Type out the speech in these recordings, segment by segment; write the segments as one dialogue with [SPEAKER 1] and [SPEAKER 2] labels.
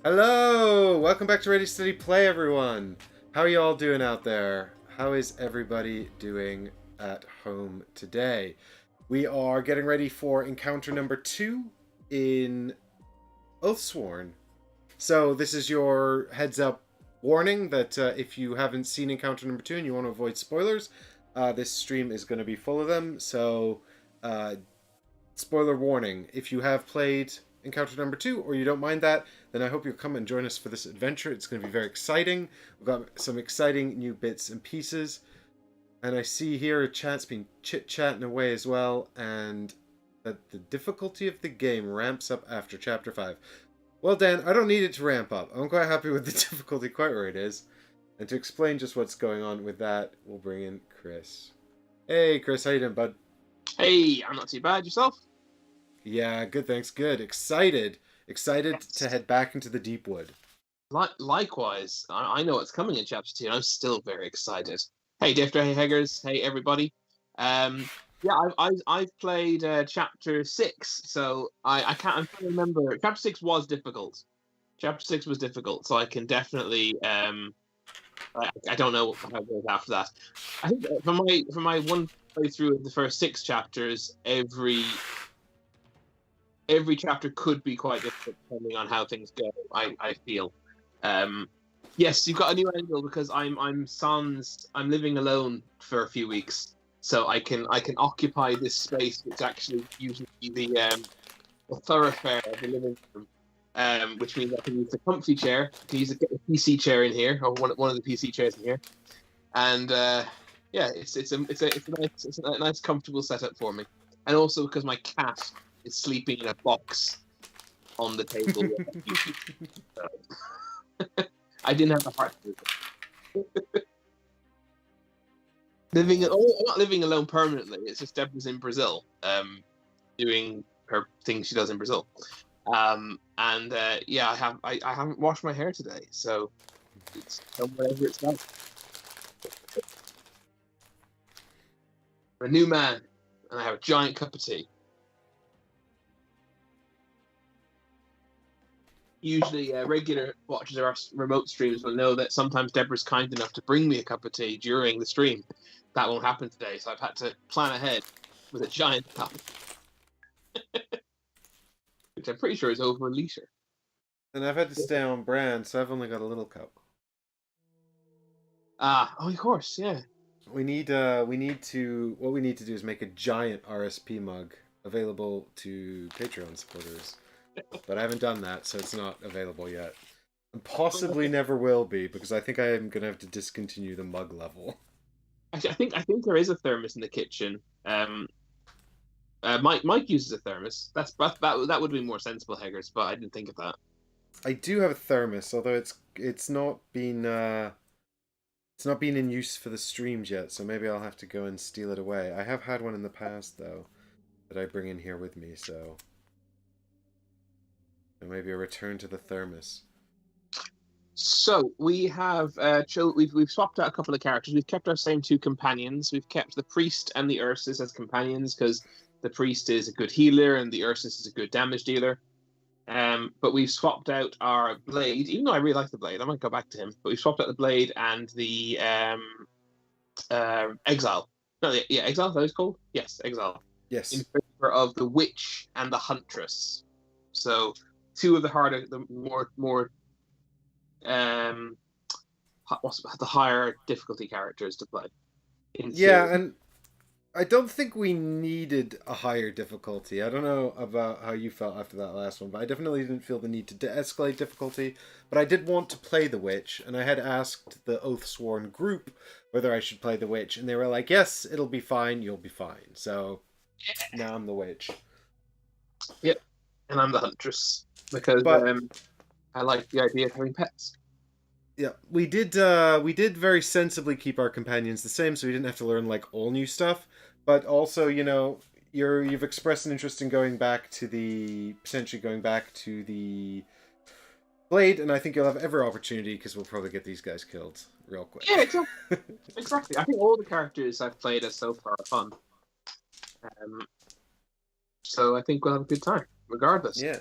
[SPEAKER 1] Hello! Welcome back to Ready Steady Play, everyone! How are you all doing out there? How is everybody doing at home today? We are getting ready for encounter number 2 in Oathsworn. So this is your heads up warning that if you haven't seen encounter number 2 and you want to avoid spoilers, this stream is going to be full of them. So spoiler warning, if you have played encounter number 2 or you don't mind that, then I hope you'll come and join us for this adventure. It's going to be very exciting. We've got some exciting new bits and pieces, and I see here a chat's been chit-chatting away as well, and that the difficulty of the game ramps up after chapter 5. Well, Dan, I don't need it to ramp up. I'm quite happy with the difficulty quite where it is. And to explain just what's going on with that, we'll bring in Chris. Hey Chris, how you doing, bud?
[SPEAKER 2] Hey, I'm not too bad. Yourself?
[SPEAKER 1] Yeah, good, thanks. Good. Excited to head back into the Deepwood.
[SPEAKER 2] Likewise, I know what's coming in chapter 2, and I'm still very excited. Hey, Difter, hey, Heggers, hey, everybody. Yeah, I've played chapter 6, so I'm trying to remember. Chapter 6 was difficult. Chapter 6 was difficult, so I can definitely. I don't know how it goes after that. I think for my one playthrough of the first 6 chapters, every chapter could be quite difficult depending on how things go. I feel. Yes, you've got a new angle because I'm living alone for a few weeks, so I can occupy this space, which actually usually the thoroughfare of the living room, which means I can use the comfy chair, I can use the PC chair in here, or one of the PC chairs in here, and yeah, it's a nice comfortable setup for me, and also because my cat is sleeping in a box on the table. I didn't have the heart to do it. I'm not living alone permanently. It's just Deborah's in Brazil, doing her thing she does in Brazil. Yeah, I haven't washed my hair today, so it's whatever it's like. I'm a new man, and I have a giant cup of tea. Usually, regular watchers of our remote streams will know that sometimes Deborah's kind enough to bring me a cup of tea during the stream. That won't happen today, so I've had to plan ahead with a giant cup, which I'm pretty sure is over a litre.
[SPEAKER 1] And I've had to stay on brand, so I've only got a little cup.
[SPEAKER 2] Oh, of course, yeah.
[SPEAKER 1] What we need to do is make a giant RSP mug available to Patreon supporters. But I haven't done that, so it's not available yet. And possibly never will be, because I think I am going to have to discontinue the mug level.
[SPEAKER 2] Actually, I think there is a thermos in the kitchen. Mike uses a thermos. That would be more sensible, Heggers, but I didn't think of that.
[SPEAKER 1] I do have a thermos, although it's not been in use for the streams yet, so maybe I'll have to go and steal it away. I have had one in the past though, that I bring in here with me, so maybe a return to the thermos.
[SPEAKER 2] So we have we've swapped out a couple of characters. We've kept our same 2 companions. We've kept the priest and the Ursus as companions because the priest is a good healer and the Ursus is a good damage dealer. But we've swapped out our blade, even though I really like the blade. I might go back to him. But we've swapped out the blade and the exile. No, yeah, exile. Is that what it's called? Yes, exile.
[SPEAKER 1] Yes.
[SPEAKER 2] In favor of the witch and the huntress. So 2 of the more what's the higher difficulty characters to play.
[SPEAKER 1] Yeah, and I don't think we needed a higher difficulty. I don't know about how you felt after that last one, but I definitely didn't feel the need to de-escalate difficulty. But I did want to play the witch, and I had asked the Oathsworn group whether I should play the witch, and they were like, yes, it'll be fine, you'll be fine. So now I'm the witch.
[SPEAKER 2] Yep, and I'm the huntress because I like the idea of having pets.
[SPEAKER 1] Yeah, we did very sensibly keep our companions the same, so we didn't have to learn like all new stuff. But also, you've expressed an interest in potentially going back to the blade, and I think you'll have every opportunity because we'll probably get these guys killed real quick.
[SPEAKER 2] Yeah, exactly. I think all the characters I've played as so far are fun. So I think we'll have a good time, regardless.
[SPEAKER 1] Yeah.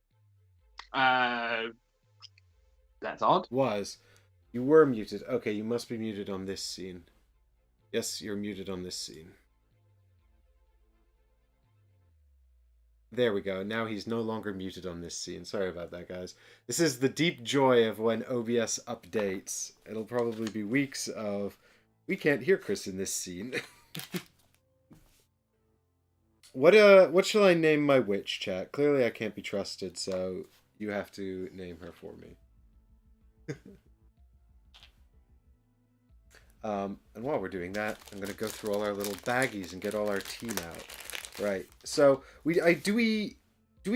[SPEAKER 2] That's odd.
[SPEAKER 1] Was. You were muted. Okay, you must be muted on this scene. Yes, you're muted on this scene. There we go. Now he's no longer muted on this scene. Sorry about that, guys. This is the deep joy of when OBS updates. It'll probably be weeks of, we can't hear Chris in this scene. What shall I name my witch, chat? Clearly I can't be trusted, so you have to name her for me. And while we're doing that, I'm going to go through all our little baggies and get all our team out. Right. So, do we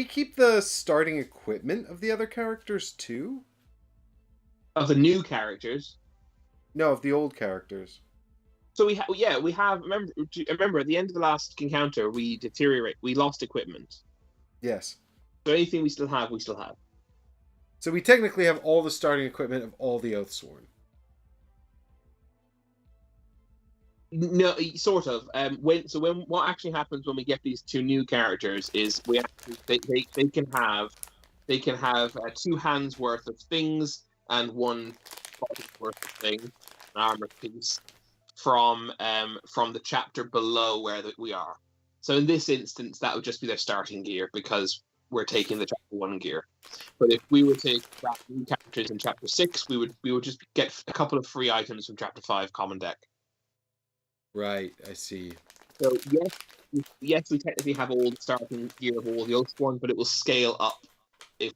[SPEAKER 1] keep the starting equipment of the other characters too?
[SPEAKER 2] Of the new characters?
[SPEAKER 1] No, of the old characters.
[SPEAKER 2] So we have. Remember, at the end of the last encounter, we lost equipment.
[SPEAKER 1] Yes.
[SPEAKER 2] So anything we still have, we still have.
[SPEAKER 1] So we technically have all the starting equipment of all the Oathsworn.
[SPEAKER 2] No, sort of. What actually happens when we get these two new characters is they can have 2 hands worth of things and 1 body's worth of things, an armor piece from the chapter below where we are. So in this instance, that would just be their starting gear because we're taking the chapter 1 gear. But if we were to grab new characters in chapter 6, we would just get a couple of free items from chapter 5 common deck.
[SPEAKER 1] Right, I see.
[SPEAKER 2] So yes, we technically have all the starting gear of all the Oathsworn, but it will scale up if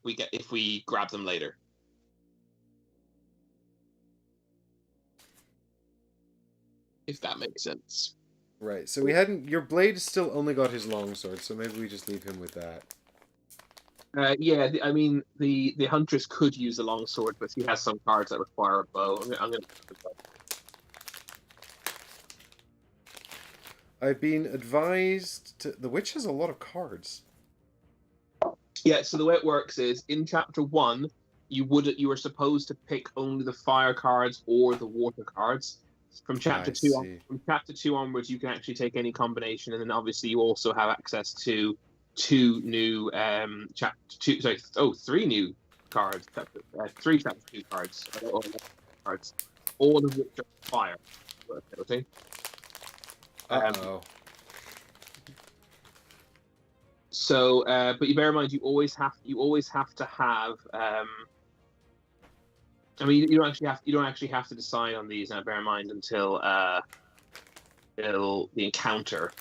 [SPEAKER 2] we grab them later. If that makes sense.
[SPEAKER 1] Right. So your blade still only got his longsword, so maybe we just leave him with that.
[SPEAKER 2] I mean the huntress could use the longsword, but she has some cards that require a bow. I'm gonna.
[SPEAKER 1] I've been advised to... The witch has a lot of cards.
[SPEAKER 2] Yeah, so the way it works is in chapter 1, you were supposed to pick only the fire cards or the water cards. From chapter 2 onwards, you can actually take any combination, and then obviously you also have access to 3 new cards. 3 chapter 2 cards, all of which are fire. Okay. So, but you bear in mind, you always have to have. I mean, you don't actually have to decide on these. Now, bear in mind until the encounter.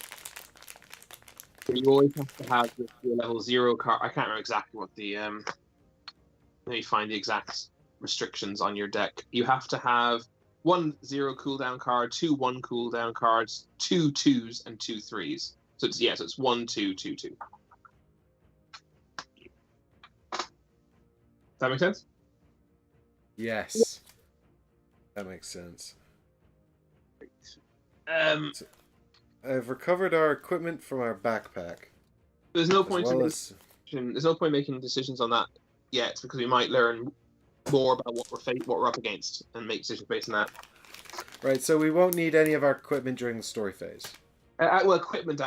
[SPEAKER 2] So you always have to have your level 0 card. I can't remember exactly what the. Let me find the exact restrictions on your deck. You have to have 1 0 cooldown card, 2 1 cooldown cards, 2 2s, and 2 3s. So it's 1 2 2 2. Does that make sense?
[SPEAKER 1] Yes. That makes sense. So I've recovered our equipment from our backpack.
[SPEAKER 2] There's no point making decisions on that yet because we might learn more about what we're up against and make decisions based on that.
[SPEAKER 1] Right, so we won't need any of our equipment during the story phase.
[SPEAKER 2] Well, equipment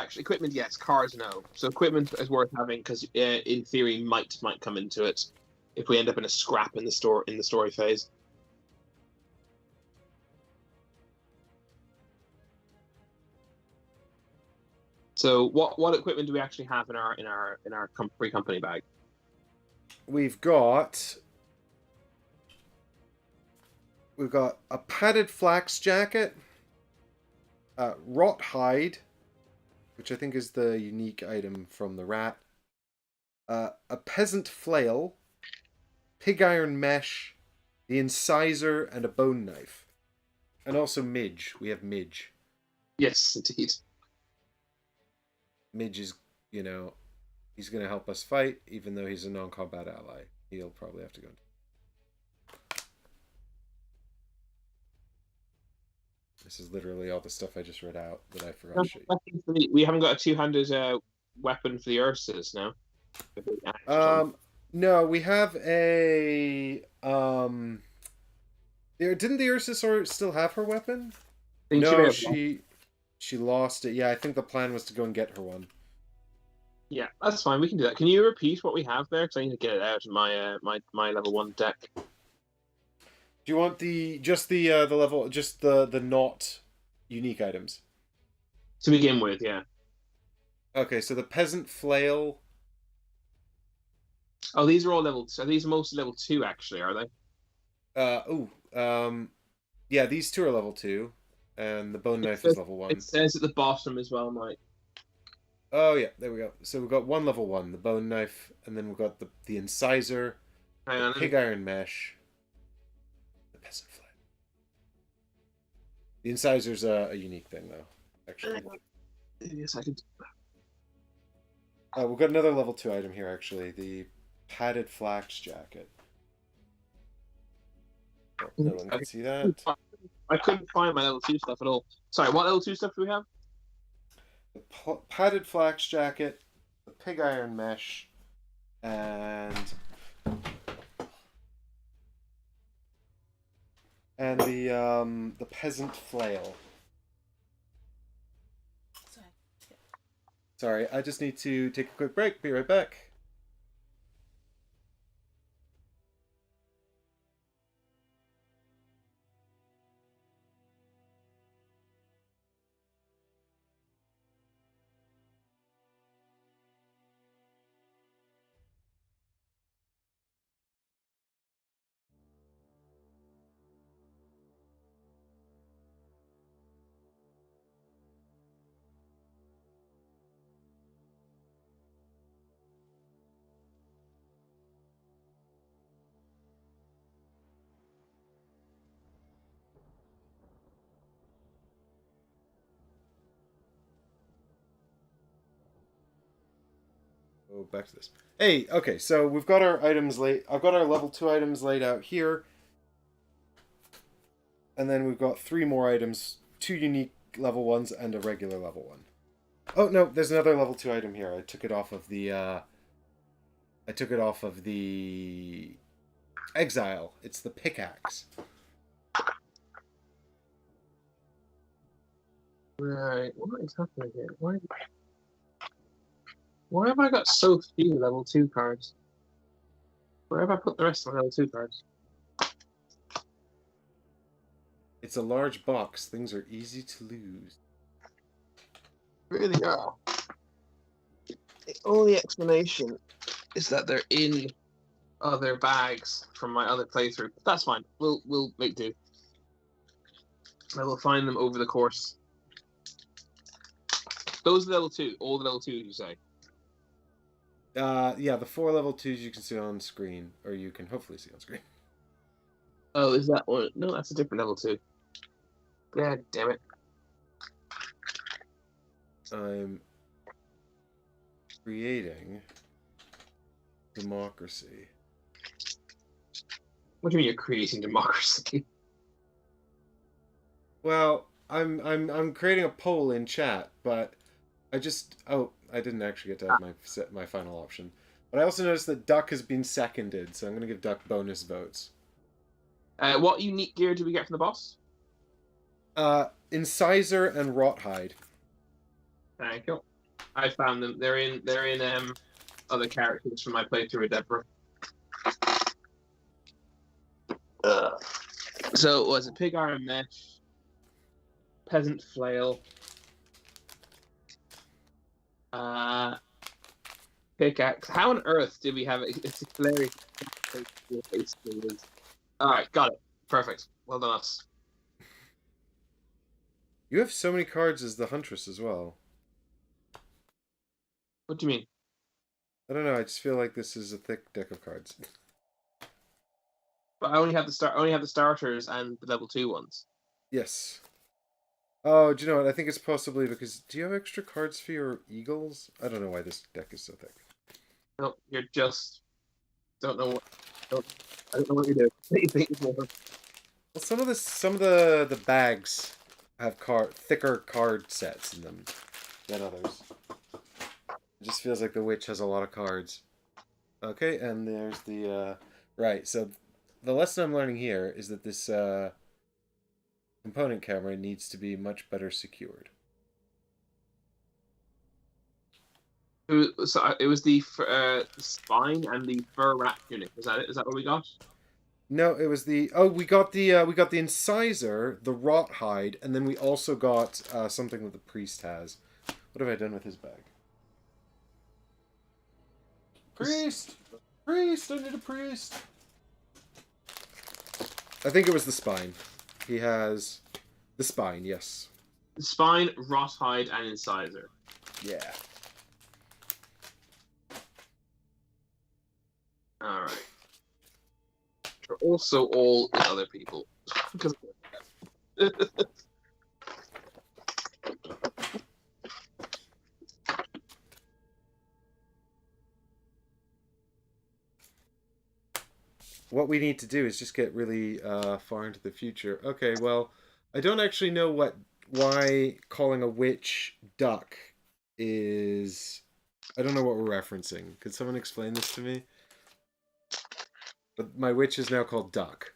[SPEAKER 2] yes. Cars, no. So equipment is worth having because, in theory, might come into it if we end up in a scrap in the story phase. So, what equipment do we actually have in our free company bag?
[SPEAKER 1] We've got a padded flax jacket, wrought hide, which I think is the unique item from the rat, a peasant flail, pig iron mesh, the incisor, and a bone knife. And also Midge. We have Midge.
[SPEAKER 2] Yes, indeed.
[SPEAKER 1] Midge is, he's going to help us fight, even though he's a non-combat ally. He'll probably have to go. This is literally all the stuff I just read out that I forgot to show you.
[SPEAKER 2] We haven't got a two-handed weapon for the Ursas now.
[SPEAKER 1] No, we have a... Didn't the Ursa still have her weapon?
[SPEAKER 2] No,
[SPEAKER 1] she lost it. Yeah, I think the plan was to go and get her one.
[SPEAKER 2] Yeah, that's fine. We can do that. Can you repeat what we have there? Because I need to get it out of my my level 1 deck.
[SPEAKER 1] Do you want the level, just the not unique items?
[SPEAKER 2] To begin with, yeah.
[SPEAKER 1] Okay, so the peasant flail.
[SPEAKER 2] Oh, these are all level. So these are mostly level 2, actually, are they?
[SPEAKER 1] Yeah, these two are level 2, and the bone
[SPEAKER 2] It
[SPEAKER 1] knife is
[SPEAKER 2] says,
[SPEAKER 1] level
[SPEAKER 2] it
[SPEAKER 1] 1.
[SPEAKER 2] says at the bottom as well, Mike.
[SPEAKER 1] Oh yeah, there we go. So we've got one level 1, the bone knife, and then we've got the incisor,
[SPEAKER 2] Hang
[SPEAKER 1] the
[SPEAKER 2] on,
[SPEAKER 1] pig iron mesh, the peasant flail. The incisors a unique thing though, actually.
[SPEAKER 2] yes, I can.
[SPEAKER 1] We've got another level 2 item here actually, the padded flax jacket. Oh, no one can see that.
[SPEAKER 2] I couldn't find my level 2 stuff at all. Sorry, what level 2 stuff do we have?
[SPEAKER 1] The padded flax jacket, the pig iron mesh, and the peasant flail. Sorry, I just need to take a quick break. Be right back. Oh, back to this. Hey, okay, so we've got our items laid. I've got our level 2 items laid out here. And then we've got 3 more items, 2 unique level 1s and a regular level 1. Oh no, there's another level 2 item here. I took it off of the exile. It's the pickaxe.
[SPEAKER 2] Right, what is happening here? Why have I got so few level 2 cards? Where have I put the rest of my level 2 cards?
[SPEAKER 1] It's a large box. Things are easy to lose.
[SPEAKER 2] Really are. The only explanation is that they're in other bags from my other playthrough. That's fine. We'll make do. I will find them over the course. Those are level 2. All the level 2s, you say?
[SPEAKER 1] Yeah, the 4 level 2s you can see on screen, or you can hopefully see on screen.
[SPEAKER 2] Oh, is that one? No, that's a different level 2. God damn it.
[SPEAKER 1] I'm creating democracy.
[SPEAKER 2] What do you mean you're creating democracy?
[SPEAKER 1] Well, I'm creating a poll in chat, but I didn't actually get to have my final option. But I also noticed that Duck has been seconded, so I'm going to give Duck bonus votes.
[SPEAKER 2] What unique gear do we get from the boss?
[SPEAKER 1] Incisor and Rothhide.
[SPEAKER 2] Thank you. I found them. They're in other characters from my playthrough with Deborah. So it was a pig iron mesh, peasant flail, pickaxe. How on earth did we have it? It's hilarious. All right, got it. Perfect. Well done, us.
[SPEAKER 1] You have so many cards as the Huntress as well.
[SPEAKER 2] What do you mean?
[SPEAKER 1] I don't know. I just feel like this is a thick deck of cards.
[SPEAKER 2] But I only have the starters and the level 2 ones.
[SPEAKER 1] Yes. Oh, do you know what? I think it's possibly because... Do you have extra cards for your Eagles? I don't know why this deck is so thick.
[SPEAKER 2] No, you're just don't know what. I don't know what you're doing.
[SPEAKER 1] Well, some of the bags have thicker card sets in them than others. It just feels like the witch has a lot of cards. Okay, and there's the right. So the lesson I'm learning here is that this component camera needs to be much better secured.
[SPEAKER 2] It was the spine and the fur rat tunic. Is that it? Is that what we got?
[SPEAKER 1] No, it was the we got the incisor, the wrought hide, and then we also got something that the priest has. What have I done with his bag? Priest! Priest! I need a priest! I think it was the spine. He has the spine, yes.
[SPEAKER 2] The spine, wrought hide, and incisor.
[SPEAKER 1] Yeah.
[SPEAKER 2] All right. We're also all the other people. Because
[SPEAKER 1] what we need to do is just get really far into the future. Okay, well, I don't actually know why calling a witch duck is... I don't know what we're referencing. Could someone explain this to me? But my witch is now called Duck.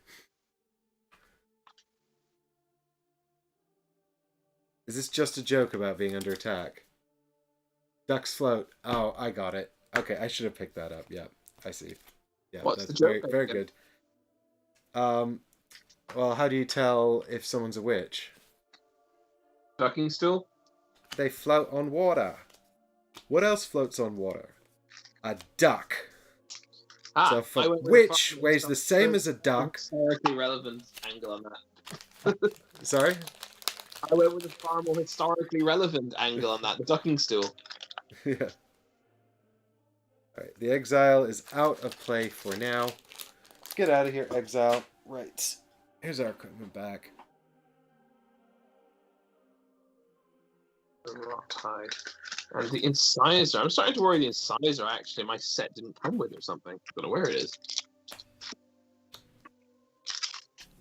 [SPEAKER 1] Is this just a joke about being under attack? Ducks float. Oh, I got it. Okay, I should have picked that up. Yeah, I see. Yeah,
[SPEAKER 2] what's
[SPEAKER 1] that's
[SPEAKER 2] the joke?
[SPEAKER 1] very good. Well, how do you tell if someone's a witch?
[SPEAKER 2] Ducking stool?
[SPEAKER 1] They float on water. What else floats on water? A duck. So if a witch weighs the same as a duck...
[SPEAKER 2] Historically relevant angle on that.
[SPEAKER 1] Sorry?
[SPEAKER 2] I went with a far more historically relevant angle on that, the ducking stool.
[SPEAKER 1] Yeah. Alright, the exile is out of play for now. Get out of here, exile. Right. Here's our equipment back.
[SPEAKER 2] The wrought hide. And the incisor. I'm starting to worry the incisor actually my set didn't come with or something. I don't know where it is.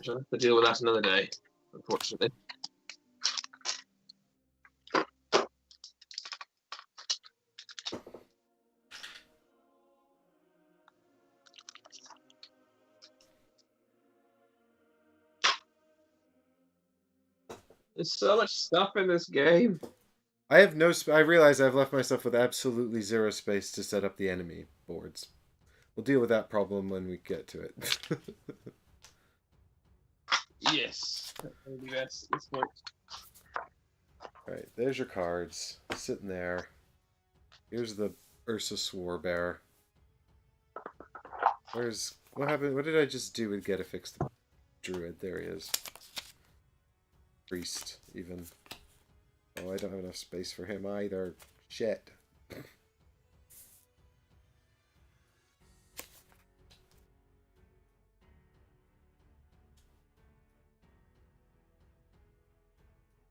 [SPEAKER 2] I'll have to deal with that another day, unfortunately. There's so much stuff in this game.
[SPEAKER 1] I have no... I realize I've left myself with absolutely zero space to set up the enemy boards. We'll deal with that problem when we get to it.
[SPEAKER 2] Yes. That will be best at this point.
[SPEAKER 1] Alright, there's your cards. Sitting there. Here's the Ursa Swarbear. Where's... What happened? What did I just do with get a fixed druid? There he is. Priest, even. Oh, I don't have enough space for him either. Shit.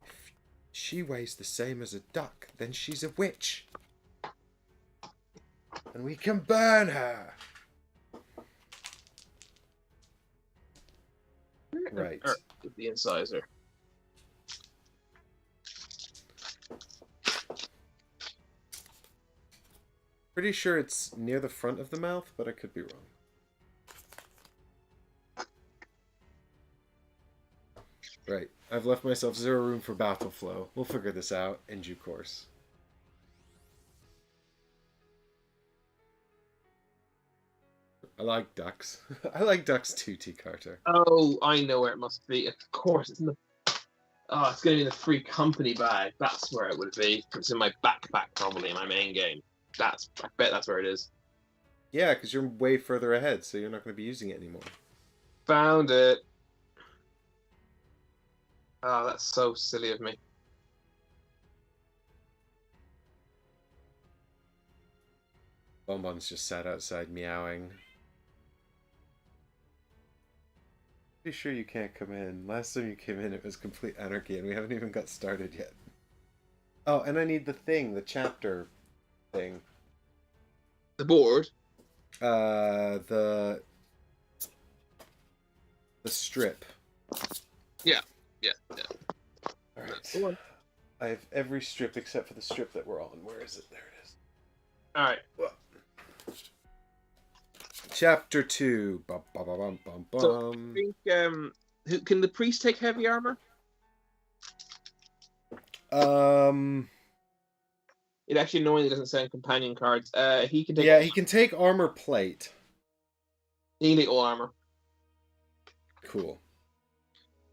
[SPEAKER 1] If she weighs the same as a duck, then she's a witch. And we can burn her. Right.
[SPEAKER 2] The incisor.
[SPEAKER 1] Pretty sure it's near the front of the mouth, but I could be wrong. Right. I've left myself zero room for battle flow. We'll figure this out in due course. I like ducks. I like ducks too, T. Carter.
[SPEAKER 2] Oh, I know where it must be. Of course, it's in the... Oh, it's going to be in the free company bag. That's where it would be. It's in my backpack, probably, in my main game. I bet that's where it is.
[SPEAKER 1] Yeah, because you're way further ahead, so you're not going to be using it anymore.
[SPEAKER 2] Found it. Oh, that's so silly of me.
[SPEAKER 1] Bonbon's just sat outside meowing. Pretty sure you can't come in. Last time you came in, it was complete anarchy, and we haven't even got started yet. Oh, and I need the thing, the chapter thing.
[SPEAKER 2] The board?
[SPEAKER 1] The strip.
[SPEAKER 2] Yeah.
[SPEAKER 1] Alright. I have every strip except for the strip that we're on. Where is it? There it is.
[SPEAKER 2] Alright.
[SPEAKER 1] Chapter 2. Bum, bum, bum, bum, bum.
[SPEAKER 2] So, I think, can the priest take heavy armor? It actually annoyingly doesn't say on companion cards. He can take.
[SPEAKER 1] Yeah, he can take armor plate.
[SPEAKER 2] He can take all armor.
[SPEAKER 1] Cool.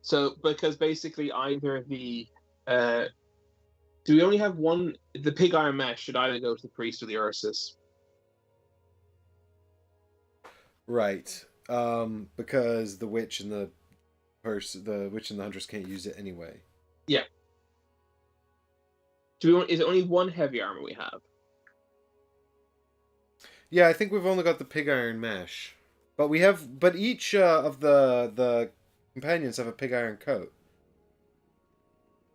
[SPEAKER 2] So because basically either the do we only have one? The pig iron mesh should either go to the priest or the Ursus.
[SPEAKER 1] Right. Because the witch and the huntress can't use it anyway.
[SPEAKER 2] Yeah. Do we want? Is it only one heavy armor we have?
[SPEAKER 1] Yeah, I think we've only got the pig iron mesh, but each of the companions have a pig iron coat.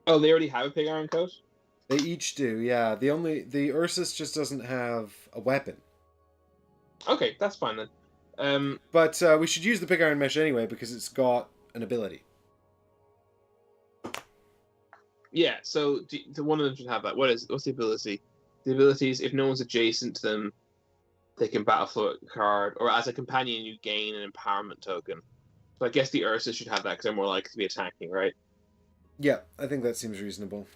[SPEAKER 2] Oh, they already have a pig iron coat.
[SPEAKER 1] They each do. Yeah. The Ursus just doesn't have a weapon.
[SPEAKER 2] Okay, that's fine then.
[SPEAKER 1] But we should use the pig iron mesh anyway because it's got an ability.
[SPEAKER 2] Yeah. So the one of them should have that. What's the ability? The ability is if no one's adjacent to them, they can battle for a card, or as a companion, you gain an empowerment token. So I guess the Ursus should have that because they're more likely to be attacking, right?
[SPEAKER 1] Yeah, I think that seems reasonable.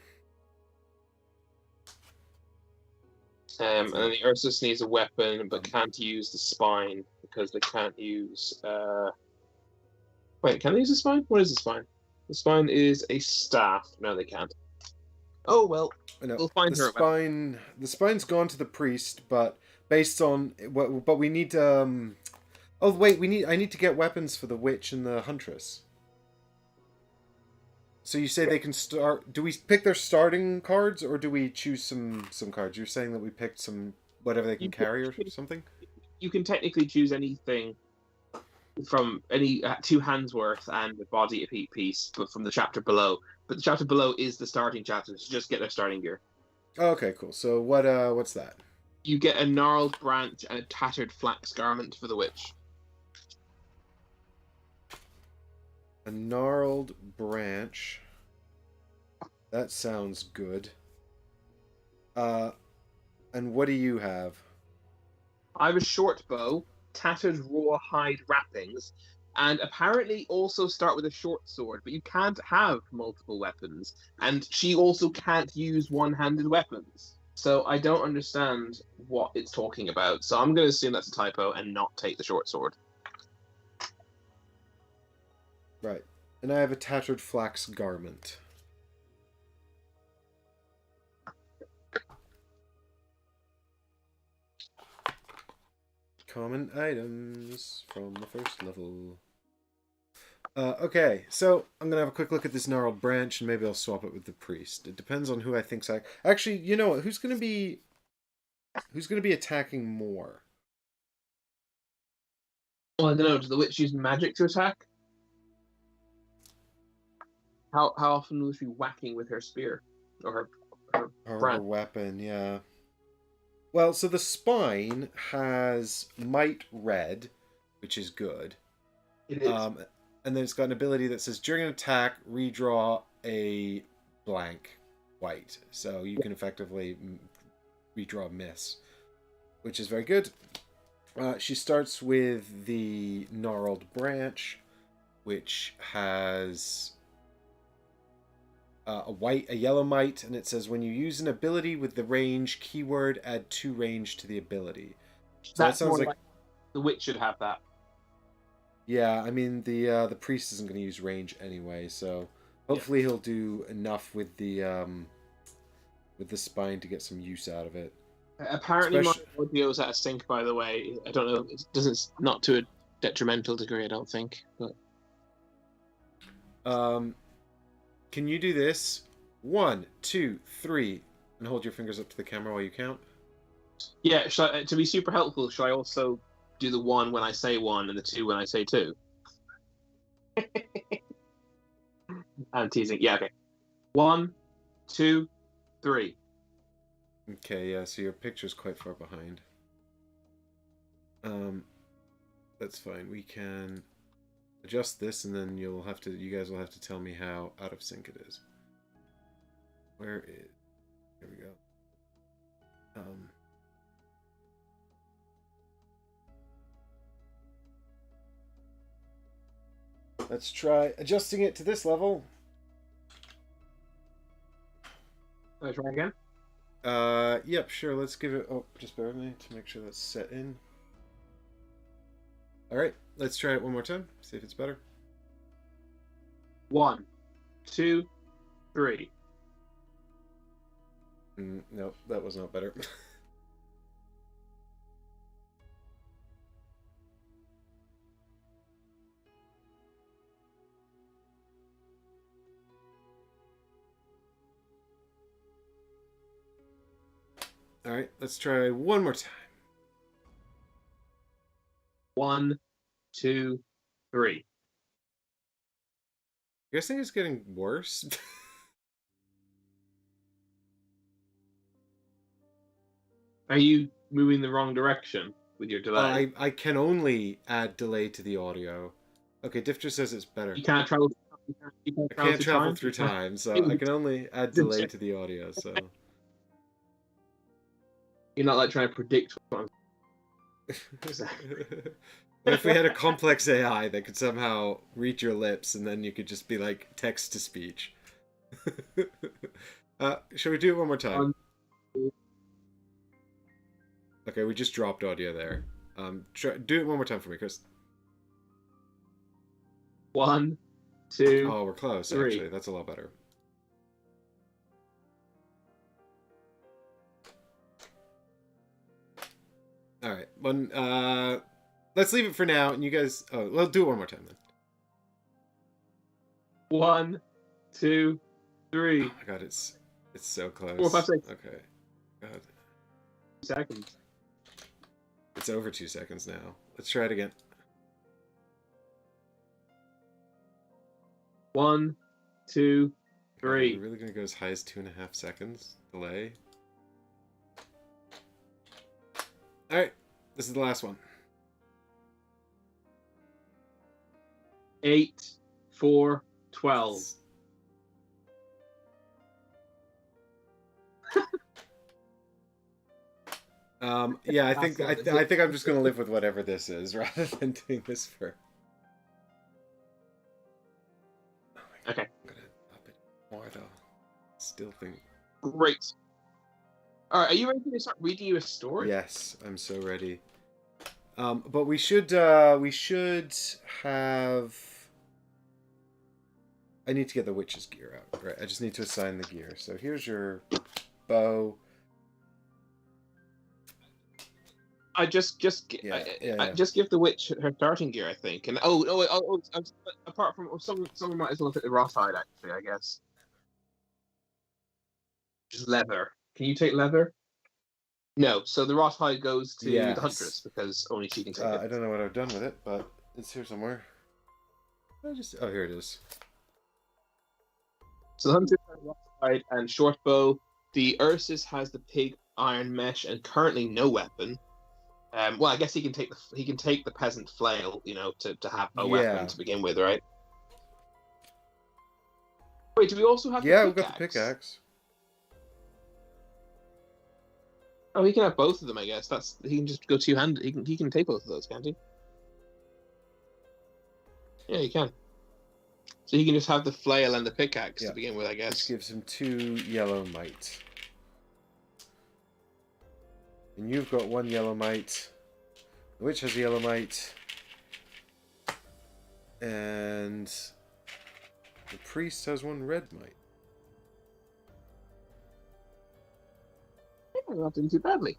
[SPEAKER 2] And then the Ursus needs a weapon, but can't use the spine because they can't use. Wait, can they use the spine? What is the spine? The spine is a staff. No, they can't. Oh well,
[SPEAKER 1] No,
[SPEAKER 2] we'll find her.
[SPEAKER 1] The spine's gone to the priest, but based on but we need. Oh wait, I need to get weapons for the witch and the huntress. So you say they can start? Do we pick their starting cards, or do we choose some cards? You're saying that we picked some whatever they can carry or something.
[SPEAKER 2] You can technically choose anything from any 2 hands worth and a body piece, but from the chapter below. But the chapter below is the starting chapter, so just get their starting gear.
[SPEAKER 1] Oh, okay, cool. So what's that?
[SPEAKER 2] You get a gnarled branch and a tattered flax garment for the witch.
[SPEAKER 1] A gnarled branch. That sounds good. And what do you have?
[SPEAKER 2] I have a short bow, tattered rawhide wrappings, and apparently also start with a short sword, but you can't have multiple weapons, and she also can't use one-handed weapons. So I don't understand what it's talking about. So I'm going to assume that's a typo and not take the short sword.
[SPEAKER 1] Right. And I have a tattered flax garment. Common items from the first level. Okay, so I'm gonna have a quick look at this gnarled branch, and maybe I'll swap it with the priest. It depends on who I think's actually. You know what? Who's gonna be attacking more?
[SPEAKER 2] Well, I don't know. Does the witch use magic to attack? How often will she be whacking with her spear or
[SPEAKER 1] her weapon? Yeah. Well, so the spine has might red, which is good.
[SPEAKER 2] It is.
[SPEAKER 1] And then it's got an ability that says during an attack, redraw a blank white. So you can effectively redraw a miss, which is very good. She starts with the gnarled branch, which has a yellow mite, and it says when you use an ability with the range keyword, add 2 range to the ability. So that sounds like
[SPEAKER 2] the witch should have that.
[SPEAKER 1] Yeah, I mean the priest isn't going to use range anyway, so hopefully he'll do enough with the spine to get some use out of it.
[SPEAKER 2] Apparently, my audio's out of sync. By the way, I don't know. It doesn't not to a detrimental degree. I don't think. But
[SPEAKER 1] can you do this? 1, 2, 3, and hold your fingers up to the camera while you count.
[SPEAKER 2] Yeah, to be super helpful, should I also do the 1 when I say 1 and the 2 when I say 2? I'm teasing. Yeah, okay. 1, 2, 3.
[SPEAKER 1] Okay, yeah, so your picture's quite far behind. That's fine. We can adjust this, and then you guys will have to tell me how out of sync it is. There we go. Let's try adjusting it to this level.
[SPEAKER 2] Let's try again.
[SPEAKER 1] Yep, sure. Let's give it. Oh, just bear with me to make sure that's set in. All right, let's try it one more time. See if it's better.
[SPEAKER 2] 1, 2, 3.
[SPEAKER 1] No, that was not better. All right, let's try one more time.
[SPEAKER 2] 1, 2, 3.
[SPEAKER 1] You guys think it's getting worse?
[SPEAKER 2] Are you moving the wrong direction with your delay?
[SPEAKER 1] I can only add delay to the audio. Okay, Diff just says it's better.
[SPEAKER 2] You can't travel.
[SPEAKER 1] I can't travel through time, so I can only add delay to the audio. So
[SPEAKER 2] you're not like trying to predict what
[SPEAKER 1] But if we had a complex AI that could somehow read your lips, and then you could just be like text to speech. Shall we do it one more time? Okay, we just dropped audio there. Do it one more time for me, Chris.
[SPEAKER 2] 1, 2.
[SPEAKER 1] Oh, we're close.
[SPEAKER 2] 3.
[SPEAKER 1] Actually, that's a lot better. All right, let's leave it for now, and you guys. Oh, we'll do it one more time then.
[SPEAKER 2] 1, 2, 3.
[SPEAKER 1] Oh my god, it's so close.
[SPEAKER 2] 4, 5, 6.
[SPEAKER 1] Okay. God.
[SPEAKER 2] Seconds.
[SPEAKER 1] It's over 2 seconds now. Let's try it again.
[SPEAKER 2] 1, 2, 3.
[SPEAKER 1] We're really gonna go as high as 2.5 seconds delay. All right, this is the last one.
[SPEAKER 2] 8, 4, 12.
[SPEAKER 1] Yeah, I think I'm just gonna live with whatever this is rather than doing this for. Oh my God,
[SPEAKER 2] Okay.
[SPEAKER 1] I'm gonna up it more though. Still think.
[SPEAKER 2] Great. All right, are you ready to start reading you a story?
[SPEAKER 1] Yes, I'm so ready. But we should have. I need to get the witch's gear out. Right, I just need to assign the gear. So here's your bow.
[SPEAKER 2] I just give the witch her starting gear, I think. And apart from someone might as well look at the raw side. Actually, I guess just leather. Can you take leather? No. So the raw hide goes to the huntress because only she can take it.
[SPEAKER 1] I don't know what I've done with it, but it's here somewhere. Oh, here it is.
[SPEAKER 2] So the huntress has raw hide and short bow. The Ursus has the pig iron mesh and currently no weapon. Well, I guess he can take the peasant flail, to have a weapon to begin with, right? Wait, do we also have?
[SPEAKER 1] Yeah, we've got the pickaxe.
[SPEAKER 2] Oh, he can have both of them, I guess. He can just go two-handed. He can take both of those, can't he? Yeah, he can. So he can just have the flail and the pickaxe to begin with, I guess.
[SPEAKER 1] Which gives him 2 yellow might. And you've got 1 yellow might. The witch has a yellow might. And the priest has 1 red might.
[SPEAKER 2] Yeah, we're not doing too badly.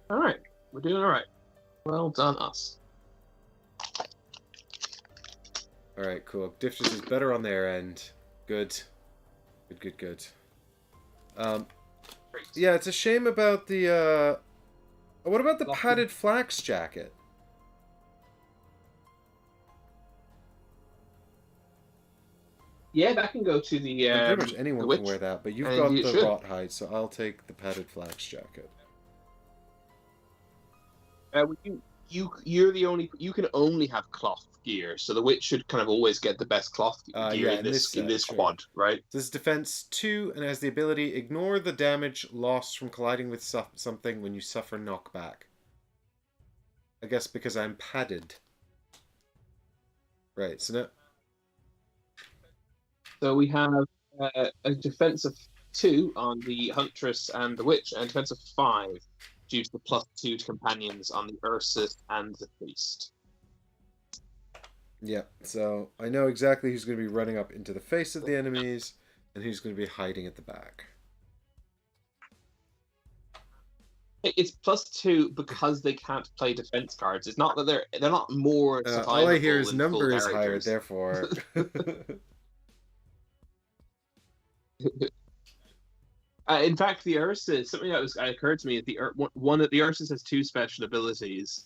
[SPEAKER 2] Alright. We're doing alright. Well done, us.
[SPEAKER 1] Alright, cool. Diffus is better on their end. Good. Good. Yeah, it's a shame about the, what about the padded flax jacket?
[SPEAKER 2] Yeah, that can go to the,
[SPEAKER 1] pretty much anyone can wear that, but you've got the wrought hide, so I'll take the padded flax jacket.
[SPEAKER 2] You're the only. You can only have cloth gear, so the witch should kind of always get the best cloth gear in this quad, right?
[SPEAKER 1] This is defense 2 and has the ability ignore the damage lost from colliding with something when you suffer knockback. I guess because I'm padded. Right. So now.
[SPEAKER 2] So we have a defense of +2 on the Huntress and the Witch, and defensive 5 due to the +2 to companions on the Ursus and the Priest.
[SPEAKER 1] Yeah, so I know exactly who's going to be running up into the face of the enemies and who's going to be hiding at the back.
[SPEAKER 2] It's +2 because they can't play defense cards. It's not that they're not more survivable.
[SPEAKER 1] All I hear is
[SPEAKER 2] than
[SPEAKER 1] number
[SPEAKER 2] full
[SPEAKER 1] is higher,
[SPEAKER 2] characters.
[SPEAKER 1] therefore.
[SPEAKER 2] In fact, the Ursus, something that occurred to me is one of the Ursus has 2 special abilities.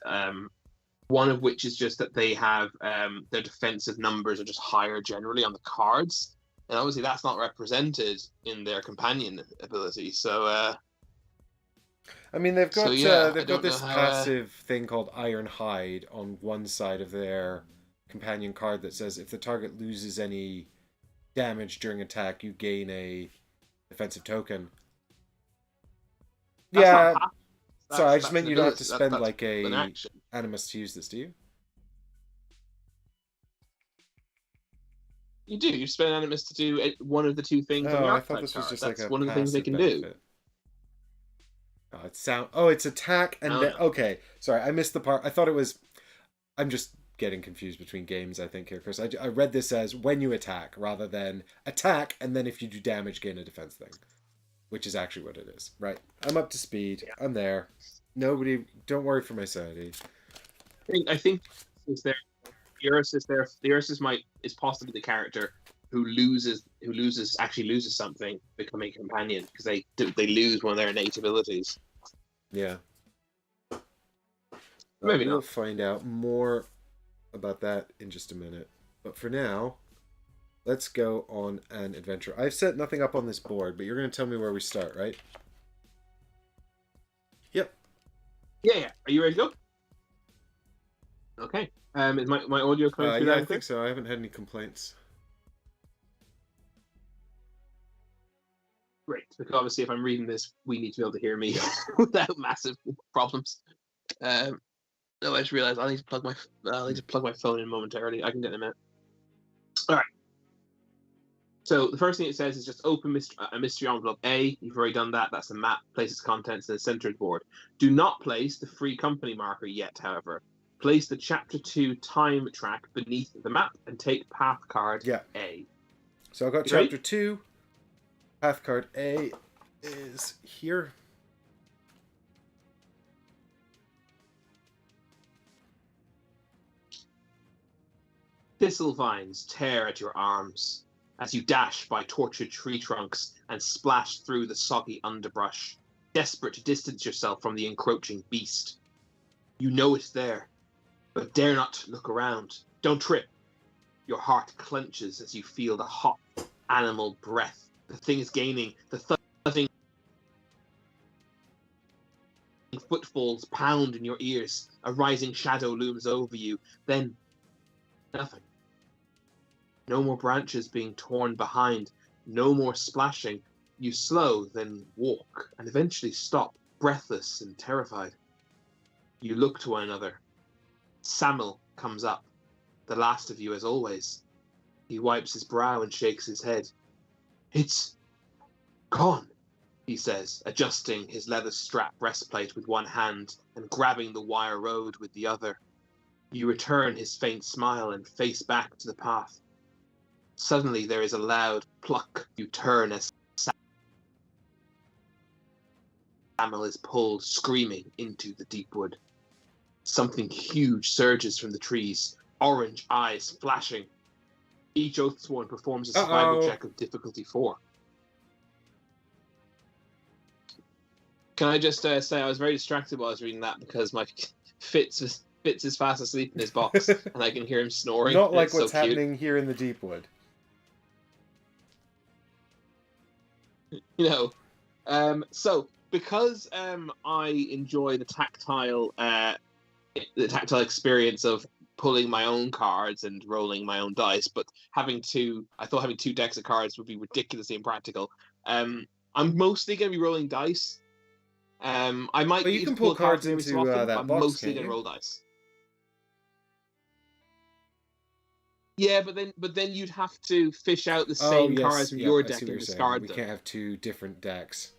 [SPEAKER 2] One of which is just that they have their defensive numbers are just higher generally on the cards, and obviously that's not represented in their companion ability. So,
[SPEAKER 1] I mean, they've got
[SPEAKER 2] they've
[SPEAKER 1] got this passive thing called Iron Hide on one side of their companion card that says if the target loses any damage during attack, you gain a defensive token. Yeah. Sorry, I just meant you don't have to spend like a Animus to use this, do you?
[SPEAKER 2] You do. You spend Animus to do one of the 2 things on your
[SPEAKER 1] I thought this was just like
[SPEAKER 2] one of the things they can do.
[SPEAKER 1] It's attack and then... Okay, sorry, I missed the part. I thought it was... I'm just getting confused between games, I think, here, Chris. I read this as when you attack, rather than attack, and then if you do damage, gain a defense thing. Which is actually what it is. Right. I'm up to speed. Yeah. I'm there. Nobody... Don't worry for my sanity.
[SPEAKER 2] I think is there. The Ursus there. The Ursus is possibly the character who loses something, becoming a companion, because they lose one of their innate abilities.
[SPEAKER 1] Yeah.
[SPEAKER 2] Maybe
[SPEAKER 1] we'll
[SPEAKER 2] not.
[SPEAKER 1] Find out more about that in just a minute. But for now, let's go on an adventure. I've set nothing up on this board, but you're going to tell me where we start, right? Yep.
[SPEAKER 2] Yeah. Are you ready to go? Okay. Is my audio coming through?
[SPEAKER 1] Yeah, I think so. I haven't had any complaints.
[SPEAKER 2] Great, because obviously if I'm reading this, we need to be able to hear me without massive problems. No, I just realized I need to plug my phone in momentarily. I can get in a minute. All right. So the first thing it says is just open a mystery envelope A. You've already done that. That's the map. Place its contents in the center of the board. Do not place the free company marker yet, however. Place the Chapter 2 time track beneath the map and take path card A.
[SPEAKER 1] So I've got Chapter 2. Path card A is here.
[SPEAKER 2] Thistle vines tear at your arms as you dash by tortured tree trunks and splash through the soggy underbrush, desperate to distance yourself from the encroaching beast. You know it's there, but dare not look around. Don't trip. Your heart clenches as you feel the hot animal breath. The thing is gaining. The thudding footfalls pound in your ears. A rising shadow looms over you. Then, nothing. No more branches being torn behind. No more splashing. You slow, then walk, and eventually stop, breathless and terrified. You look to one another. Samuel comes up, the last of you as always. He wipes his brow and shakes his head. It's gone, he says, adjusting his leather strap breastplate with one hand and grabbing the wire road with the other. You return his faint smile and face back to the path. Suddenly there is a loud pluck. You turn as Samuel is pulled screaming into the deep wood. Something huge surges from the trees, orange eyes flashing. Each Oathsworn performs a survival check of difficulty 4. Can I just say I was very distracted while I was reading that because my Fitz is fast asleep in his box and I can hear him snoring.
[SPEAKER 1] Not like what's happening here in the Deepwood.
[SPEAKER 2] So because I enjoy the tactile experience of pulling my own cards and rolling my own dice, but I thought having 2 decks of cards would be ridiculously impractical. I'm mostly going to be rolling dice. I might.
[SPEAKER 1] But you can pull cards into that box.
[SPEAKER 2] I'm mostly going to roll dice. Yeah, but then you'd have to fish out the
[SPEAKER 1] Oh
[SPEAKER 2] same
[SPEAKER 1] yes,
[SPEAKER 2] cards from
[SPEAKER 1] yeah,
[SPEAKER 2] your
[SPEAKER 1] I
[SPEAKER 2] deck
[SPEAKER 1] see what
[SPEAKER 2] and
[SPEAKER 1] you're saying.
[SPEAKER 2] discard
[SPEAKER 1] We
[SPEAKER 2] them.
[SPEAKER 1] can't have two different decks.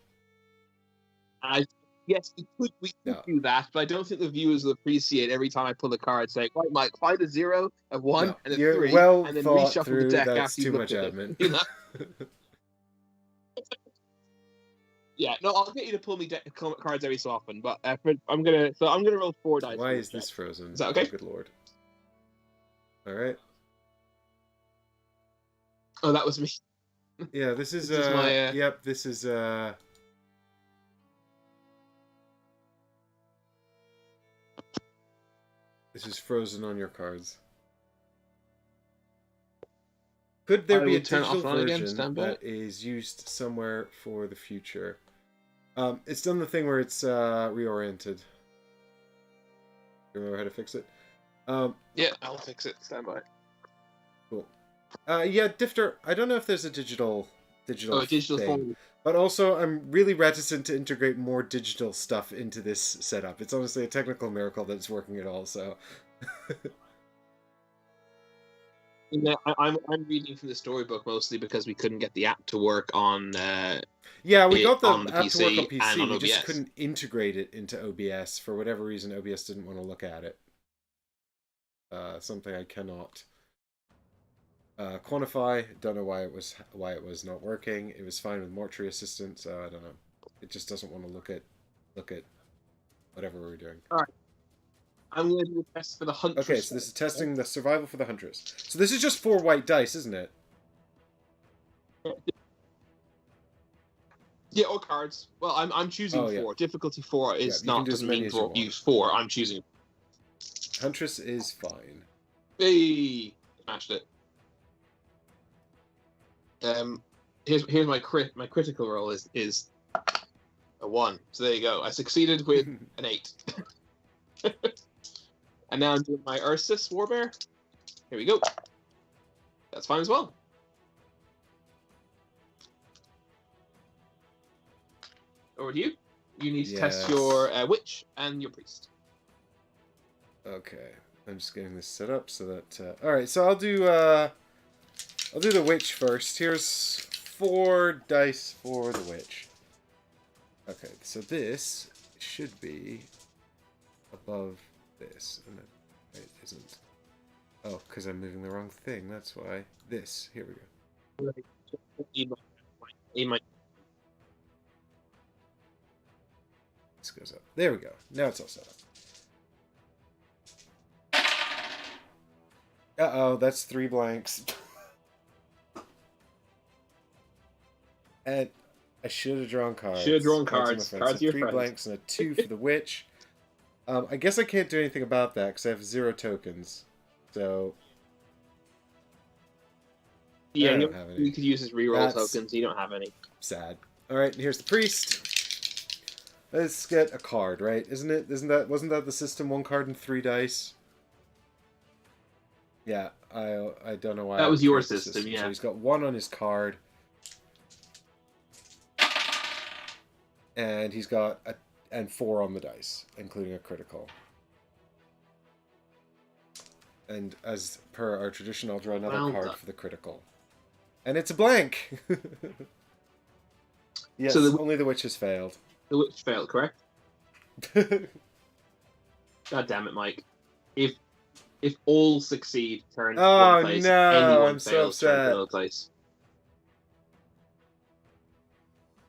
[SPEAKER 2] Yes, we could
[SPEAKER 1] No.
[SPEAKER 2] do that, but I don't think the viewers will appreciate every time I pull a card saying, right, Mike, find a 0, a 1,
[SPEAKER 1] No,
[SPEAKER 2] and a
[SPEAKER 1] you're
[SPEAKER 2] 3,
[SPEAKER 1] well
[SPEAKER 2] and then
[SPEAKER 1] thought
[SPEAKER 2] reshuffle the
[SPEAKER 1] through.
[SPEAKER 2] deck
[SPEAKER 1] That's
[SPEAKER 2] after
[SPEAKER 1] too
[SPEAKER 2] you've
[SPEAKER 1] much
[SPEAKER 2] looked at
[SPEAKER 1] admin.
[SPEAKER 2] it. You know? Yeah, no, I'll get you to pull me cards every so often, but I'm gonna roll 4 dice.
[SPEAKER 1] Why
[SPEAKER 2] for
[SPEAKER 1] is
[SPEAKER 2] check.
[SPEAKER 1] this frozen?
[SPEAKER 2] Is that okay?
[SPEAKER 1] Oh, good lord. All right.
[SPEAKER 2] Oh, that was me.
[SPEAKER 1] Yeah, this is
[SPEAKER 2] This is my,
[SPEAKER 1] Yep, this is this is frozen on your cards. Could there
[SPEAKER 2] I
[SPEAKER 1] be a
[SPEAKER 2] will turn it off
[SPEAKER 1] digital
[SPEAKER 2] and on again.
[SPEAKER 1] version
[SPEAKER 2] Stand by.
[SPEAKER 1] that is used somewhere for the future? It's done the thing where it's reoriented. Remember how to fix it?
[SPEAKER 2] Yeah, I'll fix it. Stand by.
[SPEAKER 1] Cool. Yeah, Difter, I don't know if there's a digital
[SPEAKER 2] Oh, a digital
[SPEAKER 1] thing,
[SPEAKER 2] form.
[SPEAKER 1] but also I'm really reticent to integrate more digital stuff into this setup. It's honestly a technical miracle that it's working at all. So.
[SPEAKER 2] Yeah, I'm reading from the storybook mostly because we couldn't get the app to work on.
[SPEAKER 1] Yeah, we got the
[SPEAKER 2] on the
[SPEAKER 1] app to work on
[SPEAKER 2] PC and
[SPEAKER 1] PC.
[SPEAKER 2] on
[SPEAKER 1] We just
[SPEAKER 2] OBS.
[SPEAKER 1] couldn't integrate it into OBS for whatever reason. OBS didn't want to look at it. Something I cannot quantify. Don't know why it was not working. It was fine with Mortuary Assistant, so I don't know. It just doesn't want to look at whatever we're doing.
[SPEAKER 2] All right. I'm going to do a test for the Huntress.
[SPEAKER 1] Okay, so this is testing the survival for the Huntress. So this is just 4 white dice, isn't it?
[SPEAKER 2] Yeah, or cards. Well, I'm choosing 4.
[SPEAKER 1] Yeah.
[SPEAKER 2] Difficulty 4 is not doesn't mean use 4. I'm choosing.
[SPEAKER 1] Huntress is fine.
[SPEAKER 2] Hey, smashed it. Here's my critical roll is a 1. So there you go. I succeeded with an 8. And now I'm doing my Ursus Warbear. Here we go. That's fine as well. Over to you. You need to test your Witch and your Priest.
[SPEAKER 1] Okay. I'm just getting this set up so that... Alright, so I'll do the Witch first. Here's 4 dice for the Witch. Okay, so this should be above this. And it isn't. Oh, because I'm moving the wrong thing. That's why. This. Here we go. This goes up. There we go. Now it's all set up. Uh-oh, that's 3 blanks. And I should have drawn cards.
[SPEAKER 2] Should have drawn cards.
[SPEAKER 1] Cards so 3 blanks and a 2 for the Witch. I guess I can't do anything about that because I have 0 tokens. So...
[SPEAKER 2] Yeah, you could use his reroll tokens. You don't have any.
[SPEAKER 1] Sad. Alright, here's the Priest. Let's get a card, right? Isn't it? Wasn't that the system? 1 card and 3 dice? Yeah, I don't know why.
[SPEAKER 2] That was your system, yeah.
[SPEAKER 1] So he's got 1 on his card. And he's got 4 on the dice, including a critical. And as per our tradition, I'll draw another card for the critical. And it's a blank! Yes, so only the Witch has failed.
[SPEAKER 2] The Witch failed, correct? God damn it, Mike. If all succeed, turn one place.
[SPEAKER 1] No,
[SPEAKER 2] anyone
[SPEAKER 1] I'm
[SPEAKER 2] fails,
[SPEAKER 1] so
[SPEAKER 2] turn
[SPEAKER 1] upset.
[SPEAKER 2] another place.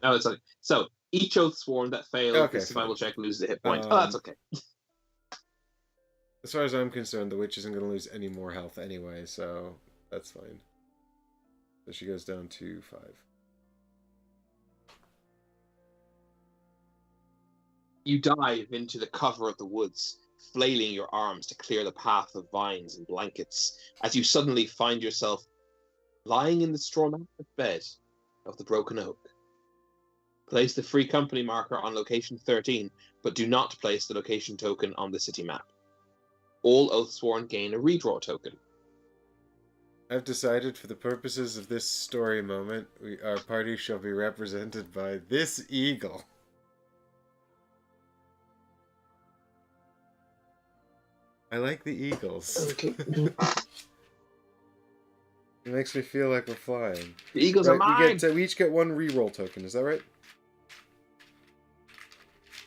[SPEAKER 2] Oh, it's like so. Each Oathsworn that fails the survival check loses a hit point. Oh, that's okay.
[SPEAKER 1] As far as I'm concerned, the Witch isn't going to lose any more health anyway, so that's fine. So she goes down to 5.
[SPEAKER 2] You dive into the cover of the woods, flailing your arms to clear the path of vines and blankets, as you suddenly find yourself lying in the straw mattress bed of the Broken Oak. Place the free company marker on location 13, but do not place the location token on the city map. All Oathsworn gain a redraw token.
[SPEAKER 1] I've decided for the purposes of this story moment, our party shall be represented by this eagle. I like the eagles.
[SPEAKER 2] Okay.
[SPEAKER 1] It makes me feel like we're flying.
[SPEAKER 2] The eagles are
[SPEAKER 1] Right,
[SPEAKER 2] mine!
[SPEAKER 1] we each get one reroll token, is that right?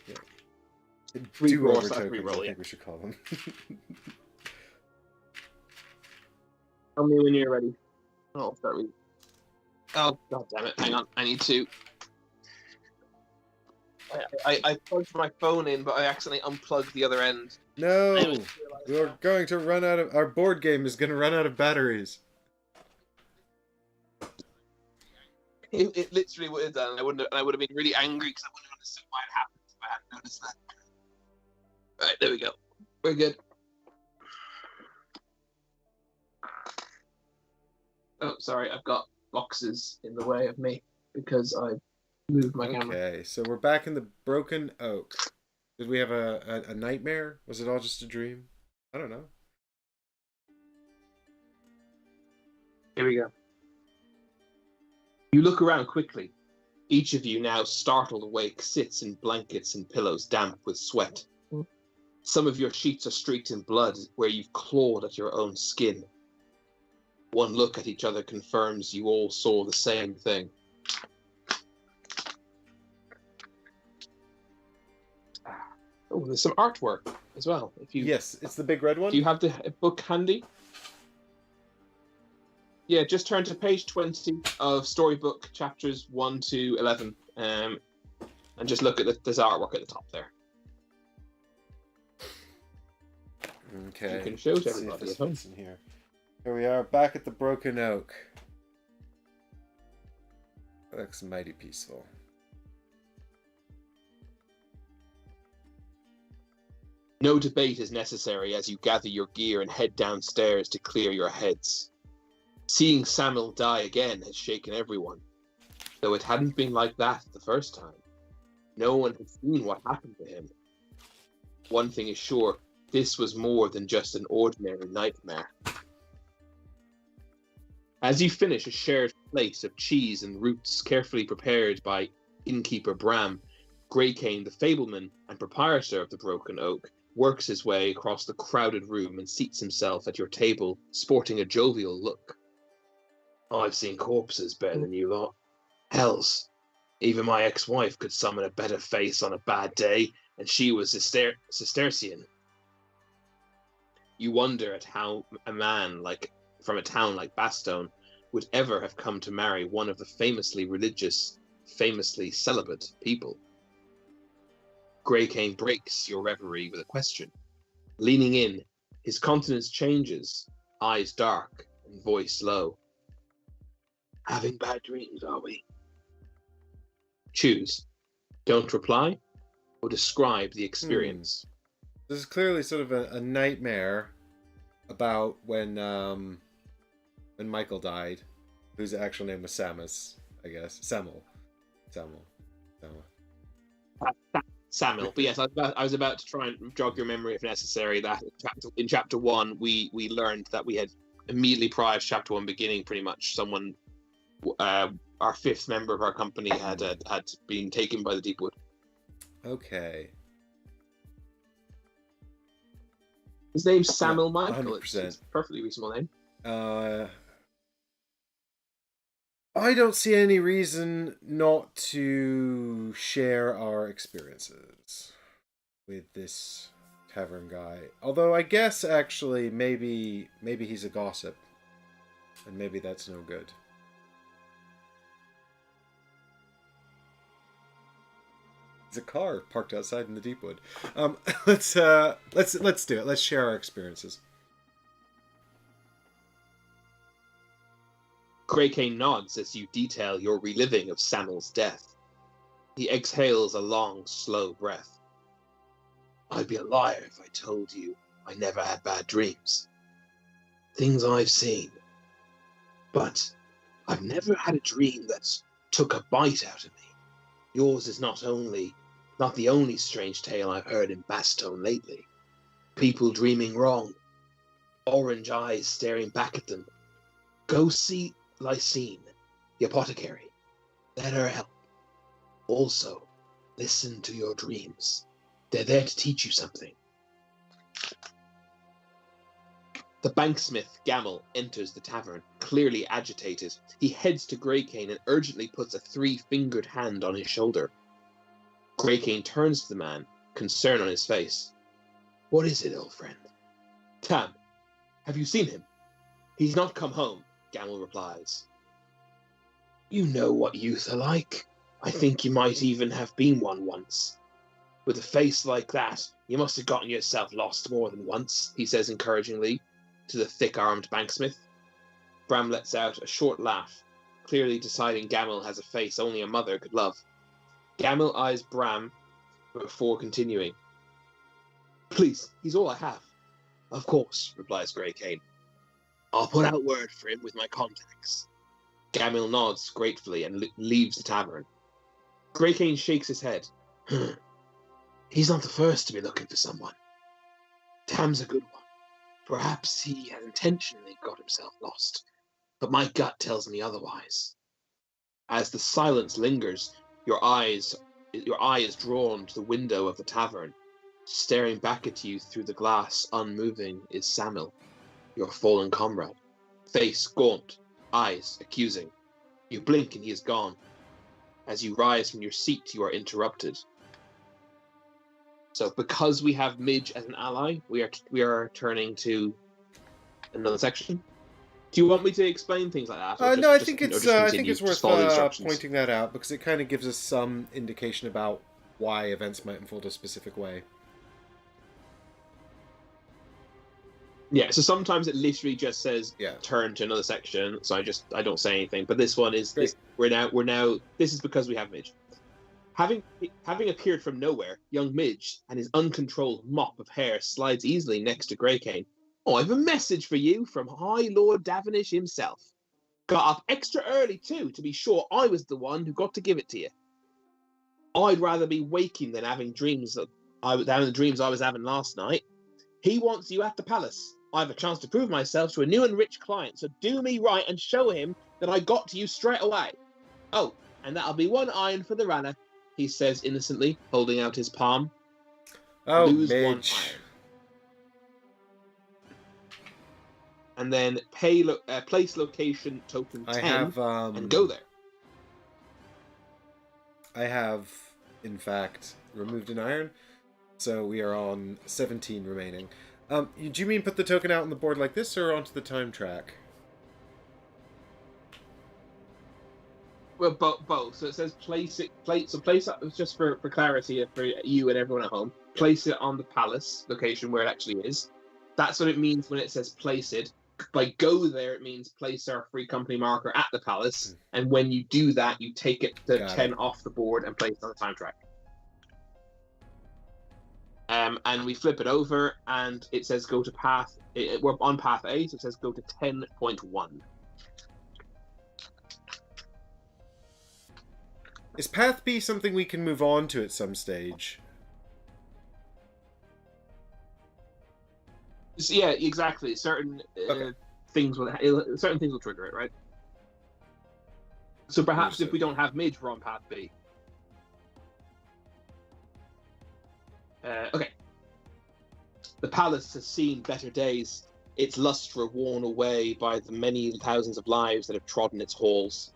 [SPEAKER 1] Yeah. Do-over tokens, I think we should call them.
[SPEAKER 2] Tell me when you're ready. Oh, start reading. Oh, god damn it. Hang on. I need to. I plugged my phone in, but I accidentally unplugged the other end.
[SPEAKER 1] No! We're going to run out of... Our board game is going to run out of batteries.
[SPEAKER 2] It literally would have done. I would have been really angry because I wouldn't have understood why it happened if I hadn't noticed that. Alright, there we go. We're good. Oh, sorry, I've got boxes in the way of me because I moved my camera.
[SPEAKER 1] Okay, so we're back in the Broken Oak. Did we have a nightmare? Was it all just a dream? I don't know.
[SPEAKER 2] Here we go. You look around quickly. Each of you, now startled awake, sits in blankets and pillows damp with sweat. Some of your sheets are streaked in blood where you've clawed at your own skin. One look at each other confirms you all saw the same thing. Oh, there's some artwork as well.
[SPEAKER 1] Yes, it's the big red one.
[SPEAKER 2] Do you have the book handy? Yeah, just turn to page 20 of Storybook, chapters 1 to 11, and just look at this artwork at the top there.
[SPEAKER 1] Okay.
[SPEAKER 2] You can show to everybody at home.
[SPEAKER 1] In here. Here we are, back at the Broken Oak. That looks mighty peaceful.
[SPEAKER 2] No debate is necessary as you gather your gear and head downstairs to clear your heads. Seeing Samuel die again has shaken everyone, though it hadn't been like that the first time. No one had seen what happened to him. One thing is sure, this was more than just an ordinary nightmare. As you finish a shared plate of cheese and roots carefully prepared by innkeeper Bram, Greycane, the fableman and proprietor of the Broken Oak, works his way across the crowded room and seats himself at your table, sporting a jovial look. I've seen corpses better than you lot. Hells, even my ex-wife could summon a better face on a bad day, and she was Cistercian. You wonder at how a man from a town like Bastogne would ever have come to marry one of the famously religious, famously celibate people. Greycane breaks your reverie with a question. Leaning in, his countenance changes, eyes dark and voice low. Having bad dreams, are we? Choose. Don't reply, or describe the experience.
[SPEAKER 1] This is clearly sort of a nightmare about when Michael died, whose actual name was Samus, I guess. Samuel.
[SPEAKER 2] Samuel. But yes, I was about to try and jog your memory if necessary. That in chapter 1, we learned that we had immediately prior to chapter 1 beginning, pretty much someone, our fifth member of our company had been taken by the Deepwood.
[SPEAKER 1] Okay.
[SPEAKER 2] His name's Samuel Michael.
[SPEAKER 1] 100%.
[SPEAKER 2] It's a perfectly reasonable name.
[SPEAKER 1] I don't see any reason not to share our experiences with this tavern guy. Although I guess actually maybe he's a gossip, and maybe that's no good. There's a car parked outside in the Deepwood. Let's do it. Let's share our experiences.
[SPEAKER 2] Greycane nods as you detail your reliving of Samuel's death. He exhales a long, slow breath. I'd be a liar if I told you I never had bad dreams. Things I've seen. But I've never had a dream that took a bite out of me. Yours is not the only strange tale I've heard in Bastogne lately. People dreaming wrong. Orange eyes staring back at them. Go see Lysine, the apothecary. Let her help. Also, listen to your dreams. They're there to teach you something. The banksmith, Gamel, enters the tavern, clearly agitated. He heads to Greycane and urgently puts a 3-fingered hand on his shoulder. Greycane turns to the man, concern on his face. What is it, old friend? Tam, have you seen him? He's not come home, Gamel replies. You know what youth are like. I think you might even have been one once. With a face like that, you must have gotten yourself lost more than once, he says encouragingly to the thick-armed banksmith. Bram lets out a short laugh, clearly deciding Gamel has a face only a mother could love. Gamel eyes Bram before continuing. Please, he's all I have. Of course, replies Greycane. I'll put out word for him with my contacts. Gamel nods gratefully and leaves the tavern. Greycane shakes his head. He's not the first to be looking for someone. Tam's a good one. Perhaps he has intentionally got himself lost, but my gut tells me otherwise. As the silence lingers, your eye is drawn to the window of the tavern. Staring back at you through the glass, unmoving, is Samil, your fallen comrade. Face gaunt, eyes accusing. You blink and he is gone. As you rise from your seat, you are interrupted. So because we have Midge as an ally, we are turning to another section. Do you want me to explain things like that?
[SPEAKER 1] No, I think it's worth pointing that out because it kind of gives us some indication about why events might unfold a specific way.
[SPEAKER 2] Yeah, so sometimes it literally just says turn to another section, so I don't say anything. But this one is we're now this is because we have Midge. Having appeared from nowhere, young Midge and his uncontrolled mop of hair slides easily next to Greycane. Oh, I have a message for you from High Lord Davenish himself. Got up extra early too, to be sure I was the one who got to give it to you. I'd rather be waking than having dreams I was having last night. He wants you at the palace. I have a chance to prove myself to a new and rich client, so do me right and show him that I got to you straight away. Oh, and that'll be 1 iron for the runner, he says innocently, holding out his palm.
[SPEAKER 1] Oh,
[SPEAKER 2] Lose
[SPEAKER 1] Midge.
[SPEAKER 2] 1 iron. And then place location token 10 and go there.
[SPEAKER 1] I have, in fact, removed an iron, so we are on 17 remaining. Do you mean put the token out on the board like this or onto the time track?
[SPEAKER 2] Well, both. So it says place it, just for clarity for you and everyone at home. Place it on the palace location where it actually is. That's what it means when it says place it. By go there, it means place our free company marker at the palace. And when you do that, you take it to 10 off the board and place it on the time track. And we flip it over, and it says go to path. We're on path A, so it says go to 10.1.
[SPEAKER 1] Is path B something we can move on to at some stage?
[SPEAKER 2] Yeah, exactly. Certain things will trigger it, right? So perhaps if we don't have Midge, we're on path B. Okay. The palace has seen better days. Its lustre worn away by the many thousands of lives that have trodden its halls.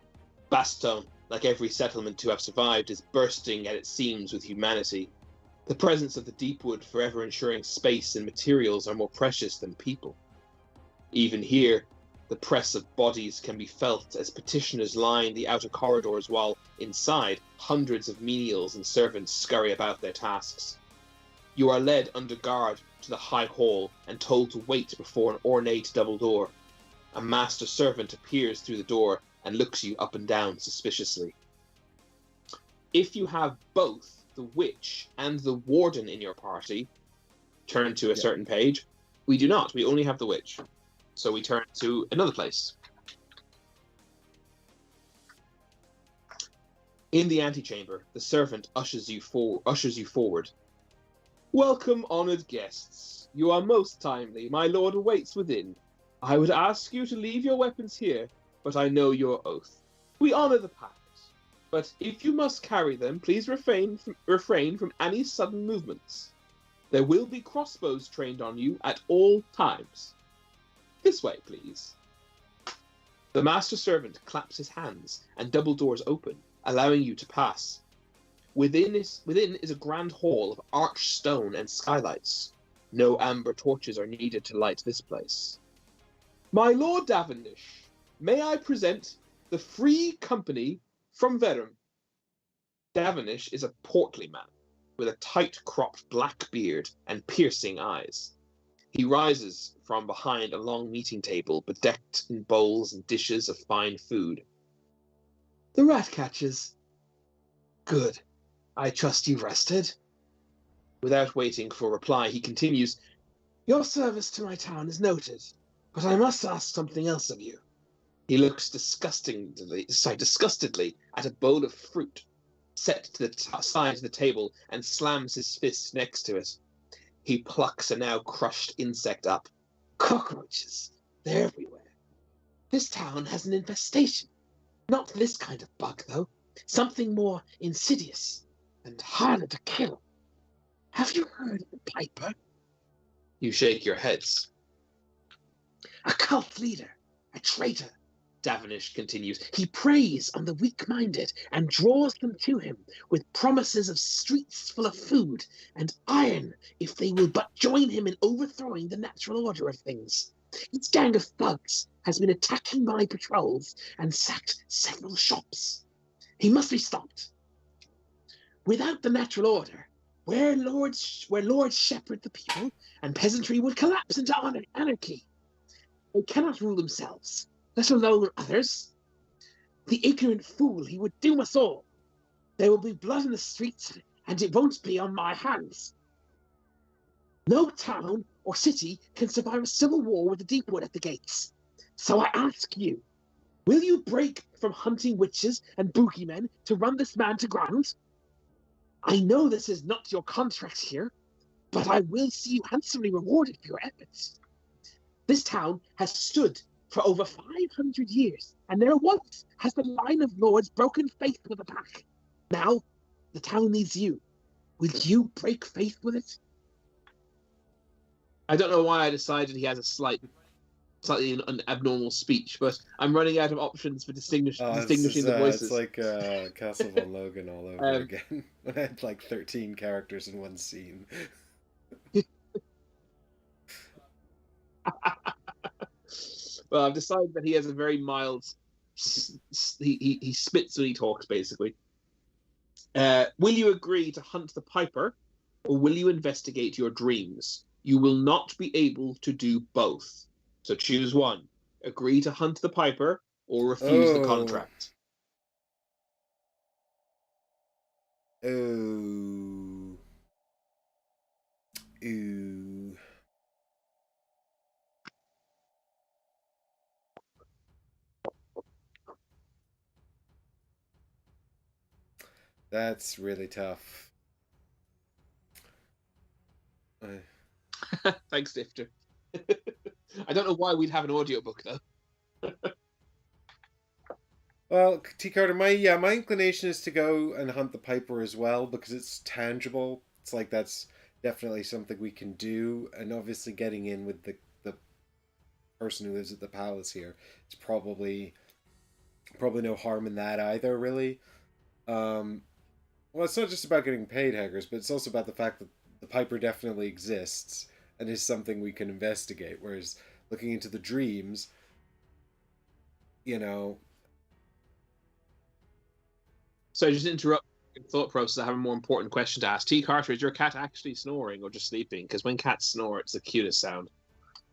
[SPEAKER 2] Bastogne, like every settlement to have survived, is bursting at its seams with humanity. The presence of the Deepwood forever ensuring space and materials are more precious than people. Even here, the press of bodies can be felt as petitioners line the outer corridors while, inside, hundreds of menials and servants scurry about their tasks. You are led under guard to the high hall and told to wait before an ornate double door. A master servant appears through the door and looks you up and down suspiciously. If you have both the witch and the warden in your party, turn to a certain page. We do not. We only have the witch. So we turn to another place. In the antechamber, the servant ushers you forward. Welcome, honoured guests. You are most timely. My lord awaits within. I would ask you to leave your weapons here, but I know your oath. We honour the pact. But if you must carry them, please refrain from any sudden movements. There will be crossbows trained on you at all times. This way, please. The master servant claps his hands, and double doors open, allowing you to pass. Within is a grand hall of arched stone and skylights. No amber torches are needed to light this place. My Lord Davenish, may I present the Free Company from Verum? Davenish is a portly man, with a tight-cropped black beard and piercing eyes. He rises from behind a long meeting table bedecked in bowls and dishes of fine food. The rat catchers. Good. I trust you've rested. Without waiting for a reply, he continues, Your service to my town is noted, but I must ask something else of you. He looks disgustedly at a bowl of fruit set to the side of the table and slams his fist next to it. He plucks a now crushed insect up. Cockroaches. They're everywhere. This town has an infestation. Not this kind of bug, though. Something more insidious and harder to kill. Have you heard of the Piper? You shake your heads. A cult leader. A traitor. Davenish continues. He preys on the weak-minded and draws them to him with promises of streets full of food and iron if they will but join him in overthrowing the natural order of things. His gang of thugs has been attacking my patrols and sacked several shops. He must be stopped. Without the natural order, where lords shepherd the people and peasantry would collapse into anarchy. They cannot rule themselves, let alone others. The ignorant fool, he would doom us all. There will be blood in the streets, and it won't be on my hands. No town or city can survive a civil war with the Deepwood at the gates. So I ask you, will you break from hunting witches and boogeymen to run this man to ground? I know this is not your contract here, but I will see you handsomely rewarded for your efforts. This town has stood for over 500 years, and never once has the line of lords broken faith with the pack. Now, the town needs you. Will you break faith with it? I don't know why I decided he has a slightly an abnormal speech, but I'm running out of options for distinguishing the voices.
[SPEAKER 1] It's like Castle von Logan all over again. I had like 13 characters in one scene.
[SPEAKER 2] Well, I've decided that he has a very mild. He spits when he talks, basically. Will you agree to hunt the Piper, or will you investigate your dreams? You will not be able to do both. So choose one. Agree to hunt the Piper, or refuse the contract.
[SPEAKER 1] Ooh. Ooh. That's really tough.
[SPEAKER 2] Thanks, Stifter. I don't know why we'd have an audiobook, though.
[SPEAKER 1] Well, T. Carter, my inclination is to go and hunt the Piper as well, because it's tangible. It's like that's definitely something we can do, and obviously getting in with the person who lives at the palace here, it's probably no harm in that either, really. Well, it's not just about getting paid, hackers, but it's also about the fact that the Piper definitely exists and is something we can investigate, whereas looking into the dreams, you know...
[SPEAKER 2] So just interrupt your thought process. I have a more important question to ask. T. Carter, is your cat actually snoring or just sleeping? Because when cats snore, it's the cutest sound.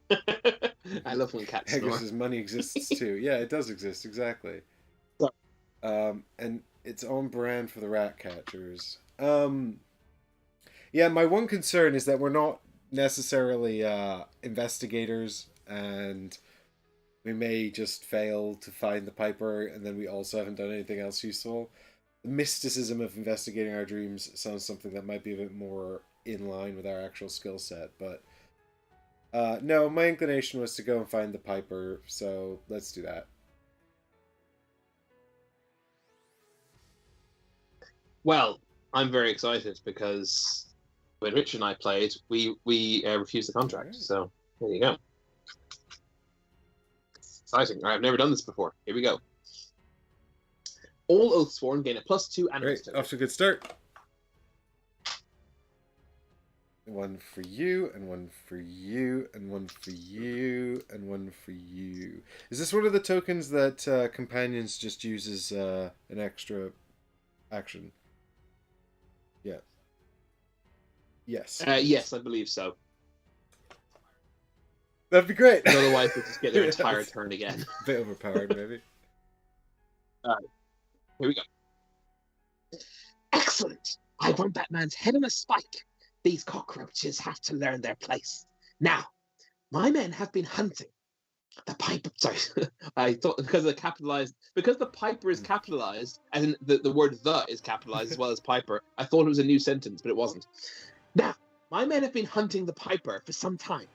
[SPEAKER 2] I love when cats snore.
[SPEAKER 1] Haggis' money exists too. Yeah, it does exist, exactly. And it's on brand for the rat catchers. Yeah, my one concern is that we're not necessarily investigators, and we may just fail to find the Piper, and then we also haven't done anything else useful. The mysticism of investigating our dreams sounds something that might be a bit more in line with our actual skill set, but no, my inclination was to go and find the Piper, so let's do that.
[SPEAKER 2] Well, I'm very excited because when Rich and I played, we refused the contract. So there you go. Exciting. I've never done this before. Here we go. All Oathsworn gain a +2 and
[SPEAKER 1] Great, off to a good start. One for you, and one for you, and one for you, and one for you. Is this one of the tokens that companions just use as an extra action? Yeah. Yes.
[SPEAKER 2] Yes, I believe so.
[SPEAKER 1] That'd be great.
[SPEAKER 2] Otherwise, they'll just get their entire turn again.
[SPEAKER 1] Bit overpowered, maybe.
[SPEAKER 2] Alright. Here we go. Excellent! I want that man's head on a spike. These cockroaches have to learn their place. Now, my men have been hunting. The piper. Sorry, I thought because the piper is capitalized, as in the word "the" is capitalized as well as piper. I thought it was a new sentence, but it wasn't. Now, my men have been hunting the piper for some time.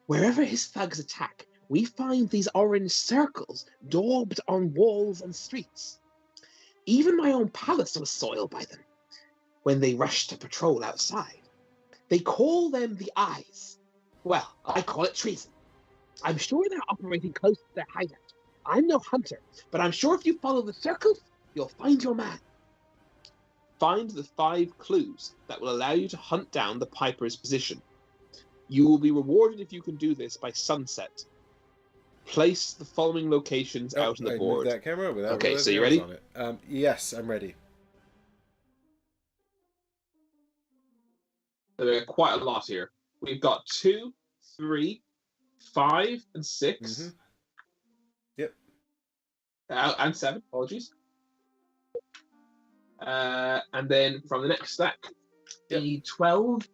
[SPEAKER 2] Wherever his thugs attack, we find these orange circles daubed on walls and streets. Even my own palace was soiled by them when they rushed to patrol outside. They call them the Eyes. Well, I call it treason. I'm sure they're operating close to their hideout. I'm no hunter, but I'm sure if you follow the circles, you'll find your man. Find the 5 clues that will allow you to hunt down the piper's position. You will be rewarded if you can do this by sunset. Place the following locations out on the board.
[SPEAKER 1] Move that camera without
[SPEAKER 2] okay, so you ready?
[SPEAKER 1] On it. Yes, I'm ready.
[SPEAKER 2] There are quite a lot here. We've got 2, 3, 5, and 6.
[SPEAKER 1] Mm-hmm. Yep.
[SPEAKER 2] And 7, apologies. And then from the next stack, the 12.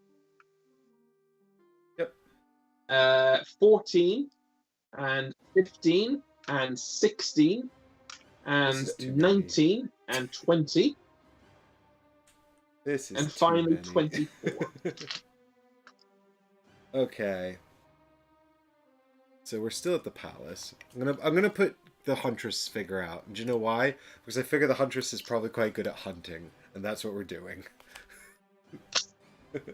[SPEAKER 1] Yep.
[SPEAKER 2] 14, and 15, and 16, and 19, and 20.
[SPEAKER 1] This is
[SPEAKER 2] and finally 24.
[SPEAKER 1] Okay. So we're still at the palace. I'm gonna put the huntress figure out. And do you know why? Because I figure the huntress is probably quite good at hunting, and that's what we're doing.
[SPEAKER 2] That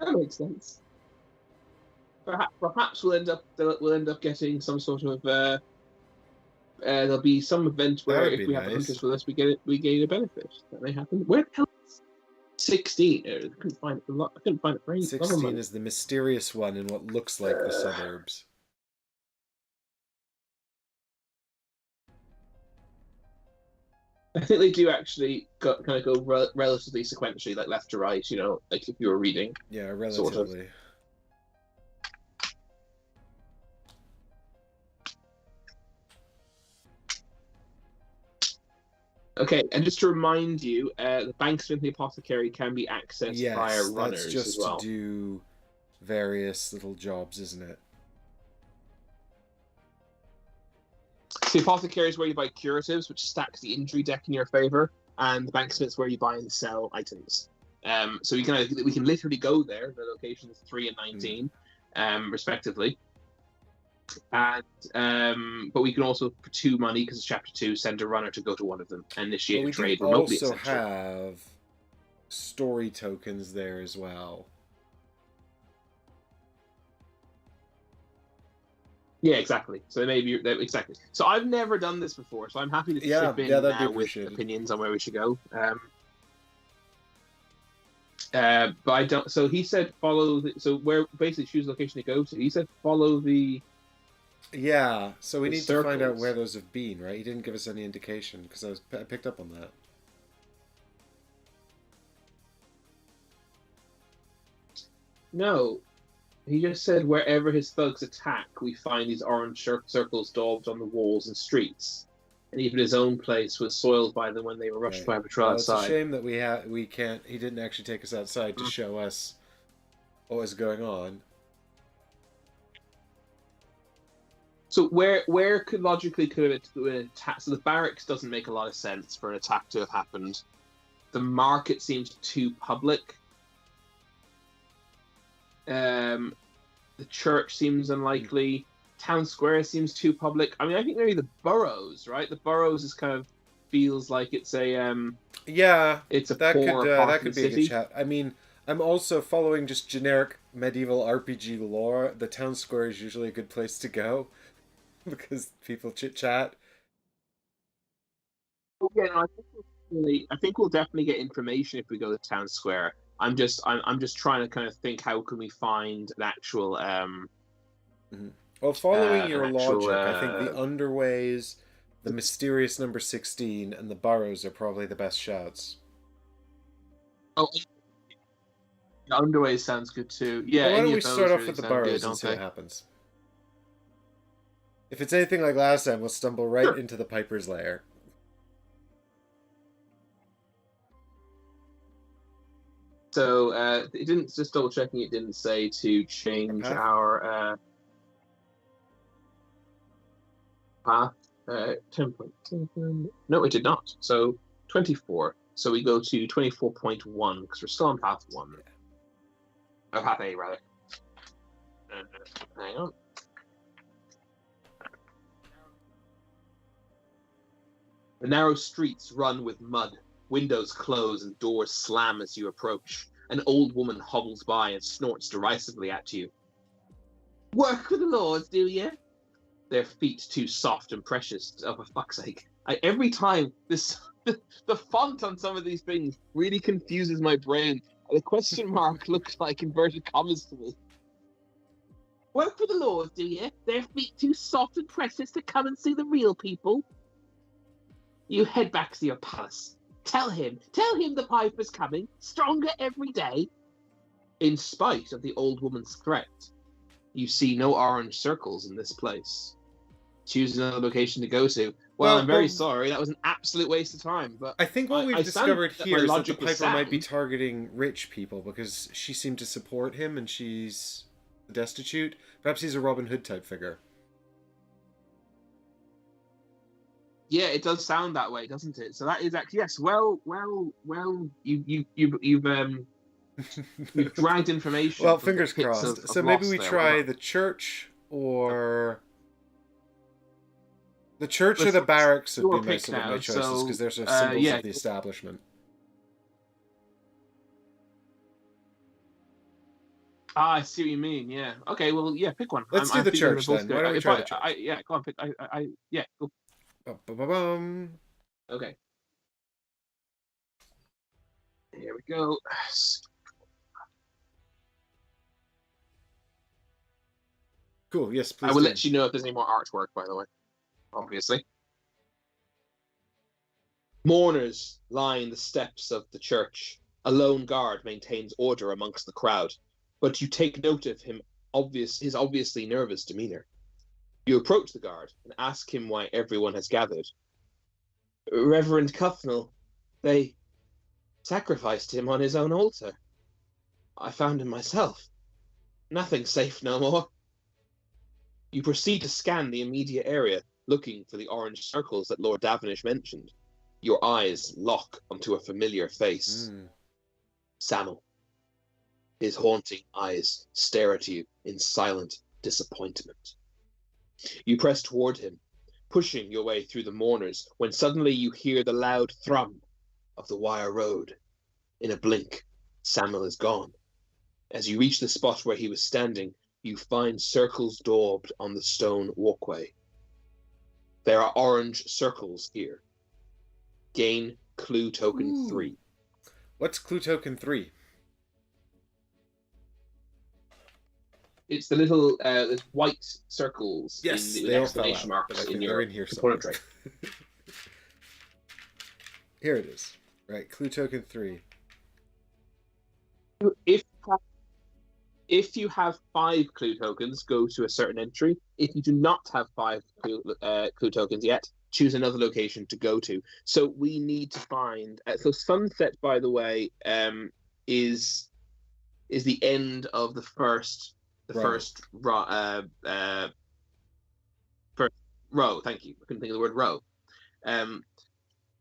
[SPEAKER 2] makes sense. Perhaps we'll end up getting some sort of there'll be some event where if we have a huntress with us, we gain a benefit. That may happen. Where the hell is 16? I couldn't find it. I couldn't find it for any.
[SPEAKER 1] 16 is the mysterious one in what looks like the suburbs.
[SPEAKER 2] I think they do actually kind of go relatively sequentially, like left to right. You know, like if you were reading.
[SPEAKER 1] Yeah, relatively.
[SPEAKER 2] Sort of. Okay, and just to remind you, the banksmith and the apothecary can be accessed via runners
[SPEAKER 1] that's just
[SPEAKER 2] as well.
[SPEAKER 1] to do various little jobs, isn't it?
[SPEAKER 2] So the apothecary is where you buy curatives, which stacks the injury deck in your favor, and the banksmith is where you buy and sell items. So we can literally go there. The locations 3 and 19, respectively. And but we can also, for 2 money, because it's chapter 2, send a runner to go to one of them and initiate a trade remotely.
[SPEAKER 1] We also have story tokens there as well.
[SPEAKER 2] Yeah, exactly. So maybe exactly. So I've never done this before, so I'm happy to chip in now with opinions on where we should go. But I don't. So he said follow. So where basically choose the location to go to. He said follow the.
[SPEAKER 1] Yeah. So we need to find out where those have been, right? He didn't give us any indication because I picked up on that.
[SPEAKER 2] No. He just said wherever his thugs attack, we find these orange circles daubed on the walls and streets. And even his own place was soiled by them when they were rushed by a patrol outside.
[SPEAKER 1] It's a shame that we can't. He didn't actually take us outside to show us what was going on.
[SPEAKER 2] So where could it have been attacked? So the barracks doesn't make a lot of sense for an attack to have happened. The market seems too public. The church seems unlikely. Town square seems too public. I mean, I think maybe the boroughs, right? The boroughs is kind of feels like it's a it's a
[SPEAKER 1] that could be
[SPEAKER 2] city.
[SPEAKER 1] a good chat. I mean, I'm also following just generic medieval RPG lore. The town square is usually a good place to go. because people chit chat.
[SPEAKER 2] Yeah, no, I think we'll definitely get information if we go to town square. I'm just trying to kind of think how can we find
[SPEAKER 1] Mhm. Well, following
[SPEAKER 2] an
[SPEAKER 1] your
[SPEAKER 2] actual
[SPEAKER 1] logic, I think the underways, the mysterious number 16, and the burrows are probably the best shouts.
[SPEAKER 2] oh, the underway sounds good too. Yeah,
[SPEAKER 1] Well, why don't
[SPEAKER 2] any
[SPEAKER 1] we
[SPEAKER 2] of
[SPEAKER 1] start
[SPEAKER 2] those
[SPEAKER 1] off
[SPEAKER 2] really
[SPEAKER 1] with the
[SPEAKER 2] sound good,
[SPEAKER 1] burrows and
[SPEAKER 2] don't
[SPEAKER 1] see what
[SPEAKER 2] they?
[SPEAKER 1] happens? If it's anything like last time, we'll stumble right
[SPEAKER 2] Sure.
[SPEAKER 1] into the Piper's lair.
[SPEAKER 2] So it didn't, just double checking, it didn't say to
[SPEAKER 1] Our
[SPEAKER 2] change
[SPEAKER 1] path?
[SPEAKER 2] our path. 10.7. No, it did not. So 24. So we go to 24.1 because we're still on path one.
[SPEAKER 1] Yeah.
[SPEAKER 2] Oh, path A rather. Hang on. The narrow streets run with mud. Windows close and doors slam as you approach. An old woman hobbles by and snorts derisively at you. Work for the Lords, do you? Their feet too soft and precious. Oh, for fuck's sake! Every time this, the font on some of these things really confuses my brain. The question mark looks like inverted commas to me. Work for the Lords, do you? Their feet too soft and precious to come and see the real people. You head back to your palace. Tell him the Piper's coming, stronger every day. In spite of the old woman's threat, you see no orange circles in this place. Choose another location to go to. Well, I'm very sorry. That was an absolute waste of time. But
[SPEAKER 1] I think what we've discovered
[SPEAKER 2] my
[SPEAKER 1] here is that the
[SPEAKER 2] logic was
[SPEAKER 1] Piper might be
[SPEAKER 2] sound.
[SPEAKER 1] targeting rich people because she seemed to support him and she's destitute. Perhaps he's a Robin Hood type figure.
[SPEAKER 2] Yeah, it does sound that way, doesn't it? So that is actually yes. Well. You've dragged information
[SPEAKER 1] Well,
[SPEAKER 2] from the
[SPEAKER 1] fingers
[SPEAKER 2] pits
[SPEAKER 1] crossed.
[SPEAKER 2] of
[SPEAKER 1] So maybe
[SPEAKER 2] loss
[SPEAKER 1] we
[SPEAKER 2] there.
[SPEAKER 1] try
[SPEAKER 2] Well
[SPEAKER 1] the church or the
[SPEAKER 2] done.
[SPEAKER 1] church or the barracks would be
[SPEAKER 2] Your
[SPEAKER 1] my
[SPEAKER 2] pick
[SPEAKER 1] sort of my
[SPEAKER 2] now.
[SPEAKER 1] choices because
[SPEAKER 2] So
[SPEAKER 1] they're sort of symbols
[SPEAKER 2] yeah.
[SPEAKER 1] of the establishment.
[SPEAKER 2] Ah, I see what you mean. Yeah. Okay. Well, yeah. Pick one.
[SPEAKER 1] Let's do
[SPEAKER 2] I
[SPEAKER 1] the
[SPEAKER 2] think they're
[SPEAKER 1] church
[SPEAKER 2] both
[SPEAKER 1] then.
[SPEAKER 2] good.
[SPEAKER 1] Why don't we
[SPEAKER 2] If
[SPEAKER 1] try the church?
[SPEAKER 2] yeah. Go on. Pick. Yeah. Go.
[SPEAKER 1] Ba-ba-ba-bum.
[SPEAKER 2] Okay. Here we go.
[SPEAKER 1] Cool. Yes,
[SPEAKER 2] I
[SPEAKER 1] please
[SPEAKER 2] will
[SPEAKER 1] do.
[SPEAKER 2] let you know if there's any more artwork. By the way, obviously. Mourners line the steps of the church. A lone guard maintains order amongst the crowd, but you take note of his obviously nervous demeanor. You approach the guard and ask him why everyone has gathered. Reverend Cufnell, they sacrificed him on his own altar. I found him myself. Nothing safe no more. You proceed to scan the immediate area, looking for the orange circles that Lord Davenish mentioned. Your eyes lock onto a familiar face. Samuel. His haunting eyes stare at you in silent disappointment. You press toward him, pushing your way through the mourners, when suddenly you hear the loud thrum of the wire road. In a blink, Samuel is gone. As you reach the spot where he was standing, you find circles daubed on the stone walkway. There are orange circles here. Gain clue token 3.
[SPEAKER 1] What's clue token 3?
[SPEAKER 2] It's the little there's white circles
[SPEAKER 1] Yes,
[SPEAKER 2] with
[SPEAKER 1] they all fell
[SPEAKER 2] exclamation
[SPEAKER 1] out, but
[SPEAKER 2] marks
[SPEAKER 1] I
[SPEAKER 2] in
[SPEAKER 1] think they're
[SPEAKER 2] your
[SPEAKER 1] in here somewhere.
[SPEAKER 2] component tray.
[SPEAKER 1] Here it is. Right, clue token 3.
[SPEAKER 2] If you have 5 clue tokens, go to a certain entry. If you do not have 5 clue tokens yet, choose another location to go to. So we need to find. So sunset, by the way, is the end of the first first row. First row. Thank you. I couldn't think of the word row.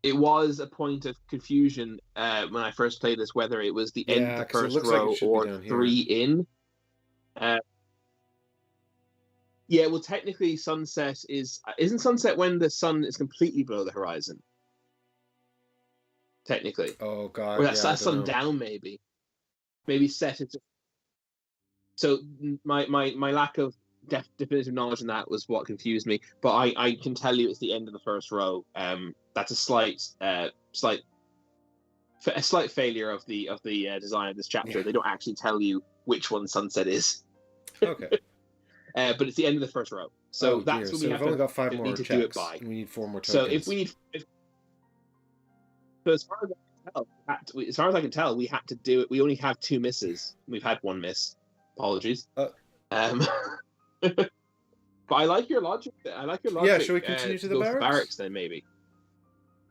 [SPEAKER 2] It was a point of confusion when I first played this, whether it was the end of the
[SPEAKER 1] because it
[SPEAKER 2] first
[SPEAKER 1] looks like
[SPEAKER 2] row
[SPEAKER 1] it should be
[SPEAKER 2] or
[SPEAKER 1] down here.
[SPEAKER 2] 3 in. Yeah, well, technically, sunset isn't sunset when the sun is completely below the horizon. Technically,
[SPEAKER 1] Oh god,
[SPEAKER 2] or
[SPEAKER 1] yeah,
[SPEAKER 2] that's
[SPEAKER 1] I don't
[SPEAKER 2] sundown,
[SPEAKER 1] know.
[SPEAKER 2] maybe set it. So my lack of definitive knowledge on that was what confused me. But I can tell you it's the end of the first row. That's a slight failure of the design of this chapter.
[SPEAKER 1] Yeah.
[SPEAKER 2] They don't actually tell you which one sunset is.
[SPEAKER 1] Okay.
[SPEAKER 2] But it's the end of the first row. So that's what we
[SPEAKER 1] so
[SPEAKER 2] have
[SPEAKER 1] we've only
[SPEAKER 2] to,
[SPEAKER 1] got 5 more
[SPEAKER 2] need to
[SPEAKER 1] checks.
[SPEAKER 2] do it by.
[SPEAKER 1] And we need 4 more tokens.
[SPEAKER 2] So if we need, so as far as I can tell, we had to do it. We only have 2 misses. We've had 1 miss. Apologies. But I like your logic.
[SPEAKER 1] Yeah, shall we continue to the barracks?
[SPEAKER 2] Then maybe.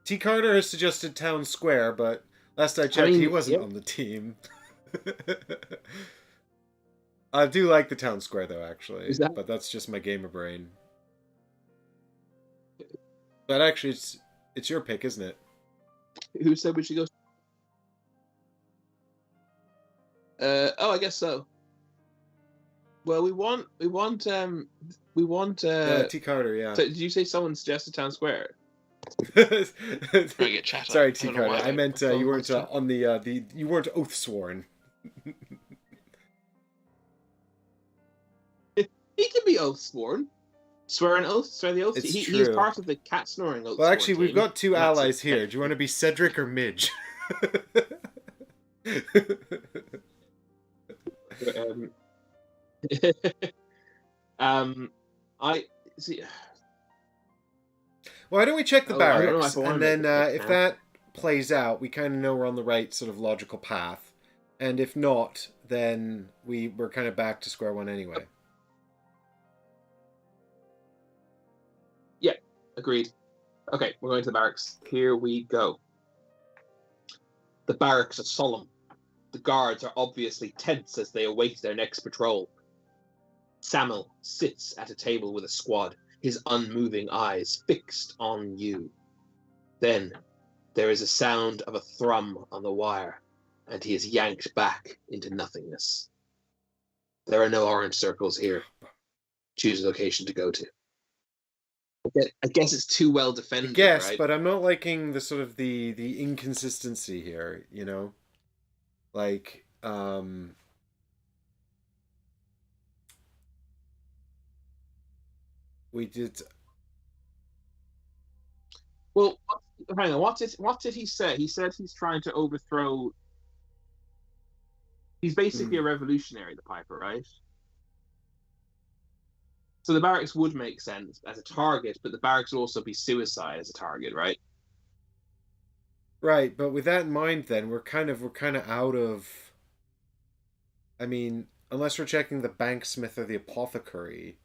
[SPEAKER 1] T. Carter has suggested town square, but last I checked, he wasn't on the team. I do like the town square, though, actually. But that's just my gamer brain. But actually, it's your pick, isn't it?
[SPEAKER 2] Who said we should go? I guess so. Well, we want. T.
[SPEAKER 1] Carter, yeah.
[SPEAKER 2] So did you say someone suggested town square?
[SPEAKER 1] Sorry, T. Carter. I meant you weren't on the you weren't Oathsworn.
[SPEAKER 2] He can be Oathsworn. Swear an oath, swear the oath. He's part of the cat snoring Oathsworn.
[SPEAKER 1] Well, actually, we've got 2 allies here.
[SPEAKER 2] It.
[SPEAKER 1] Do you want to be Cedric or Midge?
[SPEAKER 2] I see.
[SPEAKER 1] Why don't we check the barracks, and then if
[SPEAKER 2] now.
[SPEAKER 1] that plays out, we kind of know we're on the right sort of logical path, and if not, then we're kind of back to square one anyway.
[SPEAKER 2] Yeah, agreed. Okay, we're going to the barracks. Here we go. The barracks are solemn. The guards are obviously tense as they await their next patrol. Samuel sits at a table with a squad, his unmoving eyes fixed on you. Then there is a sound of a thrum on the wire, and he is yanked back into nothingness. There are no orange circles here. Choose a location to go to. I guess it's too well defended.
[SPEAKER 1] Yes,
[SPEAKER 2] right?
[SPEAKER 1] But I'm not liking the sort of the inconsistency here, you know? Like, we did.
[SPEAKER 2] Well, hang on. What did he say? He said he's trying to overthrow. He's basically a revolutionary, the Piper, right? So the barracks would make sense as a target, but the barracks would also be suicide as a target, right?
[SPEAKER 1] Right, but with that in mind, then we're kind of out of. I mean, unless we're checking the banksmith or the apothecary.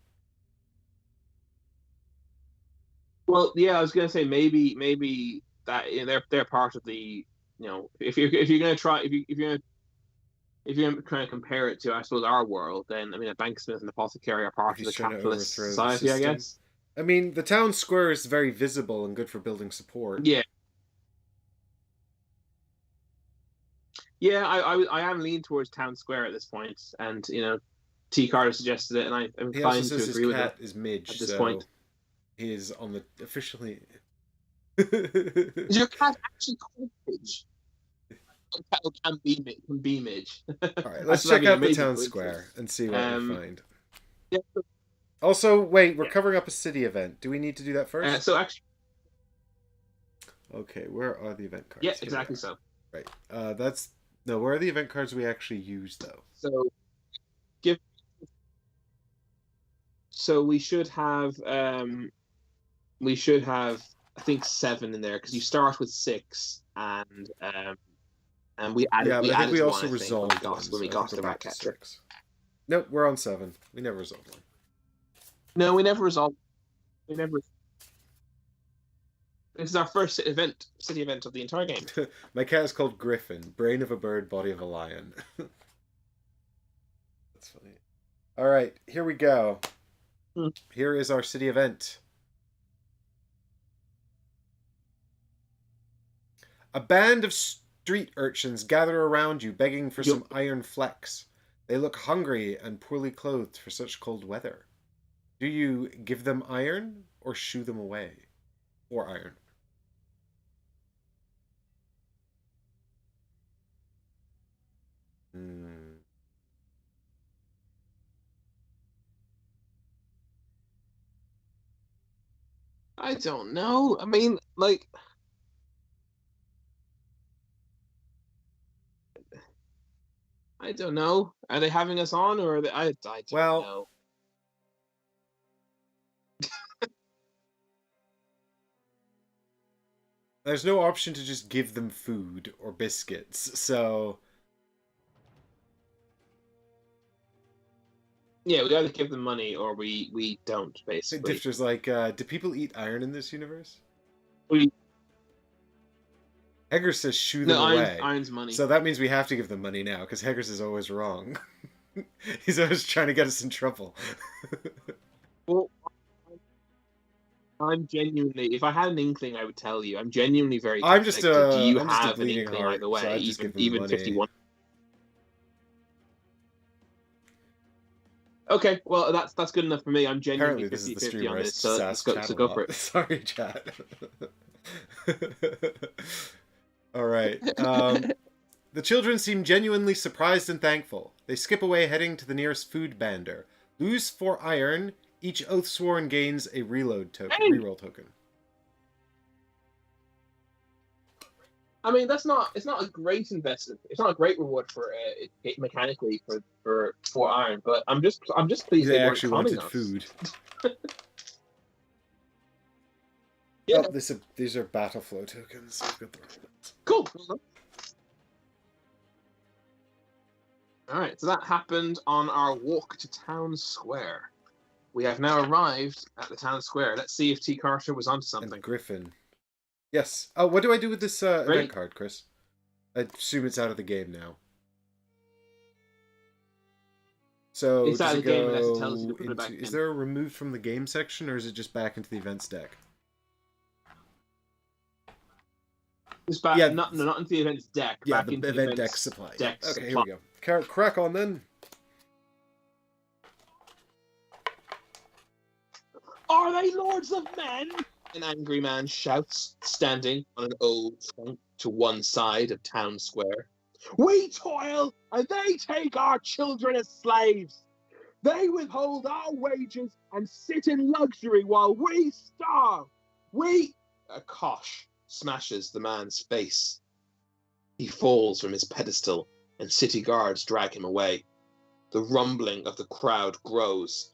[SPEAKER 2] Well, yeah, I was gonna say maybe that they're part of the if you're gonna try if you're gonna compare it to I suppose our world, then I mean a banksmith and apothecary are part of the capitalist society, I guess.
[SPEAKER 1] I mean, the town square is very visible and good for building support.
[SPEAKER 2] Yeah. Yeah, I am leaning towards town square at this point, and T. Carter suggested it, and I'm inclined to agree with it.
[SPEAKER 1] Is Midge
[SPEAKER 2] at this point.
[SPEAKER 1] He is on the officially. Is
[SPEAKER 2] your cat actually called Midge? Cat can be Midge.
[SPEAKER 1] All right, let's check out the town square and see what we find.
[SPEAKER 2] Yeah.
[SPEAKER 1] Also, wait, we're covering up a city event. Do we need to do that first?
[SPEAKER 2] So actually.
[SPEAKER 1] Okay, where are the event cards?
[SPEAKER 2] Yeah, exactly so.
[SPEAKER 1] Right. Where are the event cards we actually use, though?
[SPEAKER 2] So we should have I think 7 in there because you start with 6 and we added.
[SPEAKER 1] Yeah, but I think we also resolved
[SPEAKER 2] when we got to the rat catcher.
[SPEAKER 1] Nope, we're on 7. We never resolved one.
[SPEAKER 2] No, we never resolved. This is our first city event of the entire game.
[SPEAKER 1] My cat is called Griffin. Brain of a bird, body of a lion. That's funny. All right, here we go. Here is our city event. A band of street urchins gather around you, begging for some iron flecks. They look hungry and poorly clothed for such cold weather. Do you give them iron or shoo them away? Or iron?
[SPEAKER 2] I don't know. I mean, like, I don't know. Are they having us on, or are they? I don't
[SPEAKER 1] Well,
[SPEAKER 2] know.
[SPEAKER 1] there's no option to just give them food or biscuits, so
[SPEAKER 2] Yeah, we either give them money or we don't. Basically,
[SPEAKER 1] Difter's like, do people eat iron in this universe?
[SPEAKER 2] we
[SPEAKER 1] Heggers says shoo them
[SPEAKER 2] no
[SPEAKER 1] away.
[SPEAKER 2] iron's money.
[SPEAKER 1] So that means we have to give them money now, because Heggers is always wrong. He's always trying to get us in trouble.
[SPEAKER 2] Well, I'm genuinely. If I had an inkling, I would tell you. I'm genuinely very conflicted. Do you
[SPEAKER 1] I'm just a
[SPEAKER 2] have an
[SPEAKER 1] bleeding
[SPEAKER 2] inkling
[SPEAKER 1] heart,
[SPEAKER 2] either
[SPEAKER 1] so
[SPEAKER 2] way?
[SPEAKER 1] I'd just give them the
[SPEAKER 2] Even
[SPEAKER 1] money.
[SPEAKER 2] 51. Okay, well that's good enough for me. I'm genuinely
[SPEAKER 1] Apparently, this is the
[SPEAKER 2] 50-50
[SPEAKER 1] stream
[SPEAKER 2] on
[SPEAKER 1] where I
[SPEAKER 2] this, so
[SPEAKER 1] sass
[SPEAKER 2] go,
[SPEAKER 1] chat
[SPEAKER 2] so
[SPEAKER 1] a
[SPEAKER 2] go for
[SPEAKER 1] lot.
[SPEAKER 2] it.
[SPEAKER 1] Sorry, chat. All right. The children seem genuinely surprised and thankful. They skip away, heading to the nearest food bander. Lose 4 iron. Each Oathsworn gains a reload token.
[SPEAKER 2] Hey!
[SPEAKER 1] Reroll token.
[SPEAKER 2] I mean, it's not a great investment. It's not a great reward for mechanically for iron, but I'm just pleased
[SPEAKER 1] They
[SPEAKER 2] they weren't
[SPEAKER 1] actually
[SPEAKER 2] conning
[SPEAKER 1] wanted
[SPEAKER 2] us.
[SPEAKER 1] food.
[SPEAKER 2] Yeah.
[SPEAKER 1] Oh, these are battle flow tokens.
[SPEAKER 2] Cool. All right, so that happened on our walk to town square. We have now arrived at the town square. Let's see if T. Carter was onto something.
[SPEAKER 1] And Griffin. Yes. Oh, what do I do with this
[SPEAKER 2] Ready?
[SPEAKER 1] event card, Chris? I assume it's out of the game now. So
[SPEAKER 2] it's out of the game unless it tells you to
[SPEAKER 1] into,
[SPEAKER 2] put it back
[SPEAKER 1] is
[SPEAKER 2] in.
[SPEAKER 1] there a remove from the game section, or is it just back into the events deck?
[SPEAKER 2] It's back,
[SPEAKER 1] Yeah.
[SPEAKER 2] not into the events deck.
[SPEAKER 1] Yeah,
[SPEAKER 2] back
[SPEAKER 1] the
[SPEAKER 2] into
[SPEAKER 1] event
[SPEAKER 2] the
[SPEAKER 1] deck supply.
[SPEAKER 2] Deck
[SPEAKER 1] Okay,
[SPEAKER 2] supply.
[SPEAKER 1] here we go. Crack on then.
[SPEAKER 2] Are they lords of men? An angry man shouts, standing on an old trunk to one side of town square. We toil, and they take our children as slaves. They withhold our wages and sit in luxury while we starve. A kosh smashes the man's face. He falls from his pedestal, and city guards drag him away. The rumbling of the crowd grows.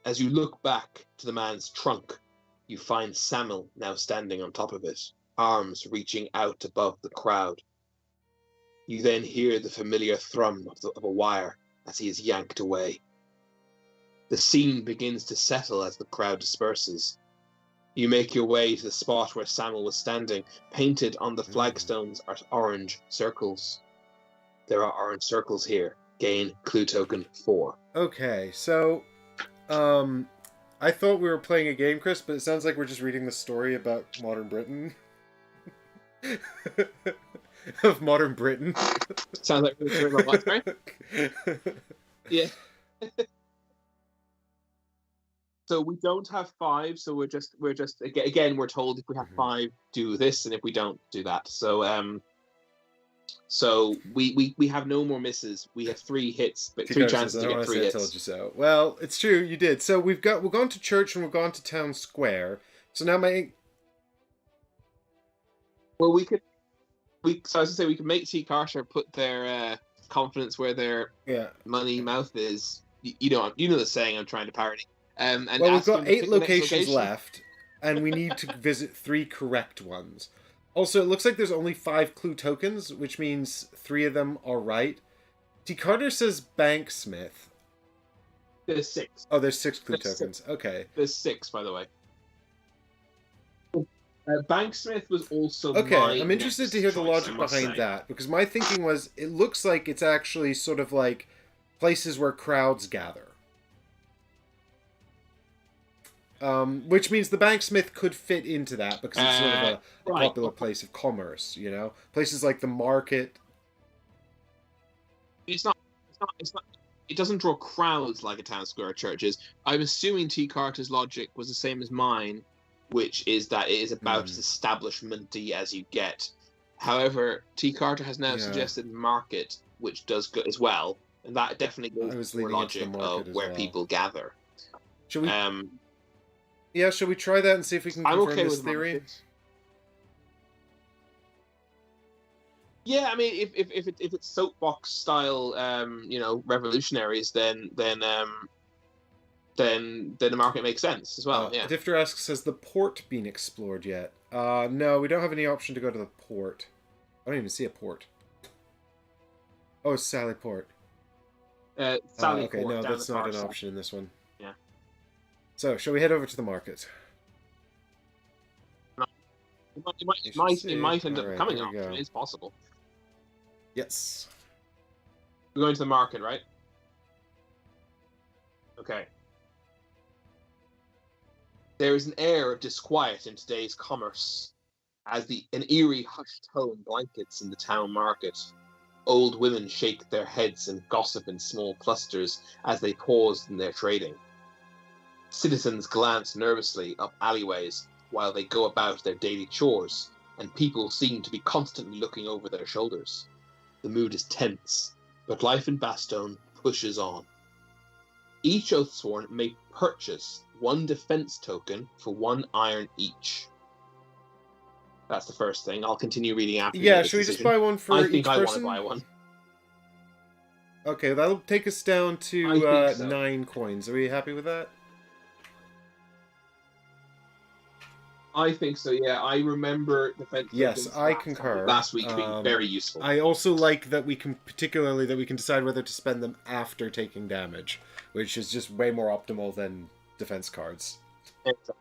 [SPEAKER 2] As you look back to the man's trunk, you find Samuel now standing on top of it, arms reaching out above the crowd. You then hear the familiar thrum of a wire as he is yanked away. The scene begins to settle as the crowd disperses. You make your way to the spot where Samuel was standing. Painted on the flagstones are orange circles. There are orange circles here. Gain clue token 4.
[SPEAKER 1] Okay, so I thought we were playing a game, Chris, but it sounds like we're just reading the story about modern Britain. Of modern Britain.
[SPEAKER 2] Sounds like we're doing a what, right? Yeah. So we don't have 5, so we're just again we're told if we have 5, do this, and if we don't, do that. So so we have no more misses. We have 3 hits, but 3 chances to get 3 hits.
[SPEAKER 1] I told you so. Well, it's true, you did. So we've gone to church and we've gone to town square. So now
[SPEAKER 2] Well, so as I say, we could make T. Carter put their confidence where their money mouth is. You know the saying I'm trying to parody. And
[SPEAKER 1] well, we've got 8 locations left, and we need to visit 3 correct ones. Also, it looks like there's only 5 clue tokens, which means 3 of them are right. T. Carter says Banksmith.
[SPEAKER 2] There's 6.
[SPEAKER 1] Oh, there's 6 clue tokens. Okay.
[SPEAKER 2] There's 6, by the way. Banksmith was also
[SPEAKER 1] okay. I'm interested to hear the logic behind that, because my thinking was it looks like it's actually sort of like places where crowds gather. Which means the Banksmith could fit into that because it's sort of a popular place of commerce, you know? Places like the market.
[SPEAKER 2] It's not. It doesn't draw crowds like a town square church is. I'm assuming T. Carter's logic was the same as mine, which is that it is about as establishment-y as you get. However, T. Carter has now suggested market, which does go as well, and that definitely goes to the logic of where people gather.
[SPEAKER 1] Should we? Yeah, shall we try that and see if we can
[SPEAKER 2] I'm
[SPEAKER 1] confirm
[SPEAKER 2] okay
[SPEAKER 1] this
[SPEAKER 2] with
[SPEAKER 1] theory?
[SPEAKER 2] market. Yeah, I mean, if it's soapbox style, revolutionaries, then the market makes sense as well. Yeah.
[SPEAKER 1] Difter asks, has the port been explored yet? No, we don't have any option to go to the port. I don't even see a port. Oh, it's Sally Port.
[SPEAKER 2] Sally
[SPEAKER 1] okay,
[SPEAKER 2] Port,
[SPEAKER 1] no,
[SPEAKER 2] down
[SPEAKER 1] that's
[SPEAKER 2] the
[SPEAKER 1] not
[SPEAKER 2] far
[SPEAKER 1] an
[SPEAKER 2] side.
[SPEAKER 1] option in this one.
[SPEAKER 2] Yeah.
[SPEAKER 1] So, shall we head over to the market?
[SPEAKER 2] It might end up becoming an option. It's possible.
[SPEAKER 1] Yes.
[SPEAKER 2] We're going to the market, right? Okay. There is an air of disquiet in today's commerce, as an eerie hushed tone blankets in the town market. Old women shake their heads and gossip in small clusters as they pause in their trading. Citizens glance nervously up alleyways while they go about their daily chores, and people seem to be constantly looking over their shoulders. The mood is tense, but life in Bastogne pushes on. Each Oathsworn may purchase 1 defense token for 1 iron each. That's the first thing. I'll continue reading after.
[SPEAKER 1] Yeah, should we just buy one for each person?
[SPEAKER 2] I think I want to buy one.
[SPEAKER 1] Okay, that'll take us down to 9 coins. Are we happy with that?
[SPEAKER 2] I think so, yeah. I remember defense.
[SPEAKER 1] Yes, I concur.
[SPEAKER 2] Last week being very useful.
[SPEAKER 1] I also like that we can decide whether to spend them after taking damage, which is just way more optimal than defense cards.
[SPEAKER 2] Exactly.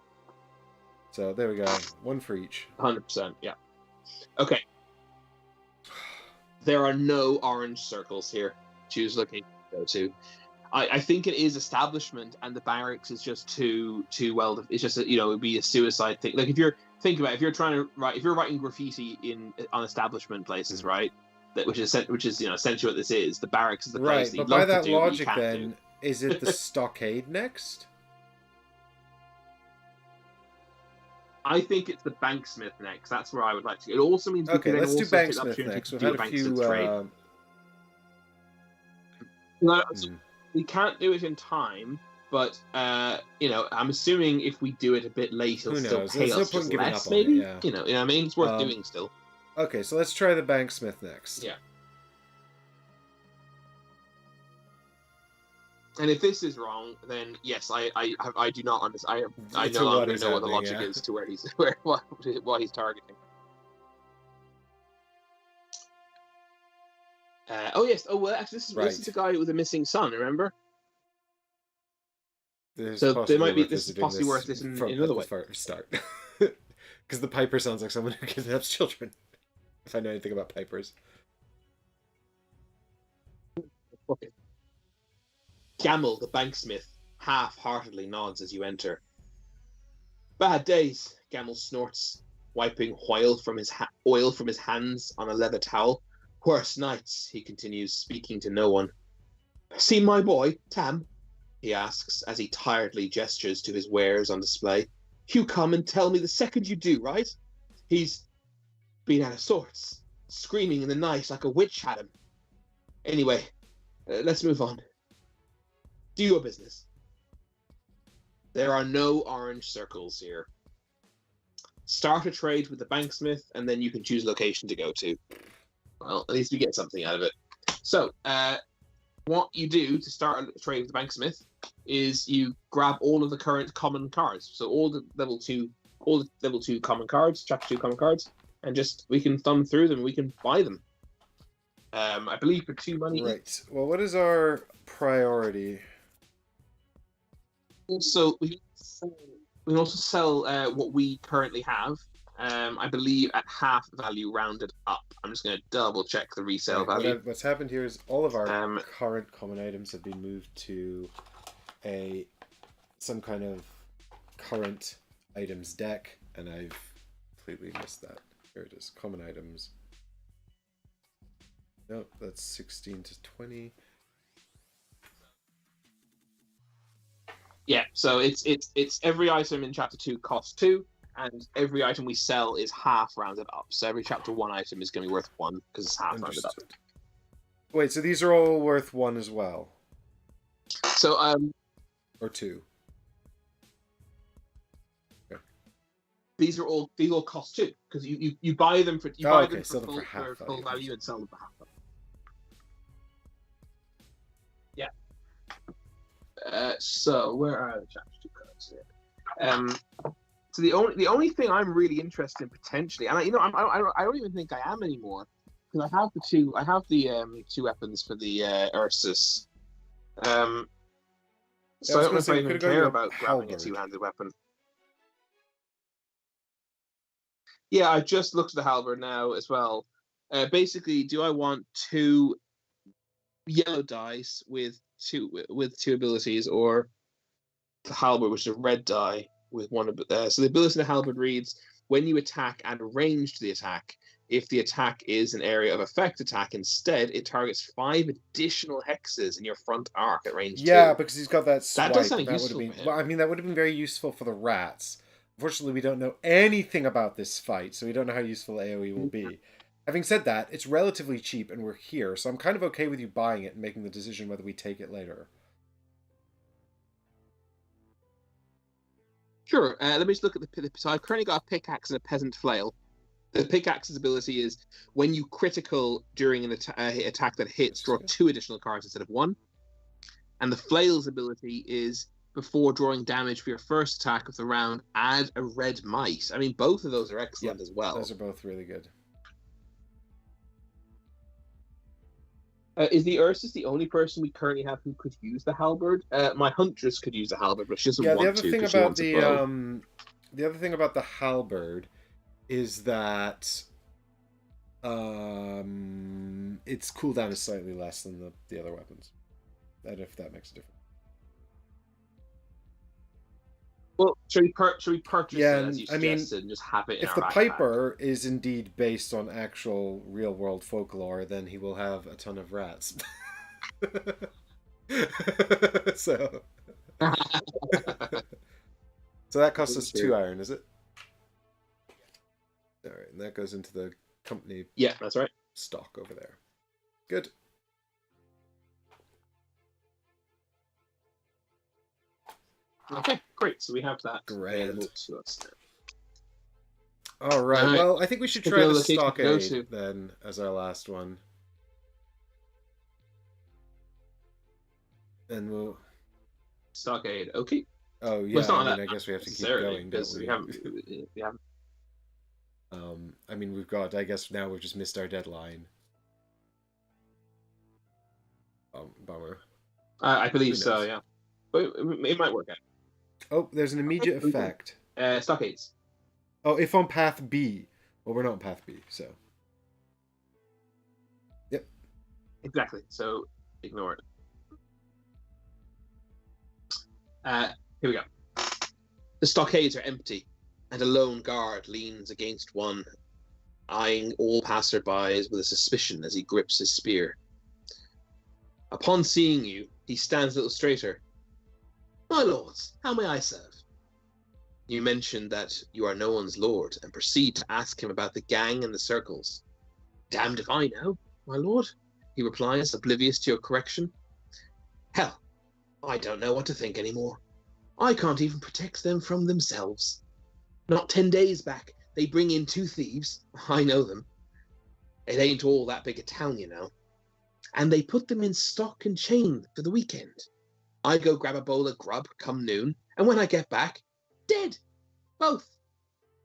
[SPEAKER 1] So there we go, 1 for each.
[SPEAKER 2] 100%, yeah. Okay. There are no orange circles here. Choose location to go to. I think it is establishment, and the barracks is just too well. It's just it would be a suicide thing. Like if you're writing graffiti on establishment places, right? Which is essentially what this is. The barracks is the place.
[SPEAKER 1] Right, but by that logic, then is it the stockade next?
[SPEAKER 2] I think it's the banksmith next. That's where I would like to go. It also means we can
[SPEAKER 1] let's do
[SPEAKER 2] also
[SPEAKER 1] banksmith next. We've had a few.
[SPEAKER 2] We can't do it in time, but I'm assuming if we do it a bit late, it'll still pay us just less, maybe. You know what I mean? It's worth doing still.
[SPEAKER 1] Okay, so let's try the banksmith next.
[SPEAKER 2] Yeah. And if this is wrong, then yes, I do not understand. I no longer know what the logic is to what he's targeting. Oh yes. Oh well, actually, this is the guy with the missing son. Remember? So there might be this is possibly worth this in another way.
[SPEAKER 1] Start, because the piper sounds like someone who kidnaps children. If I know anything about pipers.
[SPEAKER 2] Okay. Gamel, the banksmith, half-heartedly nods as you enter. Bad days, Gamel snorts, wiping oil from his hands on a leather towel. Worse nights, he continues, speaking to no one. Seen my boy, Tam? He asks, as he tiredly gestures to his wares on display. You come and tell me the second you do, right? He's been out of sorts, screaming in the night like a witch had him. Anyway, let's move on. Do your business. There are no orange circles here. Start a trade with the banksmith, and then you can choose location to go to. Well, at least we get something out of it. So, what you do to start a trade with the banksmith is you grab all of the current common cards. So all the level 2 common cards, chapter 2 common cards, and just we can thumb through them. We can buy them. I believe for 2 money.
[SPEAKER 1] Right. Well, what is our priority?
[SPEAKER 2] Also, we can also sell what we currently have. I believe at half value rounded up. I'm just going to double check the resale value.
[SPEAKER 1] What's happened here is all of our current common items have been moved to some kind of current items deck, and I've completely missed that. Here it is, common items. Nope, that's 16 to 20.
[SPEAKER 2] Yeah, so it's every item in chapter 2 costs 2, and every item we sell is half rounded up. So every chapter 1 item is going to be worth 1 because it's half rounded up.
[SPEAKER 1] Wait, so these are all worth 1 as well?
[SPEAKER 2] So
[SPEAKER 1] or 2?
[SPEAKER 2] these all cost too, because you buy them for
[SPEAKER 1] okay, sell them for half
[SPEAKER 2] full
[SPEAKER 1] value.
[SPEAKER 2] value and sell them for half value. Yeah. So where are the chapter 2 cards here? So the only thing I'm really interested in potentially, and I don't even think I am anymore, because I have the two weapons for the Ursus. So I don't know if I even care about grabbing a two-handed weapon. Yeah, I just looked at the halberd now as well. Basically, do I want 2 yellow dice with two abilities, or the halberd, which is a red die with one? So the ability of the halberd reads: when you attack and range to the attack, if the attack is an area of effect attack, instead it targets 5 additional hexes in your front arc at range 2.
[SPEAKER 1] Yeah, because he's got that swipe.
[SPEAKER 2] That does sound useful
[SPEAKER 1] would have
[SPEAKER 2] for him.
[SPEAKER 1] Well, I mean, that would have been very useful for the rats. Unfortunately, we don't know anything about this fight, so we don't know how useful AoE will be. Having said that, it's relatively cheap and we're here, so I'm kind of okay with you buying it and making the decision whether we take it later.
[SPEAKER 2] Sure. Let me just look at the. So I've currently got a pickaxe and a peasant flail. The pickaxe's ability is when you critical during an attack that hits, draw 2 additional cards instead of 1. And the flail's ability is before drawing damage for your first attack of the round, add a red mite. I mean, both of those are excellent as well.
[SPEAKER 1] Those are both really good.
[SPEAKER 2] Is the Ursus the only person we currently have who could use the halberd? My huntress could use the halberd, but she doesn't want to.
[SPEAKER 1] The other thing about the halberd is that its cooldown is slightly less than the other weapons. I don't know if that makes a difference.
[SPEAKER 2] Well, should we purchase it as you suggested and just have it in
[SPEAKER 1] our backpack? If the Piper is indeed based on actual real-world folklore, then he will have a ton of rats. So that costs us 2 iron, is it? All right, and that goes into the company.
[SPEAKER 2] Yeah, that's right.
[SPEAKER 1] Stock over there. Good.
[SPEAKER 2] Okay, great. So we have that.
[SPEAKER 1] Grand.
[SPEAKER 2] To us now.
[SPEAKER 1] All right. Well, I think we should try the stockade then as our last one. And we'll...
[SPEAKER 2] Stockade, okay.
[SPEAKER 1] Oh, yeah,
[SPEAKER 2] well,
[SPEAKER 1] I guess we have to keep going, don't we?
[SPEAKER 2] We haven't.
[SPEAKER 1] I mean, we've got... I guess now we've just missed our deadline. Bummer.
[SPEAKER 2] I believe so, yeah. But it might work out.
[SPEAKER 1] Oh, there's an immediate effect.
[SPEAKER 2] Stockades.
[SPEAKER 1] Oh, if on path B. Well, we're not on path B, so... Yep.
[SPEAKER 2] Exactly, so ignore it. Here we go. The stockades are empty, and a lone guard leans against one, eyeing all passersby with a suspicion as he grips his spear. Upon seeing you, he stands a little straighter. My lords, how may I serve? You mention that you are no one's lord, and proceed to ask him about the gang and the circles. Damned if I know, my lord, he replies, oblivious to your correction. Hell, I don't know what to think anymore. I can't even protect them from themselves. Not 10 days back, they bring in 2 thieves. I know them. It ain't all that big a town, you know. And they put them in stock and chain for the weekend. I go grab a bowl of grub come noon, and when I get back, dead. Both.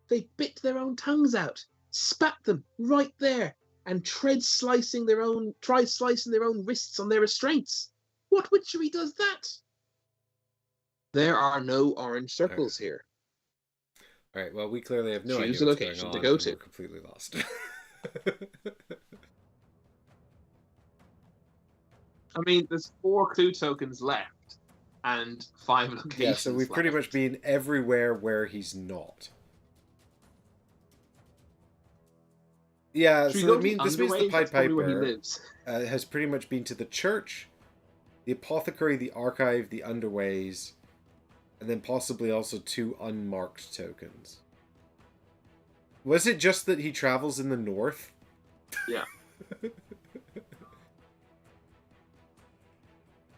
[SPEAKER 2] They bit their own tongues out, spat them right there, and tried slicing their own wrists on their restraints. What witchery does that? There are no orange circles here.
[SPEAKER 1] All right. Well, we clearly have no idea what's
[SPEAKER 2] location
[SPEAKER 1] going on,
[SPEAKER 2] to go to.
[SPEAKER 1] We're completely lost.
[SPEAKER 2] I mean, there's 4 clue tokens left, and 5 locations.
[SPEAKER 1] Yeah, so we've pretty much been everywhere where he's not. Yeah, so this means the Pied Piper has pretty much been to the church, the apothecary, the archive, the underways, and then possibly also 2 unmarked tokens. Was it just that he travels in the north?
[SPEAKER 2] Yeah.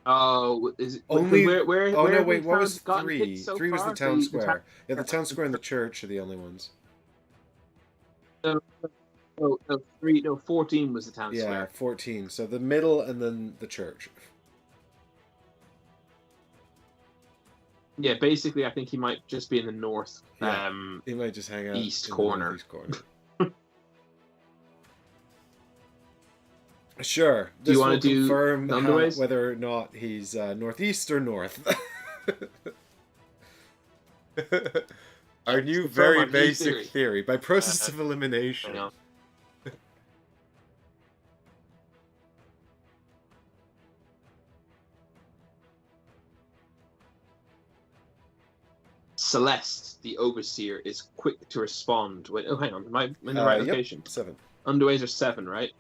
[SPEAKER 2] Oh, is it because
[SPEAKER 1] Only. Oh
[SPEAKER 2] where
[SPEAKER 1] no,
[SPEAKER 2] have we
[SPEAKER 1] wait. What was
[SPEAKER 2] found gotten hit
[SPEAKER 1] three?
[SPEAKER 2] so
[SPEAKER 1] Three was the
[SPEAKER 2] far?
[SPEAKER 1] town
[SPEAKER 2] The town.
[SPEAKER 1] square. Yeah, the town square and the church are the only ones.
[SPEAKER 2] No, no, no, three. No, 14 was the town
[SPEAKER 1] Yeah,
[SPEAKER 2] square.
[SPEAKER 1] 14. So the middle and then the church.
[SPEAKER 2] Yeah, basically, I think he might just be in the north,
[SPEAKER 1] Yeah, he might just hang out
[SPEAKER 2] east
[SPEAKER 1] in the
[SPEAKER 2] corner.
[SPEAKER 1] northeast corner. Sure.
[SPEAKER 2] Do you
[SPEAKER 1] This
[SPEAKER 2] want
[SPEAKER 1] will
[SPEAKER 2] to do
[SPEAKER 1] confirm
[SPEAKER 2] the underways?
[SPEAKER 1] whether or not he's northeast or north. Our new
[SPEAKER 2] Confirm
[SPEAKER 1] very
[SPEAKER 2] our new
[SPEAKER 1] basic theory by process of
[SPEAKER 2] hang
[SPEAKER 1] elimination.
[SPEAKER 2] on. Celeste, the overseer, is quick to respond when. Oh, hang on, am I in the right
[SPEAKER 1] Yep,
[SPEAKER 2] location?
[SPEAKER 1] 7.
[SPEAKER 2] Underways are 7, right?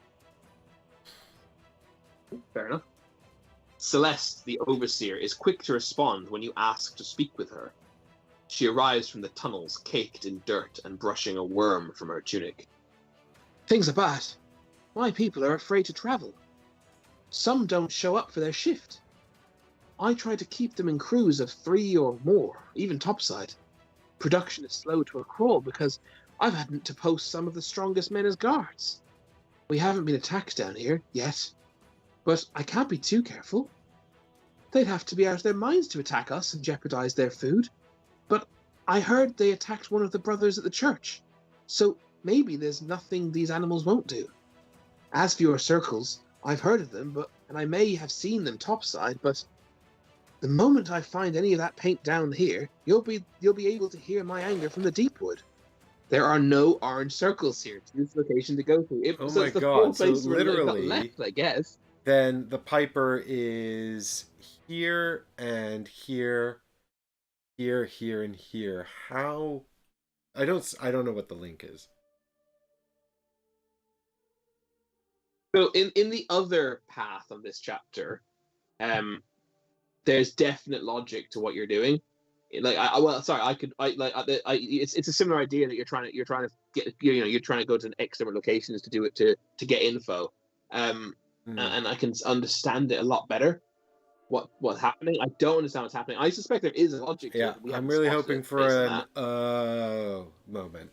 [SPEAKER 2] Fair enough. Celeste, the overseer, is quick to respond when you ask to speak with her. She arrives from the tunnels, caked in dirt and brushing a worm from her tunic. Things are bad. My people are afraid to travel. Some don't show up for their shift. I try to keep them in crews of 3 or more, even topside. Production is slow to a crawl because I've had to post some of the strongest men as guards. We haven't been attacked down here, yet. But I can't be too careful. They'd have to be out of their minds to attack us and jeopardize their food. But I heard they attacked one of the brothers at the church. So maybe there's nothing these animals won't do. As for your circles, I've heard of them, and I may have seen them topside, but the moment I find any of that paint down here, you'll be able to hear my anger from the Deepwood. There are no orange circles here. Choose location to go to.
[SPEAKER 1] Oh
[SPEAKER 2] So
[SPEAKER 1] my
[SPEAKER 2] it's the
[SPEAKER 1] god!
[SPEAKER 2] 4
[SPEAKER 1] So
[SPEAKER 2] places where they've got
[SPEAKER 1] literally,
[SPEAKER 2] left, I guess.
[SPEAKER 1] then the Piper is here and here, here, here, and here. How? I don't know what the link is.
[SPEAKER 2] So in the other path of this chapter, there's definite logic to what you're doing. Like it's a similar idea that you're trying to get, you're trying to go to X number of locations to do it to get info, and I can understand it a lot better. What's happening? I don't understand what's happening. I suspect there is a logic to it.
[SPEAKER 1] Yeah, I'm really hoping for an moment.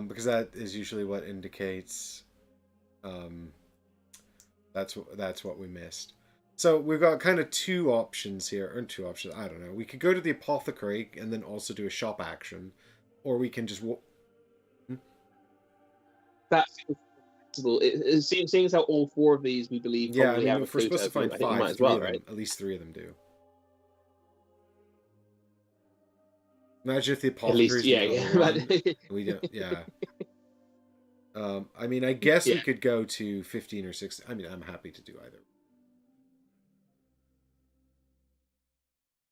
[SPEAKER 1] Because that is usually what indicates that's what we missed. So we've got kind of two options here, or two options. I don't know. We could go to the apothecary and then also do a shop action, or we can just.
[SPEAKER 2] That's possible. Seeing as how all 4 of these we believe
[SPEAKER 1] Yeah, I
[SPEAKER 2] probably
[SPEAKER 1] mean,
[SPEAKER 2] have a
[SPEAKER 1] if we're supposed to find
[SPEAKER 2] I think we
[SPEAKER 1] 5,
[SPEAKER 2] might as well, right?
[SPEAKER 1] at least 3 of them do. Imagine if the apothecary we don't. Yeah. I mean, I guess we could go to 15 or 16. I mean, I'm happy to do either.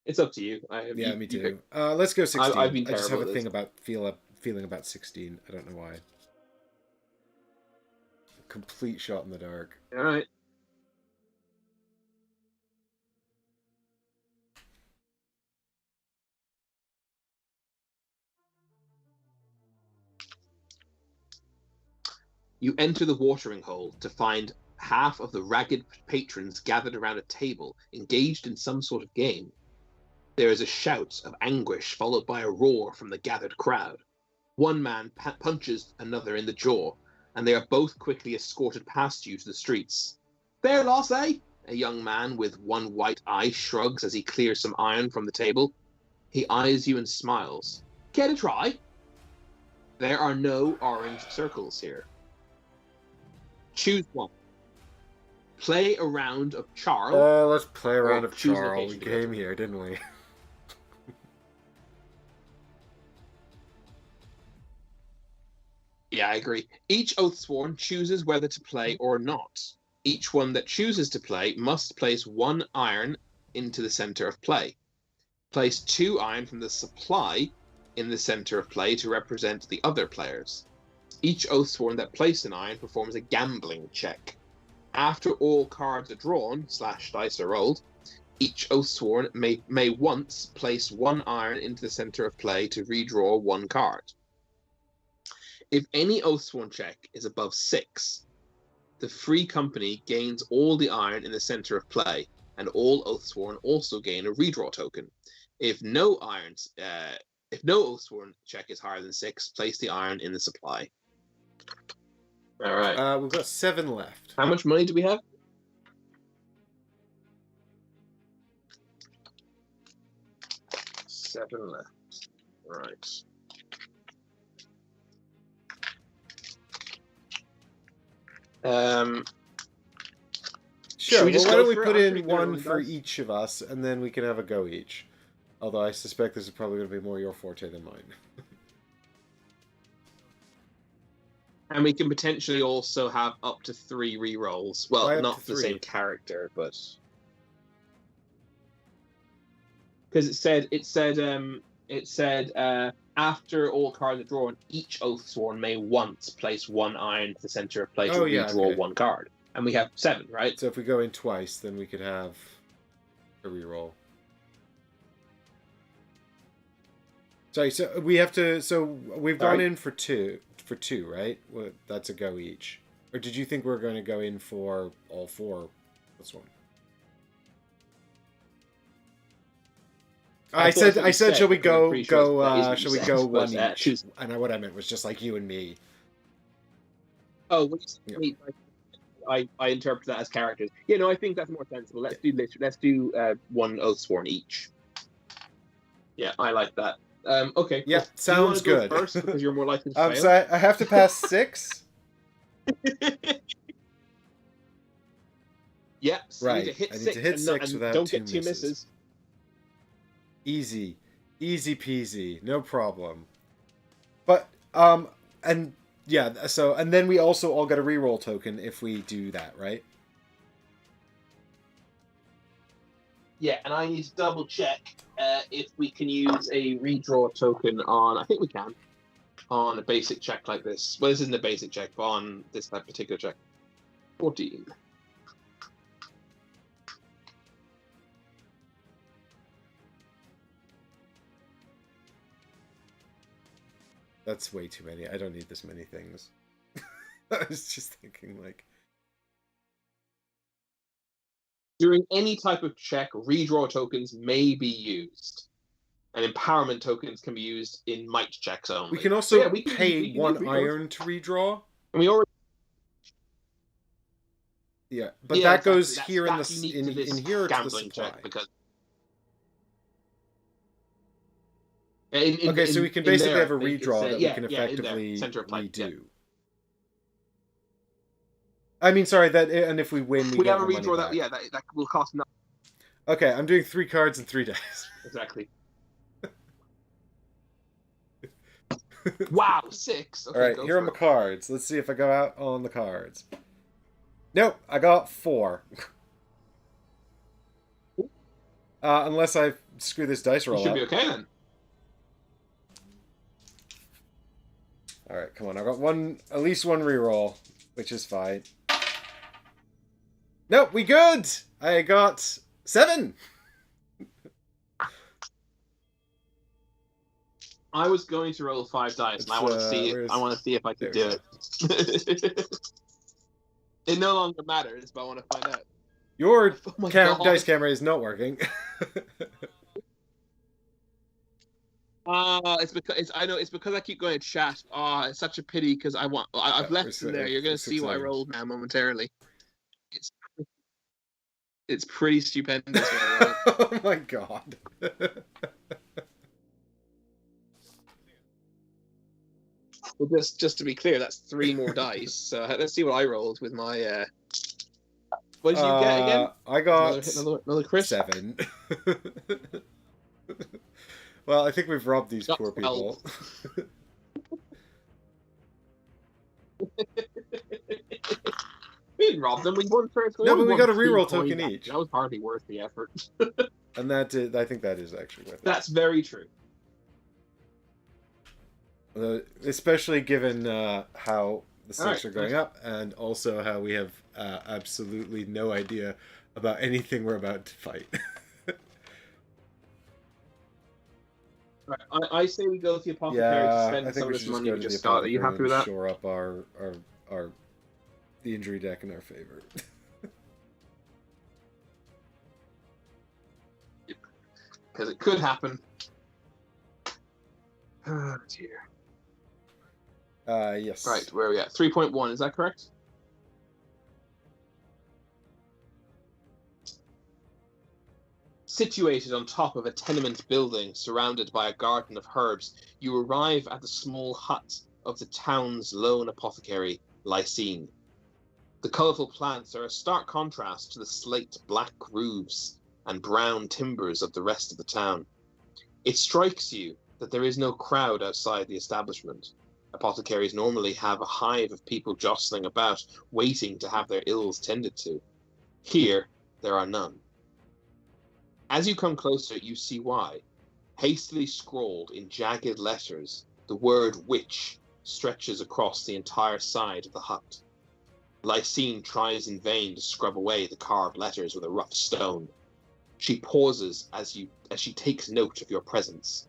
[SPEAKER 2] It's up to you.
[SPEAKER 1] Me too. Let's go 16.
[SPEAKER 2] I've been
[SPEAKER 1] I just have a thing
[SPEAKER 2] this.
[SPEAKER 1] about feeling about 16. I don't know why. Complete shot in the dark.
[SPEAKER 2] All right. You enter the watering hole to find half of the ragged patrons gathered around a table, engaged in some sort of game. There is a shout of anguish, followed by a roar from the gathered crowd. One man punches another in the jaw, and they are both quickly escorted past you to the streets. There, Loss, eh? A young man with one white eye shrugs as he clears some iron from the table. He eyes you and smiles. Care to try? There are no orange circles here. Choose one. Play a round of Charl.
[SPEAKER 1] Oh, let's play a round of Charl. We came here, didn't we?
[SPEAKER 2] Yeah, I agree. Each Oathsworn chooses whether to play or not. Each one that chooses to play must place 1 iron into the center of play. Place 2 iron from the supply in the center of play to represent the other players. Each Oathsworn that placed an iron performs a gambling check. After all cards are drawn / dice are rolled, each Oathsworn may once place 1 iron into the center of play to redraw 1 card. If any Oathsworn check is above 6, the free company gains all the iron in the center of play, and all Oathsworn also gain a redraw token. If no Oathsworn check is higher than 6, place the iron in the supply. All right.
[SPEAKER 1] We've got 7 left.
[SPEAKER 2] How much money do we have? 7 left. Right.
[SPEAKER 1] Sure.
[SPEAKER 2] we just
[SPEAKER 1] Well, why
[SPEAKER 2] go
[SPEAKER 1] don't we
[SPEAKER 2] for it?
[SPEAKER 1] put
[SPEAKER 2] I'm
[SPEAKER 1] in
[SPEAKER 2] pretty good at
[SPEAKER 1] one
[SPEAKER 2] rolling
[SPEAKER 1] for
[SPEAKER 2] dice.
[SPEAKER 1] each of us, and then we can have a go each. Although I suspect this is probably going to be more your forte than mine.
[SPEAKER 2] And we can potentially also have up to 3 rerolls. Well,
[SPEAKER 1] Why up
[SPEAKER 2] not
[SPEAKER 1] to
[SPEAKER 2] the
[SPEAKER 1] 3?
[SPEAKER 2] same character, but because it said after all cards are drawn, each Oathsworn may once place 1 iron to the center of play to
[SPEAKER 1] Oh, yeah,
[SPEAKER 2] redraw
[SPEAKER 1] okay.
[SPEAKER 2] 1 card, and we have 7, right?
[SPEAKER 1] So if we go in twice, then we could have a reroll. Sorry, so we have to. So we've gone in for two, right? Well, that's a go each. Or did you think we were going to go in for all 4? This one. I said, shall we go? Shall we go one each? And what I meant was just like you and me.
[SPEAKER 2] Oh, when you said me, I interpret that as characters. Yeah, no, I think that's more sensible. Let's do 1 Oathsworn each. Yeah, I like that. Okay.
[SPEAKER 1] Yeah,
[SPEAKER 2] well,
[SPEAKER 1] sounds
[SPEAKER 2] do you wanna
[SPEAKER 1] good.
[SPEAKER 2] go first because you're more likely to fail.
[SPEAKER 1] So I have to pass 6.
[SPEAKER 2] Yeah, so
[SPEAKER 1] right.
[SPEAKER 2] you need to hit
[SPEAKER 1] I need
[SPEAKER 2] 6
[SPEAKER 1] to hit
[SPEAKER 2] and
[SPEAKER 1] 6 without
[SPEAKER 2] don't
[SPEAKER 1] 2
[SPEAKER 2] get 2 misses.
[SPEAKER 1] Easy peasy, no problem. But and yeah, so and then we also all get a reroll token if we do that, right?
[SPEAKER 2] Yeah, and I need to double check if we can use a redraw token on. I think we can on a basic check like this. Well, this isn't a basic check, but on this particular check. 14.
[SPEAKER 1] That's way too many. I don't need this many things. I was just thinking, like...
[SPEAKER 2] During any type of check, redraw tokens may be used. And empowerment tokens can be used in might checks only.
[SPEAKER 1] We can also
[SPEAKER 2] so, yeah,
[SPEAKER 1] pay 1 iron to redraw.
[SPEAKER 2] And we already...
[SPEAKER 1] Yeah, but that goes here in the in here to the
[SPEAKER 2] supply.
[SPEAKER 1] check
[SPEAKER 2] Because...
[SPEAKER 1] okay, so we can basically have a redraw that we can effectively redo. Yeah. I mean, sorry, and if we win, we get
[SPEAKER 2] have a redraw that will cost nothing.
[SPEAKER 1] Okay, I'm doing 3 cards and 3 dice.
[SPEAKER 2] Exactly. Wow, 6. Okay,
[SPEAKER 1] all right, here are my cards. Let's see if I go out on the cards. Nope, I got 4. Unless I screw this dice roll up.
[SPEAKER 2] You should be okay then.
[SPEAKER 1] All right, come on. I got at least one reroll, which is fine. Nope, we good. I got 7.
[SPEAKER 2] I was going to roll 5 dice, and I want to see. I want to see if I could do it. It no longer matters, but I want to find out.
[SPEAKER 1] Your dice camera is not working.
[SPEAKER 2] It's because I keep going to chat. It's such a pity because I've left them there. You're going to see what I rolled now momentarily. It's pretty stupendous.
[SPEAKER 1] Oh my god.
[SPEAKER 2] Well, just to be clear, that's 3 more dice. So let's see what I rolled with my. What did you get again?
[SPEAKER 1] I got
[SPEAKER 2] another crit.
[SPEAKER 1] 7. Well, I think we've robbed these poor people.
[SPEAKER 2] We didn't rob them. We won first.
[SPEAKER 1] No, but we got a reroll token each.
[SPEAKER 2] That was hardly worth the effort.
[SPEAKER 1] And I think that is actually worth it.
[SPEAKER 2] That's very true.
[SPEAKER 1] Especially given how the stakes are going up, and also how we have absolutely no idea about anything we're about to fight.
[SPEAKER 2] Right, I say we go to the apothecary to spend some of this money we just got. Are you happy with that?
[SPEAKER 1] Shore up our the injury deck in our favor.
[SPEAKER 2] Because it could happen. Oh, dear.
[SPEAKER 1] Yes.
[SPEAKER 2] Right, where are we at? 3.1, is that correct? Situated on top of a tenement building surrounded by a garden of herbs, you arrive at the small hut of the town's lone apothecary, Lysine. The colourful plants are a stark contrast to the slate-black roofs and brown timbers of the rest of the town. It strikes you that there is no crowd outside the establishment. Apothecaries normally have a hive of people jostling about, waiting to have their ills tended to. Here, there are none. As you come closer, you see why. Hastily scrawled in jagged letters, the word witch stretches across the entire side of the hut. Lysine tries in vain to scrub away the carved letters with a rough stone. She pauses as she takes note of your presence,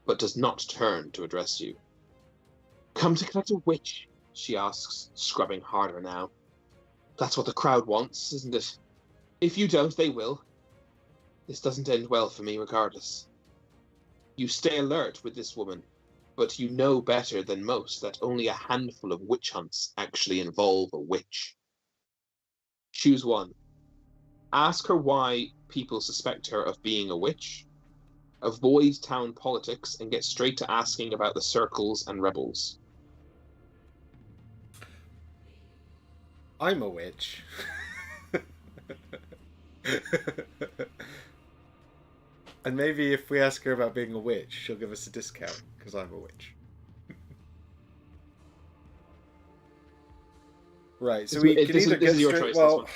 [SPEAKER 2] but does not turn to address you. Come to collect a witch, she asks, scrubbing harder now. That's what the crowd wants, isn't it? If you don't, they will. This doesn't end well for me regardless. You stay alert with this woman, but you know better than most that only a handful of witch hunts actually involve a witch. Choose one. Ask her why people suspect her of being a witch. Avoid town politics and get straight to asking about the circles and rebels.
[SPEAKER 1] I'm a witch. And maybe if we ask her about being a witch, she'll give us a discount, because I'm a witch. Right, so we can either get straight... Well...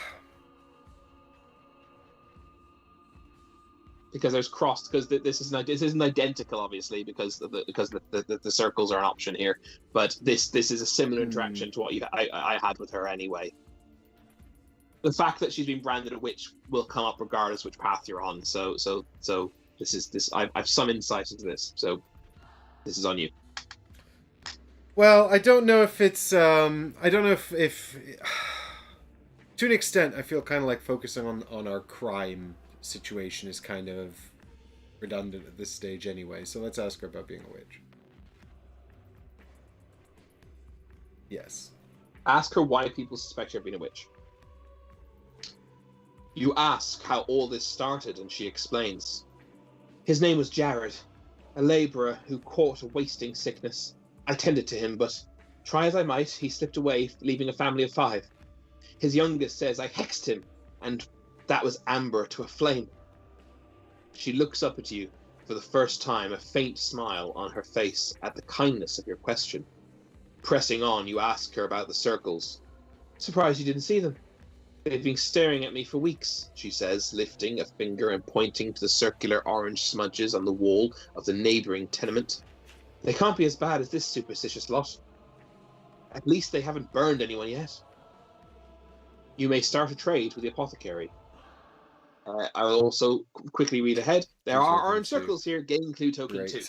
[SPEAKER 2] Because there's crossed, because this isn't identical, obviously, because the circles are an option here. But this is a similar interaction to what I had with her anyway. The fact that she's been branded a witch will come up regardless which path you're on. So I've some insight into this. So this is on you.
[SPEAKER 1] Well, I don't know if it's I don't know if to an extent I feel kind of like focusing on our crime situation is kind of redundant at this stage anyway, so let's ask her about being a witch. Yes.
[SPEAKER 2] Ask her why people suspect her of being a witch. You ask how all this started, and she explains. His name was Jared, a labourer who caught a wasting sickness. I tended to him, but try as I might, he slipped away, leaving a family of 5. His youngest says I hexed him, and that was amber to a flame. She looks up at you for the first time, a faint smile on her face at the kindness of your question. Pressing on, you ask her about the circles. Surprised you didn't see them. They've been staring at me for weeks, she says, lifting a finger and pointing to the circular orange smudges on the wall of the neighbouring tenement. They can't be as bad as this superstitious lot. At least they haven't burned anyone yet. You may start a trade with the apothecary. I will also quickly read ahead. There are orange circles here. Gain clue token 2.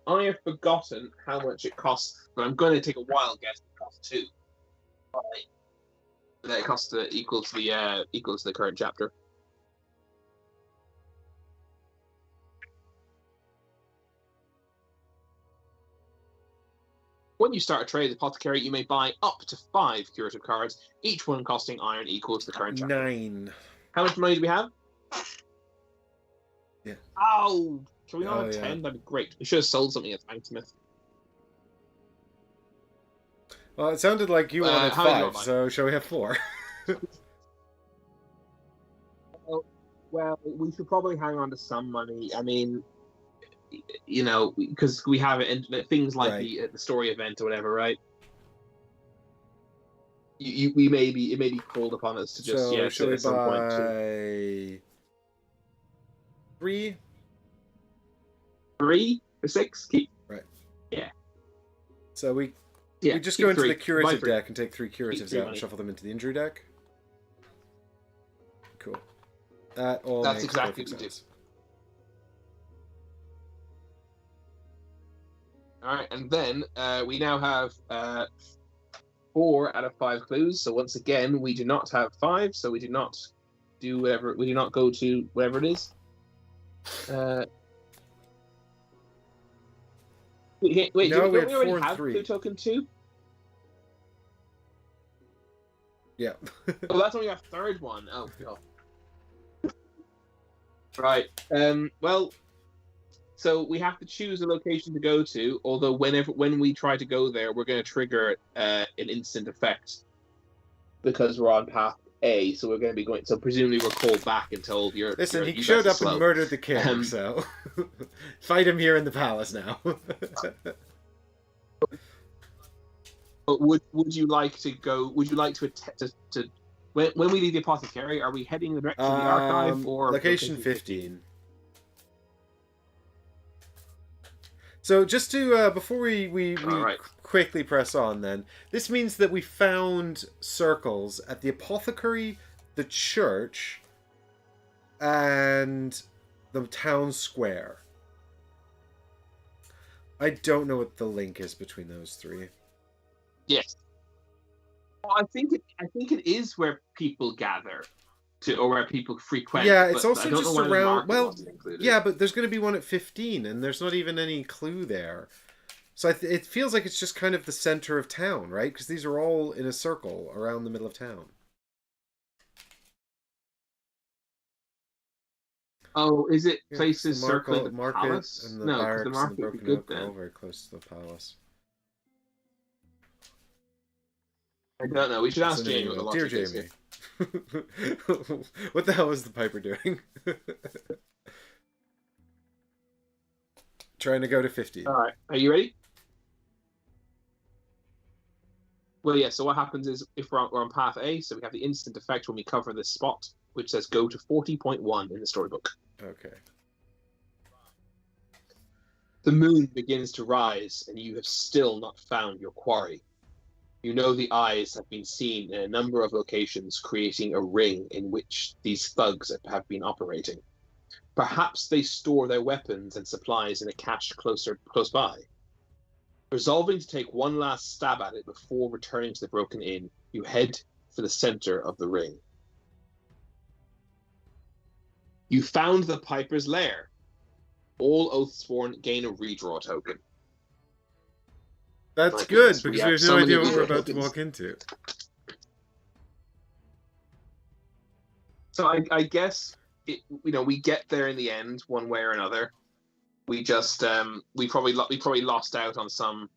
[SPEAKER 2] I have forgotten how much it costs, but I'm going to take a wild guess. It costs 2. That it costs equal to the current chapter. When you start a trade with Apothecary, you may buy up to 5 curative cards, each one costing iron equal to the current chapter.
[SPEAKER 1] 9.
[SPEAKER 2] How much money do we have?
[SPEAKER 1] Yeah.
[SPEAKER 2] Oh, can we not have 10? That'd be great. We should have sold something at Banksmith.
[SPEAKER 1] Well, it sounded like you wanted 5, so shall we have 4?
[SPEAKER 2] Well, we should probably hang on to some money. I mean, you know, because we have it in things like the story event or whatever, right? It may be called upon us to just
[SPEAKER 1] shall we
[SPEAKER 2] at some point
[SPEAKER 1] buy 3?
[SPEAKER 2] 3 or 6? Keep.
[SPEAKER 1] Right.
[SPEAKER 2] Yeah.
[SPEAKER 1] So we just go into the curative deck and take 3 curatives out and shuffle them into the injury deck. Cool. That's exactly what we do.
[SPEAKER 2] All right, and then we now have 4 out of 5 clues. So once again, we do not have 5, so we do not do whatever. We do not go to whatever it is. Wait,
[SPEAKER 1] No,
[SPEAKER 2] don't
[SPEAKER 1] we
[SPEAKER 2] we
[SPEAKER 1] had
[SPEAKER 2] already
[SPEAKER 1] 4 and
[SPEAKER 2] have
[SPEAKER 1] 3.
[SPEAKER 2] clue token 2?
[SPEAKER 1] Yeah.
[SPEAKER 2] Oh, that's only our third one. Oh, God. Right. Well, so we have to choose a location to go to. Although when we try to go there, we're going to trigger an instant effect because we're on path A. So we're going to be going. So presumably we're called back and told you're.
[SPEAKER 1] Listen,
[SPEAKER 2] you
[SPEAKER 1] he
[SPEAKER 2] guys
[SPEAKER 1] showed
[SPEAKER 2] are
[SPEAKER 1] up
[SPEAKER 2] slow.
[SPEAKER 1] and murdered the king, so fight him here in the palace now.
[SPEAKER 2] But would you like to go? Would you like to when we leave the apothecary? Are we heading direct to the archive or
[SPEAKER 1] location 15? So just to before we
[SPEAKER 2] right.
[SPEAKER 1] quickly press on, then this means that we found circles at the apothecary, the church, and the town square. I don't know what the link is between those 3.
[SPEAKER 2] Yes. Well, I think it is where people gather or where people frequent.
[SPEAKER 1] Yeah, it's also
[SPEAKER 2] I don't
[SPEAKER 1] just
[SPEAKER 2] know why the
[SPEAKER 1] around.
[SPEAKER 2] market
[SPEAKER 1] Well,
[SPEAKER 2] wasn't included.
[SPEAKER 1] yeah, but there's going to be one at 15, and there's not even any clue there. So it feels like it's just kind of the center of town, right? Because these are all in a circle around the middle of town.
[SPEAKER 2] Oh, is it
[SPEAKER 1] Yeah,
[SPEAKER 2] places
[SPEAKER 1] the
[SPEAKER 2] circling the
[SPEAKER 1] market
[SPEAKER 2] palace?
[SPEAKER 1] and the
[SPEAKER 2] No, because
[SPEAKER 1] barracks
[SPEAKER 2] the
[SPEAKER 1] and
[SPEAKER 2] market
[SPEAKER 1] the
[SPEAKER 2] would be
[SPEAKER 1] broken
[SPEAKER 2] good
[SPEAKER 1] oak are
[SPEAKER 2] then.
[SPEAKER 1] all very close to the palace.
[SPEAKER 2] I don't know. We should ask
[SPEAKER 1] So
[SPEAKER 2] Jamie what the logic
[SPEAKER 1] Dear
[SPEAKER 2] is
[SPEAKER 1] Jamie,
[SPEAKER 2] here.
[SPEAKER 1] what the hell was the Piper doing? Trying to go to 15.
[SPEAKER 2] All right, are you ready? Well, yeah. So what happens is if we're on path A, so we have the instant effect when we cover this spot, which says go to 40.1 in the storybook.
[SPEAKER 1] Okay.
[SPEAKER 2] The moon begins to rise, and you have still not found your quarry. You know the eyes have been seen in a number of locations, creating a ring in which these thugs have been operating. Perhaps they store their weapons and supplies in a cache close by. Resolving to take one last stab at it before returning to the Broken Inn, you head for the center of the ring. You found the Piper's lair. All Oathsworn gain a redraw token.
[SPEAKER 1] That's
[SPEAKER 2] My
[SPEAKER 1] good,
[SPEAKER 2] goodness,
[SPEAKER 1] because
[SPEAKER 2] we
[SPEAKER 1] we
[SPEAKER 2] have
[SPEAKER 1] have
[SPEAKER 2] so
[SPEAKER 1] no
[SPEAKER 2] many
[SPEAKER 1] idea what we're
[SPEAKER 2] redraw
[SPEAKER 1] about to
[SPEAKER 2] tokens.
[SPEAKER 1] walk into.
[SPEAKER 2] So I guess we get there in the end one way or another. We just we probably lost out on some.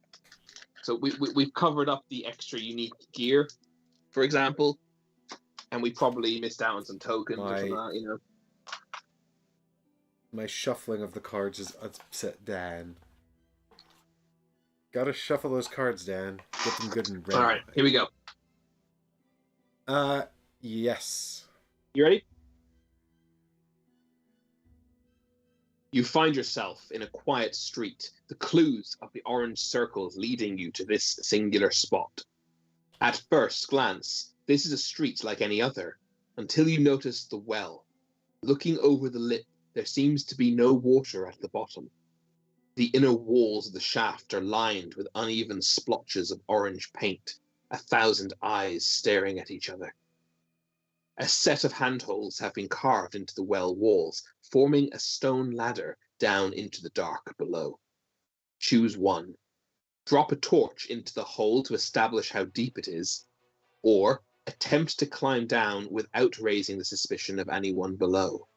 [SPEAKER 2] So we've covered up the extra unique gear, for example, and we probably missed out on some tokens or something like that,
[SPEAKER 1] My shuffling of the cards has upset Dan. Gotta shuffle those cards, Dan. Get them good and ready.
[SPEAKER 2] All right, here we go.
[SPEAKER 1] Yes.
[SPEAKER 2] You ready? You find yourself in a quiet street, the clues of the orange circles leading you to this singular spot. At first glance, this is a street like any other, until you notice the well. Looking over the lip, there seems to be no water at the bottom. The inner walls of the shaft are lined with uneven splotches of orange paint, 1,000 eyes staring at each other. A set of handholds have been carved into the well walls, forming a stone ladder down into the dark below. Choose one. Drop a torch into the hole to establish how deep it is, or attempt to climb down without raising the suspicion of anyone below.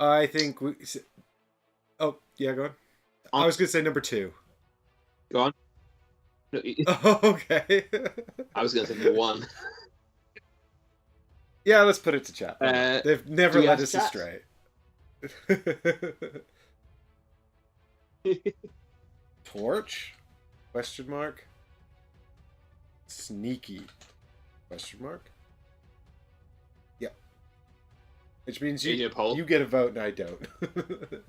[SPEAKER 1] I think we... Oh, yeah, go on. I was going to say number 2.
[SPEAKER 2] Go on. No,
[SPEAKER 1] Oh, okay.
[SPEAKER 2] I was going to say number 1.
[SPEAKER 1] Yeah, let's put it to chat. They've never led us astray. Torch? Question mark? Sneaky? Question mark? Yep. Which means you get a vote and I don't.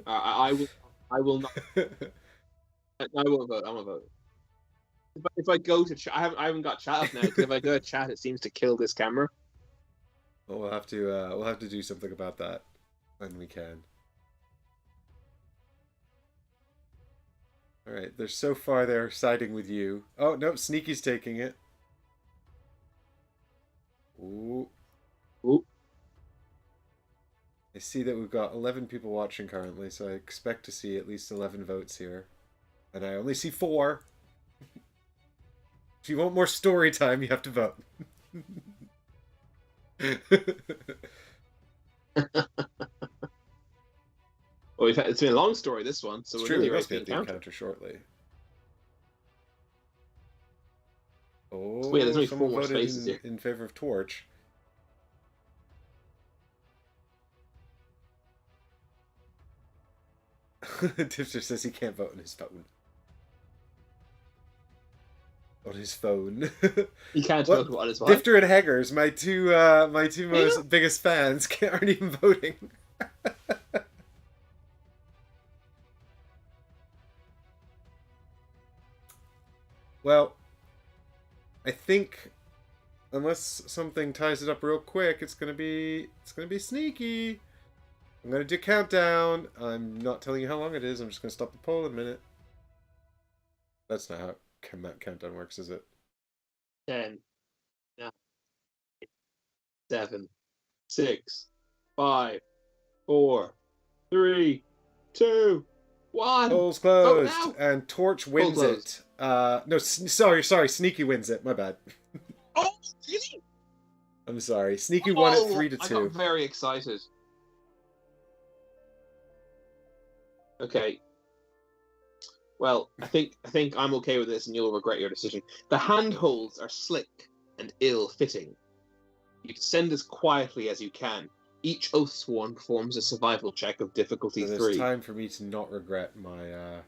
[SPEAKER 2] I will not. I won't vote. I won't vote. If I go to chat, I haven't got chat up now because if I go to chat, it seems to kill this camera.
[SPEAKER 1] Well, we'll have to do something about that when we can. All right, they're so far they're siding with you. Oh no, Sneaky's taking it. Ooh.
[SPEAKER 2] Ooh.
[SPEAKER 1] I see that we've got 11 people watching currently, so I expect to see at least 11 votes here. And I only see 4. If you want more story time, you have to vote.
[SPEAKER 2] Well, it's been a long story, this one, so
[SPEAKER 1] It's
[SPEAKER 2] we're
[SPEAKER 1] true,
[SPEAKER 2] nearly
[SPEAKER 1] we
[SPEAKER 2] ready
[SPEAKER 1] must
[SPEAKER 2] for
[SPEAKER 1] be
[SPEAKER 2] the
[SPEAKER 1] at the
[SPEAKER 2] encounter.
[SPEAKER 1] encounter shortly.
[SPEAKER 2] Oh, yeah, there's
[SPEAKER 1] Oh,
[SPEAKER 2] only 4
[SPEAKER 1] someone
[SPEAKER 2] more
[SPEAKER 1] voted
[SPEAKER 2] spaces here.
[SPEAKER 1] in favor of Torch. Tipster says he can't vote on his phone. On his phone.
[SPEAKER 2] You can't
[SPEAKER 1] What?
[SPEAKER 2] talk about it as well.
[SPEAKER 1] Difter and Heggers, my two most biggest fans, aren't even voting. Well, I think unless something ties it up real quick, it's gonna be sneaky. I'm gonna do countdown. I'm not telling you how long it is. I'm just gonna stop the poll in a minute. That's not how countdown works, is it?
[SPEAKER 2] 10, 9, 7, 6, 5, 4, 3, 2, 1.
[SPEAKER 1] Poll's
[SPEAKER 2] Vote
[SPEAKER 1] closed,
[SPEAKER 2] now.
[SPEAKER 1] and Torch wins
[SPEAKER 2] Poll
[SPEAKER 1] it. No, sorry, Sneaky wins it. My bad.
[SPEAKER 2] Oh, really?
[SPEAKER 1] I'm sorry. Sneaky won it 3-2.
[SPEAKER 2] I got very excited. Okay. Well, I think I'm okay with this, and you'll regret your decision. The handholds are slick and ill-fitting. You descend as quietly as you can. Each Oathsworn performs a survival check of difficulty
[SPEAKER 1] So there's
[SPEAKER 2] 3.
[SPEAKER 1] time for me to not regret my.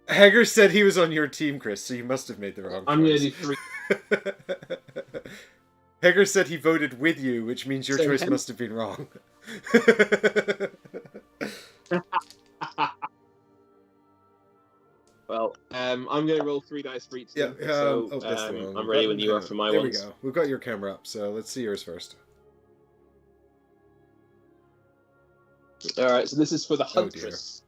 [SPEAKER 1] Hager said he was on your team, Chris, so you must have made the wrong choice.
[SPEAKER 2] I'm gonna do 3.
[SPEAKER 1] Hager said he voted with you, which means your choice must have been wrong.
[SPEAKER 2] Well, I'm gonna roll 3 dice for each team. So
[SPEAKER 1] that's the wrong
[SPEAKER 2] I'm ready
[SPEAKER 1] button.
[SPEAKER 2] when you are for my
[SPEAKER 1] there
[SPEAKER 2] ones.
[SPEAKER 1] There we go. We've got your camera up, so let's see yours first.
[SPEAKER 2] All right, so this is for the Huntress.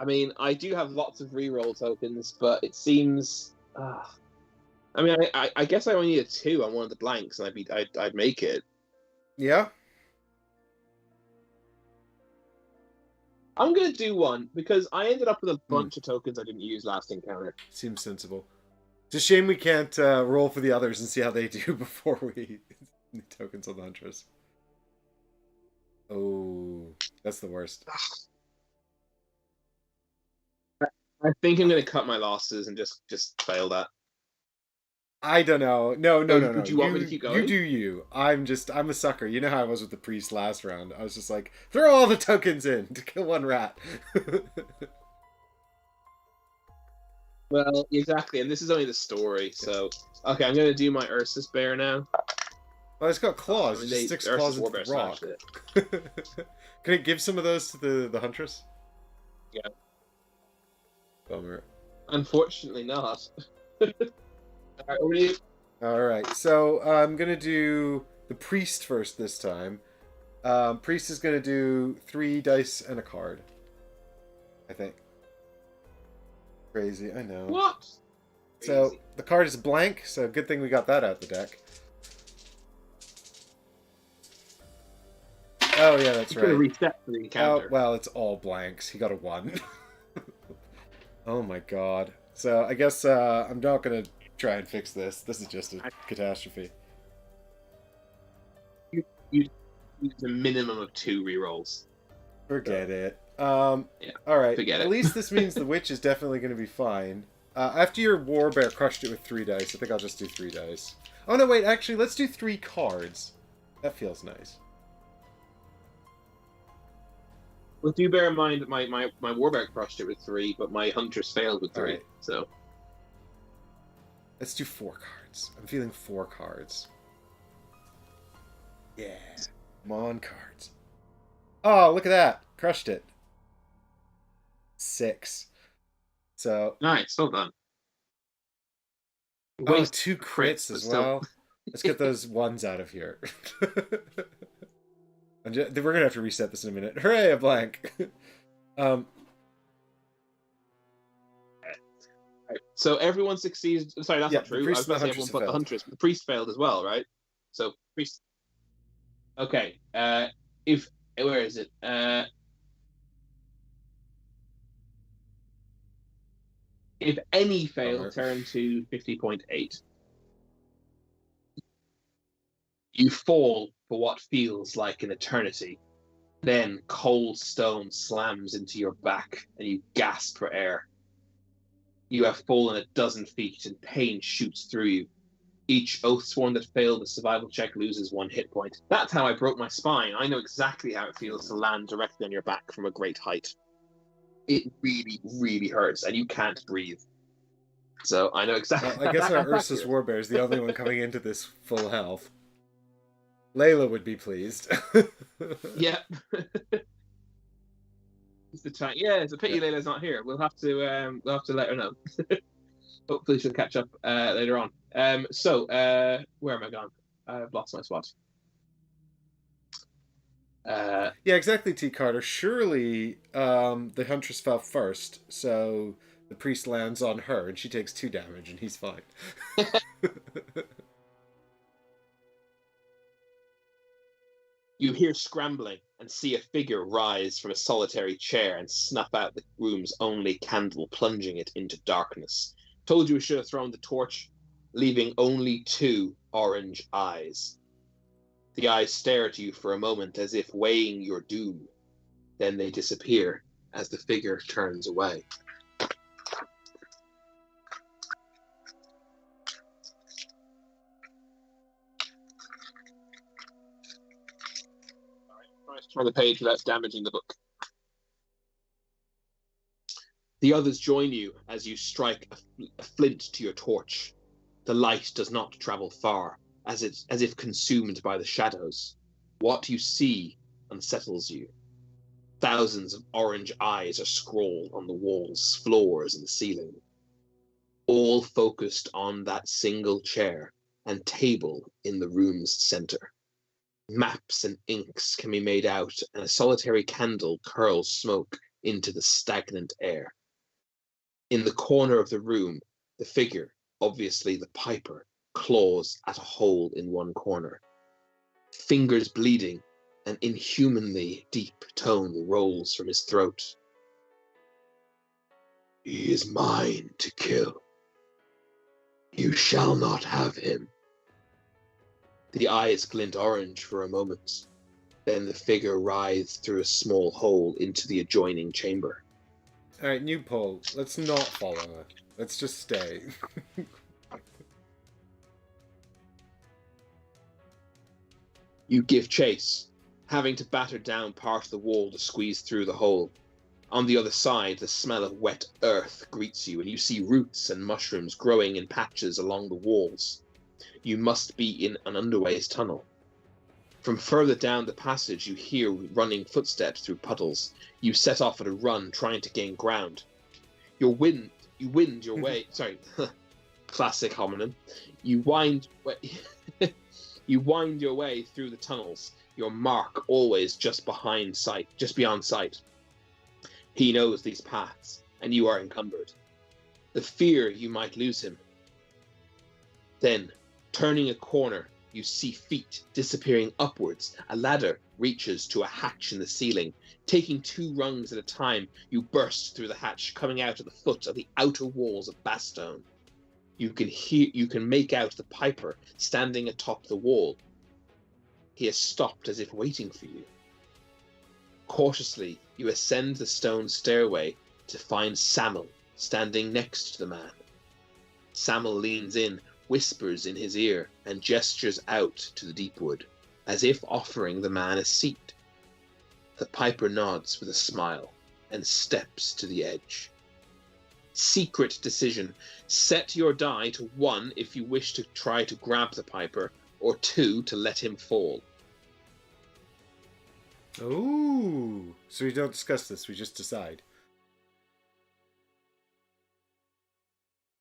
[SPEAKER 2] I mean, I do have lots of reroll tokens, but it seems. I mean, I guess I only need a 2 on one of the blanks, and I'd make it.
[SPEAKER 1] Yeah.
[SPEAKER 2] I'm gonna do 1 because I ended up with a bunch of tokens I didn't use last encounter.
[SPEAKER 1] Seems sensible. It's a shame we can't roll for the others and see how they do before we tokens on the Huntress. Oh, that's the worst.
[SPEAKER 2] I think I'm gonna cut my losses and just fail that.
[SPEAKER 1] I don't know. No.
[SPEAKER 2] Do you want me to keep going?
[SPEAKER 1] You do you. I'm a sucker. You know how I was with the priest last round. I was just like, throw all the tokens in to kill one rat.
[SPEAKER 2] Well, exactly, and this is only the story, so... Okay, I'm gonna do my Ursus Bear now.
[SPEAKER 1] Well, it's got claws.
[SPEAKER 2] I mean,
[SPEAKER 1] it just sticks claws into the rock. Can it give some of those to the Huntress?
[SPEAKER 2] Yeah.
[SPEAKER 1] Bummer.
[SPEAKER 2] Unfortunately not. Alright, over to you.
[SPEAKER 1] Alright, so I'm going to do the priest first this time. Priest is going to do 3 dice and a card. I think. Crazy, I know.
[SPEAKER 2] What?
[SPEAKER 1] So,
[SPEAKER 2] Crazy.
[SPEAKER 1] the card is blank, so good thing we got that out the deck. Oh, yeah, that's right.
[SPEAKER 2] Gonna reset for the encounter.
[SPEAKER 1] Oh, well, it's all blanks. He got a 1. Oh my god. So, I guess I'm not going to try and fix this. This is just a catastrophe.
[SPEAKER 2] You use a minimum of 2 rerolls.
[SPEAKER 1] Forget it.
[SPEAKER 2] Yeah,
[SPEAKER 1] alright.
[SPEAKER 2] forget
[SPEAKER 1] At
[SPEAKER 2] it.
[SPEAKER 1] least this means the witch is definitely going to be fine. After your war bear crushed it with 3 dice, I think I'll just do 3 dice. Oh no, wait, actually, let's do 3 cards. That feels nice.
[SPEAKER 2] Well, do bear in mind that my Warbear crushed it with 3, but my Huntress failed with 3,
[SPEAKER 1] Alright.
[SPEAKER 2] so...
[SPEAKER 1] Let's do 4 cards. I'm feeling 4 cards. Yeah. Come on, cards. Oh, look at that. Crushed it. 6. So...
[SPEAKER 2] Nice, well done.
[SPEAKER 1] Oh, 2 crits as
[SPEAKER 2] still.
[SPEAKER 1] well. Let's get those 1s out of here. We're gonna have to reset this in a minute. Hooray, a blank.
[SPEAKER 2] Right. So everyone succeeds. Sorry, that's
[SPEAKER 1] Yeah,
[SPEAKER 2] not
[SPEAKER 1] the
[SPEAKER 2] true. I
[SPEAKER 1] priest
[SPEAKER 2] was
[SPEAKER 1] and
[SPEAKER 2] going
[SPEAKER 1] the
[SPEAKER 2] to say
[SPEAKER 1] huntress
[SPEAKER 2] everyone
[SPEAKER 1] have
[SPEAKER 2] but the
[SPEAKER 1] failed.
[SPEAKER 2] huntress. But the priest failed as well, right? So priest. Okay. If where is it? If any fail,
[SPEAKER 1] Bummer.
[SPEAKER 2] turn to 50.8. You fall for what feels like an eternity. Then cold stone slams into your back, and you gasp for air. You have fallen a dozen feet, and pain shoots through you. Each Oathsworn that failed the survival check loses 1 hit point. That's how I broke my spine. I know exactly how it feels to land directly on your back from a great height. It really, really hurts, and you can't breathe. So I know exactly.
[SPEAKER 1] Well, I guess our
[SPEAKER 2] That's
[SPEAKER 1] Ursus
[SPEAKER 2] accurate.
[SPEAKER 1] Warbear is the only one coming into this full health. Layla would be pleased.
[SPEAKER 2] Yeah. It's the time. Yeah, it's a pity
[SPEAKER 1] Yeah.
[SPEAKER 2] Layla's not here. We'll have to let her know. Hopefully she'll catch up later on. Where am I gone? I've lost my spot.
[SPEAKER 1] Yeah, exactly, T. Carter. Surely the Huntress fell first, so the priest lands on her, and she takes 2 damage, and he's fine.
[SPEAKER 2] You hear scrambling and see a figure rise from a solitary chair and snuff out the room's only candle, plunging it into darkness. Told you we should have thrown the torch, leaving only 2 orange eyes. The eyes stare at you for a moment as if weighing your doom. Then they disappear as the figure turns away. Turn the page without damaging the book. The others join you as you strike a flint to your torch. The light does not travel far, as if consumed by the shadows. What you see unsettles you. Thousands of orange eyes are scrawled on the walls, floors, and the ceiling, all focused on that single chair and table in the room's center. Maps and inks can be made out, and a solitary candle curls smoke into the stagnant air. In the corner of the room, the figure, obviously the piper, claws at a hole in one corner. Fingers bleeding, an inhumanly deep tone rolls from his throat. He is mine to kill. You shall not have him. The eyes glint orange for a moment. Then the figure writhes through a small hole into the adjoining chamber.
[SPEAKER 1] Alright, new poll. Let's not follow her. Let's just stay.
[SPEAKER 2] You give chase, having to batter down part of the wall to squeeze through the hole. On the other side, the smell of wet earth greets you, and you see roots and mushrooms growing in patches along the walls. You must be in an underways tunnel. From further down the passage, you hear running footsteps through puddles. You set off at a run, trying to gain ground. You wind your way. Sorry, classic homonym. You wind your way through the tunnels. Your mark always just beyond sight. He knows these paths, and you are encumbered. The fear you might lose him. Then, turning a corner, you see feet disappearing upwards. A ladder reaches to a hatch in the ceiling. Taking 2 rungs at a time, you burst through the hatch, coming out at the foot of the outer walls of Bastone. You can make out the piper standing atop the wall. He has stopped as if waiting for you. Cautiously, you ascend the stone stairway to find Samuel standing next to the man. Samuel leans in, whispers in his ear, and gestures out to the Deepwood, as if offering the man a seat. The piper nods with a smile and steps to the edge. Secret decision. Set your die to 1 if you wish to try to grab the piper, or 2 to let him fall.
[SPEAKER 1] Ooh. So we don't discuss this, we just decide.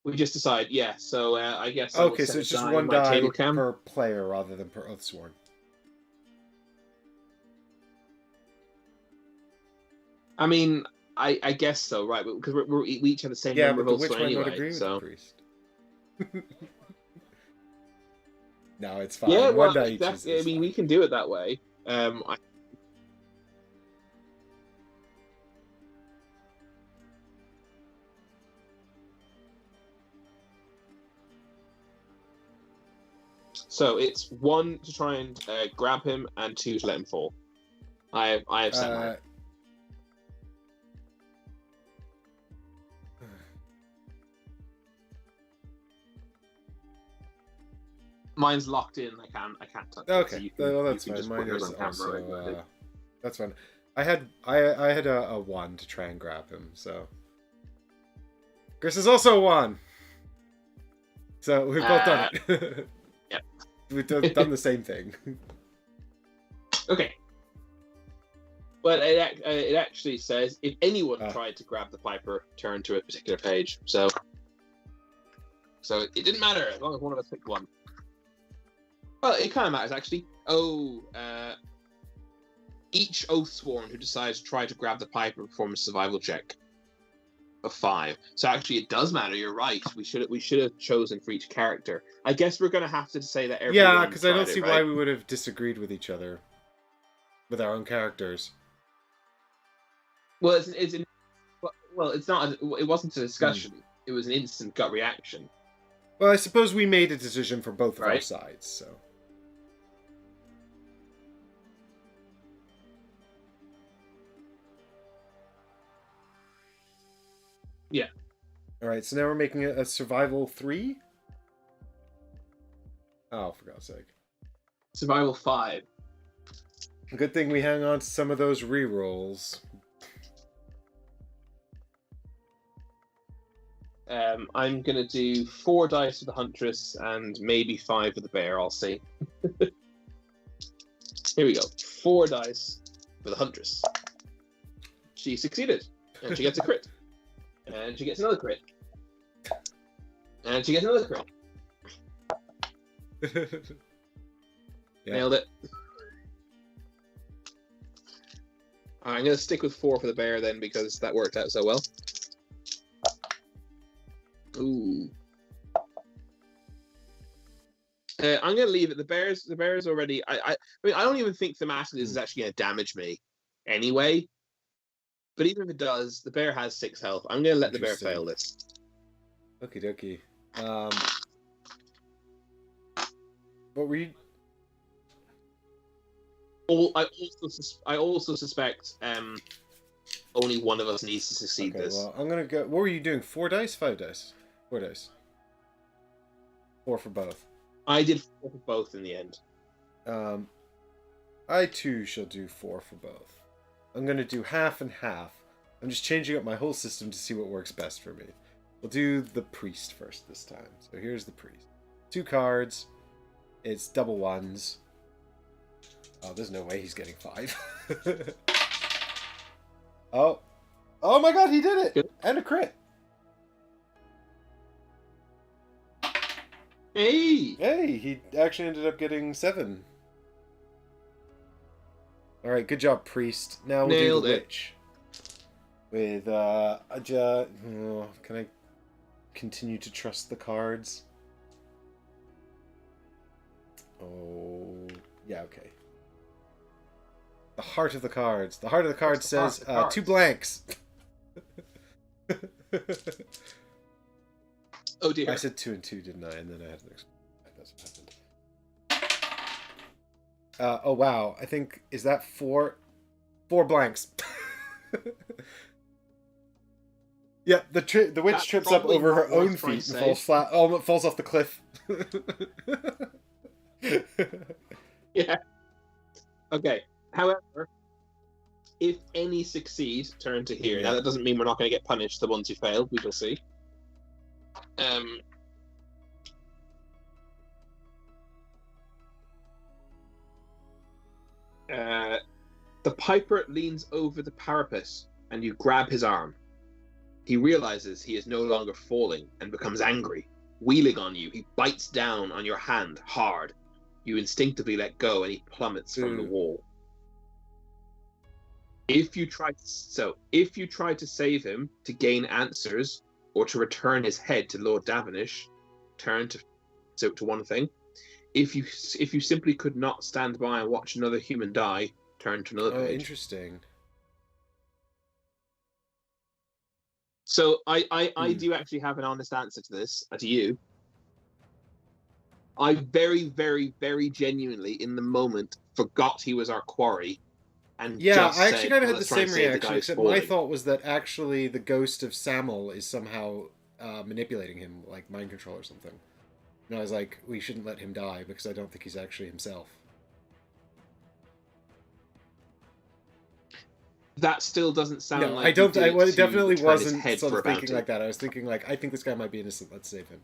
[SPEAKER 2] We just decide, yeah. So I guess
[SPEAKER 1] Okay, so it's just 1
[SPEAKER 2] my
[SPEAKER 1] die
[SPEAKER 2] table cam.
[SPEAKER 1] per player rather than per Oathsworn.
[SPEAKER 2] I mean, I guess so, right? Because we each have the same
[SPEAKER 1] Yeah,
[SPEAKER 2] number
[SPEAKER 1] but
[SPEAKER 2] of
[SPEAKER 1] the witch
[SPEAKER 2] Oathsworn
[SPEAKER 1] might
[SPEAKER 2] anyway.
[SPEAKER 1] not agree with
[SPEAKER 2] So
[SPEAKER 1] the priest. No, it's fine.
[SPEAKER 2] yeah,
[SPEAKER 1] One
[SPEAKER 2] well,
[SPEAKER 1] die each
[SPEAKER 2] definitely. I
[SPEAKER 1] is
[SPEAKER 2] mean,
[SPEAKER 1] fine.
[SPEAKER 2] we can do it that way. So it's 1 to try and grab him, and 2 to let him fall. I have set mine. Mine's locked in. I can't touch it.
[SPEAKER 1] Okay,
[SPEAKER 2] So
[SPEAKER 1] well, that's
[SPEAKER 2] you can
[SPEAKER 1] fine.
[SPEAKER 2] just put
[SPEAKER 1] Mine
[SPEAKER 2] yours
[SPEAKER 1] is
[SPEAKER 2] on camera,
[SPEAKER 1] also.
[SPEAKER 2] right?
[SPEAKER 1] That's fine. I had a 1 to try and grab him, so Chris is also a 1. So we've both done it.
[SPEAKER 2] Yep.
[SPEAKER 1] We've done the same thing.
[SPEAKER 2] Okay. But it actually says if anyone tried to grab the Piper, turn to a particular page. So it didn't matter as long as one of us picked one. Well, it kind of matters actually. Each Oathsworn who decides to try to grab the Piper performs a survival check of 5. So actually, it does matter. You're right. We should have chosen for each character. I guess we're gonna have to say that everyone.
[SPEAKER 1] Yeah, because I don't see
[SPEAKER 2] right?
[SPEAKER 1] why we would have disagreed with each other with our own characters.
[SPEAKER 2] Well, it's not. It wasn't a discussion. It was an instant gut reaction.
[SPEAKER 1] Well, I suppose we made a decision for both of our
[SPEAKER 2] Right.
[SPEAKER 1] sides, so.
[SPEAKER 2] Yeah.
[SPEAKER 1] All right, so now we're making a survival 3. Oh, for God's sake!
[SPEAKER 2] Survival 5.
[SPEAKER 1] Good thing we hang on to some of those re-rolls.
[SPEAKER 2] I'm gonna do 4 dice for the Huntress and maybe 5 for the Bear. I'll see. Here we go. 4 dice for the Huntress. She succeeded, and she gets a crit, and she gets another crit, and she gets another crit.
[SPEAKER 1] Yeah.
[SPEAKER 2] Nailed it. I'm gonna stick with 4 for the Bear then because that worked out so well. Ooh. I'm gonna leave it. The Bears already. I mean, I don't even think thematically this is actually gonna damage me, anyway. But even if it does, the Bear has 6 health. I'm gonna let the Bear fail this.
[SPEAKER 1] Okie dokie. What were you?
[SPEAKER 2] I also suspect only one of us needs to succeed
[SPEAKER 1] Okay,
[SPEAKER 2] this.
[SPEAKER 1] well, I'm gonna go. What were you doing? 4 dice, 5 dice, 4 dice. 4 for both.
[SPEAKER 2] I did 4 for both in the end.
[SPEAKER 1] I too shall do 4 for both. I'm gonna do half and half. I'm just changing up my whole system to see what works best for me. We'll do the priest first this time. So here's the priest. 2 cards. It's double 1s. Oh, there's no way he's getting 5. Oh my God, he did it!
[SPEAKER 2] Good.
[SPEAKER 1] And a crit.
[SPEAKER 2] Hey!
[SPEAKER 1] Hey, he actually ended up getting 7. All right, good job, priest. Now we'll
[SPEAKER 2] Nailed
[SPEAKER 1] do the
[SPEAKER 2] it.
[SPEAKER 1] witch. With can I continue to trust the cards? Oh, yeah, okay. The heart of the cards. The heart of the cards says 2 blanks.
[SPEAKER 2] Oh dear.
[SPEAKER 1] I said 2 and 2, didn't I? And then I had an explanation. That's what happened. Oh wow! I think is that 4 blanks. Yeah, the witch trips up over her own feet and falls flat. Oh, it falls off the cliff.
[SPEAKER 2] Yeah. Okay. However, if any succeed, turn to here. Now that doesn't mean we're not going to get punished. The ones who failed, we shall see. The Piper leans over the parapet, and you grab his arm. He realizes he is no longer falling and becomes angry. Wheeling on you, he bites down on your hand hard. You instinctively let go, and he plummets from the wall. If you try to save him to gain answers or to return his head to Lord Davenish, turn to one thing. If you simply could not stand by and watch another human die, turn to another page.
[SPEAKER 1] Interesting.
[SPEAKER 2] So I do actually have an honest answer to this, to you. I very, very, very genuinely, in the moment, forgot he was our quarry. And
[SPEAKER 1] yeah,
[SPEAKER 2] just
[SPEAKER 1] I actually kind of had the same
[SPEAKER 2] reaction,
[SPEAKER 1] except my thought was that actually the ghost of Samuel is somehow manipulating him, like mind control or something. And I was like, we shouldn't let him die because I don't think he's actually himself.
[SPEAKER 2] That still doesn't sound like.
[SPEAKER 1] I don't. I definitely wasn't
[SPEAKER 2] sort
[SPEAKER 1] of thinking like that. I was thinking like, I think this guy might be innocent. Let's save him.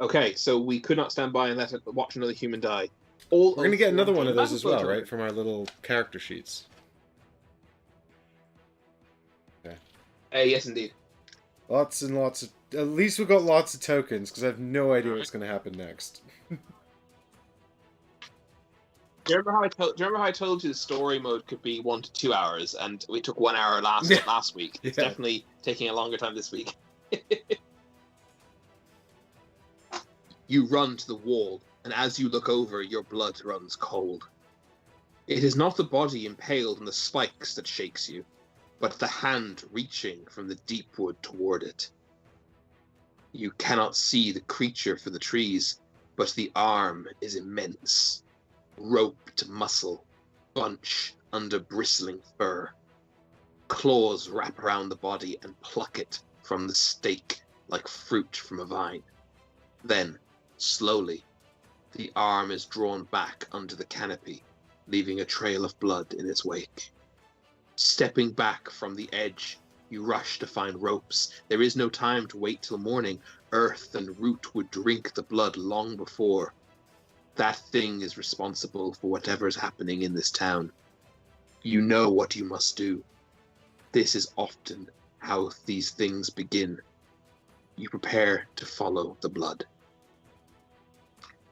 [SPEAKER 2] Okay, so we could not stand by and watch another human die.
[SPEAKER 1] We're gonna get another one of those as well, right? From our little character sheets.
[SPEAKER 2] Okay. Yes, indeed.
[SPEAKER 1] Lots and lots of. At least we've got lots of tokens because I have no idea what's going to happen next.
[SPEAKER 2] Do you remember how I told you the story mode could be 1 to 2 hours, and we took 1 hour last week? It's definitely taking a longer time this week. You run to the wall, and as you look over, your blood runs cold. It is not the body impaled in the spikes that shakes you, but the hand reaching from the deep wood toward it. You cannot see the creature for the trees, but the arm is immense. Roped muscle, bunch under bristling fur. Claws wrap around the body and pluck it from the stake like fruit from a vine. Then, slowly, the arm is drawn back under the canopy, leaving a trail of blood in its wake. Stepping back from the edge, you rush to find ropes. There is no time to wait till morning. Earth and root would drink the blood long before. That thing is responsible for whatever is happening in this town. You know what you must do. This is often how these things begin. You prepare to follow the blood.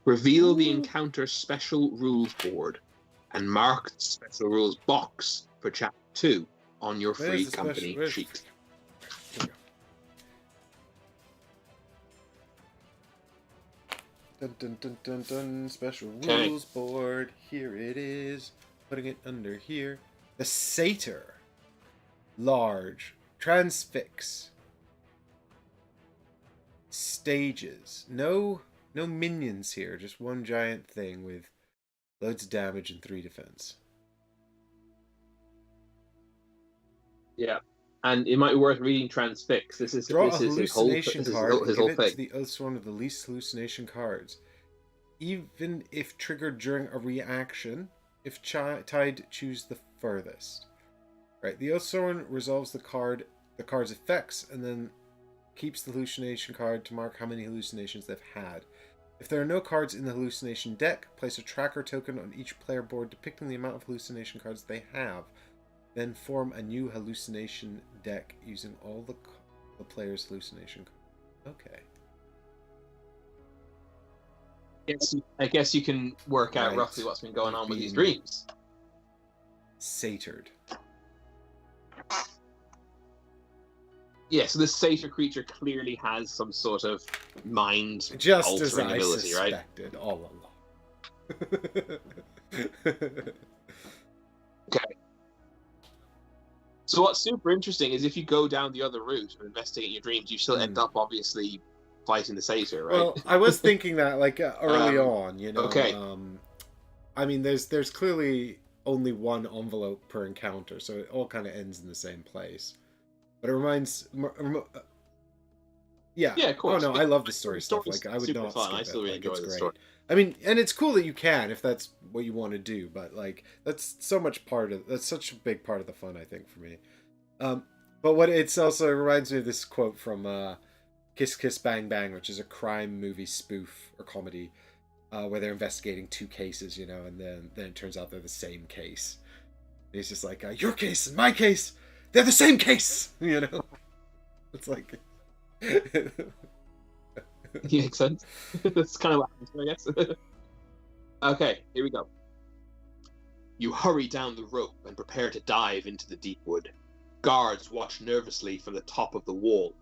[SPEAKER 2] Reveal the encounter special rules board and mark the special rules box for chapter 2 on your free company sheet.
[SPEAKER 1] Dun dun dun dun dun. Special rules board. Here it is. Putting it under here. The Satyr. Large. Transfix. Stages. No minions here. Just one giant thing with loads of damage and 3 defense.
[SPEAKER 2] Yeah. And it might be worth reading Transfix.
[SPEAKER 1] Draw a hallucination card and give it to the Oathsworn with the least hallucination cards. Even if triggered during a reaction, if tied, choose the furthest. Right, the Oathsworn resolves the card's effects, and then keeps the hallucination card to mark how many hallucinations they've had. If there are no cards in the hallucination deck, place a tracker token on each player board depicting the amount of hallucination cards they have. Then form a new hallucination deck using all the player's hallucination cards. Okay.
[SPEAKER 2] I guess you can work out roughly what's been going on with these dreams.
[SPEAKER 1] Satyred.
[SPEAKER 2] Yeah, so this satyr creature clearly has some sort of mind
[SPEAKER 1] just
[SPEAKER 2] altering
[SPEAKER 1] as I
[SPEAKER 2] ability,
[SPEAKER 1] suspected, right? All along.
[SPEAKER 2] Okay. So what's super interesting is if you go down the other route of investigating your dreams, you still end up obviously fighting the satyr, right?
[SPEAKER 1] Well, I was thinking that like early on, you know.
[SPEAKER 2] Okay.
[SPEAKER 1] I mean, there's clearly only one envelope per encounter, so it all kind of ends in the same place. But it reminds, yeah,
[SPEAKER 2] of course.
[SPEAKER 1] Oh no, I love the story stuff. Like I would not
[SPEAKER 2] fun.
[SPEAKER 1] skip
[SPEAKER 2] I still really enjoy the story.
[SPEAKER 1] I mean, and it's cool that you can if that's what you want to do. But like that's such a big part of the fun, I think, for me. But what it's also reminds me of this quote from Kiss Kiss Bang Bang, which is a crime movie spoof or comedy where they're investigating 2 cases, you know, and then it turns out they're the same case. And he's just like, your case and my case, they're the same case, you know. It's like.
[SPEAKER 2] Makes sense. That's kind of what happens, I guess. Okay, here we go. You hurry down the rope and prepare to dive into the deep wood. Guards watch nervously from the top of the wall.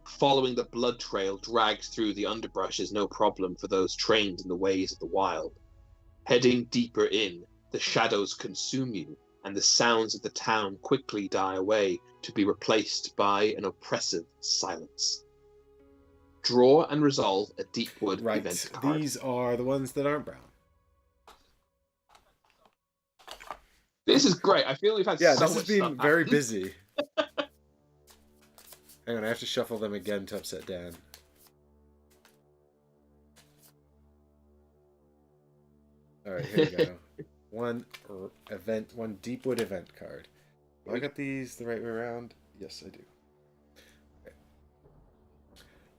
[SPEAKER 2] Following the blood trail dragged through the underbrush is no problem for those trained in the ways of the wild. Heading deeper in, the shadows consume you, and the sounds of the town quickly die away to be replaced by an oppressive silence. Draw and resolve a Deepwood event card.
[SPEAKER 1] These are the ones that aren't brown.
[SPEAKER 2] This is great. I feel we've had so much stuff.
[SPEAKER 1] Yeah, this has been very busy. Hang on, I have to shuffle them again to upset Dan. Alright, here we go. One Deepwood event card. Have I got these the right way around? Yes, I do. Okay.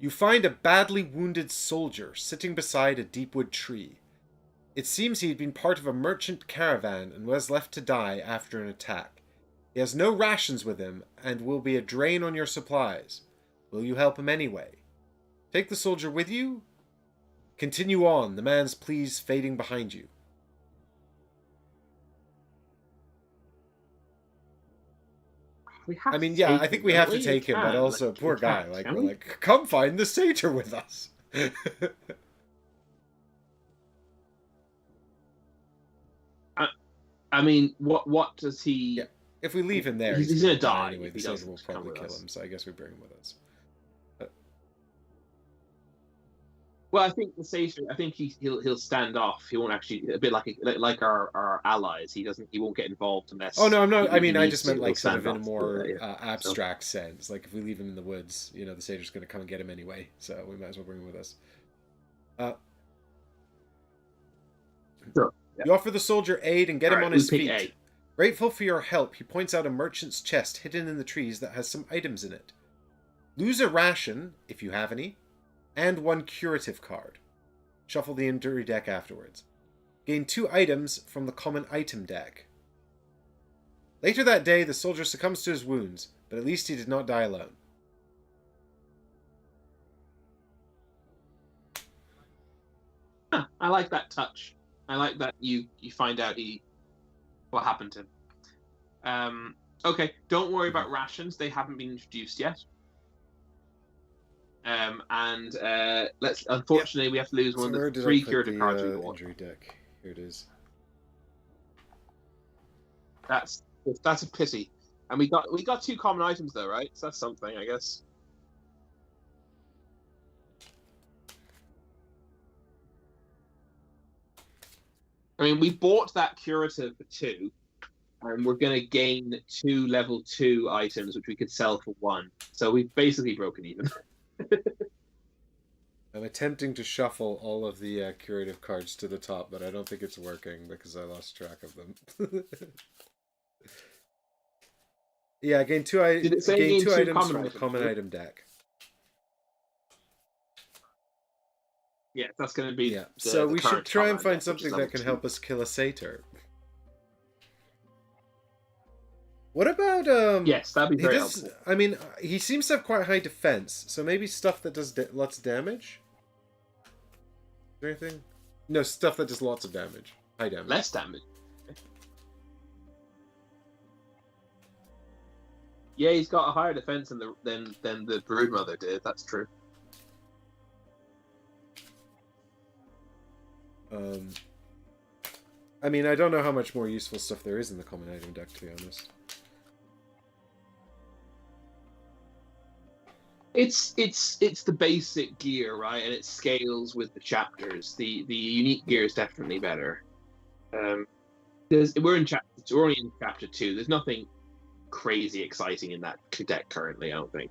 [SPEAKER 1] You find a badly wounded soldier sitting beside a Deepwood tree. It seems he had been part of a merchant caravan and was left to die after an attack. He has no rations with him and will be a drain on your supplies. Will you help him anyway? Take the soldier with you? Continue on, the man's pleas fading behind you. I mean, yeah, I think we have to take him, but also, poor guy, like, we're like, come find the satyr with us.
[SPEAKER 2] I mean, what does he...
[SPEAKER 1] Yeah. If we leave him there,
[SPEAKER 2] he's gonna die
[SPEAKER 1] anyway. The satyr will probably kill him, so I guess we bring him with us.
[SPEAKER 2] Well, I think the satyr. I think he'll stand off. He won't actually. A bit like our allies. He won't get involved unless.
[SPEAKER 1] Oh no, I'm not. I mean, I just meant like sort of in a more abstract sense. Like if we leave him in the woods, you know, the satyr's going to come and get him anyway. So we might as well bring him with us.
[SPEAKER 2] Sure. Yeah.
[SPEAKER 1] You offer the soldier aid and get him on his feet.
[SPEAKER 2] A.
[SPEAKER 1] Grateful for your help, he points out a merchant's chest hidden in the trees that has some items in it. Lose a ration, if you have any, and 1 curative card. Shuffle the injury deck afterwards. Gain 2 items from the common item deck. Later that day, the soldier succumbs to his wounds, but at least he did not die alone.
[SPEAKER 2] I like that touch. I like that you find out what happened to him. Okay, don't worry about rations. They haven't been introduced yet. Let's. Unfortunately, we have to lose one of the 3 curative cards we bought.
[SPEAKER 1] Injury deck. Here it is.
[SPEAKER 2] That's a pity. And we got 2 common items though, right? So that's something, I guess. I mean, we bought that curative for 2, and we're going to gain 2 level 2 items, which we could sell for 1. So we've basically broken even.
[SPEAKER 1] I'm attempting to shuffle all of the curative cards to the top, but I don't think it's working because I lost track of them. Yeah, gain 2 items from the common item deck.
[SPEAKER 2] Yeah, that's going to be.
[SPEAKER 1] So we should try and find something that can help us kill a satyr. What about
[SPEAKER 2] Yes, that'd be very helpful.
[SPEAKER 1] I mean, he seems to have quite high defense, so maybe stuff that does lots of damage. Is there anything? No, stuff that does lots of damage. High damage.
[SPEAKER 2] Less damage. Yeah, he's got a higher defense than the Broodmother did. That's true.
[SPEAKER 1] I mean, I don't know how much more useful stuff there is in the common item deck, to be honest.
[SPEAKER 2] It's the basic gear, right? And it scales with the chapters. The unique gear is definitely better. We're only in chapter 2. There's nothing crazy exciting in that deck currently, I don't think.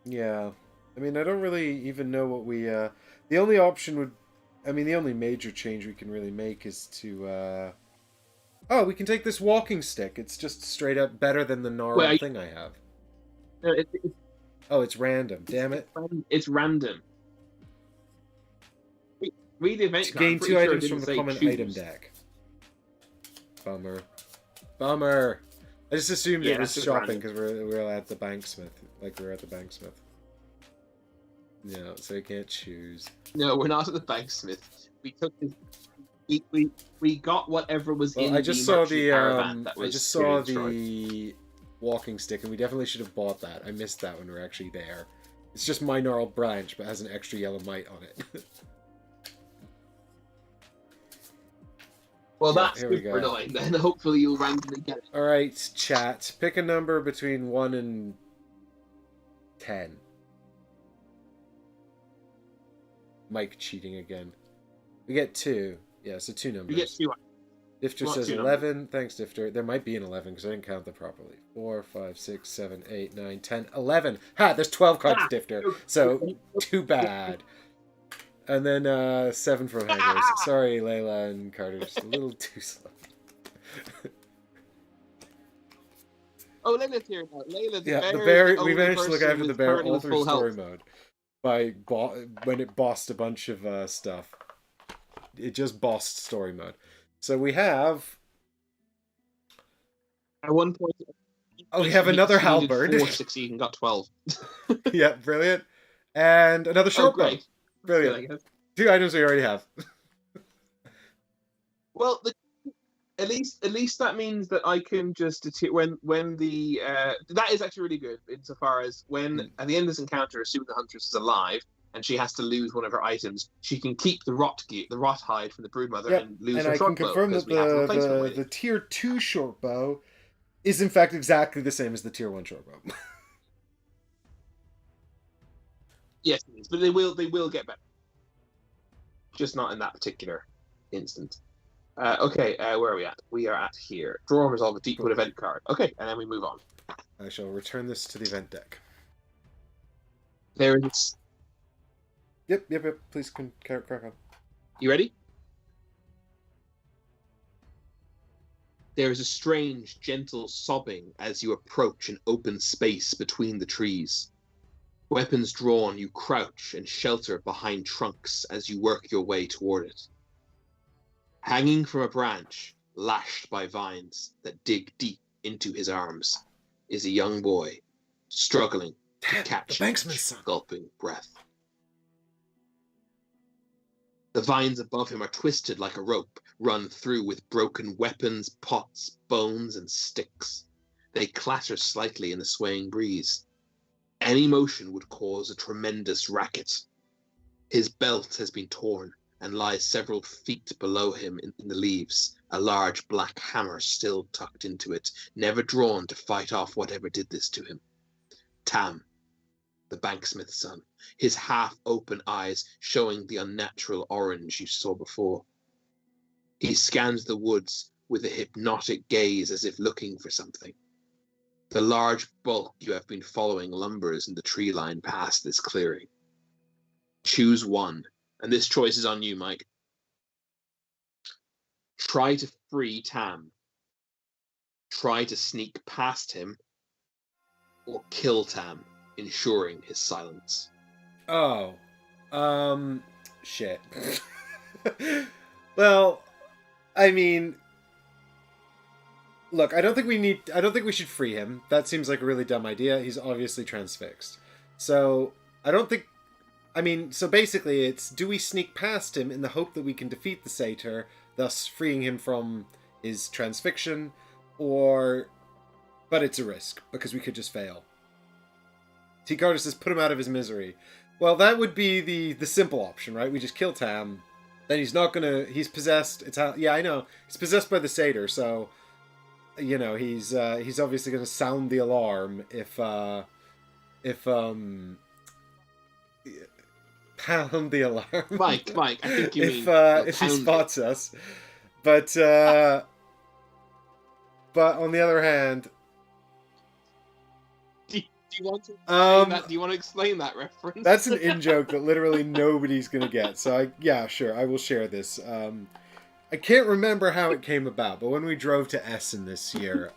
[SPEAKER 1] Yeah. I mean, I don't really even know what we... the only option would... I mean, the only major change we can really make is to... Oh, we can take this walking stick. It's just straight up better than the gnarled thing I have. Oh, it's random. Damn it.
[SPEAKER 2] It's random. Read the event.
[SPEAKER 1] Gain 2 items from the common item deck. Bummer. I just assumed it was shopping because we're at the banksmith. Like we're at the banksmith. No, so you can't choose.
[SPEAKER 2] No, we're not at the banksmith. We took his we got whatever was
[SPEAKER 1] Well,
[SPEAKER 2] in
[SPEAKER 1] I
[SPEAKER 2] the
[SPEAKER 1] just saw
[SPEAKER 2] merchant
[SPEAKER 1] the
[SPEAKER 2] caravan that
[SPEAKER 1] I
[SPEAKER 2] was
[SPEAKER 1] just
[SPEAKER 2] severely
[SPEAKER 1] saw
[SPEAKER 2] destroyed.
[SPEAKER 1] the walking stick, and we definitely should have bought that. I missed that when we were actually there. It's just my gnarled branch, but has an extra yellow mite on it.
[SPEAKER 2] Well,
[SPEAKER 1] Yeah,
[SPEAKER 2] that's
[SPEAKER 1] here we
[SPEAKER 2] super
[SPEAKER 1] go.
[SPEAKER 2] annoying. Then hopefully you'll randomly get it.
[SPEAKER 1] All right, chat. Pick a number between 1 and 10. Mike cheating again. We get 2. Yeah, so 2 numbers.
[SPEAKER 2] You get 2.
[SPEAKER 1] Difter
[SPEAKER 2] Well,
[SPEAKER 1] says
[SPEAKER 2] 2
[SPEAKER 1] 11.
[SPEAKER 2] numbers.
[SPEAKER 1] Thanks, Difter. There might be an 11 because I didn't count them properly. 4, 5, 6, 7, 8, 9, 10, 11. Ha! There's 12 cards,
[SPEAKER 2] Ah!
[SPEAKER 1] Difter. So, too bad. And then 7 from Hangers. Sorry, Layla and Carter. Just a little too slow.
[SPEAKER 2] Oh, Layla's here now. Layla,
[SPEAKER 1] Yeah, the
[SPEAKER 2] the
[SPEAKER 1] bear.
[SPEAKER 2] only
[SPEAKER 1] We managed to look
[SPEAKER 2] person
[SPEAKER 1] after the
[SPEAKER 2] with
[SPEAKER 1] bear
[SPEAKER 2] currently
[SPEAKER 1] all
[SPEAKER 2] with
[SPEAKER 1] through
[SPEAKER 2] full
[SPEAKER 1] story
[SPEAKER 2] health.
[SPEAKER 1] mode. When it bossed a bunch of stuff. It just bossed story mode. So we have...
[SPEAKER 2] At one point,
[SPEAKER 1] Oh, we have another
[SPEAKER 2] he needed
[SPEAKER 1] halberd.
[SPEAKER 2] 4 to succeed and got 12.
[SPEAKER 1] Yeah, brilliant. And another short bow.
[SPEAKER 2] Great.
[SPEAKER 1] Brilliant.
[SPEAKER 2] Good,
[SPEAKER 1] 2 items we already have.
[SPEAKER 2] well, at least that means that I can just when the that is actually really good insofar as when at the end of this encounter, assuming the huntress is alive and she has to lose one of her items, she can keep the rot hide from the broodmother and lose her
[SPEAKER 1] I
[SPEAKER 2] short
[SPEAKER 1] can
[SPEAKER 2] bow
[SPEAKER 1] confirm
[SPEAKER 2] because
[SPEAKER 1] that
[SPEAKER 2] we have a replacement
[SPEAKER 1] the
[SPEAKER 2] waiting.
[SPEAKER 1] tier 2 short bow is in fact exactly the same as the tier 1 short bow.
[SPEAKER 2] Yes, it is, but they will get better. Just not in that particular instant. Okay, where are we at? We are at here. Draw and resolve a Deepwood event card. Okay, and then we move on.
[SPEAKER 1] I shall return this to the event deck.
[SPEAKER 2] There is.
[SPEAKER 1] Yep. Please crack on.
[SPEAKER 2] You ready? There is a strange, gentle sobbing as you approach an open space between the trees. Weapons drawn, you crouch and shelter behind trunks as you work your way toward it. Hanging from a branch, lashed by vines that dig deep into his arms, is a young boy, struggling to catch
[SPEAKER 1] Banksman's son.
[SPEAKER 2] gulping breath. The vines above him are twisted like a rope, run through with broken weapons, pots, bones, and sticks. They clatter slightly in the swaying breeze. Any motion would cause a tremendous racket. His belt has been torn and lies several feet below him in the leaves, a large black hammer still tucked into it, never drawn to fight off whatever did this to him. Tam, the banksmith's son, his half-open eyes showing the unnatural orange you saw before. He scans the woods with a hypnotic gaze as if looking for something. The large bulk you have been following lumbers in the tree line past this clearing. Choose one, and this choice is on you, Mike. Try to free Tam. Try to sneak past him, or kill Tam, ensuring his silence.
[SPEAKER 1] Oh. Shit. Well, I mean, look, I don't think we should free him. That seems like a really dumb idea. He's obviously transfixed. So, so basically it's, do we sneak past him in the hope that we can defeat the satyr, thus freeing him from his transfixion, but it's a risk, because we could just fail. T. Carter says, put him out of his misery. Well, that would be the simple option, right? We just kill Tam. Then he's possessed. Yeah, I know. He's possessed by the satyr, so, he's obviously gonna sound the alarm pound the alarm.
[SPEAKER 2] Mike, I think you mean
[SPEAKER 1] if he spots us. But on the other hand,
[SPEAKER 2] do you want to explain that reference?
[SPEAKER 1] That's an in-joke that literally nobody's gonna get. So sure, I will share this. I can't remember how it came about, but when we drove to Essen this year,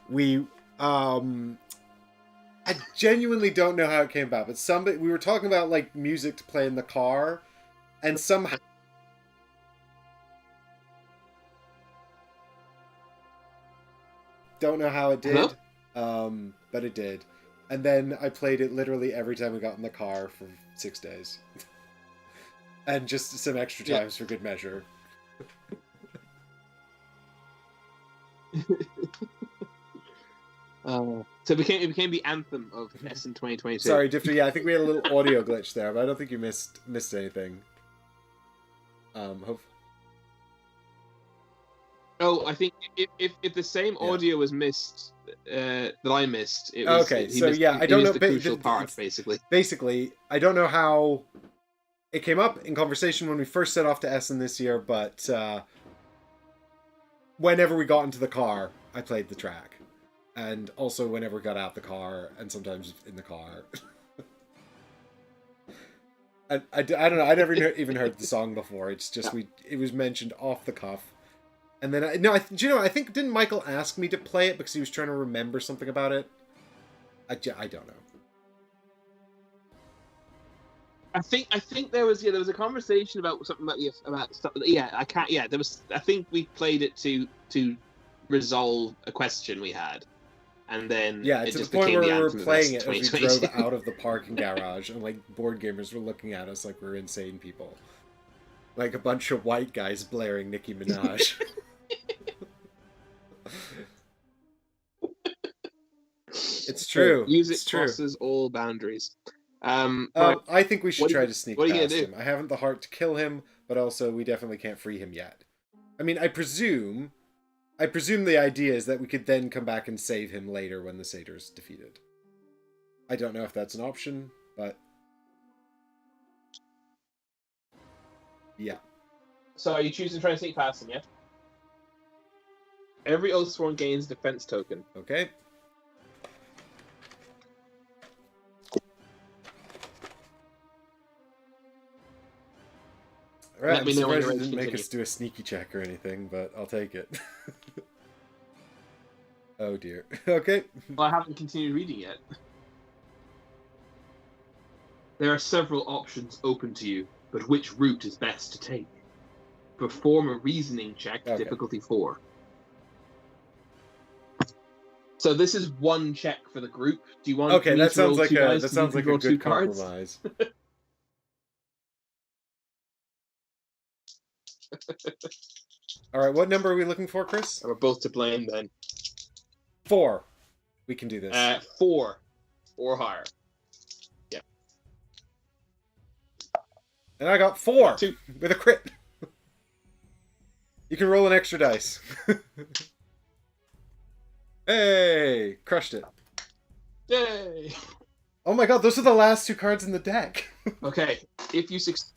[SPEAKER 1] we I genuinely don't know how it came about, but we were talking about like music to play in the car, and somehow don't know how it did.
[SPEAKER 2] Hello?
[SPEAKER 1] But it did. And then I played it literally every time we got in the car for 6 days. And just some extra times for good measure.
[SPEAKER 2] So it became the anthem of Essen 2022.
[SPEAKER 1] Sorry, Difter. Yeah, I think we had a little audio glitch there, but I don't think you missed anything.
[SPEAKER 2] Oh, I think if the same audio was missed that I missed, it was
[SPEAKER 1] okay.
[SPEAKER 2] he
[SPEAKER 1] So
[SPEAKER 2] missed,
[SPEAKER 1] yeah, I
[SPEAKER 2] he
[SPEAKER 1] don't
[SPEAKER 2] missed
[SPEAKER 1] know
[SPEAKER 2] the crucial part basically.
[SPEAKER 1] Basically, I don't know how it came up in conversation when we first set off to Essen this year, but whenever we got into the car, I played the track. And also whenever we got out the car, and sometimes in the car. I don't know, I never even heard the song before. It's just, it was mentioned off the cuff. And then, do you know, I think, didn't Michael ask me to play it because he was trying to remember something about it? I don't know.
[SPEAKER 2] I think there was a conversation about something about stuff. Yeah, I can't. Yeah, there was. I think we played it to resolve a question we had, and then
[SPEAKER 1] it
[SPEAKER 2] just
[SPEAKER 1] the point
[SPEAKER 2] became
[SPEAKER 1] where
[SPEAKER 2] the
[SPEAKER 1] we were
[SPEAKER 2] anthem
[SPEAKER 1] playing it
[SPEAKER 2] of
[SPEAKER 1] as we drove out of the parking garage, and like board gamers were looking at us like we were insane people, like a bunch of white guys blaring Nicki Minaj. It's true.
[SPEAKER 2] Music crosses all boundaries.
[SPEAKER 1] I think we should try to sneak past him. I haven't the heart to kill him, but also we definitely can't free him yet. I mean, I presume the idea is that we could then come back and save him later when the satyr's defeated. I don't know if that's an option, but yeah.
[SPEAKER 2] So are you choosing to try and sneak past him, yeah? Every Oathsworn gains a defense token.
[SPEAKER 1] Okay. Alright, I'm surprised it didn't make us do a sneaky check or anything, but I'll take it. Oh dear. Okay.
[SPEAKER 2] Well, I haven't continued reading yet. There are several options open to you, but which route is best to take? Perform a reasoning check, difficulty 4. So this is one check for the group. Do you want
[SPEAKER 1] me
[SPEAKER 2] that
[SPEAKER 1] to roll
[SPEAKER 2] two dice?
[SPEAKER 1] That sounds like a good compromise. Alright, what number are we looking for, Chris?
[SPEAKER 2] We're both to blame then.
[SPEAKER 1] 4. We can do this.
[SPEAKER 2] 4 or higher. Yeah.
[SPEAKER 1] And I got 4
[SPEAKER 2] 2
[SPEAKER 1] with a crit. You can roll an extra dice. Hey, crushed it.
[SPEAKER 2] Yay!
[SPEAKER 1] Oh my god, those are the last 2 cards in the deck.
[SPEAKER 2] Okay, if you succeed.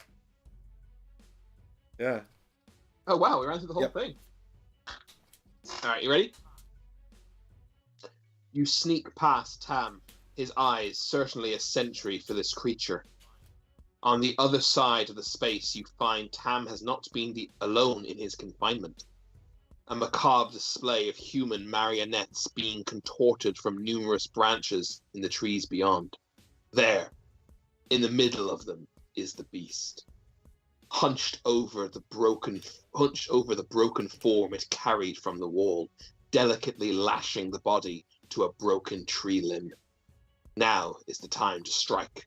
[SPEAKER 1] Yeah.
[SPEAKER 2] Oh wow, we ran through the whole thing. Alright, you ready? You sneak past Tam, his eyes certainly a sentry for this creature. On the other side of the space, you find Tam has not been alone in his confinement. A macabre display of human marionettes being contorted from numerous branches in the trees beyond. There, in the middle of them, is the beast. Hunched over the broken form it carried from the wall, delicately lashing the body to a broken tree limb. Now is the time to strike.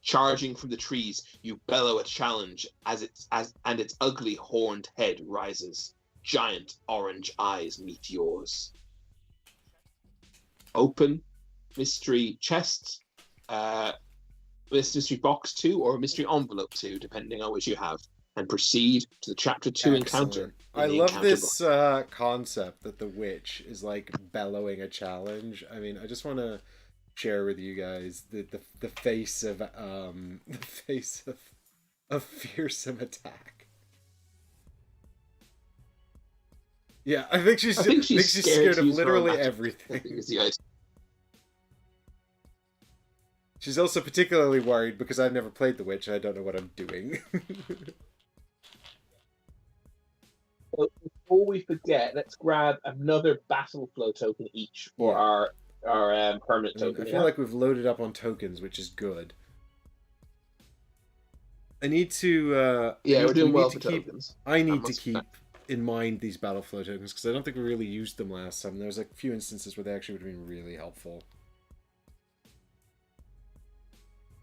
[SPEAKER 2] Charging from the trees, you bellow a challenge and its ugly horned head rises. Giant orange eyes meet yours. Open mystery chest, mystery box 2 or mystery envelope 2, depending on which you have, and proceed to the chapter 2 encounter.
[SPEAKER 1] I love this concept that the witch is like bellowing a challenge. I mean, I just want to share with you guys the face of fearsome attack. Yeah, I think she's scared of literally everything. She's also particularly worried because I've never played the witch and I don't know what I'm doing.
[SPEAKER 2] Before we forget, let's grab another battle flow token each for our permanent token.
[SPEAKER 1] I feel like we've loaded up on tokens, which is good. I need to.
[SPEAKER 2] We're doing well for tokens.
[SPEAKER 1] I need to keep in mind these battle flow tokens because I don't think we really used them last time. There's a few instances where they actually would have been really helpful.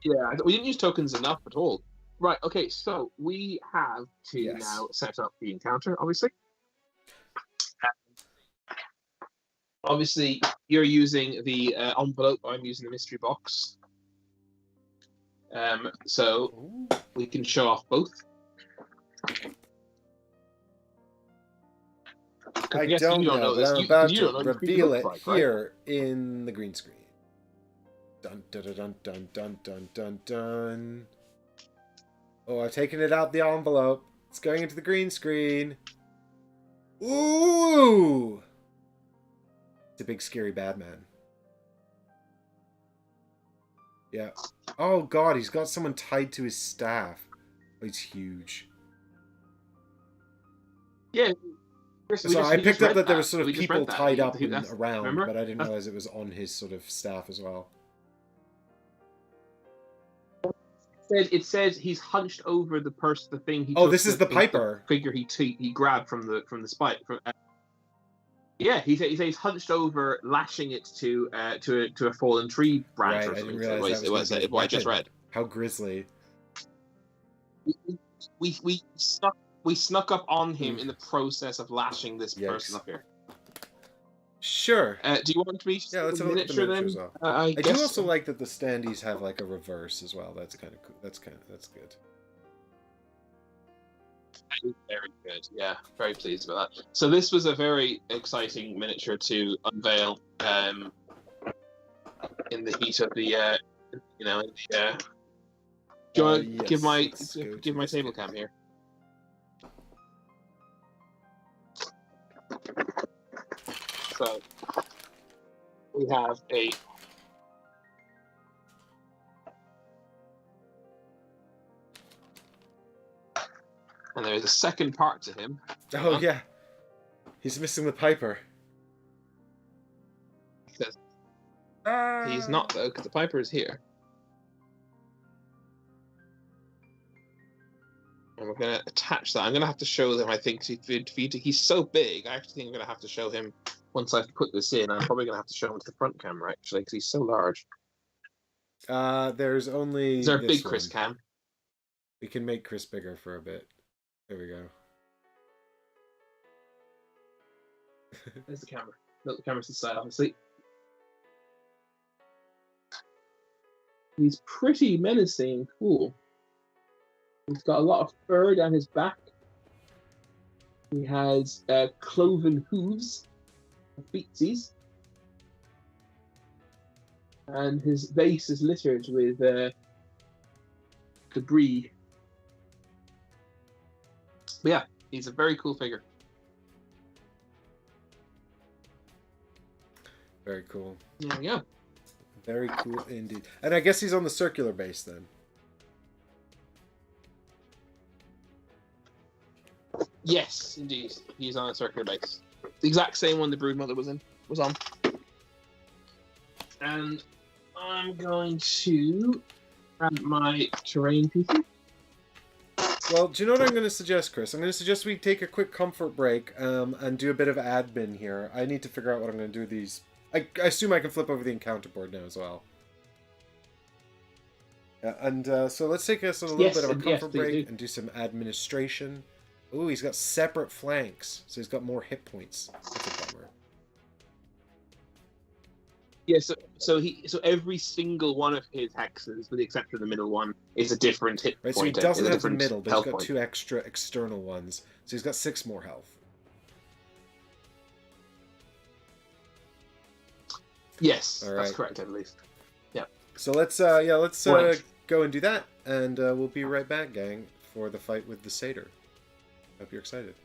[SPEAKER 2] Yeah, we didn't use tokens enough at all. Right. Okay. So we have to
[SPEAKER 1] Yes.
[SPEAKER 2] now set up the encounter. Obviously, you're using the envelope. I'm using the mystery box. So
[SPEAKER 1] Ooh.
[SPEAKER 2] we can show off both.
[SPEAKER 1] I
[SPEAKER 2] guess
[SPEAKER 1] don't
[SPEAKER 2] you don't
[SPEAKER 1] know, but
[SPEAKER 2] this.
[SPEAKER 1] I'm
[SPEAKER 2] You
[SPEAKER 1] about
[SPEAKER 2] don't
[SPEAKER 1] to
[SPEAKER 2] know what your creature
[SPEAKER 1] reveal
[SPEAKER 2] looks
[SPEAKER 1] it
[SPEAKER 2] like, right?
[SPEAKER 1] here in the green screen. Dun dun dun dun dun dun dun dun. Oh, I've taken it out the envelope. It's going into the green screen. Ooh! It's a big scary bad man. Yeah. Oh god, he's got someone tied to his staff. Oh, he's huge.
[SPEAKER 2] Yeah.
[SPEAKER 1] So I picked up that there was sort of people tied up and
[SPEAKER 2] that's,
[SPEAKER 1] around,
[SPEAKER 2] remember?
[SPEAKER 1] but I didn't realize it was on his sort of staff as well.
[SPEAKER 2] It says he's hunched over the person, the thing he.
[SPEAKER 1] Oh, this is the Piper.
[SPEAKER 2] The figure he grabbed from the spike. Yeah, he says he's hunched over, lashing it to a fallen tree branch
[SPEAKER 1] Right,
[SPEAKER 2] or
[SPEAKER 1] I didn't
[SPEAKER 2] something.
[SPEAKER 1] realize that was
[SPEAKER 2] what I just read.
[SPEAKER 1] How grisly.
[SPEAKER 2] We snuck up on him in the process of lashing this person up here.
[SPEAKER 1] Sure.
[SPEAKER 2] Do you want me to?
[SPEAKER 1] Yeah, let's have a look at the miniature as well.
[SPEAKER 2] I
[SPEAKER 1] do also like that the standees have like a reverse as well. That's kind of cool. That's good.
[SPEAKER 2] Very good. Yeah, very pleased with that. So this was a very exciting miniature to unveil in the heat of the do you want to give my table cam here? So we have a and there's a second part to him.
[SPEAKER 1] Oh yeah, he's missing the Piper.
[SPEAKER 2] He's not though, because the Piper is here. And we're going to attach that. I'm going to have to show them, I think, he's so big, I actually think I'm going to have to show him, once I've put this in, I'm probably going to have to show him to the front camera, actually, because he's so large.
[SPEAKER 1] There's only
[SPEAKER 2] Is there a big Chris cam?
[SPEAKER 1] We can make Chris bigger for a bit. There we go.
[SPEAKER 2] There's the camera. Look, the camera's to the side, obviously. He's pretty menacing and cool. He's got a lot of fur down his back. He has cloven hooves, feetsies, and his base is littered with debris. But yeah, he's a very cool figure.
[SPEAKER 1] Very cool.
[SPEAKER 2] There we go.
[SPEAKER 1] Very cool indeed. And I guess he's on the circular base then.
[SPEAKER 2] Yes, indeed. He's on a circular base. The exact same one the Broodmother was on. And I'm going to add my terrain pieces.
[SPEAKER 1] Well, do you know what I'm going to suggest, Chris? I'm going to suggest we take a quick comfort break and do a bit of admin here. I need to figure out what I'm going to do with these. I assume I can flip over the encounter board now as well. Yeah, and so let's take us a little bit of a comfort break and do some administration. Ooh, he's got separate flanks, so he's got more hit points. That's a bummer.
[SPEAKER 2] Yeah, so every single one of his hexes, with the exception of the middle one, is a different hit point.
[SPEAKER 1] Right, so he doesn't have the middle, but he's got 2 extra external ones, so he's got 6 more health.
[SPEAKER 2] Yes, that's correct, I believe. Yeah.
[SPEAKER 1] So let's go and do that, and we'll be right back, gang, for the fight with the satyr. Hope you're excited.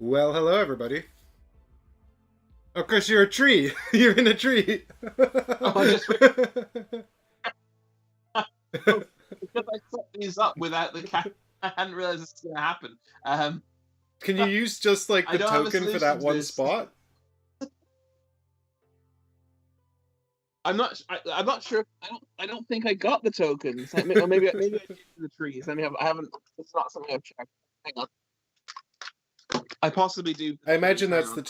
[SPEAKER 1] Well, hello everybody. Of course, you're a tree. You're in a tree.
[SPEAKER 2] Oh, I just because I set these up without the cat. I hadn't realized this was going to happen.
[SPEAKER 1] Can you use just like
[SPEAKER 2] I
[SPEAKER 1] the
[SPEAKER 2] don't have a
[SPEAKER 1] token for
[SPEAKER 2] solution
[SPEAKER 1] that
[SPEAKER 2] to
[SPEAKER 1] one
[SPEAKER 2] this.
[SPEAKER 1] spot?
[SPEAKER 2] I'm not sure. I don't think I got the tokens. Or maybe I did for the trees. I haven't. It's not something I've checked. Hang on. I possibly do.
[SPEAKER 1] I imagine that's the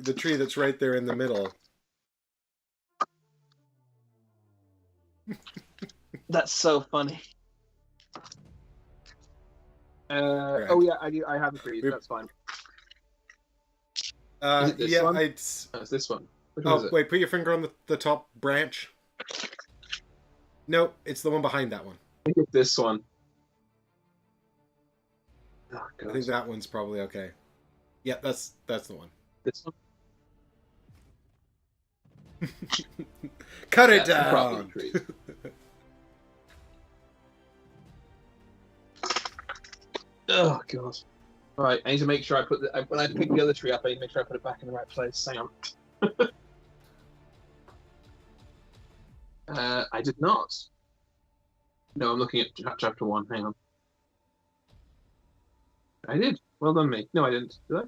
[SPEAKER 1] the tree that's right there in the middle.
[SPEAKER 2] That's so funny.
[SPEAKER 1] Right.
[SPEAKER 2] Oh yeah, I do. I have the trees. That's fine. Is it this
[SPEAKER 1] yeah,
[SPEAKER 2] one?
[SPEAKER 1] it's.
[SPEAKER 2] Oh, it's this one. Which one is it?
[SPEAKER 1] Wait, put your finger on the top branch. No, it's the one behind that one.
[SPEAKER 2] I think it's this one. Oh,
[SPEAKER 1] I think that one's probably okay. Yeah, that's the one.
[SPEAKER 2] This one.
[SPEAKER 1] Cut it down.
[SPEAKER 2] Oh god. Right, I need to make sure I put when I pick the other tree up, I need to make sure I put it back in the right place. Hang on. I did not. No, I'm looking at chapter 1. Hang on. I did. Well done, me. No, I didn't. Did I?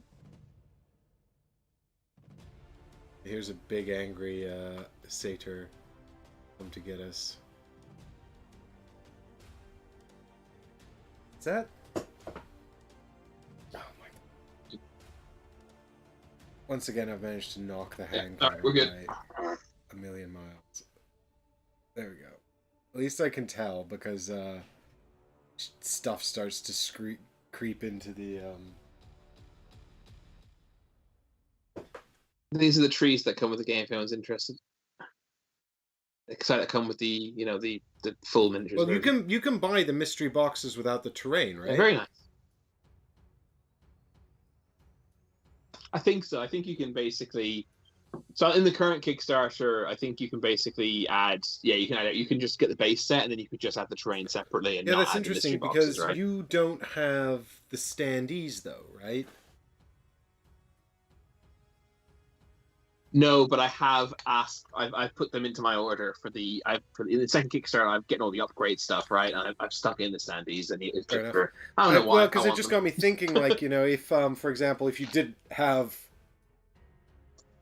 [SPEAKER 1] Here's a big angry satyr come to get us. Is that? Oh my god. Once again, I've managed to knock the hang
[SPEAKER 2] Alright, we're good.
[SPEAKER 1] by a million miles. There we go. At least I can tell because stuff starts to creep into the
[SPEAKER 2] These are the trees that come with the game if anyone's interested. That come with the the full miniatures.
[SPEAKER 1] Well, you can buy the mystery boxes without the terrain, right?
[SPEAKER 2] Yeah, very nice. I think so. I think you can basically. So in the current Kickstarter, I think you can basically add. Yeah, you can add it. You can just get the base set, and then you could just add the terrain separately. And
[SPEAKER 1] yeah,
[SPEAKER 2] not
[SPEAKER 1] that's
[SPEAKER 2] add the
[SPEAKER 1] interesting
[SPEAKER 2] mystery boxes,
[SPEAKER 1] because
[SPEAKER 2] right?
[SPEAKER 1] you don't have the standees, though, right?
[SPEAKER 2] No, but I have asked. I've put them into my order for the. In the second Kickstarter, I'm getting all the upgrade stuff right, and I've stuck in the standees, and it's just for, I don't know why.
[SPEAKER 1] Well, because it just got me thinking, like if for example, if you did have,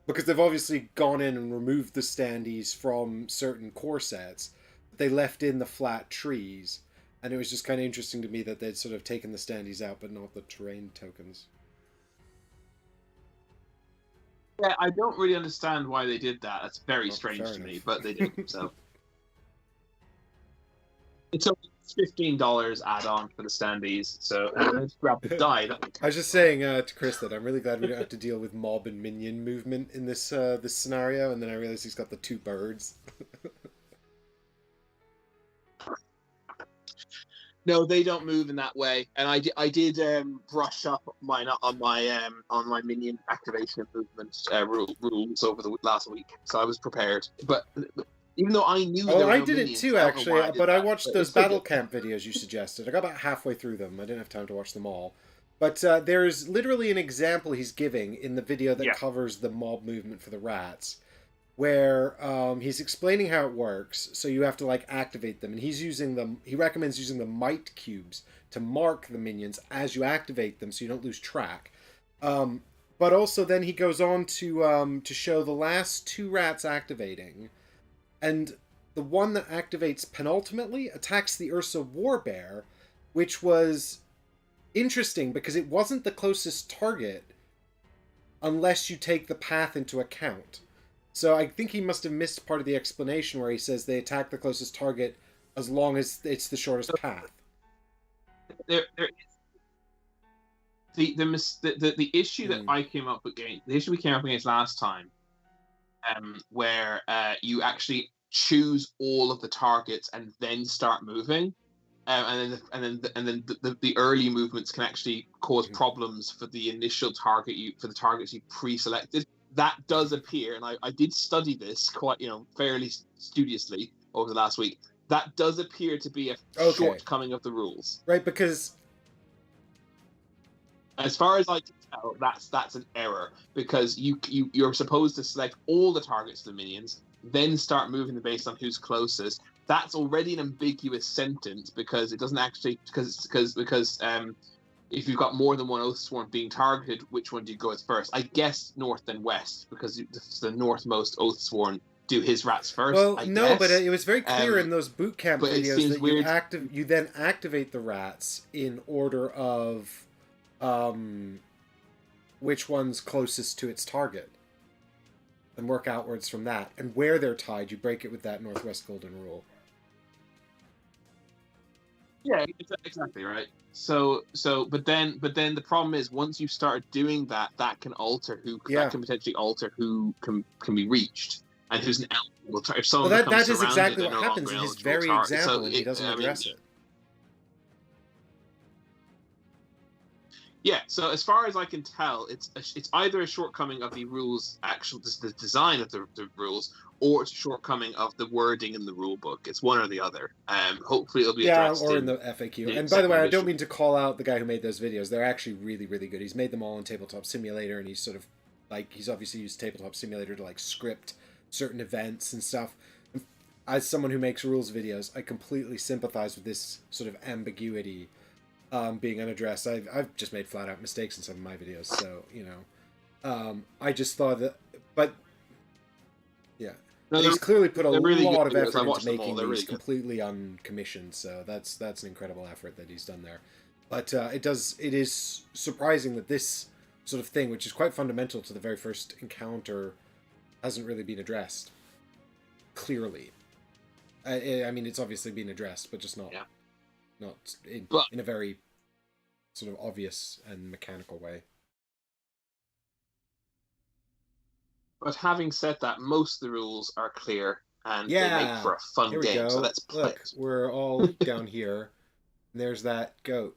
[SPEAKER 1] because they've obviously gone in and removed the standees from certain core sets, they left in the flat trees, and it was just kind of interesting to me that they'd sort of taken the standees out, but not the terrain tokens.
[SPEAKER 2] Yeah, I don't really understand why they did that. That's very strange to me, but they did. So it's only $15 add-on for the standees. So let's grab the die.
[SPEAKER 1] I was just saying to Chris that I'm really glad we don't have to deal with mob and minion movement in this this scenario, and then I realized he's got the 2 birds.
[SPEAKER 2] No, they don't move in that way, and I did brush up on my minion activation movement rules over the last week, so I was prepared. But even though I knew,
[SPEAKER 1] I did it too actually, but I watched those battle camp videos you suggested. I got about halfway through them. I didn't have time to watch them all, but there's literally an example he's giving in the video that covers the mob movement for the rats, where he's explaining how it works. So you have to like activate them, and he recommends using the might cubes to mark the minions as you activate them, so you don't lose track. But also then he goes on to show the last 2 rats activating, and the one that activates penultimately attacks the Ursa Warbear, which was interesting because it wasn't the closest target unless you take the path into account. So I think he must have missed part of the explanation where he says they attack the closest target as long as it's the shortest path.
[SPEAKER 2] There is the issue that I came up against, the issue we came up against last time, where you actually choose all of the targets and then start moving, and then the early movements can actually cause problems for the initial target for the targets you pre-selected. That does appear, and I did study this quite, fairly studiously over the last week. That does appear to be a shortcoming of the rules.
[SPEAKER 1] Right, because
[SPEAKER 2] As far as I can tell, that's an error because you're supposed to select all the targets of the minions, then start moving them based on who's closest. That's already an ambiguous sentence because it doesn't actually because if you've got more than one Oathsworn being targeted, which one do you go with first? I guess north then west because the northmost Oathsworn do his rats first.
[SPEAKER 1] Well,
[SPEAKER 2] I
[SPEAKER 1] no,
[SPEAKER 2] guess.
[SPEAKER 1] but it was very clear in those boot camp
[SPEAKER 2] but it
[SPEAKER 1] videos
[SPEAKER 2] seems
[SPEAKER 1] that
[SPEAKER 2] weird.
[SPEAKER 1] you then activate the rats in order of which one's closest to its target, and work outwards from that. And where they're tied, you break it with that Northwest Golden Rule.
[SPEAKER 2] Yeah, exactly right. But then the problem is once you start doing that, that can alter that can potentially alter who can be reached and who's an eligible target. If someone
[SPEAKER 1] Well,
[SPEAKER 2] becomes
[SPEAKER 1] that is
[SPEAKER 2] surrounded,
[SPEAKER 1] exactly
[SPEAKER 2] they're
[SPEAKER 1] what
[SPEAKER 2] no
[SPEAKER 1] happens
[SPEAKER 2] longer
[SPEAKER 1] in his
[SPEAKER 2] eligible
[SPEAKER 1] very
[SPEAKER 2] target.
[SPEAKER 1] example, and he doesn't address it.
[SPEAKER 2] Yeah, so as far as I can tell, it's either a shortcoming of the rules, the design of the rules, or it's a shortcoming of the wording in the rule book. It's one or the other. Hopefully, it'll be addressed.
[SPEAKER 1] Or in the FAQ. And by the way, I don't mean to call out the guy who made those videos. They're actually really, really good. He's made them all in Tabletop Simulator, and he's sort of he's obviously used Tabletop Simulator to script certain events and stuff. As someone who makes rules videos, I completely sympathize with this sort of ambiguity being unaddressed. I've just made flat out mistakes in some of my videos, so I just thought that, but yeah, no, he's clearly put a lot of effort into making these completely uncommissioned. So that's an incredible effort that he's done there. But it is surprising that this sort of thing, which is quite fundamental to the very first encounter, hasn't really been addressed clearly. I mean, it's obviously been addressed, but just not. Yeah. Not in a very sort of obvious and mechanical way.
[SPEAKER 2] But having said that, most of the rules are clear and they make for a fun game. Go. So let's play.
[SPEAKER 1] Look, we're all down here. And there's that goat.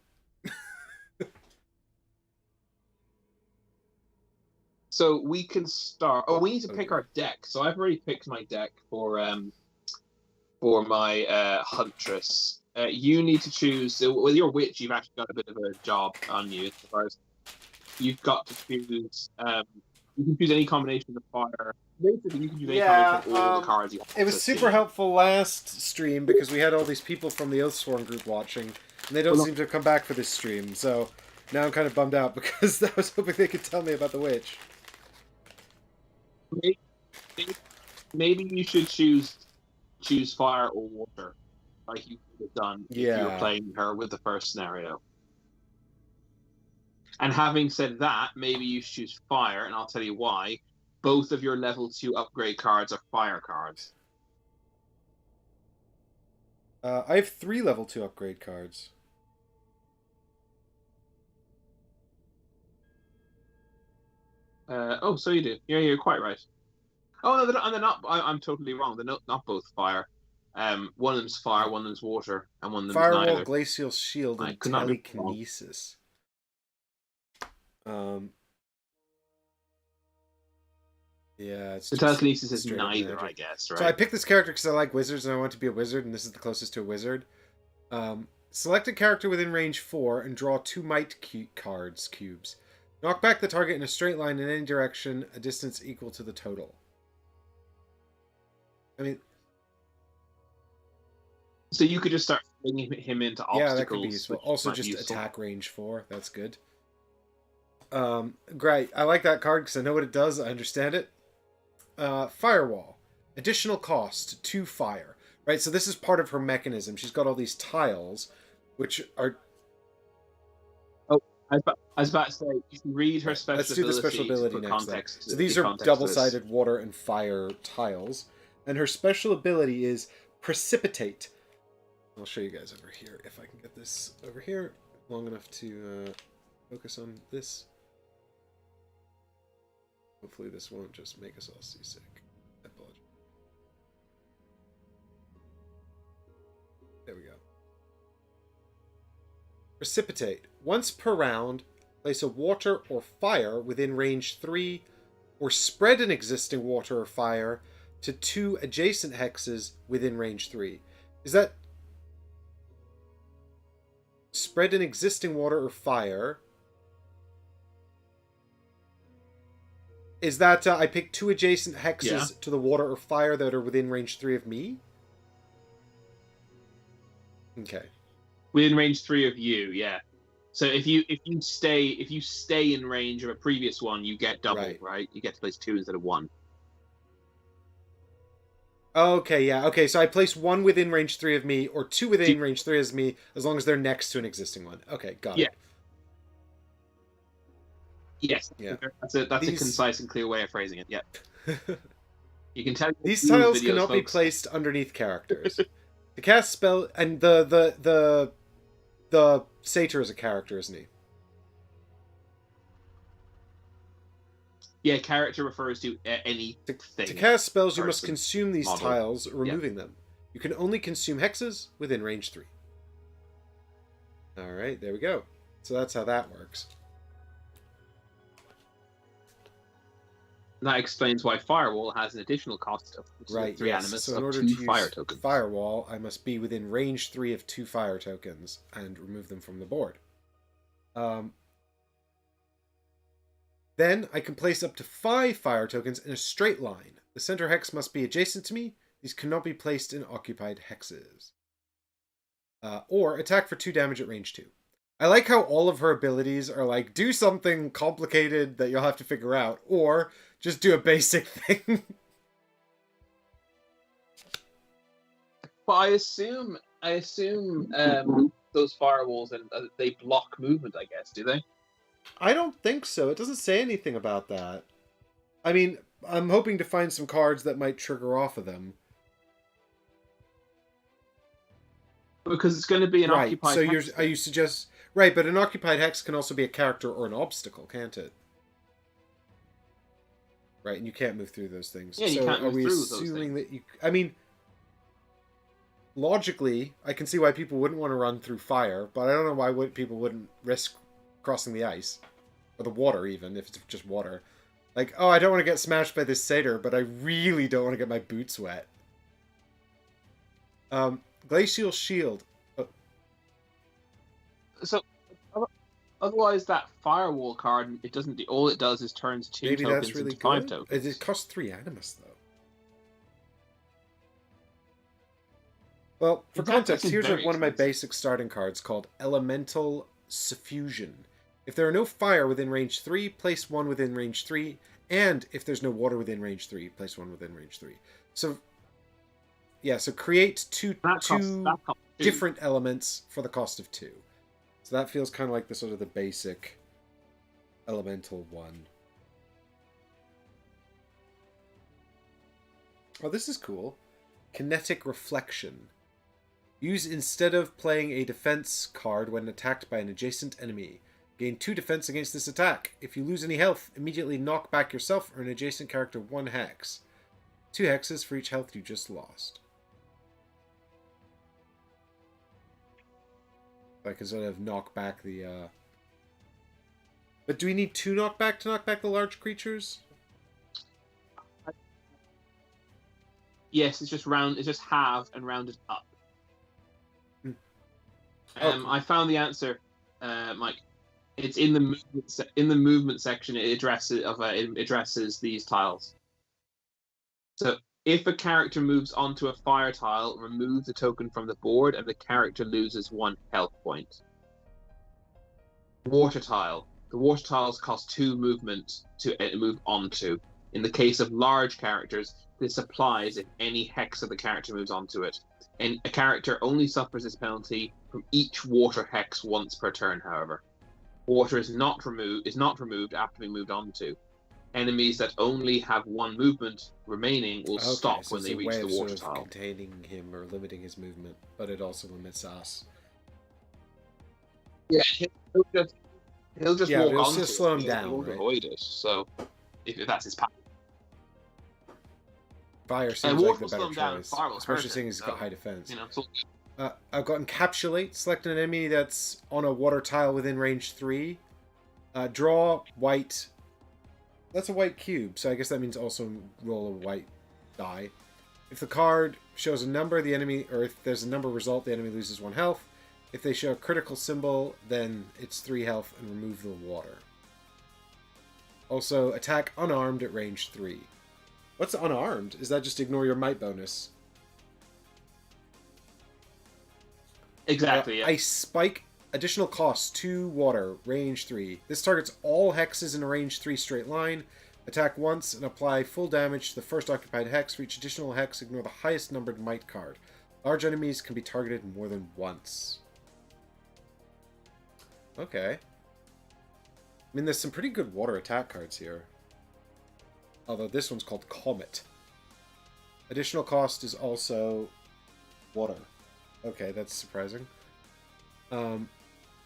[SPEAKER 2] So we can start. Oh, we need to pick our deck. So I've already picked my deck for my Huntress. You need to choose. With your witch, you've actually got a bit of a job on you. As far as you've got to choose. You can choose any combination of fire. Basically, you can choose any combination of all the cards you want.
[SPEAKER 1] It was super helpful last stream because we had all these people from the Oathsworn group watching, and they don't seem to have come back for this stream. So now I'm kind of bummed out because I was hoping they could tell me about the witch.
[SPEAKER 2] Maybe you should choose fire or water, like you could have done if you were playing her with the first scenario. And having said that, maybe you choose fire, and I'll tell you why. Both of your level 2 upgrade cards are fire cards.
[SPEAKER 1] I have 3 level 2 upgrade cards.
[SPEAKER 2] So you do. Yeah, you're quite right. Oh no, they're not. I'm totally wrong. They're not both fire. One of them's fire, one of them's water, and one of them's
[SPEAKER 1] Firewall,
[SPEAKER 2] neither.
[SPEAKER 1] Glacial Shield, and Telekinesis. Yeah, it's
[SPEAKER 2] the telekinesis is neither, I guess, right?
[SPEAKER 1] So I picked this character because I like wizards and I want to be a wizard, and this is the closest to a wizard. Select a character within range 4 and draw 2 might cubes. Knock back the target in a straight line in any direction, a distance equal to the total. I mean,
[SPEAKER 2] so you could just start flinging him into obstacles.
[SPEAKER 1] Yeah, that could be useful. Also, just attack range 4. That's good. Great. I like that card because I know what it does. I understand it. Firewall. Additional cost, 2 fire. Right, so this is part of her mechanism. She's got all these tiles, which are...
[SPEAKER 2] Oh, I was about to say, you can read her special ability.
[SPEAKER 1] Let's do the special ability next. So these are double-sided water and fire tiles. And her special ability is Precipitate. I'll show you guys over here, if I can get this over here long enough to focus on this. Hopefully this won't just make us all seasick. I apologize. There we go. Precipitate. Once per round, place a water or fire within range 3, or spread an existing water or fire to 2 adjacent hexes within range 3. Is that... Spread an existing water or fire Is that I pick 2 adjacent hexes
[SPEAKER 2] Yeah.
[SPEAKER 1] to the water or fire that are within range 3 of me? Okay.
[SPEAKER 2] Within range 3 of you, yeah. So if you stay in range of a previous one, you get double, right? You get to place 2 instead of 1.
[SPEAKER 1] Okay, yeah. Okay, so I place 1 within range 3 of me, or 2 within range 3 of me, as long as they're next to an existing one. Okay, got it.
[SPEAKER 2] Yes.
[SPEAKER 1] Yeah.
[SPEAKER 2] That's a concise and clear way of phrasing it. Yeah. You can tell
[SPEAKER 1] These tiles
[SPEAKER 2] videos,
[SPEAKER 1] cannot be
[SPEAKER 2] folks.
[SPEAKER 1] placed underneath characters. The cast spell and the satyr is a character, isn't he?
[SPEAKER 2] Yeah, character refers to anything.
[SPEAKER 1] To cast spells, you must
[SPEAKER 2] person,
[SPEAKER 1] consume these
[SPEAKER 2] model.
[SPEAKER 1] tiles, removing them. You can only consume hexes within range 3. Alright, there we go. So that's how that works.
[SPEAKER 2] That explains why Firewall has an additional cost of 3 animus
[SPEAKER 1] so in order
[SPEAKER 2] of 2
[SPEAKER 1] to
[SPEAKER 2] fire
[SPEAKER 1] use
[SPEAKER 2] tokens.
[SPEAKER 1] Firewall, I must be within range 3 of 2 fire tokens and remove them from the board. Then I can place up to 5 fire tokens in a straight line. The center hex must be adjacent to me. These cannot be placed in occupied hexes. Or attack for 2 damage at range 2. I like how all of her abilities are like, do something complicated that you'll have to figure out, or just do a basic thing.
[SPEAKER 2] But I assume those firewalls and they block movement, I guess, do they?
[SPEAKER 1] I don't think so. It doesn't say anything about that. I mean, I'm hoping to find some cards that might trigger off of them.
[SPEAKER 2] Because it's going to be an occupied hex.
[SPEAKER 1] So you suggest... Right, but an occupied hex can also be a character or an obstacle, can't it? Right, and you can't move through those things.
[SPEAKER 2] Yeah, you can't move through those things. Are we assuming
[SPEAKER 1] that you... I mean, logically, I can see why people wouldn't want to run through fire, but I don't know why people wouldn't risk crossing the ice. Or the water, even, if it's just water. Like, oh, I don't want to get smashed by this satyr, but I really don't want to get my boots wet. Glacial Shield.
[SPEAKER 2] So, otherwise, that firewall card, it doesn't. All it does is turns 2
[SPEAKER 1] Maybe
[SPEAKER 2] tokens
[SPEAKER 1] that's really
[SPEAKER 2] into 5
[SPEAKER 1] good.
[SPEAKER 2] tokens.
[SPEAKER 1] It costs 3 animus, though. Well, for context, here's one of my basic starting cards called Elemental Suffusion. If there are no fire within range 3, place 1 within range 3, and if there's no water within range 3, place 1 within range 3. So, yeah, so create two different elements for the cost of 2. So that feels kind of like the sort of the basic elemental one. Oh, this is cool. Kinetic Reflection. Use instead of playing a defense card when attacked by an adjacent enemy. Gain 2 defense against this attack. If you lose any health, immediately knock back yourself or an adjacent character 1 hex. 2 hexes for each health you just lost. I can sort of knock back the... But do we need 2 knockback to knock back the large creatures?
[SPEAKER 2] Yes, it's just halve and rounded up.
[SPEAKER 1] Cool.
[SPEAKER 2] I found the answer, Mike. It's in the movement section. It addresses these tiles. So if a character moves onto a fire tile, remove the token from the board, and the character loses 1 health point. Water tile. The water tiles cost 2 movement to move onto. In the case of large characters, this applies if any hex of the character moves onto it. And a character only suffers this penalty from each water hex once per turn, however. Water is not removed after being moved onto. Enemies that only have 1 movement remaining will stop when they reach the water tile.
[SPEAKER 1] Containing him or limiting his movement, but it also limits us.
[SPEAKER 2] Yeah, he'll just walk on.
[SPEAKER 1] Just slow him down.
[SPEAKER 2] He won't avoid it. So, if that's his path.
[SPEAKER 1] Fire seems like the better choice, especially seeing he's got high defense.
[SPEAKER 2] You know,
[SPEAKER 1] I've got Encapsulate. Select an enemy that's on a water tile within range 3. Draw white. That's a white cube, so I guess that means also roll a white die. If the card shows a number, the enemy, or if there's a number result, the enemy loses 1 health. If they show a critical symbol, then it's 3 health and remove the water. Also, attack unarmed at range 3. What's unarmed? Is that just ignore your might bonus?
[SPEAKER 2] Exactly, yeah.
[SPEAKER 1] Ice Spike, additional cost, 2 water, range 3. This targets all hexes in a range 3 straight line. Attack once and apply full damage to the first occupied hex. For each additional hex, ignore the highest numbered might card. Large enemies can be targeted more than once. Okay. I mean, there's some pretty good water attack cards here. Although this one's called Comet. Additional cost is also water. Okay, that's surprising.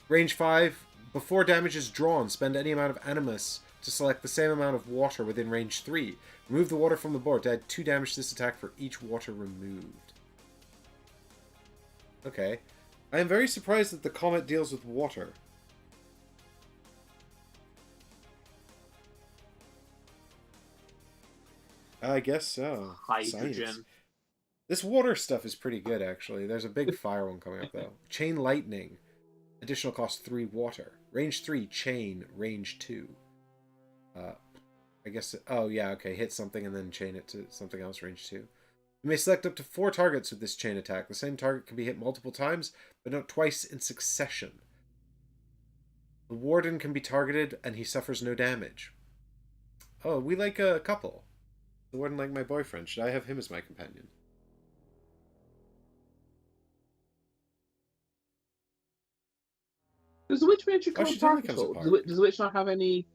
[SPEAKER 1] Range 5. Before damage is drawn, spend any amount of Animus to select the same amount of water within range 3. Remove the water from the board to add 2 damage to this attack for each water removed. Okay. I am very surprised that the Comet deals with water. I guess so.
[SPEAKER 2] Hydrogen.
[SPEAKER 1] Science. This water stuff is pretty good, actually. There's a big fire one coming up, though. Chain Lightning. Additional cost 3 water. Range 3, chain. Range 2. I guess... Oh, yeah, okay. Hit something and then chain it to something else. Range 2. You may select up to 4 targets with this chain attack. The same target can be hit multiple times, but not twice in succession. The Warden can be targeted, and he suffers no damage. Oh, we like a couple. The Warden like my boyfriend. Should I have him as my companion?
[SPEAKER 2] Does the witch mage come
[SPEAKER 1] she
[SPEAKER 2] apart?
[SPEAKER 1] totally comes apart.
[SPEAKER 2] Does the witch not have any?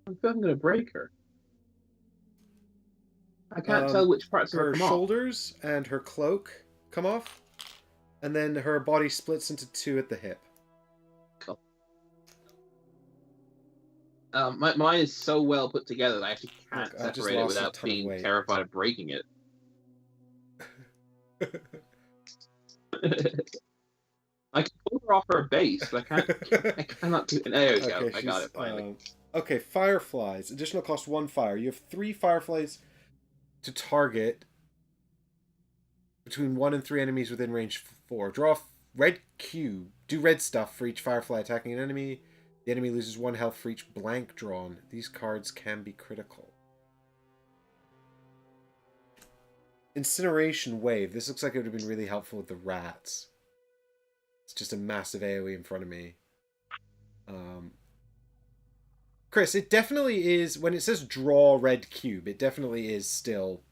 [SPEAKER 2] I feel I'm going to break her. I can't tell which parts of her come off.
[SPEAKER 1] Her shoulders and her cloak come off, and then her body splits into 2 at the hip.
[SPEAKER 2] Cool. Mine is so well put together that I actually can't separate it without being terrified of breaking it. I can pull her off her base, but I cannot do it. There we go. I got it finally.
[SPEAKER 1] Okay, fireflies. Additional cost 1 fire. You have 3 fireflies to target between 1 and 3 enemies within range 4. Draw a red cube. Do red stuff for each firefly attacking an enemy. The enemy loses 1 health for each blank drawn. These cards can be critical. Incineration Wave. This looks like it would have been really helpful with the rats. It's just a massive AoE in front of me. Chris, it definitely is, when it says draw red cube, it definitely is still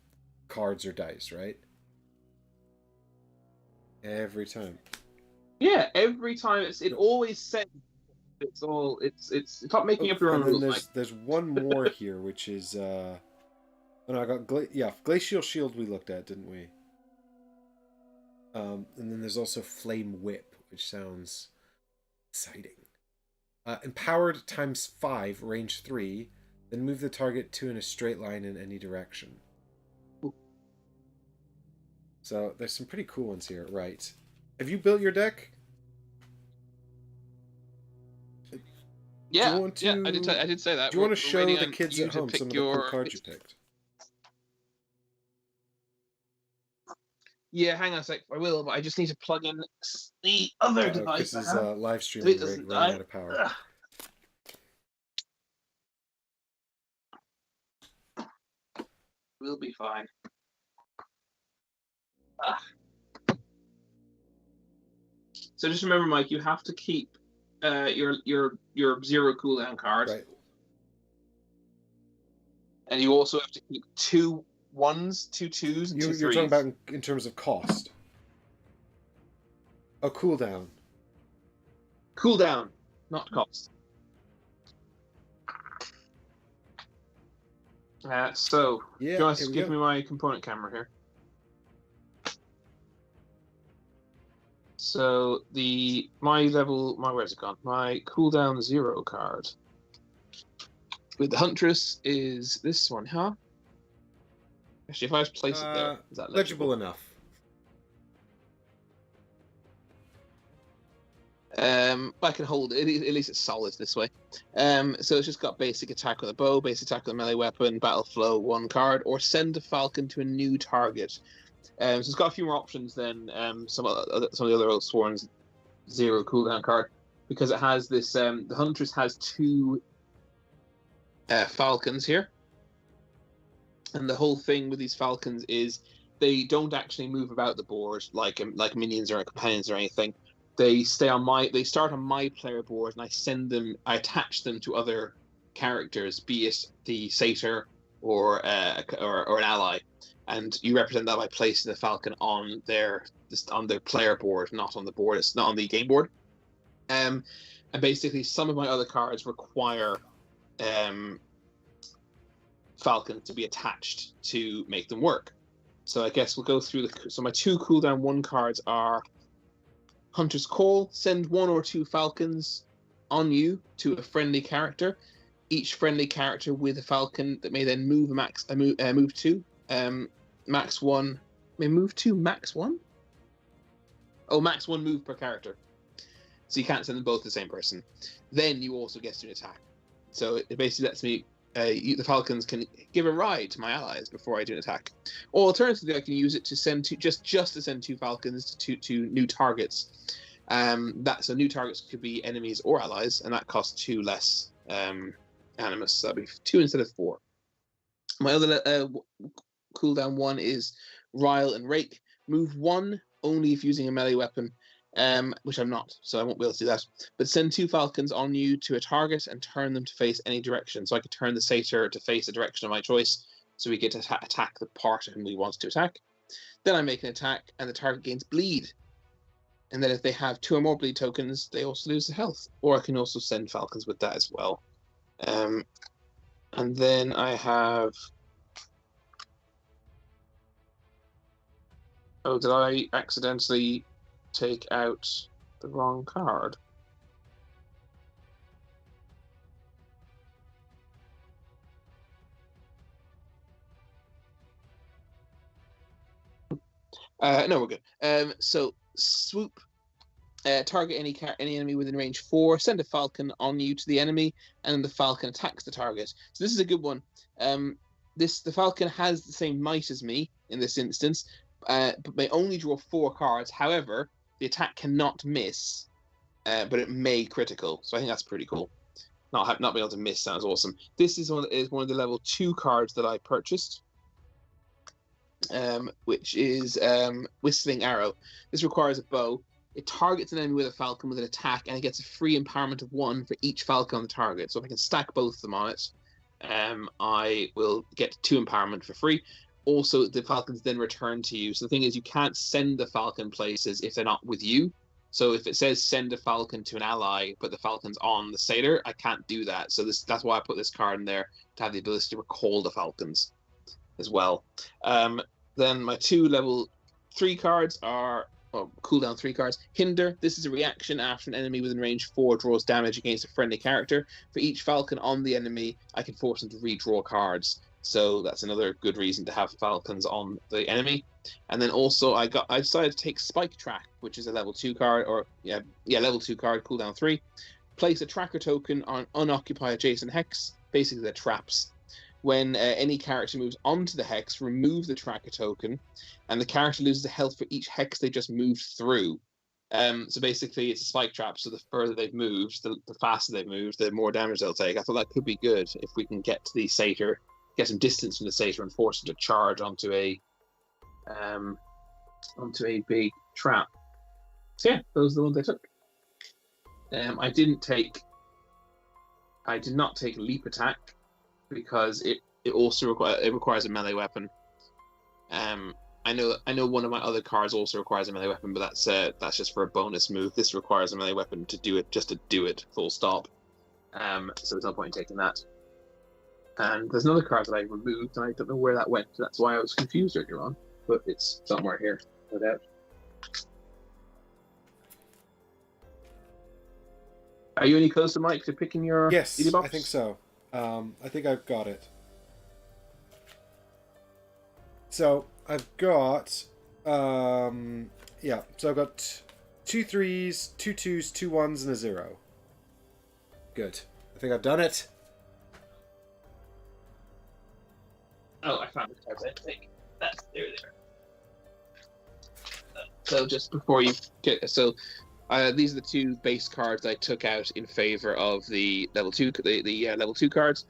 [SPEAKER 1] cards or dice, right? Every time.
[SPEAKER 2] Yeah, every time. It always says it's not making up your own rules.
[SPEAKER 1] There's one more here, which is oh no, I got Glacial Shield we looked at, didn't we? And then there's also Flame Whip, which sounds exciting. Empowered times 5, range 3, then move the target 2 in a straight line in any direction.
[SPEAKER 2] Ooh.
[SPEAKER 1] So there's some pretty cool ones here, right? Have you built your deck?
[SPEAKER 2] Yeah, I did say that.
[SPEAKER 1] Do you want to show the kids at home some of the cards you picked?
[SPEAKER 2] Yeah, hang on a sec. I will, but I just need to plug in the other device.
[SPEAKER 1] This is live streaming running out of power.
[SPEAKER 2] We'll be fine. So just remember, Mike, you have to keep your 0 cooldown card,
[SPEAKER 1] right?
[SPEAKER 2] And you also have to keep 2 1s, 2 2s, and 2 3s.
[SPEAKER 1] You're talking about in terms of cost. Oh, cooldown.
[SPEAKER 2] Cooldown, not cost. So,
[SPEAKER 1] yeah,
[SPEAKER 2] do you want to give me my component camera here? So where's it gone? My cooldown 0 card with the Huntress is this one, huh? Actually, if I just place it there, is that
[SPEAKER 1] legible enough?
[SPEAKER 2] I can hold it. At least it's solid this way. So it's just got basic attack with a bow, basic attack with a melee weapon, battle flow 1 card, or send a falcon to a new target. So it's got a few more options than some of the other Oathsworn's 0 cooldown card. because it has this. The Huntress has two falcons here, and the whole thing with these falcons is they don't actually move about the board like minions or companions or anything. They stay on they start on my player board, and I attach them to other characters, be it the satyr or an ally, and you represent that by placing the falcon on their player board, not on the board. It's not on the game board. And basically, some of my other cards require falcon to be attached to make them work. So I guess we'll go through so my 2 cooldown 1 cards are Hunter's Call. Send 1 or 2 falcons on you to a friendly character. Each friendly character with a falcon that may then move move 2. Max 1 may move 2 max 1. Oh, max 1 move per character. So you can't send them both to the same person. Then you also get to an attack. So it basically lets me the falcons can give a ride to my allies before I do an attack. Or alternatively, I can use it to send just to send 2 falcons to new targets. So new targets could be enemies or allies, and that costs 2 less animus. So that'd be 2 instead of 4. My other cooldown 1 is Rile and Rake. Move 1 only if using a melee weapon. Which I'm not, so I won't be able to do that. But send 2 falcons on you to a target and turn them to face any direction. So I could turn the satyr to face a direction of my choice, so we get to attack the part whom we want to attack. Then I make an attack, and the target gains bleed. And then if they have 2 or more bleed tokens, they also lose the health. Or I can also send falcons with that as well. And then I have... Oh, did I accidentally take out the wrong card? No, we're good. So swoop, target any enemy within range 4. Send a falcon on you to the enemy, and then the falcon attacks the target. So this is a good one. The falcon has the same might as me in this instance, but may only draw 4 cards. However, the attack cannot miss, but it may critical. So I think that's pretty cool. Not being able to miss sounds awesome. This is one of the level 2 cards that I purchased, which is Whistling Arrow. This requires a bow. It targets an enemy with a falcon with an attack, and it gets a free empowerment of 1 for each falcon on the target. So if I can stack both of them on it, I will get 2 empowerment for free. Also, the falcons then return to you. So the thing is, you can't send the falcon places if they're not with you. So if it says send a falcon to an ally, but the falcon's on the satyr, I can't do that. So that's why I put this card in there, to have the ability to recall the falcons as well. Then my 2 level 3 cards are cooldown 3 cards. Hinder. This is a reaction after an enemy within range 4 draws damage against a friendly character. For each falcon on the enemy, I can force them to redraw cards. So that's another good reason to have falcons on the enemy. And then also I decided to take Spike Track, which is a level 2 card, level 2 card, cooldown 3. Place a tracker token on unoccupied adjacent hex, basically the traps. When any character moves onto the hex, remove the tracker token, and the character loses the health for each hex they just moved through. So basically, it's a spike trap. So the further they've moved, the faster they've moved, the more damage they'll take. I thought that could be good if we can get to the satyr, get some distance from the satyr, and force him to charge onto a big trap. So yeah, those are the ones I took. I did not take leap attack, because it also requires a melee weapon. I know one of my other cards also requires a melee weapon, but that's just for a bonus move. This requires a melee weapon to do it, full stop. So there's no point in taking that. And there's another card that I removed, and I don't know where that went. That's why I was confused earlier on, but it's somewhere here, no doubt. Are you any closer, Mike, to picking your
[SPEAKER 1] Yes,
[SPEAKER 2] CD box?
[SPEAKER 1] I think so. I think I've got it. So I've got, so I've got 2 3s, 2 2s, 2 1s, and a 0. Good. I think I've done it.
[SPEAKER 2] Oh, I found the cards I think. There. So just before you get, so These are the two base cards I took out in favor of the level 2 level 2 cards.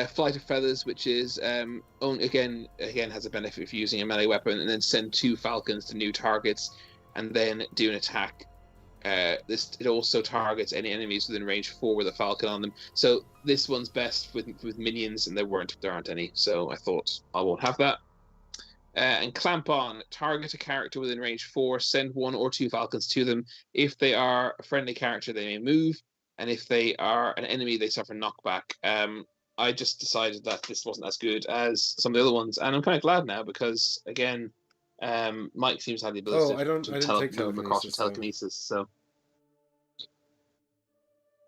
[SPEAKER 2] Flight of Feathers, which is again has a benefit of using a melee weapon, and then send 2 falcons to new targets, and then do an attack. It also targets any enemies within range 4 with a falcon on them. So this one's best with minions, and there aren't any. So I thought I won't have that. And Clamp On, target a character within range 4, send 1 or 2 falcons to them. If they are a friendly character, they may move, and if they are an enemy, they suffer knockback. I just decided that this wasn't as good as some of the other ones, and I'm kind of glad now because again, Mike seems to have the ability
[SPEAKER 1] I didn't take
[SPEAKER 2] move across with
[SPEAKER 1] telekinesis,
[SPEAKER 2] telekinesis. So,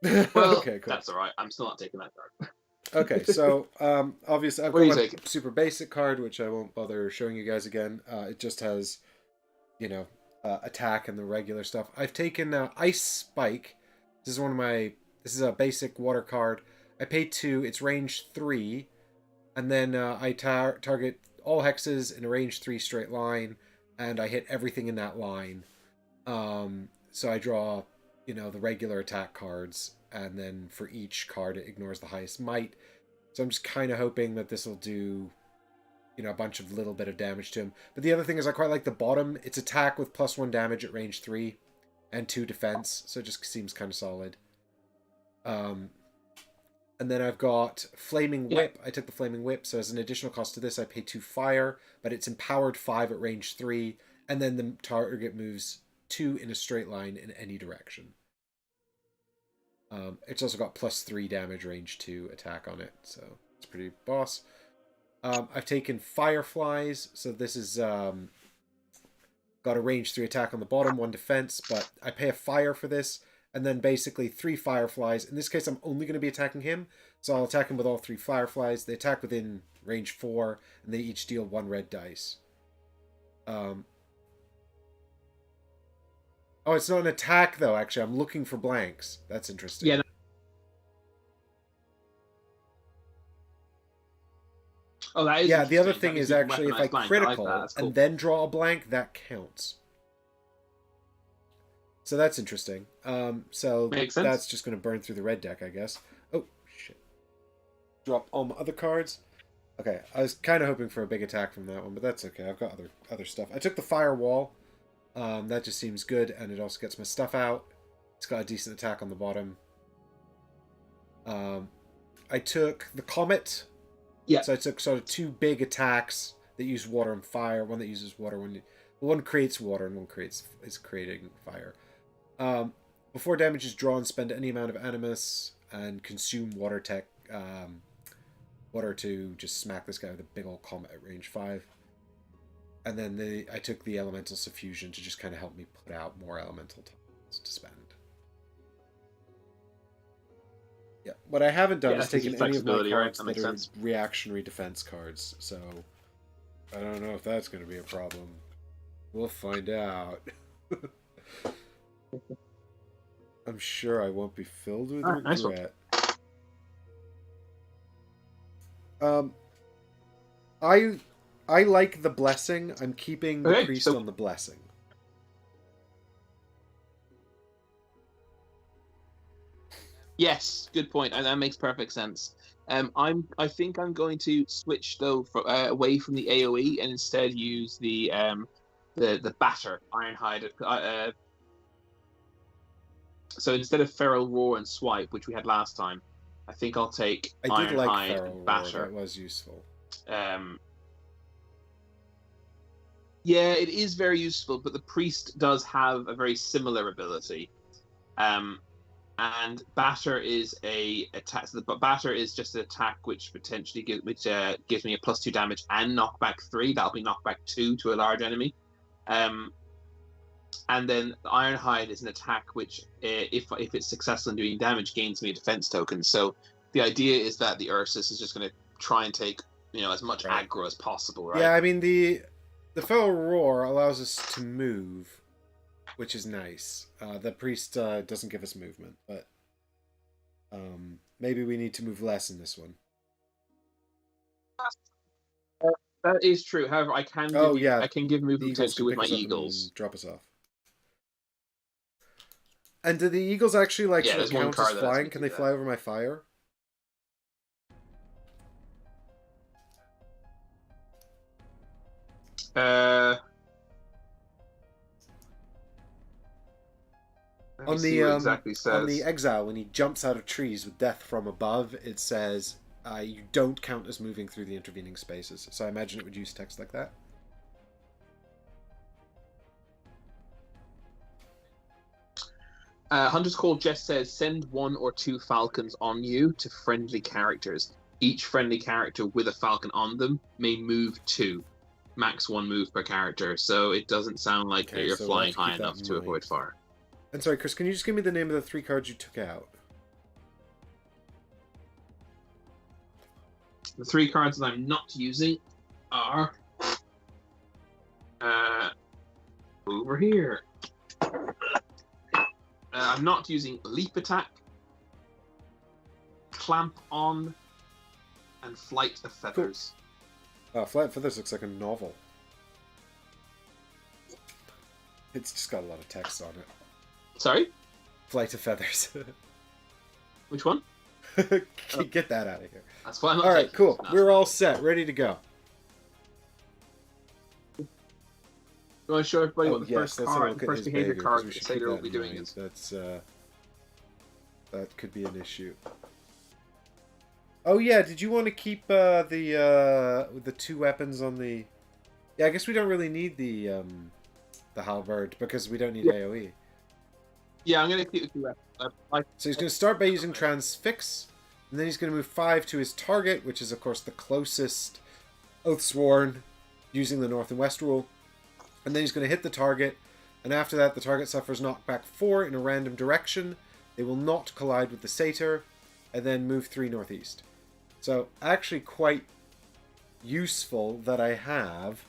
[SPEAKER 1] though.
[SPEAKER 2] well,
[SPEAKER 1] Okay, cool.
[SPEAKER 2] that's all right. I'm still not taking that card.
[SPEAKER 1] Okay, so obviously I've
[SPEAKER 2] What are
[SPEAKER 1] got
[SPEAKER 2] you
[SPEAKER 1] my
[SPEAKER 2] taking?
[SPEAKER 1] super basic card, which I won't bother showing you guys again. It just has, attack and the regular stuff. I've taken Ice Spike. This is This is a basic water card. I pay 2. It's range 3, and then I target all hexes in a range 3 straight line, and I hit everything in that line. So I draw, the regular attack cards, and then for each card it ignores the highest might. So I'm just kind of hoping that this will do, a bunch of little bit of damage to him. But the other thing is I quite like the bottom. It's attack with +1 damage at range 3 and 2 defense, so it just seems kind of solid. And then I've got Flaming Whip. I took the Flaming Whip, so as an additional cost to this, I pay 2 fire, but it's empowered 5 at range 3, and then the target moves 2 in a straight line in any direction. It's also got +3 damage, range 2 attack on it, so it's pretty boss. I've taken Fireflies, so this is got a range 3 attack on the bottom, 1 defense, but I pay a fire for this, and then basically 3 Fireflies. In this case, I'm only going to be attacking him, so I'll attack him with all 3 Fireflies. They attack within range 4, and they each deal 1 red dice. Oh, it's not an attack, though, actually. I'm looking for blanks. That's interesting.
[SPEAKER 2] Yeah. No. Oh, that is.
[SPEAKER 1] Yeah, the other thing is actually if I critical
[SPEAKER 2] cool.
[SPEAKER 1] and then draw a blank, that counts. So that's interesting. So that's just going to burn through the red deck, I guess. Oh, shit. Drop all my other cards. Okay, I was kind of hoping for a big attack from that one, but that's okay. I've got other stuff. I took the Firewall. That just seems good, and it also gets my stuff out. It's got a decent attack on the bottom. I took the Comet.
[SPEAKER 2] Yeah.
[SPEAKER 1] So I took sort of 2 big attacks that use water and fire. One that uses water, one creates water, and one is creating fire. Before damage is drawn, spend any amount of Animus and consume water to just smack this guy with a big old comet at range 5. And then I took the Elemental Suffusion to just kind of help me put out more elemental tiles to spend. Yeah, what I haven't done is taken any of my cards that are reactionary defense cards, so I don't know if that's going to be a problem. We'll find out. I'm sure I won't be filled with regret. I like the Blessing. I'm keeping the Priest on the Blessing.
[SPEAKER 2] Yes, good point, and that makes perfect sense. I think I'm going to switch though away from the AOE and instead use the batter Ironhide. So instead of Feral Roar and Swipe, which we had last time, I think I'll take Ironhide and Batter.
[SPEAKER 1] That was useful.
[SPEAKER 2] Yeah, it is very useful, but the Priest does have a very similar ability. And Batter is a attack. So the Batter is just an attack which potentially gives me a +2 damage and knockback 3. That'll be knockback 2 to a large enemy. And then the Ironhide is an attack which, if it's successful in doing damage, gains me a defense token. So the idea is that the Ursus is just going to try and take as much aggro as possible, right?
[SPEAKER 1] Yeah, I mean the Feral Roar allows us to move, which is nice. The Priest doesn't give us movement, but maybe we need to move less in this one.
[SPEAKER 2] That is true. However, I can give movement potentially with my Eagles.
[SPEAKER 1] Drop us off. And do the eagles actually like
[SPEAKER 2] Yeah,
[SPEAKER 1] sort of
[SPEAKER 2] there's one
[SPEAKER 1] count as
[SPEAKER 2] card that lets
[SPEAKER 1] flying?
[SPEAKER 2] me
[SPEAKER 1] Can
[SPEAKER 2] do
[SPEAKER 1] they fly over my fire?
[SPEAKER 2] that. Let me
[SPEAKER 1] On
[SPEAKER 2] see
[SPEAKER 1] the
[SPEAKER 2] what it exactly
[SPEAKER 1] on the
[SPEAKER 2] says.
[SPEAKER 1] exile, when he jumps out of trees with death from above, it says you don't count as moving through the intervening spaces. So I imagine it would use text like that.
[SPEAKER 2] Hunter's Call just says send 1 or 2 falcons on you to friendly characters. Each friendly character with a falcon on them may move 2, max 1 move per character. So it doesn't sound like
[SPEAKER 1] Okay,
[SPEAKER 2] you're
[SPEAKER 1] so we'll have
[SPEAKER 2] flying
[SPEAKER 1] to
[SPEAKER 2] high
[SPEAKER 1] keep that
[SPEAKER 2] enough
[SPEAKER 1] in
[SPEAKER 2] to
[SPEAKER 1] mind.
[SPEAKER 2] avoid fire.
[SPEAKER 1] And sorry, Chris, can you just give me the name of the 3 cards you took out?
[SPEAKER 2] The 3 cards that I'm not using are over here. I'm not using Leap Attack, Clamp On, and Flight of Feathers.
[SPEAKER 1] Flight of Feathers looks like a novel. It's just got a lot of text on it.
[SPEAKER 2] Sorry?
[SPEAKER 1] Flight of Feathers.
[SPEAKER 2] Which one?
[SPEAKER 1] Get that out of here.
[SPEAKER 2] That's why I'm not
[SPEAKER 1] All right,
[SPEAKER 2] taking
[SPEAKER 1] cool.
[SPEAKER 2] it.
[SPEAKER 1] We're all set, ready to go.
[SPEAKER 2] You want to show everybody what the
[SPEAKER 1] yes,
[SPEAKER 2] first
[SPEAKER 1] let's have a
[SPEAKER 2] card,
[SPEAKER 1] look
[SPEAKER 2] the
[SPEAKER 1] at
[SPEAKER 2] first
[SPEAKER 1] his
[SPEAKER 2] behavior
[SPEAKER 1] behavior,
[SPEAKER 2] card
[SPEAKER 1] 'cause we
[SPEAKER 2] the
[SPEAKER 1] should
[SPEAKER 2] satyr
[SPEAKER 1] keep
[SPEAKER 2] will
[SPEAKER 1] that
[SPEAKER 2] be
[SPEAKER 1] in
[SPEAKER 2] doing
[SPEAKER 1] mind.
[SPEAKER 2] is?
[SPEAKER 1] That's that could be an issue. Oh yeah, did you want to keep the 2 weapons on the? Yeah, I guess we don't really need the halberd because we don't need AOE.
[SPEAKER 2] Yeah, I'm going to keep the 2 weapons.
[SPEAKER 1] So he's going to start by using Transfix, and then he's going to move 5 to his target, which is of course the closest Oathsworn, using the North and West rule. And then he's going to hit the target, and after that the target suffers knockback 4 in a random direction. They will not collide with the satyr, and then move 3 northeast. So actually quite useful that I have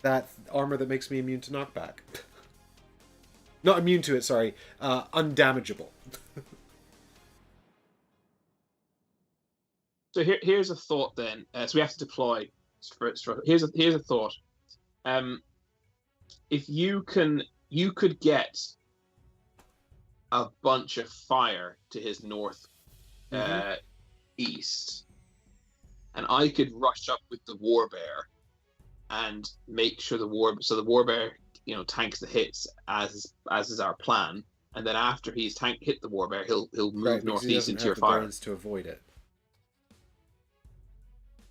[SPEAKER 1] that armor that makes me immune to knockback. Not immune to it, sorry. Undamageable.
[SPEAKER 2] So here's a thought then. So we have to deploy. Here's a thought. If you could get a bunch of fire to his north east, and I could rush up with the warbear and make sure the warbear tanks the hits as is our plan, and then after he's hit the warbear, he'll move northeast into your fire.
[SPEAKER 1] Brains to avoid it.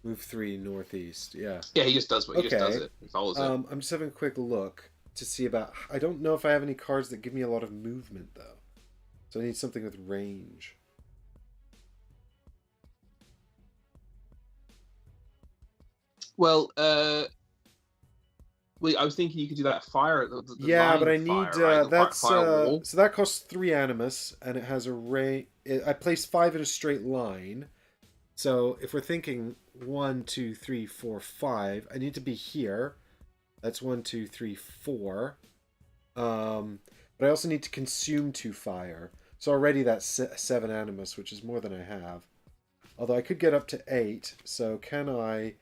[SPEAKER 1] Move 3 northeast. Yeah.
[SPEAKER 2] Yeah, he just does what he just does it. He follows it.
[SPEAKER 1] I'm just having a quick look to see about. I don't know if I have any cards that give me a lot of movement though, so I need something with range.
[SPEAKER 2] Well, I was thinking you could do that fire.
[SPEAKER 1] Yeah, but I need
[SPEAKER 2] fire, right?
[SPEAKER 1] that's
[SPEAKER 2] firewall.
[SPEAKER 1] so that costs 3 animus, and it has a ray. I place 5 in a straight line. So if we're thinking 1, 2, 3, 4, 5, I need to be here. That's 1, 2, 3, 4. But I also need to consume 2 fire. So already that's 7 animus, which is more than I have. Although I could get up to 8. So can I?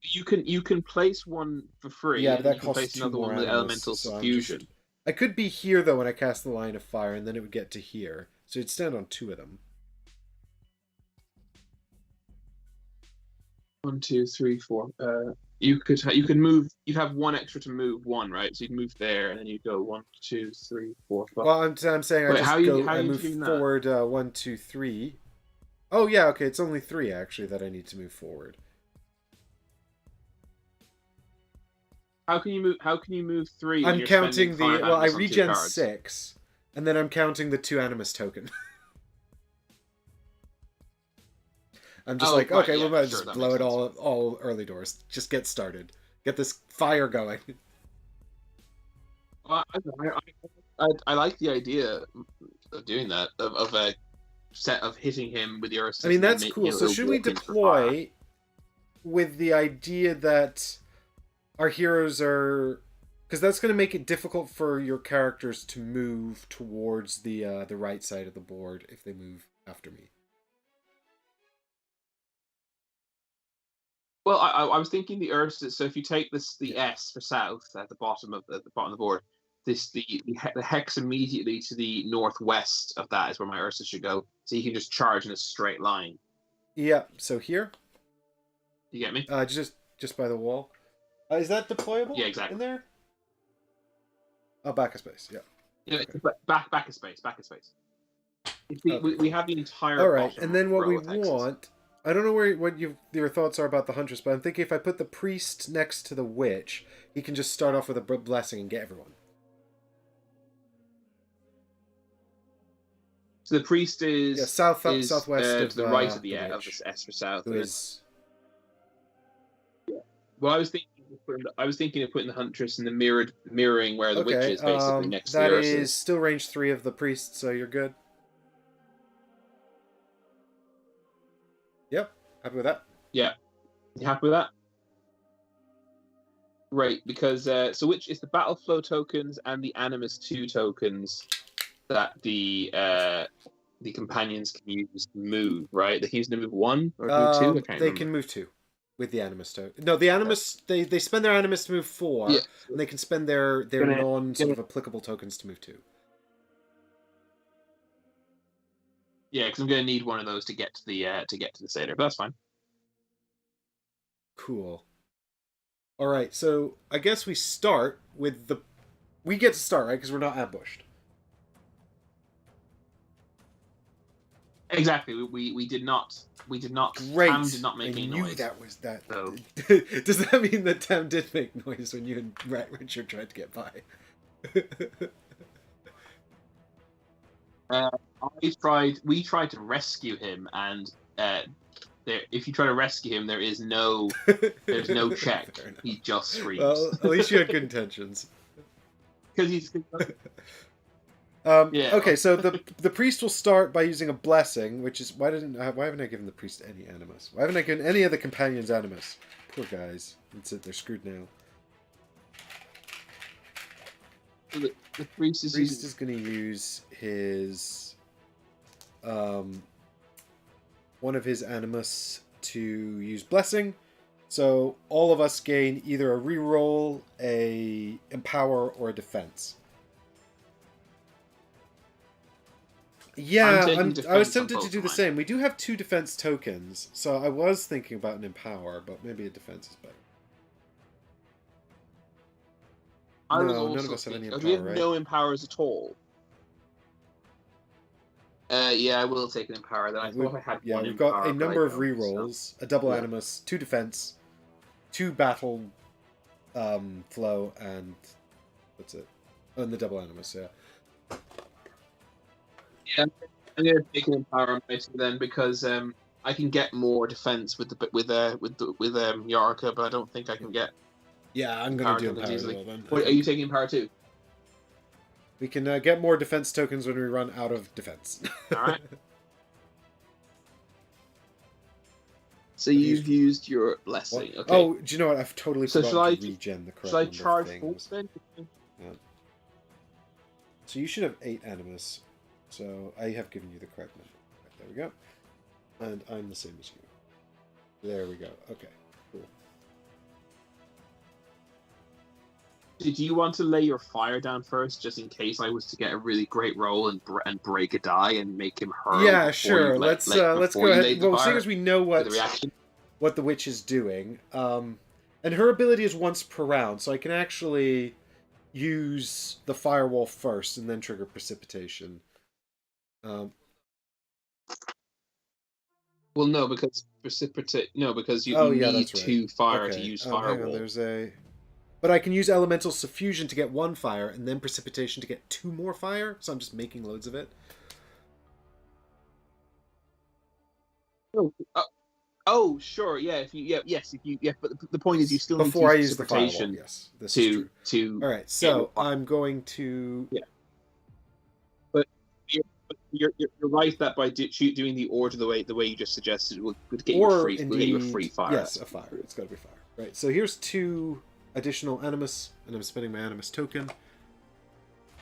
[SPEAKER 2] You can place one for free.
[SPEAKER 1] Yeah, but that
[SPEAKER 2] you can
[SPEAKER 1] costs
[SPEAKER 2] place
[SPEAKER 1] 2
[SPEAKER 2] another
[SPEAKER 1] more
[SPEAKER 2] one with
[SPEAKER 1] animus,
[SPEAKER 2] elemental
[SPEAKER 1] so
[SPEAKER 2] fusion.
[SPEAKER 1] I could be here though when I cast the line of fire, and then it would get to here. So it'd stand on 2 of them.
[SPEAKER 2] 1, 2, 3, 4. You could move. You'd have 1 extra to move 1, right? So you'd move there, and then you go 1, 2, 3, 4, 5.
[SPEAKER 1] Well, I'm saying
[SPEAKER 2] Wait,
[SPEAKER 1] I move forward 1, 2, 3. Oh yeah, okay, it's only 3 actually that I need to move forward.
[SPEAKER 2] How can you move 3?
[SPEAKER 1] I'm counting the I regen 6, and then I'm counting the 2 animus token. I'm just okay,
[SPEAKER 2] right,
[SPEAKER 1] we might
[SPEAKER 2] sure,
[SPEAKER 1] just blow it all early doors. Just get started. Get this fire going.
[SPEAKER 2] Well, I like the idea of doing that, of a set of hitting him with your assist.
[SPEAKER 1] I mean, that's cool. So should we deploy with the idea that our heroes are... Because that's going to make it difficult for your characters to move towards the right side of the board if they move after me.
[SPEAKER 2] Well, I was thinking the Ursa. So if you take this, the S for south at the bottom of the board, this the hex immediately to the northwest of that is where my Ursa should go. So you can just charge in a straight line.
[SPEAKER 1] Yeah. So here,
[SPEAKER 2] You get me?
[SPEAKER 1] just by the wall. Is that deployable
[SPEAKER 2] Yeah,
[SPEAKER 1] in
[SPEAKER 2] exactly.
[SPEAKER 1] there? Oh, back of space. Yeah.
[SPEAKER 2] Yeah,
[SPEAKER 1] Okay.
[SPEAKER 2] back of space, back of space.
[SPEAKER 1] Okay.
[SPEAKER 2] We have the entire
[SPEAKER 1] All right, and
[SPEAKER 2] bottom
[SPEAKER 1] then what
[SPEAKER 2] row
[SPEAKER 1] we
[SPEAKER 2] of hexes.
[SPEAKER 1] want. I don't know what your thoughts are about the Huntress, but I'm thinking if I put the priest next to the witch, he can just start off with a blessing and get everyone.
[SPEAKER 2] So the priest
[SPEAKER 1] Yeah,
[SPEAKER 2] is
[SPEAKER 1] southwest
[SPEAKER 2] to the right of
[SPEAKER 1] the
[SPEAKER 2] of
[SPEAKER 1] witch,
[SPEAKER 2] this S for south,
[SPEAKER 1] who
[SPEAKER 2] and then
[SPEAKER 1] is
[SPEAKER 2] well, I was thinking of putting the huntress in the mirroring where the witch
[SPEAKER 1] okay.
[SPEAKER 2] is, basically next to the
[SPEAKER 1] That is
[SPEAKER 2] Ursas.
[SPEAKER 1] still range 3 of the priest, so you're good. Yep, happy with that.
[SPEAKER 2] Yeah, you happy with that? Great, because so which is the battle flow tokens and the animus 2 tokens that the companions can use to move, right? They can use to move 1 or move 2. I can't
[SPEAKER 1] They
[SPEAKER 2] remember.
[SPEAKER 1] can move 2 with the animus token. No, the animus they spend their animus to move 4,
[SPEAKER 2] Yeah,
[SPEAKER 1] and they can spend their
[SPEAKER 2] gonna,
[SPEAKER 1] non sort
[SPEAKER 2] gonna
[SPEAKER 1] of applicable tokens to move 2.
[SPEAKER 2] yeah, because I'm gonna need one of those to get to the satyr, but that's fine.
[SPEAKER 1] Cool. All right, so I guess we start with the. We get to start, right? Because we're not ambushed.
[SPEAKER 2] Exactly. We did not.
[SPEAKER 1] Great.
[SPEAKER 2] Tam did not
[SPEAKER 1] I
[SPEAKER 2] make any
[SPEAKER 1] knew
[SPEAKER 2] noise.
[SPEAKER 1] that was that.
[SPEAKER 2] So
[SPEAKER 1] Does that mean that Tam did make noise when you and Richard tried to get by?
[SPEAKER 2] We tried to rescue him, and if you try to rescue him, there's no check. He just screams.
[SPEAKER 1] Well, at least you had good intentions.
[SPEAKER 2] Because he's.
[SPEAKER 1] Yeah. Okay, so the priest will start by using a blessing, which is why haven't I given the priest any animus? Why haven't I given any of the companions animus? Poor guys. That's it. They're screwed now.
[SPEAKER 2] The priest
[SPEAKER 1] is going to use his one of his animus to use blessing. So all of us gain either a reroll, a empower, or a defense. Yeah, I was tempted to do the same. We do have 2 defense tokens, so I was thinking about an empower, but maybe a defense is better. No, none of us have any empower,
[SPEAKER 2] we have
[SPEAKER 1] right?
[SPEAKER 2] no empowers at all. Yeah, I will take an empower. Then I thought I had one. Yeah,
[SPEAKER 1] we've got a number of rerolls, a double animus, 2 defense, 2 battle flow, and that's it. Oh, and the double animus, yeah.
[SPEAKER 2] Yeah, I'm gonna take an empower then because I can get more defense with Yarka, but I don't think I can get.
[SPEAKER 1] Yeah, I'm gonna do empower easily. Then.
[SPEAKER 2] Wait, are you taking empower too?
[SPEAKER 1] We can get more defense tokens when we run out of defense.
[SPEAKER 2] All right. So you've used your blessing.
[SPEAKER 1] What?
[SPEAKER 2] Okay.
[SPEAKER 1] Oh, do you know what? I've totally forgotten to regen the correct
[SPEAKER 2] Should I charge
[SPEAKER 1] number of things. Yeah. So you should have 8 animus. So I have given you the correct number. Right, there we go. And I'm the same as you. There we go. Okay, cool.
[SPEAKER 2] Did you want to lay your fire down first, just in case I was to get a really great roll and break a die and make him hurl?
[SPEAKER 1] Yeah, sure. Let's go ahead. Well, seeing as we know what the witch is doing, and her ability is once per round, so I can actually use the firewall first and then trigger precipitation.
[SPEAKER 2] Well, no, because you need 2 fire to use firewall.
[SPEAKER 1] Hang on, there's a. But I can use elemental suffusion to get 1 fire, and then precipitation to get 2 more fire. So I'm just making loads of it.
[SPEAKER 2] Oh, sure, yeah. But the point is, you still need
[SPEAKER 1] before I use the firewall. Yes, this is true.
[SPEAKER 2] To
[SPEAKER 1] all right, so I'm going to.
[SPEAKER 2] Yeah. But you're right that by doing the order the way you just suggested would get you a free fire.
[SPEAKER 1] Yes, a fire. It's got to be fire. Right. So here's 2 additional animus, and I'm spending my animus token.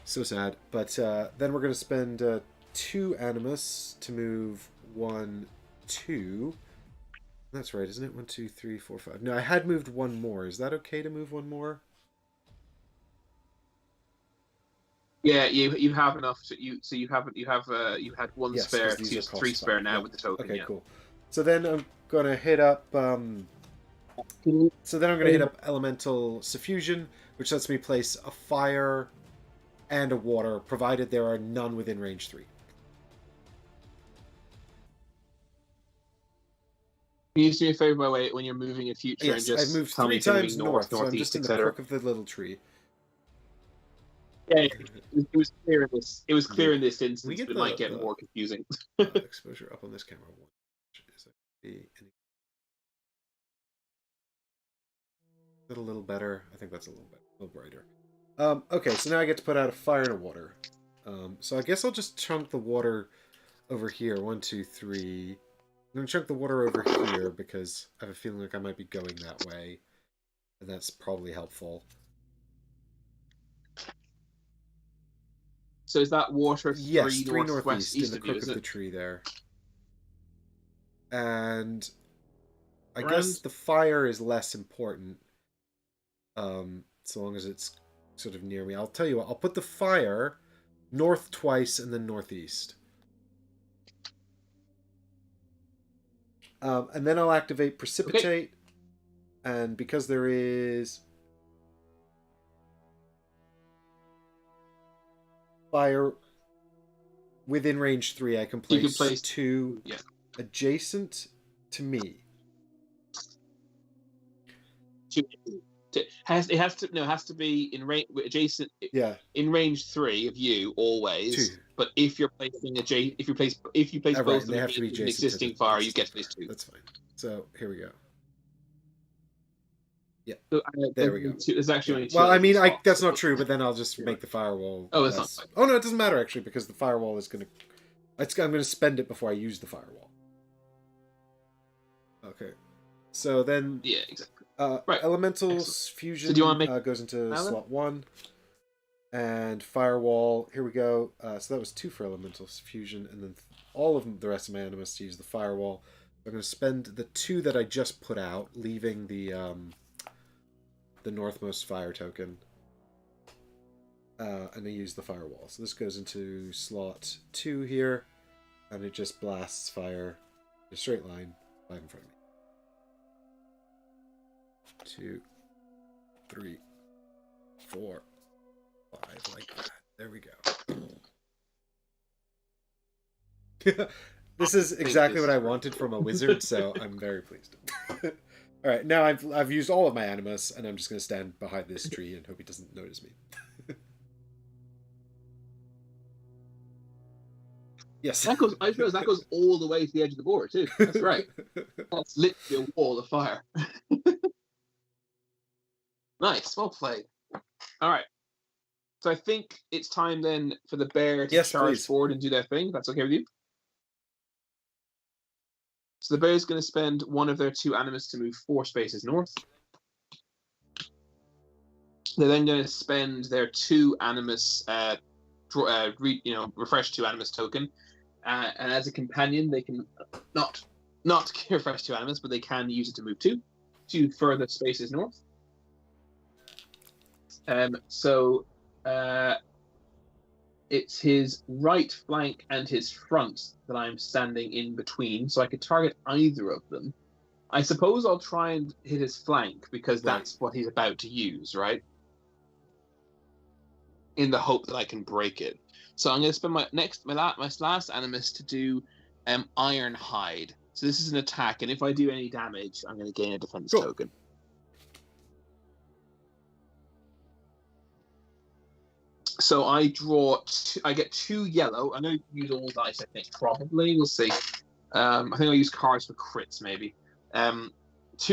[SPEAKER 1] So sad. But then we're going to spend 2 animus to move 1, 2. That's right, isn't it? 1, 2, 3, 4, 5. No, I had moved one more. Is that okay to move one more?
[SPEAKER 2] Yeah, you have enough. You had one
[SPEAKER 1] Yes, because
[SPEAKER 2] spare,
[SPEAKER 1] these are
[SPEAKER 2] three
[SPEAKER 1] cost
[SPEAKER 2] spare
[SPEAKER 1] 5.
[SPEAKER 2] now
[SPEAKER 1] Yeah.
[SPEAKER 2] with the token.
[SPEAKER 1] Okay,
[SPEAKER 2] Yeah.
[SPEAKER 1] cool. So then I'm gonna hit up. So then I'm gonna hit up Elemental Suffusion, which lets me place a fire and a water, provided there are none within range 3.
[SPEAKER 2] Can you do me a favor, by the way, when you're moving in future, and
[SPEAKER 1] Yes, I've
[SPEAKER 2] just
[SPEAKER 1] moved
[SPEAKER 2] tell me
[SPEAKER 1] 3
[SPEAKER 2] if you're moving
[SPEAKER 1] times
[SPEAKER 2] north,
[SPEAKER 1] north, so I'm
[SPEAKER 2] northeast,
[SPEAKER 1] just in the
[SPEAKER 2] etc.
[SPEAKER 1] crook of the little tree.
[SPEAKER 2] Yeah, it was clear in this. It was clear
[SPEAKER 1] Indeed.
[SPEAKER 2] in this
[SPEAKER 1] Can we
[SPEAKER 2] instance,
[SPEAKER 1] get
[SPEAKER 2] but it might get more confusing.
[SPEAKER 1] exposure up on this camera? Is that a little better? I think that's a little brighter. Okay, so now I get to put out a fire and a water. So I guess I'll just chunk the water over here. 1, 2, 3. I'm going to chunk the water over here because I have a feeling like I might be going that way. And that's probably helpful.
[SPEAKER 2] So is that water
[SPEAKER 1] Yes,
[SPEAKER 2] 3
[SPEAKER 1] 3
[SPEAKER 2] northwest
[SPEAKER 1] northeast in
[SPEAKER 2] east
[SPEAKER 1] the
[SPEAKER 2] of you?
[SPEAKER 1] crook
[SPEAKER 2] Is
[SPEAKER 1] of
[SPEAKER 2] it
[SPEAKER 1] the tree there. And I guess
[SPEAKER 2] around?
[SPEAKER 1] the fire is less important. So long as it's sort of near me. I'll tell you what, I'll put the fire north twice and then northeast. And then I'll activate Precipitate.
[SPEAKER 2] Okay.
[SPEAKER 1] And because there is fire within range 3, I can
[SPEAKER 2] You can
[SPEAKER 1] place
[SPEAKER 2] place
[SPEAKER 1] 2
[SPEAKER 2] yeah.
[SPEAKER 1] adjacent to me.
[SPEAKER 2] It has to be in range adjacent.
[SPEAKER 1] Yeah.
[SPEAKER 2] In range 3 of you always.
[SPEAKER 1] 2.
[SPEAKER 2] But if you're placing if you place
[SPEAKER 1] Oh, right,
[SPEAKER 2] both
[SPEAKER 1] and
[SPEAKER 2] of
[SPEAKER 1] they
[SPEAKER 2] them
[SPEAKER 1] have to be
[SPEAKER 2] in an
[SPEAKER 1] adjacent to
[SPEAKER 2] existing
[SPEAKER 1] the
[SPEAKER 2] fire, you
[SPEAKER 1] existing
[SPEAKER 2] get
[SPEAKER 1] fire.
[SPEAKER 2] these 2.
[SPEAKER 1] That's fine. So here we go. Yeah,
[SPEAKER 2] So,
[SPEAKER 1] there we go.
[SPEAKER 2] There's actually only 2
[SPEAKER 1] well, I mean,
[SPEAKER 2] spots,
[SPEAKER 1] that's
[SPEAKER 2] so
[SPEAKER 1] not true. But then I'll just make the firewall.
[SPEAKER 2] Oh, that's
[SPEAKER 1] less...
[SPEAKER 2] not.
[SPEAKER 1] Oh no, it doesn't matter actually because the firewall is gonna. I'm gonna spend it before I use the firewall. Okay, so then.
[SPEAKER 2] Yeah, exactly.
[SPEAKER 1] Right. Elemental
[SPEAKER 2] Excellent.
[SPEAKER 1] Fusion
[SPEAKER 2] So do you want to make
[SPEAKER 1] goes into
[SPEAKER 2] Alan?
[SPEAKER 1] slot 1. And Firewall, here we go. So that was 2 for Elemental Fusion, and then all of the rest of my animus to use the Firewall. I'm going to spend the 2 that I just put out, leaving the Northmost Fire token. And I use the Firewall. So this goes into slot 2 here, and it just blasts fire in a straight line right in front of me. 2, 3, 4, 5, like that. There we go. This is exactly what I wanted from a wizard, so I'm very pleased. All right, now I've used all of my animus, and I'm just going to stand behind this tree and hope he doesn't notice me. Yes.
[SPEAKER 2] I suppose that goes all the way to the edge of the board too. That's right. That's literally a wall of fire. Nice, well played. All right. So I think it's time then for the bear to charge
[SPEAKER 1] please.
[SPEAKER 2] forward and do their thing. That's okay with you? So the bear is going to spend one of their 2 animus to move 4 spaces north. They're then going to spend their 2 animus, refresh 2 animus token, and as a companion, they can not refresh 2 animus, but they can use it to move 2 further spaces north. So it's his right flank and his front that I'm standing in between, so I could target either of them. I suppose I'll try and hit his flank because that's what he's about to use, right? In the hope that I can break it. So I'm going to spend my last animus to do Iron Hide. So this is an attack, and if I do any damage, I'm going to gain a defense token. So I get 2 yellow. I'm going to use all dice, I think, probably. We'll see. I think I'll use cards for crits, maybe. 2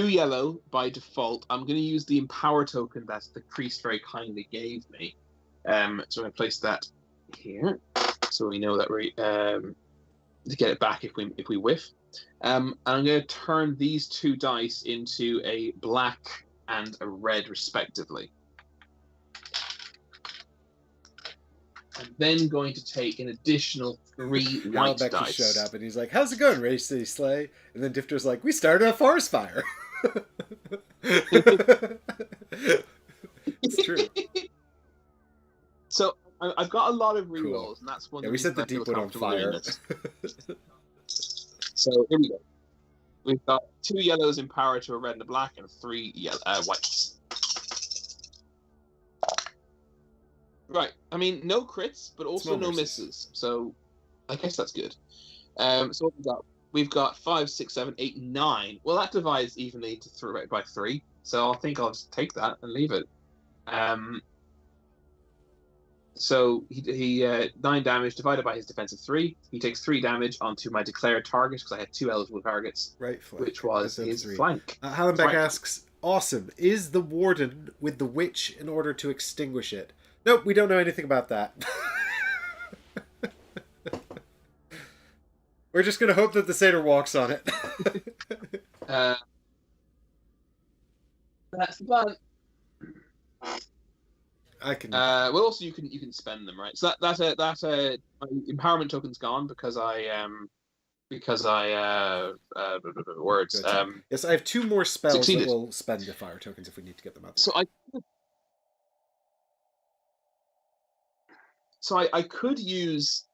[SPEAKER 2] yellow by default. I'm going to use the Empower token that the priest very kindly gave me. So I'm going to place that here, so we know that we to get it back if we whiff. And I'm going to turn these 2 dice into a black and a red, respectively. I'm then going to take an additional 3 white
[SPEAKER 1] Beck
[SPEAKER 2] dice.
[SPEAKER 1] just showed up and he's like, "How's it going, Ready Steady Slay?" And then Difter's like, "We started a forest fire." It's true.
[SPEAKER 2] So I've got a lot of rerolls,
[SPEAKER 1] Cool.
[SPEAKER 2] and that's one.
[SPEAKER 1] Yeah, we set the Deepwood on fire.
[SPEAKER 2] So here we go. We've got 2 yellows in power to a red and a black, and 3 whites. Right. I mean, no crits, but also no misses. So I guess that's good. So what we got? We've got 5, 6, 7, 8, 9. Well, that divides evenly to by 3. So I think I'll just take that and leave it. So he 9 damage divided by his defensive 3. He takes 3 damage onto my declared target because I had 2 eligible targets,
[SPEAKER 1] right flank,
[SPEAKER 2] which was his
[SPEAKER 1] 3.
[SPEAKER 2] flank.
[SPEAKER 1] Hallenbeck asks, "Awesome. Is the warden with the witch in order to extinguish it?" Nope, we don't know anything about that. We're just gonna hope that the satyr walks on it.
[SPEAKER 2] That's the plan.
[SPEAKER 1] I can.
[SPEAKER 2] Well, also you can spend them, right? So that my empowerment token's gone because words.
[SPEAKER 1] Yes, I have 2 more spells
[SPEAKER 2] succeeded.
[SPEAKER 1] that will spend the fire tokens if we need to get them out.
[SPEAKER 2] So I could use.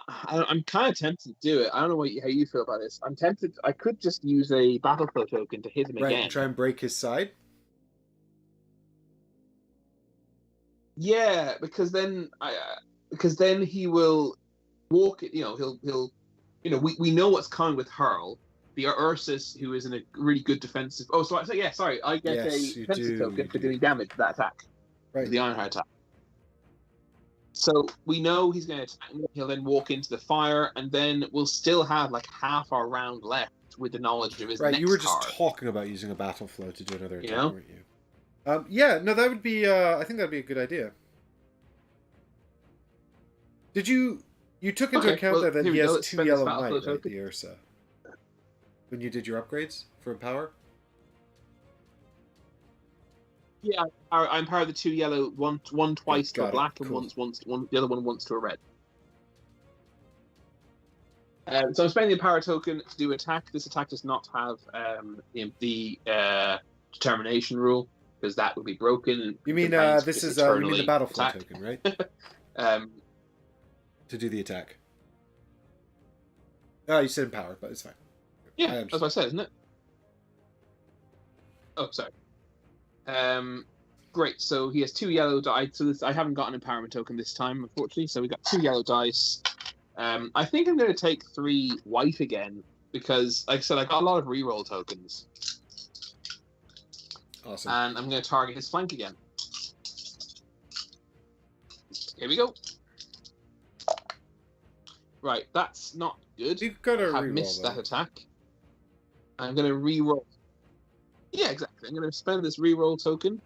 [SPEAKER 2] I'm kind of tempted to do it. I don't know how you feel about this. I'm tempted. I could just use a battle flow token to hit him again.
[SPEAKER 1] And try and break his side.
[SPEAKER 2] Yeah, because then he will walk. He'll. We know what's coming with Hurl. The Ursus, who is in a really good defensive. Oh, sorry. I get a defensive token for doing damage to that attack.
[SPEAKER 1] Right.
[SPEAKER 2] The Ironheart attack. So we know he's going to attack me. He'll then walk into the fire, and then we'll still have like half our round left with the knowledge of his next
[SPEAKER 1] you were just
[SPEAKER 2] card.
[SPEAKER 1] Talking about using a battle flow to do another attack, weren't you?
[SPEAKER 2] Yeah,
[SPEAKER 1] no, that would be. I think that'd be a good idea. Did you took into account that he has 2 yellow might, right? The Ursa. When you did your upgrades for Empower.
[SPEAKER 2] Yeah, I empower the 2 yellow, one twice to a black, and once the other one once to a red. So I'm spending the power token to do attack. This attack does not have the determination rule because that would be broken.
[SPEAKER 1] You mean this is you mean the battle flow token, right? To do the attack. Oh, you said empower, but it's fine.
[SPEAKER 2] Yeah, that's what I said, isn't it? Oh, sorry. Great. So he has 2 yellow dice. So I haven't got an empowerment token this time, unfortunately. So we got 2 yellow dice. I think I'm going to take 3 white again because, like I said, I got a lot of reroll tokens.
[SPEAKER 1] Awesome.
[SPEAKER 2] And I'm going to target his flank again. Here we go. Right, that's not good.
[SPEAKER 1] You've got to
[SPEAKER 2] I have missed that attack. I'm going to reroll. Yeah, exactly. I'm going to spend this reroll token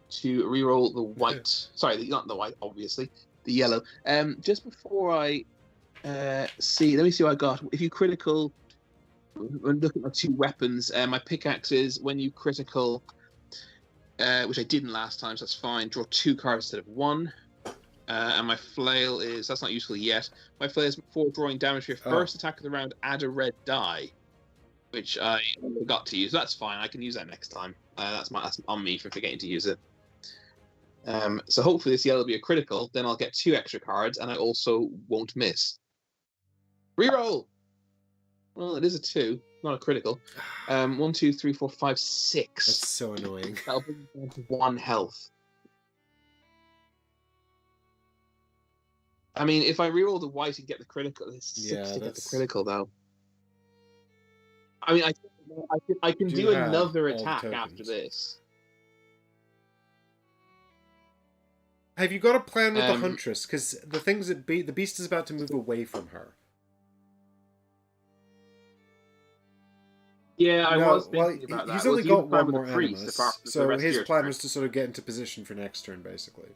[SPEAKER 2] to reroll the white. Sorry, not the white, obviously. The yellow. Just before I see, let me see what I got. If you critical, when looking at my 2 weapons, my pickaxe is when you critical, which I didn't last time, so that's fine. Draw 2 cards instead of 1. And my flail is, that's not useful yet. My flail is for drawing damage for your first attack of the round, add a red die, which I forgot to use. That's fine. I can use that next time. That's on me for forgetting to use it. So hopefully this yellow will be a critical. Then I'll get 2 extra cards, and I also won't miss. Reroll. Well, it is a 2, not a critical. 1, 2, 3, 4, 5, 6.
[SPEAKER 1] That's so annoying.
[SPEAKER 2] That'll bring me down to 1 health. I mean, if I reroll the white and get the critical, it's 6 to get the critical, though. I mean, I can do another attack after this.
[SPEAKER 1] Have you got a plan with the Huntress? Because the things that the beast is about to move away from her.
[SPEAKER 2] Yeah, I was thinking about that.
[SPEAKER 1] He's only got 1 more animus, so his plan was to sort of get into position for next turn, basically.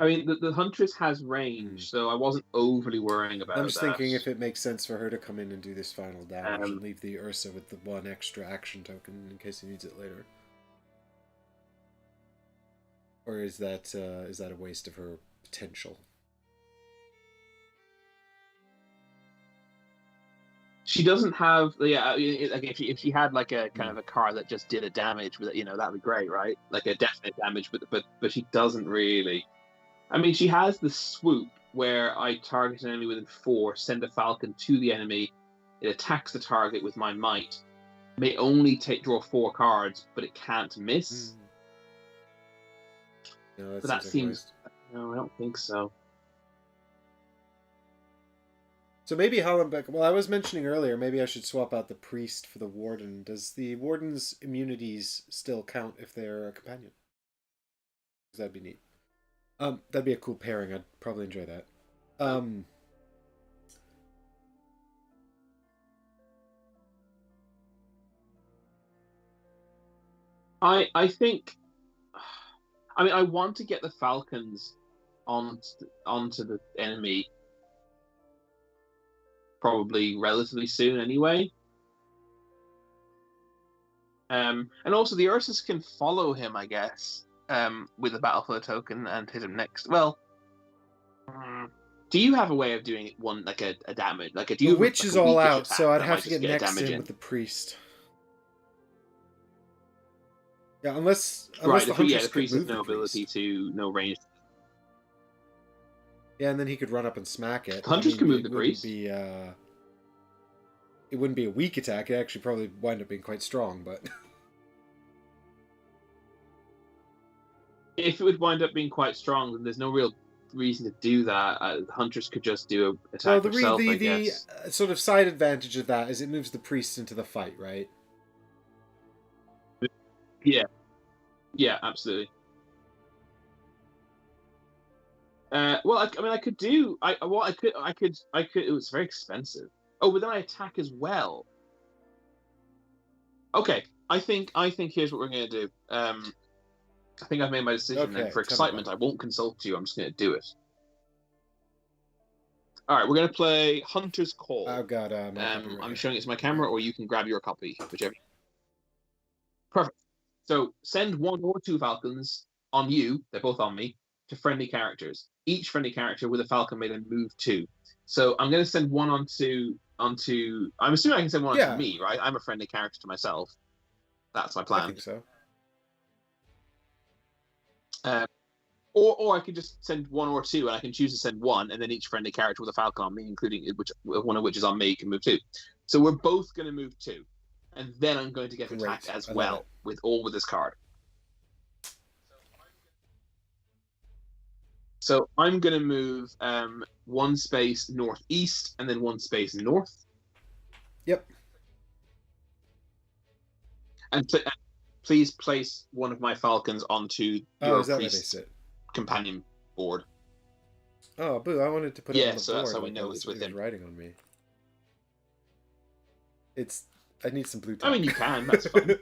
[SPEAKER 2] I mean, the Huntress has range, so I wasn't overly worrying about that.
[SPEAKER 1] I'm just thinking if it makes sense for her to come in and do this final damage and leave the Ursa with the 1 extra action token in case he needs it later. Or is that a waste of her potential?
[SPEAKER 2] She doesn't have, yeah. Like if she had like a kind of a card that just did a damage with it, that'd be great, right? Like a definite damage, but she doesn't really. I mean, she has the swoop where I target an enemy within 4, send a falcon to the enemy. It attacks the target with my might. May only draw 4 cards, but it can't miss.
[SPEAKER 1] No,
[SPEAKER 2] But that
[SPEAKER 1] like
[SPEAKER 2] seems. No, I don't think so.
[SPEAKER 1] So maybe Hollenbeck. Well, I was mentioning earlier, maybe I should swap out the priest for the warden. Does the warden's immunities still count if they're a companion? Because that'd be neat. That'd be a cool pairing. I'd probably enjoy that.
[SPEAKER 2] I think. I mean, I want to get the falcons onto the enemy probably relatively soon anyway. And also the Ursus can follow him, I guess, with a Battleflow token and hit him next. Well, do you have a way of doing one like a damage? Like a, do you
[SPEAKER 1] the witch is all out, so I'd have to get next in with the priest. Yeah, unless
[SPEAKER 2] right,
[SPEAKER 1] the huntress
[SPEAKER 2] the priest has
[SPEAKER 1] no
[SPEAKER 2] ability to no range.
[SPEAKER 1] Yeah, and then he could run up and smack it.
[SPEAKER 2] The huntress can move the priest.
[SPEAKER 1] It wouldn't be a weak attack. It actually probably wind up being quite strong, but
[SPEAKER 2] if it would wind up being quite strong, then there's no real reason to do that. The huntress could just do an attack herself, I guess.
[SPEAKER 1] The sort of side advantage of that is it moves the priest into the fight, right?
[SPEAKER 2] Yeah, absolutely. Well, I mean, I could do. I could. It was very expensive. Oh, but then I attack as well. Okay, I think here's what we're gonna do. I think I've made my decision. Okay, and for excitement, I won't consult you. I'm just gonna do it. All right, we're gonna play Hunter's Call.
[SPEAKER 1] I've got right
[SPEAKER 2] I'm showing it to my camera, or you can grab your copy, whichever. Perfect. So send 1 or 2 falcons on you. They're both on me to friendly characters. Each friendly character with a falcon may then move 2. So I'm going to send one onto. I'm assuming I can send one onto me, right? I'm a friendly character to myself. That's my plan.
[SPEAKER 1] I think so.
[SPEAKER 2] Or I could just send 1 or 2, and I can choose to send 1, and then each friendly character with a falcon on me, including one of which is on me, can move 2. So we're both going to move 2, and then I'm going to get attacked as well with this card. So I'm going to move 1 space northeast and then 1 space north.
[SPEAKER 1] Yep.
[SPEAKER 2] And please place one of my falcons onto your priest's companion board.
[SPEAKER 1] Oh, boo! I wanted to put it on the board.
[SPEAKER 2] So that's how we know it's with him.
[SPEAKER 1] Writing on me. I need some blue tack.
[SPEAKER 2] I mean, you can. That's fine.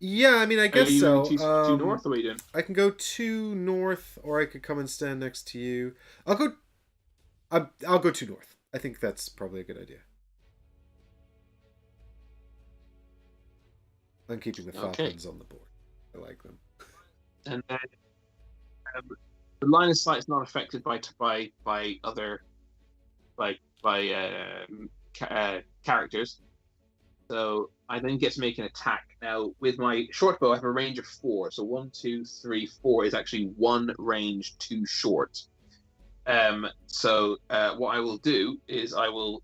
[SPEAKER 1] Yeah, I mean, I guess so.
[SPEAKER 2] Too north, or what are you doing?
[SPEAKER 1] I can go 2 north, or I could come and stand next to you. I'll go 2 north. I think that's probably a good idea. I'm keeping the falcons on the board. I like them.
[SPEAKER 2] And then the line of sight is not affected by other characters. So I then get to make an attack. Now, with my short bow, I have a range of 4. So 1, 2, 3, 4 is actually 1 range too short. So what I will do is I will.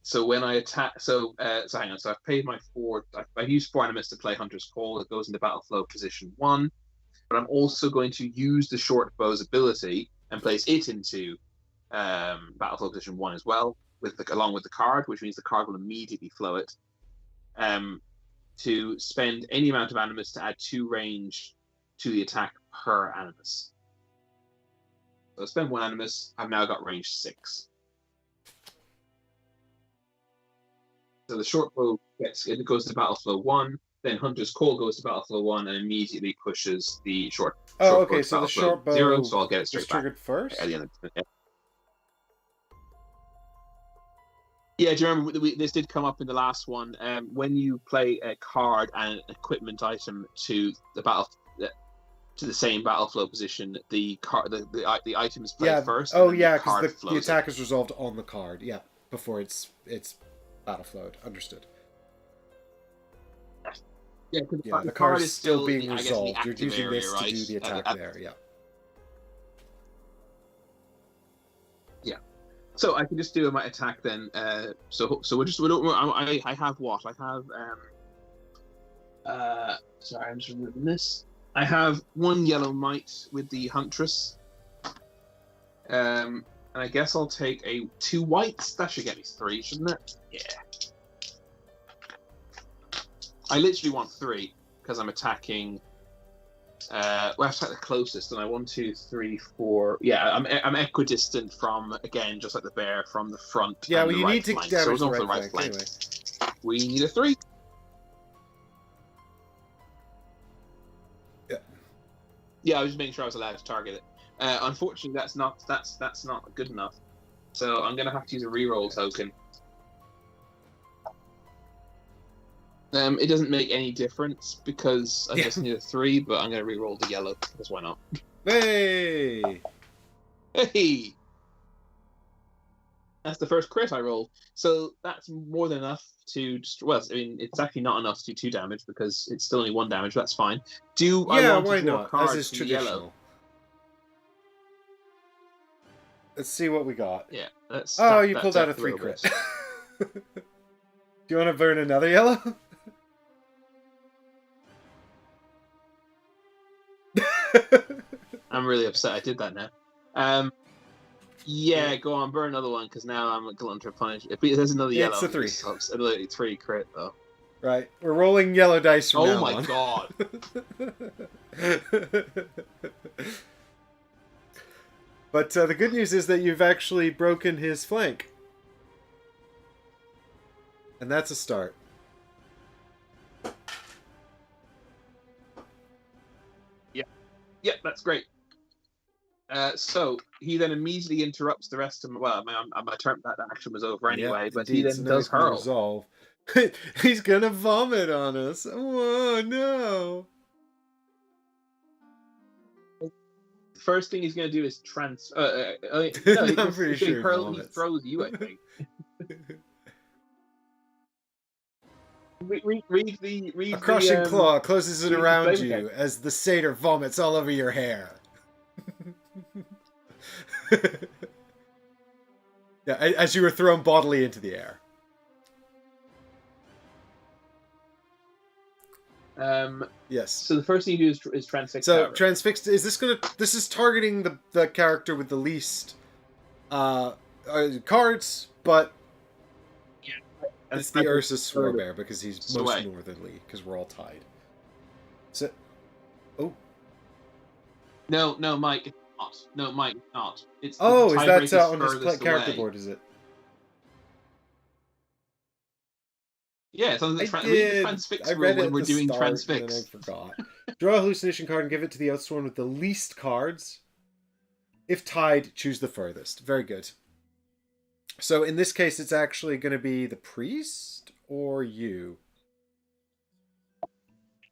[SPEAKER 2] So when I attack, so hang on. So I've paid my 4. I've used 4 animus to play Hunter's Call. It goes into Battleflow position 1. But I'm also going to use the short bow's ability and place it into Battleflow position 1 as well, along with the card, which means the card will immediately flow it. To spend any amount of animus to add 2 range to the attack per animus. So I spend 1 animus. I've now got range 6. So the short bow goes to Battleflow 1. Then Hunter's Call goes to Battleflow 1 and immediately pushes the short.
[SPEAKER 1] Oh, okay. So the short bow
[SPEAKER 2] 0, so I'll get it straight
[SPEAKER 1] triggered first.
[SPEAKER 2] At the end of the Yeah, do you remember this did come up in the last one? When you play a card and an equipment item to the battle to the same battle flow position, the card the item is played first, and
[SPEAKER 1] Oh
[SPEAKER 2] then the
[SPEAKER 1] yeah, because
[SPEAKER 2] card
[SPEAKER 1] the
[SPEAKER 2] flows
[SPEAKER 1] attack is resolved on the card. Yeah, before it's battle flowed. Understood.
[SPEAKER 2] Yeah, because
[SPEAKER 1] Yeah,
[SPEAKER 2] the
[SPEAKER 1] the
[SPEAKER 2] card
[SPEAKER 1] card's
[SPEAKER 2] is
[SPEAKER 1] still being
[SPEAKER 2] I guess, in the
[SPEAKER 1] resolved. You're
[SPEAKER 2] active
[SPEAKER 1] using
[SPEAKER 2] area,
[SPEAKER 1] this
[SPEAKER 2] right?
[SPEAKER 1] to do the attack there. Yeah.
[SPEAKER 2] Yeah. So I can just do my attack then. So I have what? I have sorry, I'm just removing this. I have one yellow mite with the huntress. And I guess I'll take two whites. That should get me 3, shouldn't it? Yeah. I literally want 3 because I'm attacking. Well, I have to attack the closest, and I 1, 2, 3, 4. Yeah, I'm equidistant from, again, just like the bear, from the front.
[SPEAKER 1] Yeah,
[SPEAKER 2] and
[SPEAKER 1] well,
[SPEAKER 2] the
[SPEAKER 1] you
[SPEAKER 2] right
[SPEAKER 1] need to
[SPEAKER 2] flank.
[SPEAKER 1] damage
[SPEAKER 2] So
[SPEAKER 1] the right flank anyway.
[SPEAKER 2] We need a 3.
[SPEAKER 1] Yeah.
[SPEAKER 2] Yeah, I was just making sure I was allowed to target it. Unfortunately, that's not good enough. So I'm gonna have to use a reroll token. It doesn't make any difference because I just need a 3, but I'm gonna reroll the yellow because why not?
[SPEAKER 1] Hey!
[SPEAKER 2] Hey! That's the first crit I rolled. So that's more than enough to destroy. Well, I mean, it's actually not enough to do 2 damage because it's still only 1 damage. That's fine. I want
[SPEAKER 1] why
[SPEAKER 2] to draw
[SPEAKER 1] not?
[SPEAKER 2] cards
[SPEAKER 1] As is
[SPEAKER 2] from the yellow?
[SPEAKER 1] traditional. Let's see what we got.
[SPEAKER 2] Yeah.
[SPEAKER 1] You pulled out a 3 crit. Do you want to burn another yellow?
[SPEAKER 2] I'm really upset I did that now. Yeah, go on, burn another one because now I'm going to punish. If there's another yellow,
[SPEAKER 1] it's a 3.
[SPEAKER 2] Another 3 crit though.
[SPEAKER 1] Right, we're rolling yellow dice from now on.
[SPEAKER 2] Oh my god!
[SPEAKER 1] But the good news is that you've actually broken his flank, and that's a start.
[SPEAKER 2] Yeah, that's great. So he then immediately interrupts the rest of my turn. That action was over anyway, but
[SPEAKER 1] indeed.
[SPEAKER 2] he then does hurl.
[SPEAKER 1] Resolve. He's gonna vomit on us. Oh no!
[SPEAKER 2] First thing he's gonna do is no,
[SPEAKER 1] I'm pretty sure
[SPEAKER 2] he throws you. I think. read
[SPEAKER 1] a crushing
[SPEAKER 2] the,
[SPEAKER 1] claw closes it around you as the satyr vomits all over your hair. Yeah, as you were thrown bodily into the air. Yes.
[SPEAKER 2] So the first thing you do is transfix.
[SPEAKER 1] So transfixed. Is this gonna? This is targeting the character with the least cards, but
[SPEAKER 2] yeah,
[SPEAKER 1] it's the Ursus Swarbear because he's most northerly because we're all tied. So,
[SPEAKER 2] no, Mike, it's not. No, Mike, it's not. It's
[SPEAKER 1] is that on his character board? Is it?
[SPEAKER 2] Yeah, it's on the transfix rule when we're doing transfix.
[SPEAKER 1] And I forgot. Draw a hallucination card and give it to the Oathsworn with the least cards. If tied, choose the furthest. Very good. So in this case, it's actually going to be the priest or you.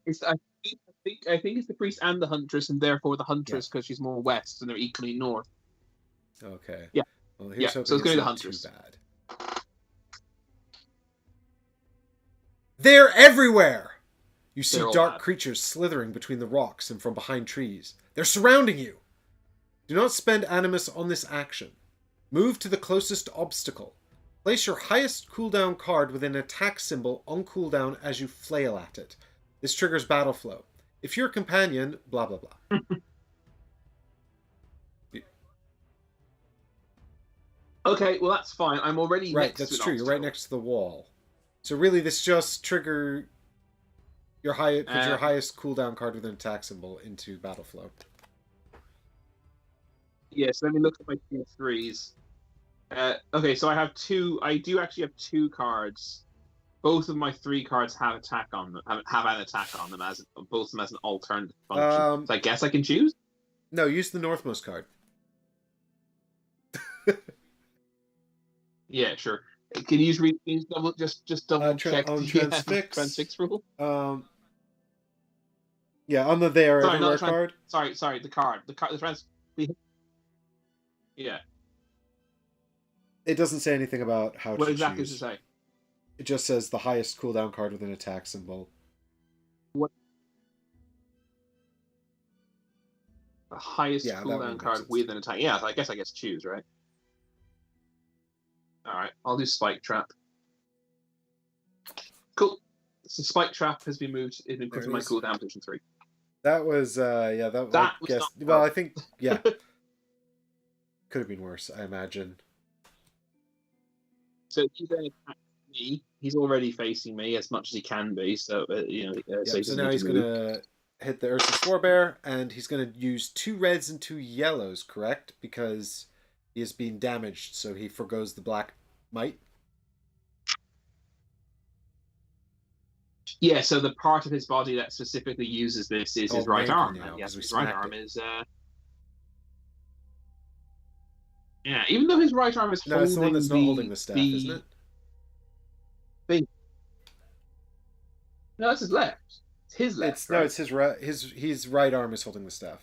[SPEAKER 2] I think it's the priest and the huntress, and therefore the huntress because she's more west and they're equally north.
[SPEAKER 1] Okay.
[SPEAKER 2] Yeah.
[SPEAKER 1] Well, here's
[SPEAKER 2] so it's going to be the huntress.
[SPEAKER 1] Too bad. They're everywhere! You see dark creatures slithering between the rocks and from behind trees. They're surrounding you! Do not spend animus on this action. Move to the closest obstacle. Place your highest cooldown card with an attack symbol on cooldown as you flail at it. This triggers battle flow. If you're a companion, blah blah blah.
[SPEAKER 2] Okay, well that's fine. I'm already
[SPEAKER 1] right.
[SPEAKER 2] Next
[SPEAKER 1] That's
[SPEAKER 2] to
[SPEAKER 1] true. You're right next to the wall. So really, this just trigger your put your highest cooldown card with an attack symbol into battle flow.
[SPEAKER 2] Yes. Let me look at my 2 3s. Okay, so I have 2. I do actually have 2 cards. Both of my 3 cards have attack on them. Have an attack on them as both of them as an alternative function. So I guess I can choose.
[SPEAKER 1] No, use the northmost card.
[SPEAKER 2] Yeah, sure. Can you just double check
[SPEAKER 1] On
[SPEAKER 2] the
[SPEAKER 1] transfix.
[SPEAKER 2] transfix rule?
[SPEAKER 1] Yeah, on the they are
[SPEAKER 2] Sorry,
[SPEAKER 1] everywhere
[SPEAKER 2] not
[SPEAKER 1] card.
[SPEAKER 2] Sorry, the card. Yeah.
[SPEAKER 1] It doesn't say anything about how
[SPEAKER 2] What
[SPEAKER 1] to
[SPEAKER 2] exactly
[SPEAKER 1] choose.
[SPEAKER 2] does it say?
[SPEAKER 1] It just says the highest cooldown card with an attack symbol.
[SPEAKER 2] What? The highest cooldown card with an attack. Yeah, I guess choose, right? Alright, I'll do Spike Trap. Cool. So Spike Trap has been moved. It's been put in my cooldown position 3.
[SPEAKER 1] That was yeah, that
[SPEAKER 2] was
[SPEAKER 1] I guess
[SPEAKER 2] not
[SPEAKER 1] well, I think yeah. Could have been worse, I imagine.
[SPEAKER 2] So he's going to attack me. He's already facing me as much as he can be. So
[SPEAKER 1] so now he's going to hit the Ursus Forebear, and he's going to use 2 reds and 2 yellows, correct? Because he is being damaged, so he forgoes the black might.
[SPEAKER 2] Yeah, so the part of his body that specifically uses this is his right arm.
[SPEAKER 1] Now,
[SPEAKER 2] yes, his right arm is. Yeah, even though his right arm is holding
[SPEAKER 1] it's the one that's not holding the staff, isn't it?
[SPEAKER 2] No, it's his left. It's his left.
[SPEAKER 1] No, it's his right. His right arm is holding the staff.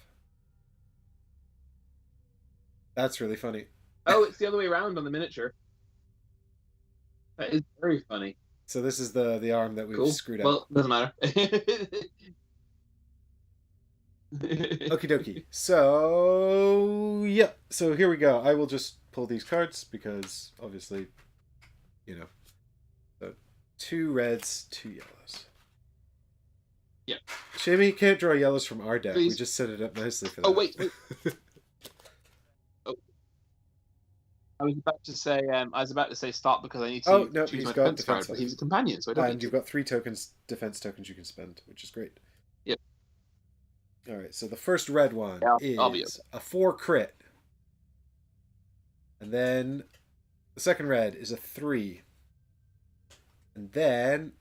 [SPEAKER 1] That's really funny.
[SPEAKER 2] Oh, it's the other way around on the miniature. That is very funny.
[SPEAKER 1] So this is the arm that we've screwed up.
[SPEAKER 2] Well, doesn't matter.
[SPEAKER 1] Okie dokie. So yeah. So here we go. I will just pull these cards because obviously, So 2 reds, 2 yellows.
[SPEAKER 2] Yeah.
[SPEAKER 1] Shame you can't draw yellows from our deck. We just set it up nicely for that.
[SPEAKER 2] Oh wait. Oh. I was about to say stop because I need to choose my defense card, but he's a companion, so I don't.
[SPEAKER 1] And you've got 3 defense tokens you can spend, which is great.
[SPEAKER 2] Yep.
[SPEAKER 1] All right, so the first red one is a 4 crit. And then the second red is a 3. And then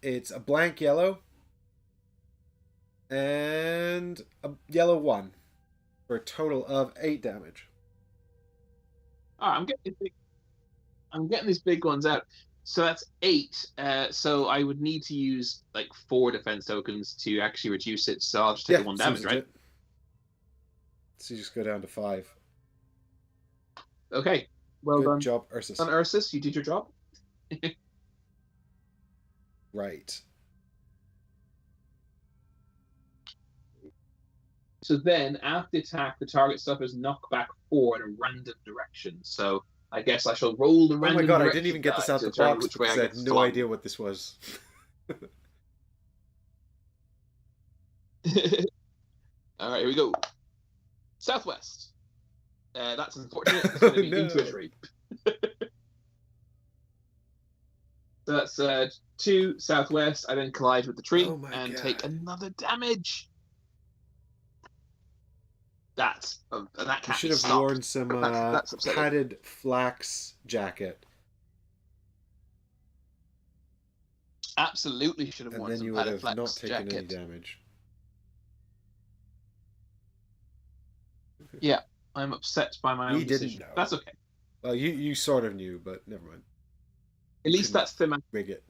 [SPEAKER 1] it's a blank yellow and a yellow 1 for a total of 8 damage.
[SPEAKER 2] I'm getting these big ones out. So that's 8. So I would need to use like 4 defense tokens to actually reduce it. So I'll just take the 1 damage, right?
[SPEAKER 1] So you just go down to 5.
[SPEAKER 2] Okay. Well done.
[SPEAKER 1] Good job, Ursus.
[SPEAKER 2] On Ursus, you did your job.
[SPEAKER 1] Right.
[SPEAKER 2] So then, after the attack, the target suffers knockback 4 in a random direction. So I guess I shall roll the random direction.
[SPEAKER 1] Oh my god, I didn't even get this out the box because I had no idea what this was.
[SPEAKER 2] Alright, here we go. Southwest. That's unfortunate. It's going to be into a tree. So that's 2 southwest. I then collide with the tree and take another damage. That can't.
[SPEAKER 1] You should have worn some padded flax jacket.
[SPEAKER 2] Absolutely should have worn some padded flax jacket.
[SPEAKER 1] And then you would have not taken any damage.
[SPEAKER 2] Yeah, I'm upset by my own decision.
[SPEAKER 1] Didn't know.
[SPEAKER 2] That's okay.
[SPEAKER 1] Well, you sort of knew, but never mind.
[SPEAKER 2] At least that's thematic.
[SPEAKER 1] Rig it.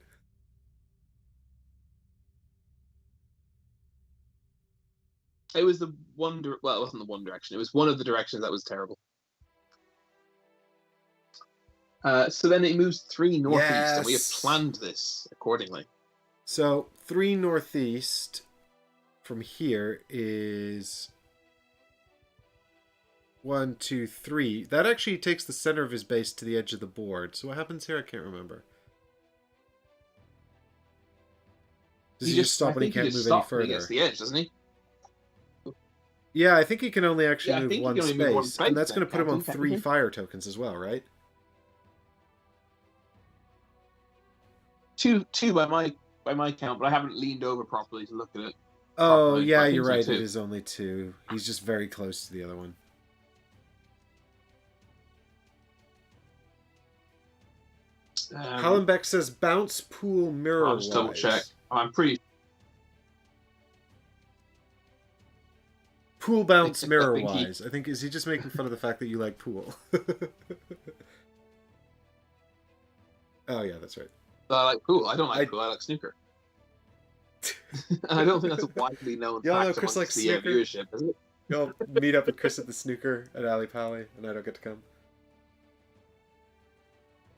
[SPEAKER 2] It was the one. Well, it wasn't the one direction. It was one of the directions that was terrible. So then it moves 3 northeast, and we have planned this accordingly.
[SPEAKER 1] So 3 northeast from here is 1, 2, 3. That actually takes the center of his base to the edge of the board. So what happens here? I can't remember. Does he just stop and he can't move any further?
[SPEAKER 2] He gets the edge, doesn't he?
[SPEAKER 1] Yeah, I think he can only actually move one space, and that's going to put him on 3 fire tokens as well, right?
[SPEAKER 2] 2 by my count, but I haven't leaned over properly to look at it.
[SPEAKER 1] Oh, yeah, you're right. It is only 2. He's just very close to the other one. Hallenbeck says bounce pool mirror.
[SPEAKER 2] I'll just double check. I'm pretty.
[SPEAKER 1] Pool bounce mirror wise. I think is he just making fun of the fact that you like pool? Oh yeah, that's right.
[SPEAKER 2] So I like pool. I don't like
[SPEAKER 1] I-
[SPEAKER 2] pool. I like snooker. And I don't think that's a widely known
[SPEAKER 1] Y'all know
[SPEAKER 2] fact
[SPEAKER 1] Chris
[SPEAKER 2] amongst
[SPEAKER 1] likes
[SPEAKER 2] the
[SPEAKER 1] snooker?
[SPEAKER 2] viewership, is it?
[SPEAKER 1] Y'all meet up with Chris at the snooker at Ali Pali, and I don't get to come.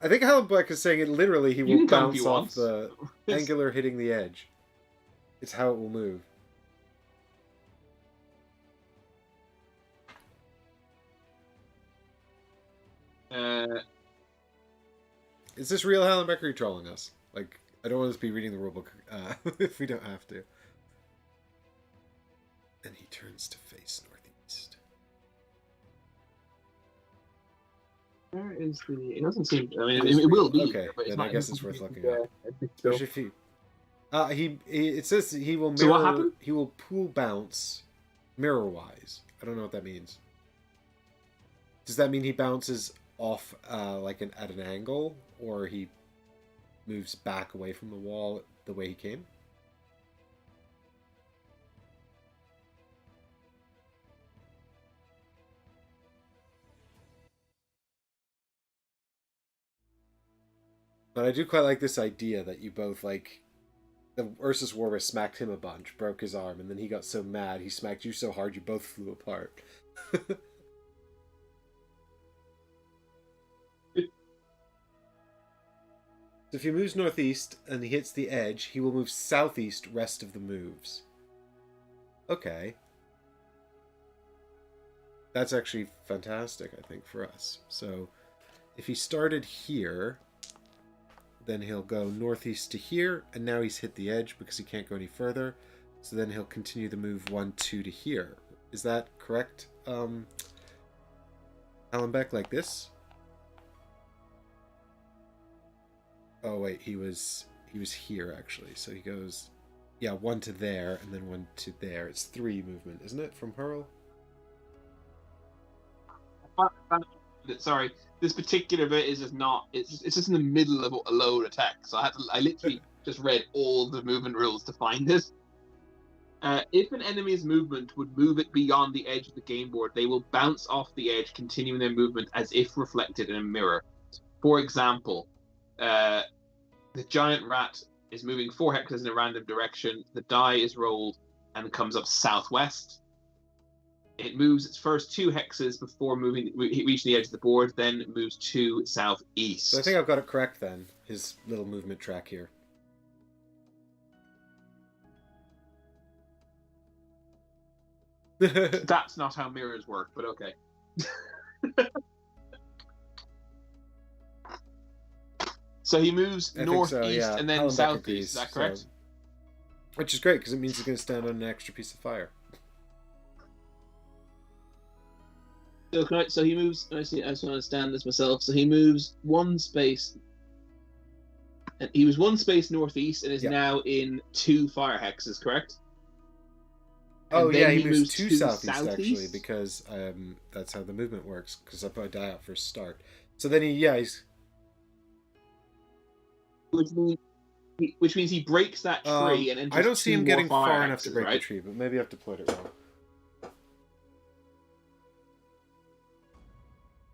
[SPEAKER 1] I think Hallenbeck is saying it literally. He
[SPEAKER 2] You
[SPEAKER 1] will
[SPEAKER 2] can come if
[SPEAKER 1] bounce
[SPEAKER 2] you
[SPEAKER 1] off
[SPEAKER 2] want.
[SPEAKER 1] the angular hitting the edge. It's how it will move. Is this real Hallenbeck, or are you trolling us? Like, I don't want us to be reading the rulebook if we don't have to. And he turns to face northeast.
[SPEAKER 2] Where is the? It doesn't seem. I mean, it will be.
[SPEAKER 1] Okay,
[SPEAKER 2] but it's
[SPEAKER 1] then
[SPEAKER 2] not
[SPEAKER 1] I guess it's worth looking
[SPEAKER 2] at.
[SPEAKER 1] Especially if it says he will mirror.
[SPEAKER 2] So what happened?
[SPEAKER 1] He will pool bounce, mirror wise. I don't know what that means. Does that mean he bounces off like at an angle, or he moves back away from the wall the way he came? But I do quite like this idea that you both, like, the Ursus Warwick smacked him a bunch, broke his arm, and then he got so mad he smacked you so hard you both flew apart. So if he moves northeast and he hits the edge, he will move southeast rest of the moves. Okay. That's actually fantastic, I think, for us. So if he started here, then he'll go northeast to here, and now he's hit the edge because he can't go any further. So then he'll continue the move 1, 2 to here. Is that correct, Hallenbeck, like this? Oh wait, he was here actually. So he goes, yeah, 1 to there, and then 1 to there. It's 3 movement, isn't it, from hurl?
[SPEAKER 2] Sorry, this particular bit is just not. It's just in the middle of a load attack. So I literally just read all the movement rules to find this. If an enemy's movement would move it beyond the edge of the game board, they will bounce off the edge, continuing their movement as if reflected in a mirror. For example, the giant rat is moving 4 hexes in a random direction. The die is rolled and comes up southwest. It moves its first 2 hexes before reaching the edge of the board, then it moves to southeast.
[SPEAKER 1] So I think I've got it correct then, his little movement track here.
[SPEAKER 2] That's not how mirrors work, but okay. So he moves northeast and then southeast, is that correct?
[SPEAKER 1] So... Which is great, because it means he's going to stand on an extra piece of fire.
[SPEAKER 2] So he moves. I just want to understand this myself. So he moves 1 space. And he was 1 space northeast and is now in 2 fire hexes, correct?
[SPEAKER 1] Oh yeah, he moves 2 southeast actually, because that's how the movement works. Because I put a die out for a start. So then he's.
[SPEAKER 2] Which means he breaks that tree and enters.
[SPEAKER 1] I don't see him getting far enough to break
[SPEAKER 2] the
[SPEAKER 1] tree, but maybe I've deployed it wrong.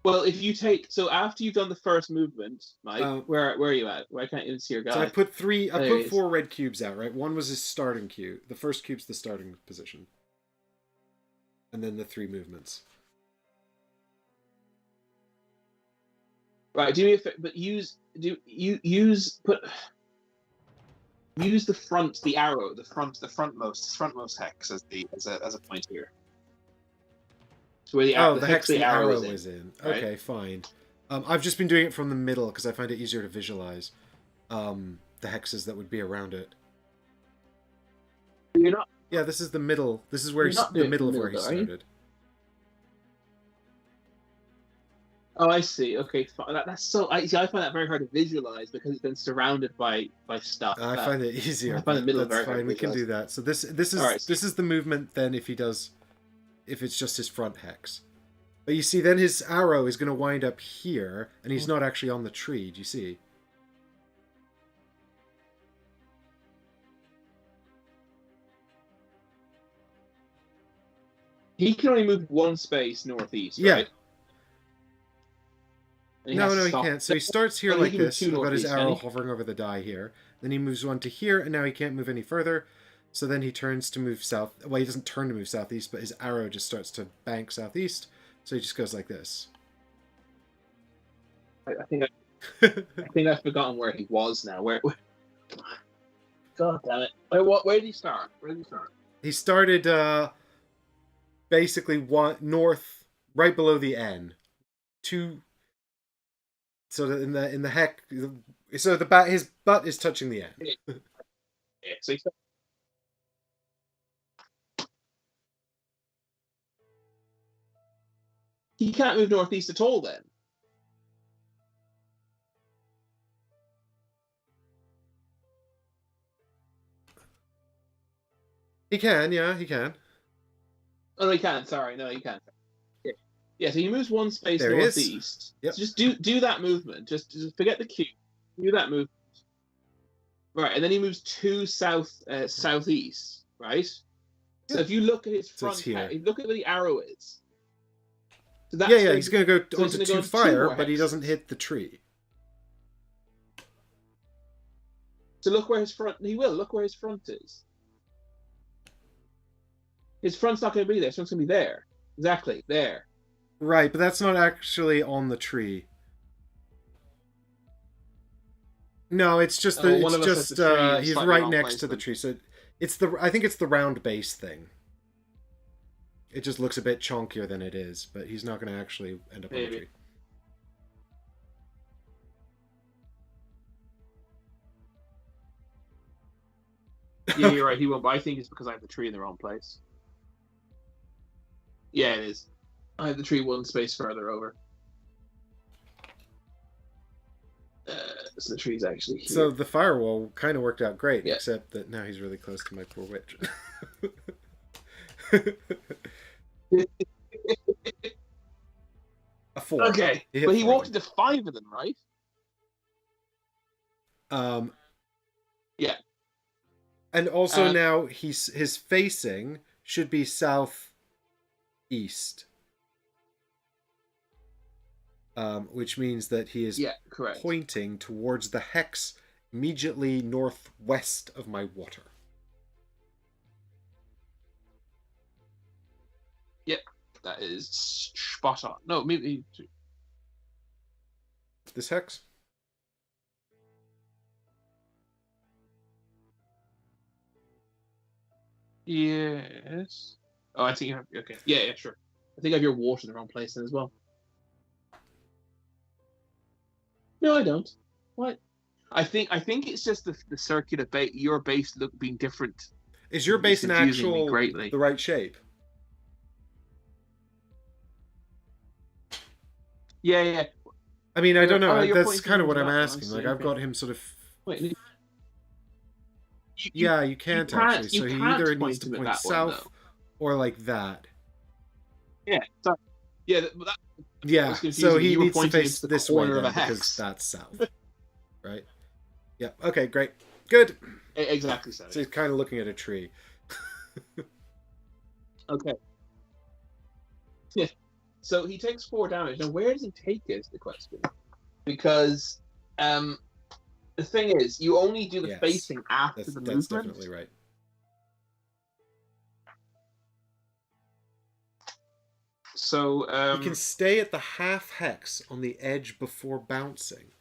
[SPEAKER 2] Well, if you take after you've done the first movement, Mike, where are you at? Why can't you see your guy?
[SPEAKER 1] So I put 4 red cubes out, right? 1 was his starting cube. The first cube's the starting position, and then the 3 movements.
[SPEAKER 2] Right. Do me a favor, but use the front, the arrow, the frontmost hex as a point here. So where the
[SPEAKER 1] hex the arrow
[SPEAKER 2] is
[SPEAKER 1] in.
[SPEAKER 2] Right?
[SPEAKER 1] Okay, fine. I've just been doing it from the middle because I find it easier to visualize the hexes that would be around it.
[SPEAKER 2] You're not.
[SPEAKER 1] Yeah, this is the middle. This is where the middle of where he started.
[SPEAKER 2] Oh, I see. Okay, that's so. I find that very hard to visualize because it's been surrounded by stuff.
[SPEAKER 1] I find it easier.
[SPEAKER 2] I find the middle
[SPEAKER 1] that's fine. We can do that. So this is the movement. Then if it's just his front hex, but you see, then his arrow is going to wind up here, and he's not actually on the tree. Do you see?
[SPEAKER 2] He can only move 1 space northeast.
[SPEAKER 1] Yeah.
[SPEAKER 2] Right? And he
[SPEAKER 1] No,
[SPEAKER 2] has to
[SPEAKER 1] no, he
[SPEAKER 2] stop.
[SPEAKER 1] can't. So he starts here
[SPEAKER 2] Well, he
[SPEAKER 1] like
[SPEAKER 2] can move
[SPEAKER 1] this.
[SPEAKER 2] 2
[SPEAKER 1] I've got his
[SPEAKER 2] northeast, can
[SPEAKER 1] arrow
[SPEAKER 2] he?
[SPEAKER 1] hovering over the die here. Then he moves 1 to here, and now he can't move any further. So then he turns to move south. Well, he doesn't turn to move southeast, but his arrow just starts to bank southeast. So he just goes like this.
[SPEAKER 2] I think I've forgotten where he was now. Where? God damn it! Where did he start?
[SPEAKER 1] He started basically north, right below the N. So that in the heck, so his butt is touching the N.
[SPEAKER 2] Yeah, so he can't move northeast at all then.
[SPEAKER 1] He can, yeah, he can.
[SPEAKER 2] Oh no, he can't. Sorry, no, he can't. Yeah, so he moves 1 space
[SPEAKER 1] There he is.
[SPEAKER 2] northeast.
[SPEAKER 1] Yep.
[SPEAKER 2] So just do that movement. Just forget the cube. Do that movement. Right, and then he moves 2 southeast. Right. So
[SPEAKER 1] Yeah.
[SPEAKER 2] if you look at his
[SPEAKER 1] So it's
[SPEAKER 2] front,
[SPEAKER 1] here.
[SPEAKER 2] if you look at where the arrow is. So that's
[SPEAKER 1] Yeah, he's going to go
[SPEAKER 2] so
[SPEAKER 1] onto
[SPEAKER 2] he's
[SPEAKER 1] 2
[SPEAKER 2] gonna go
[SPEAKER 1] fire,
[SPEAKER 2] more
[SPEAKER 1] but he
[SPEAKER 2] hexes.
[SPEAKER 1] doesn't hit the tree.
[SPEAKER 2] So look where his front. He will look where his front is. His front's not going to be there. His front's going to be there. Exactly there.
[SPEAKER 1] Right, but that's not actually on the tree. No, it's just
[SPEAKER 2] one of us has the tree
[SPEAKER 1] he's
[SPEAKER 2] slightly
[SPEAKER 1] right
[SPEAKER 2] wrong
[SPEAKER 1] next to the
[SPEAKER 2] placement.
[SPEAKER 1] tree. So I think it's the round base thing. It just looks a bit chunkier than it is, but he's not going to actually end up on the
[SPEAKER 2] Maybe.
[SPEAKER 1] tree.
[SPEAKER 2] Yeah, you're right. He won't. But I think it's because I have the tree in the wrong place. Yeah, it is. I have the tree 1 space further over. So the tree's actually here.
[SPEAKER 1] So the firewall kind of worked out great,
[SPEAKER 2] Yeah.
[SPEAKER 1] except that now he's really close to my poor witch. A 4.
[SPEAKER 2] Okay, but he walked into 5 of them, right?
[SPEAKER 1] Yeah. And also now his facing should be southeast. Which means that he is
[SPEAKER 2] correct.
[SPEAKER 1] pointing towards the hex immediately northwest of my water.
[SPEAKER 2] Yep, that is spot on. No, maybe
[SPEAKER 1] This hex?
[SPEAKER 2] yes. Oh, I think you have. Okay, yeah, sure. I think I have your water in the wrong place then as well. No, I don't. What? I think it's just the circular base. Your base being different.
[SPEAKER 1] Is your base in actual
[SPEAKER 2] greatly.
[SPEAKER 1] the right shape?
[SPEAKER 2] Yeah.
[SPEAKER 1] I mean, I don't know.
[SPEAKER 2] you're
[SPEAKER 1] That's
[SPEAKER 2] pointing
[SPEAKER 1] kind of what
[SPEAKER 2] towards
[SPEAKER 1] I'm
[SPEAKER 2] that,
[SPEAKER 1] asking.
[SPEAKER 2] I
[SPEAKER 1] Like,
[SPEAKER 2] see,
[SPEAKER 1] I've
[SPEAKER 2] okay.
[SPEAKER 1] got him sort of.
[SPEAKER 2] Wait.
[SPEAKER 1] Yeah, you can't actually. So he either needs to
[SPEAKER 2] him at
[SPEAKER 1] point
[SPEAKER 2] that
[SPEAKER 1] south
[SPEAKER 2] one,
[SPEAKER 1] or like that.
[SPEAKER 2] Yeah. Sorry. Yeah.
[SPEAKER 1] Yeah. So he
[SPEAKER 2] You were
[SPEAKER 1] needs to
[SPEAKER 2] pointing
[SPEAKER 1] face
[SPEAKER 2] into the
[SPEAKER 1] this way
[SPEAKER 2] corner of
[SPEAKER 1] then,
[SPEAKER 2] a hex.
[SPEAKER 1] because that's south. Right? Yeah. Okay, great. Good.
[SPEAKER 2] Exactly so.
[SPEAKER 1] So he's kind of looking at a tree.
[SPEAKER 2] Okay. Yeah. So he takes 4 damage. Now, where does he take it is the question. Because the thing is, you only do the facing after the movement.
[SPEAKER 1] That's definitely right.
[SPEAKER 2] So
[SPEAKER 1] you can stay at the half hex on the edge before bouncing.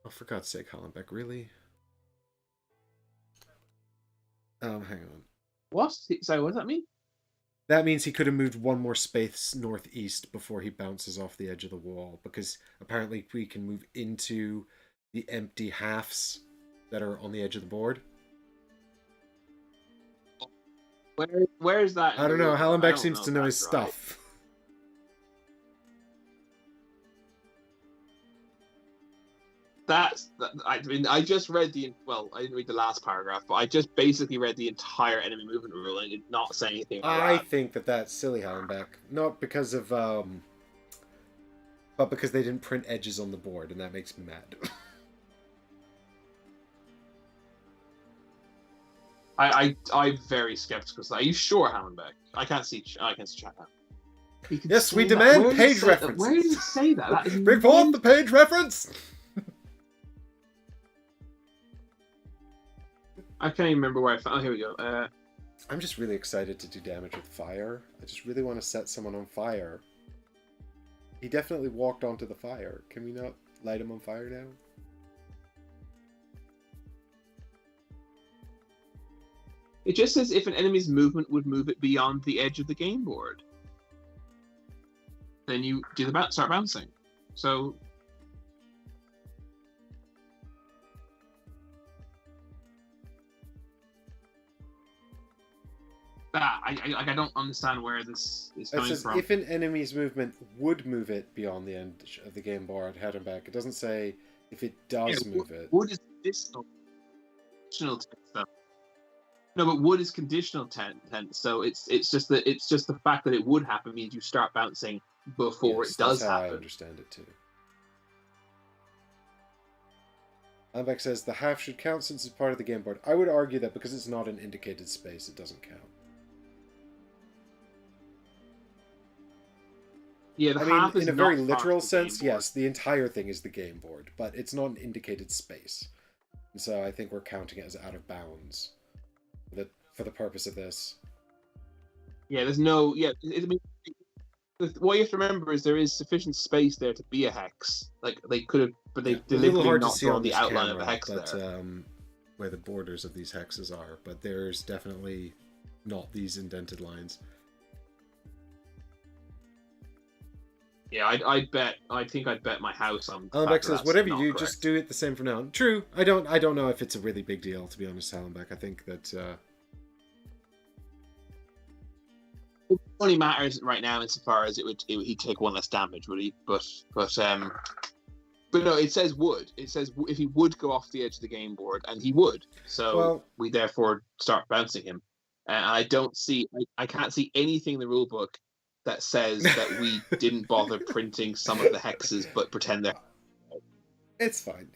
[SPEAKER 1] Oh, for God's sake, Hollenbeck, really? Hang on.
[SPEAKER 2] What? Sorry, what does that mean?
[SPEAKER 1] That means he could have moved 1 more space northeast before he bounces off the edge of the wall, because apparently we can move into the empty halves that are on the edge of the board.
[SPEAKER 2] Where is that?
[SPEAKER 1] I don't know. Hallenbeck seems to know his stuff.
[SPEAKER 2] I mean, I just read I didn't read the last paragraph, but I just basically read the entire enemy movement rule and did not say anything about
[SPEAKER 1] I
[SPEAKER 2] that.
[SPEAKER 1] think that's silly, Hallenbeck. Not because of, but because they didn't print edges on the board, and that makes me mad.
[SPEAKER 2] I'm very skeptical. Are you sure, Hallenbeck? I can't see chat now. You can
[SPEAKER 1] Yes, we
[SPEAKER 2] say that.
[SPEAKER 1] demand
[SPEAKER 2] Where does it
[SPEAKER 1] page
[SPEAKER 2] say that?
[SPEAKER 1] references.
[SPEAKER 2] Where does it say that? That is
[SPEAKER 1] Bring forth the page reference!
[SPEAKER 2] I can't even remember where I found. Oh, here we go.
[SPEAKER 1] I'm just really excited to do damage with fire. I just really want to set someone on fire. He definitely walked onto the fire. Can we not light him on fire now?
[SPEAKER 2] It just says if an enemy's movement would move it beyond the edge of the game board, then you do the start bouncing. So I don't understand where this is coming from.
[SPEAKER 1] If an enemy's movement would move it beyond the end of the game board, head and back. It doesn't say if it does move it.
[SPEAKER 2] Wood is conditional tense. No, but wood is conditional tense. So it's just the fact that it would happen means you start bouncing before it does
[SPEAKER 1] that's how
[SPEAKER 2] happen.
[SPEAKER 1] I understand it too. Albeck says the half should count since it's part of the game board. I would argue that because it's not an indicated space, it doesn't count.
[SPEAKER 2] Yeah, the
[SPEAKER 1] I
[SPEAKER 2] half
[SPEAKER 1] mean,
[SPEAKER 2] is
[SPEAKER 1] in a very
[SPEAKER 2] not
[SPEAKER 1] literal
[SPEAKER 2] part of the game
[SPEAKER 1] sense,
[SPEAKER 2] board.
[SPEAKER 1] yes, the entire thing is the game board, but it's not an indicated space. And so I think we're counting it as out of bounds for the purpose of this.
[SPEAKER 2] Yeah, there's no. Yeah, what you have to remember is there is sufficient space there to be a hex. Like they could have, but they deliberately not drawn the outline of a hex there.
[SPEAKER 1] Where the borders of these hexes are, but there's definitely not these indented lines.
[SPEAKER 2] Yeah, I think I'd bet my house on.
[SPEAKER 1] Hallenbeck says, "Whatever you do,
[SPEAKER 2] correct.
[SPEAKER 1] just do it the same from now on." True. I don't know if it's a really big deal, to be honest, Hallenbeck. I think that
[SPEAKER 2] it only matters right now insofar as he'd take one less damage, would he? But no, it says would. It says if he would go off the edge of the game board, and he would. So we therefore start bouncing him. And I can't see anything in the rule book that says that we didn't bother printing some of the hexes, but pretend they're.
[SPEAKER 1] It's fine.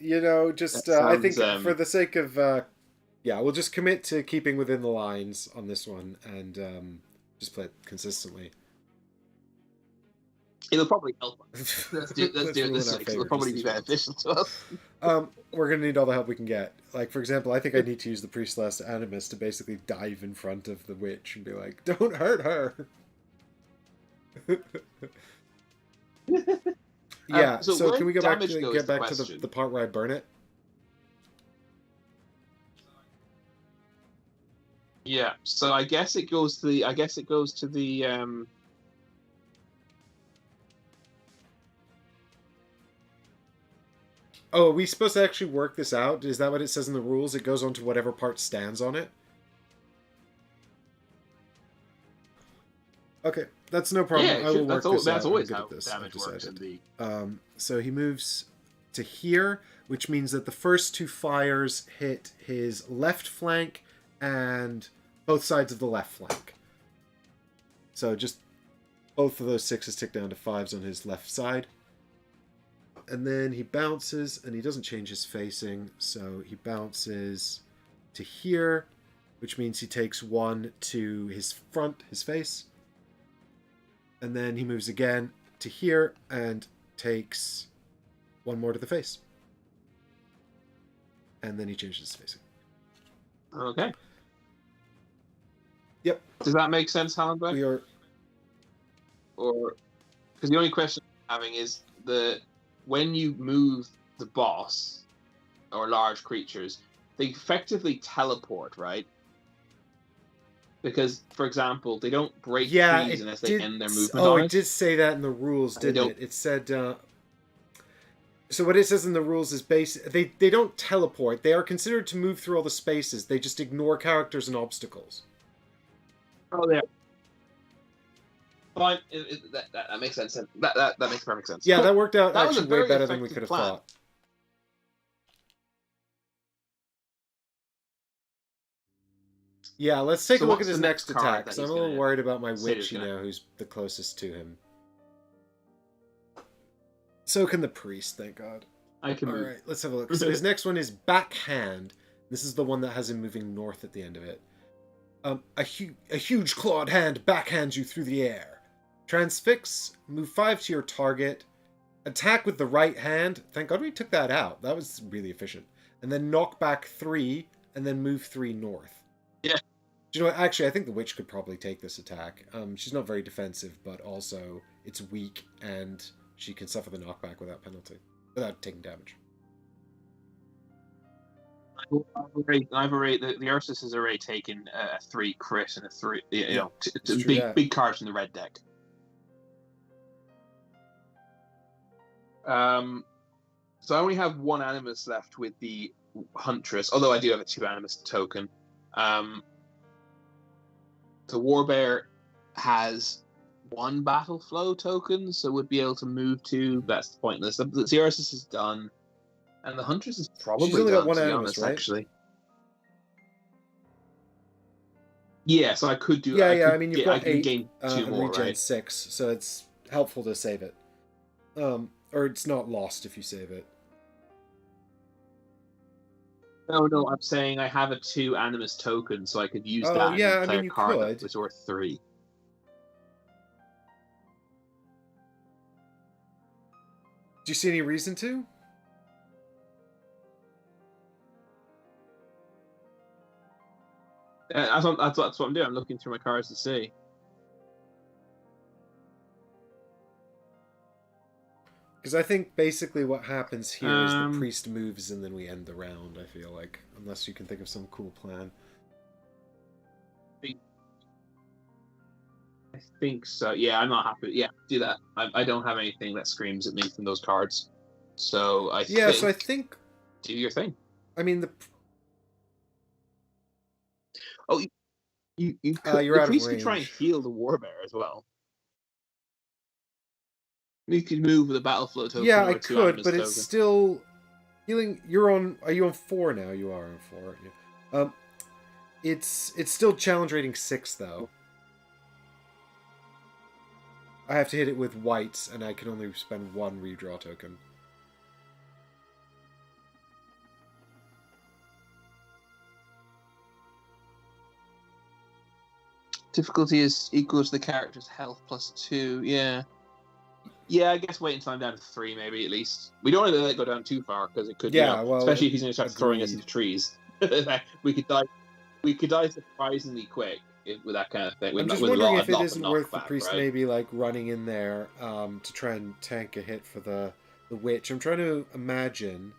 [SPEAKER 1] Just I think for the sake of we'll just commit to keeping within the lines on this one and just play it consistently.
[SPEAKER 2] It'll probably help us. Let's do it this way. It'll probably be beneficial to us.
[SPEAKER 1] We're going to need all the help we can get. Like, for example, I think I need to use the Priestess Animus to basically dive in front of the witch and be like, don't hurt her. Yeah, so can we get back to the part where I burn it?
[SPEAKER 2] Yeah, so I guess it goes to the
[SPEAKER 1] Oh, are we supposed to actually work this out? Is that what it says in the rules? It goes on to whatever part stands on it? Okay, that's no problem.
[SPEAKER 2] Yeah,
[SPEAKER 1] I will work this out.
[SPEAKER 2] That's always how
[SPEAKER 1] this.
[SPEAKER 2] damage works in the...
[SPEAKER 1] So he moves to here, which means that the first two fires hit his left flank and both sides of the left flank. So just both of those 6s tick down to 5s on his left side. And then he bounces, and he doesn't change his facing, so he bounces to here, which means he takes 1 to his front, his face. And then he moves again to here and takes 1 more to the face. And then he changes his facing.
[SPEAKER 2] Okay.
[SPEAKER 1] Yep.
[SPEAKER 2] Does that make sense, Hallenbeck?
[SPEAKER 1] We are...
[SPEAKER 2] Or... Because the only question I'm having is when you move the boss or large creatures, they effectively teleport, right? Because, for example, they don't break trees unless they end their movement on it.
[SPEAKER 1] It did say that in the rules, didn't it? It said... So what it says in the rules is they don't teleport. They are considered to move through all the spaces. They just ignore characters and obstacles.
[SPEAKER 2] Oh, yeah. Fine. That makes sense. That makes perfect sense.
[SPEAKER 1] Yeah, that worked out
[SPEAKER 2] that
[SPEAKER 1] actually way better than we could have thought. Yeah, let's take a look at his next attack, because I'm a little worried about my witch, who's the closest to him. So can the priest, thank God.
[SPEAKER 2] I can move.
[SPEAKER 1] Alright, let's have a look. So his next one is Backhand. This is the one that has him moving north at the end of it. A huge clawed hand backhands you through the air. Transfix, move 5 to your target, attack with the right hand. Thank God we took that out. That was really efficient. And then knock back 3, and then move 3 north.
[SPEAKER 2] Yeah.
[SPEAKER 1] Do you know what? Actually, I think the witch could probably take this attack. She's not very defensive, but also it's weak, and she can suffer the knockback without penalty, without taking damage.
[SPEAKER 2] I've already the Ursus has already taken a 3 crit and a 3. You know, big cards from the red deck. So I only have 1 Animus left with the Huntress, although I do have a 2 Animus token. The Warbear has 1 Battle Flow token, so would be able to move 2. That's pointless. The Ursus is done. And the Huntress is probably
[SPEAKER 1] She's only
[SPEAKER 2] done,
[SPEAKER 1] got 1
[SPEAKER 2] to be
[SPEAKER 1] Animus,
[SPEAKER 2] honest,
[SPEAKER 1] right?
[SPEAKER 2] actually. Yeah, so I could do.
[SPEAKER 1] Yeah, I mean, you've got
[SPEAKER 2] I can
[SPEAKER 1] 8
[SPEAKER 2] gain 2 more,
[SPEAKER 1] regen
[SPEAKER 2] right?
[SPEAKER 1] 6, so it's helpful to save it. Or it's not lost if you save it.
[SPEAKER 2] No, I'm saying I have a 2 Animus token, so I could use that
[SPEAKER 1] yeah,
[SPEAKER 2] and play
[SPEAKER 1] I mean,
[SPEAKER 2] a card
[SPEAKER 1] could.
[SPEAKER 2] that was worth 3.
[SPEAKER 1] Do you see any reason to?
[SPEAKER 2] That's what I'm doing. I'm looking through my cards to see.
[SPEAKER 1] Because I think basically what happens here is the priest moves and then we end the round, I feel like. Unless you can think of some cool plan.
[SPEAKER 2] I think so. Yeah, I'm not happy. Yeah, do that. I don't have anything that screams at me from those cards. So I think do your thing.
[SPEAKER 1] I mean,
[SPEAKER 2] you could,
[SPEAKER 1] you're
[SPEAKER 2] the
[SPEAKER 1] out
[SPEAKER 2] priest
[SPEAKER 1] of
[SPEAKER 2] could
[SPEAKER 1] range.
[SPEAKER 2] try and heal the Warbear as well. You could move with a battle flow token.
[SPEAKER 1] Yeah,
[SPEAKER 2] or
[SPEAKER 1] I
[SPEAKER 2] a 2
[SPEAKER 1] could,
[SPEAKER 2] Animus
[SPEAKER 1] but
[SPEAKER 2] token.
[SPEAKER 1] it's still healing. Are you on 4 now? You are on 4, aren't you? It's still challenge rating 6 though. I have to hit it with whites, and I can only spend 1 redraw token.
[SPEAKER 2] Difficulty is equal to the character's health plus 2. Yeah. Yeah, I guess wait until I'm down to 3, maybe at least. We don't want to let it go down too far because it could,
[SPEAKER 1] well,
[SPEAKER 2] especially if he's going to start throwing us into trees. we could die. We could die surprisingly quick with that kind of thing.
[SPEAKER 1] I'm just wondering if it isn't worth the priest maybe like running in there to try and tank a hit for the witch. I'm trying to imagine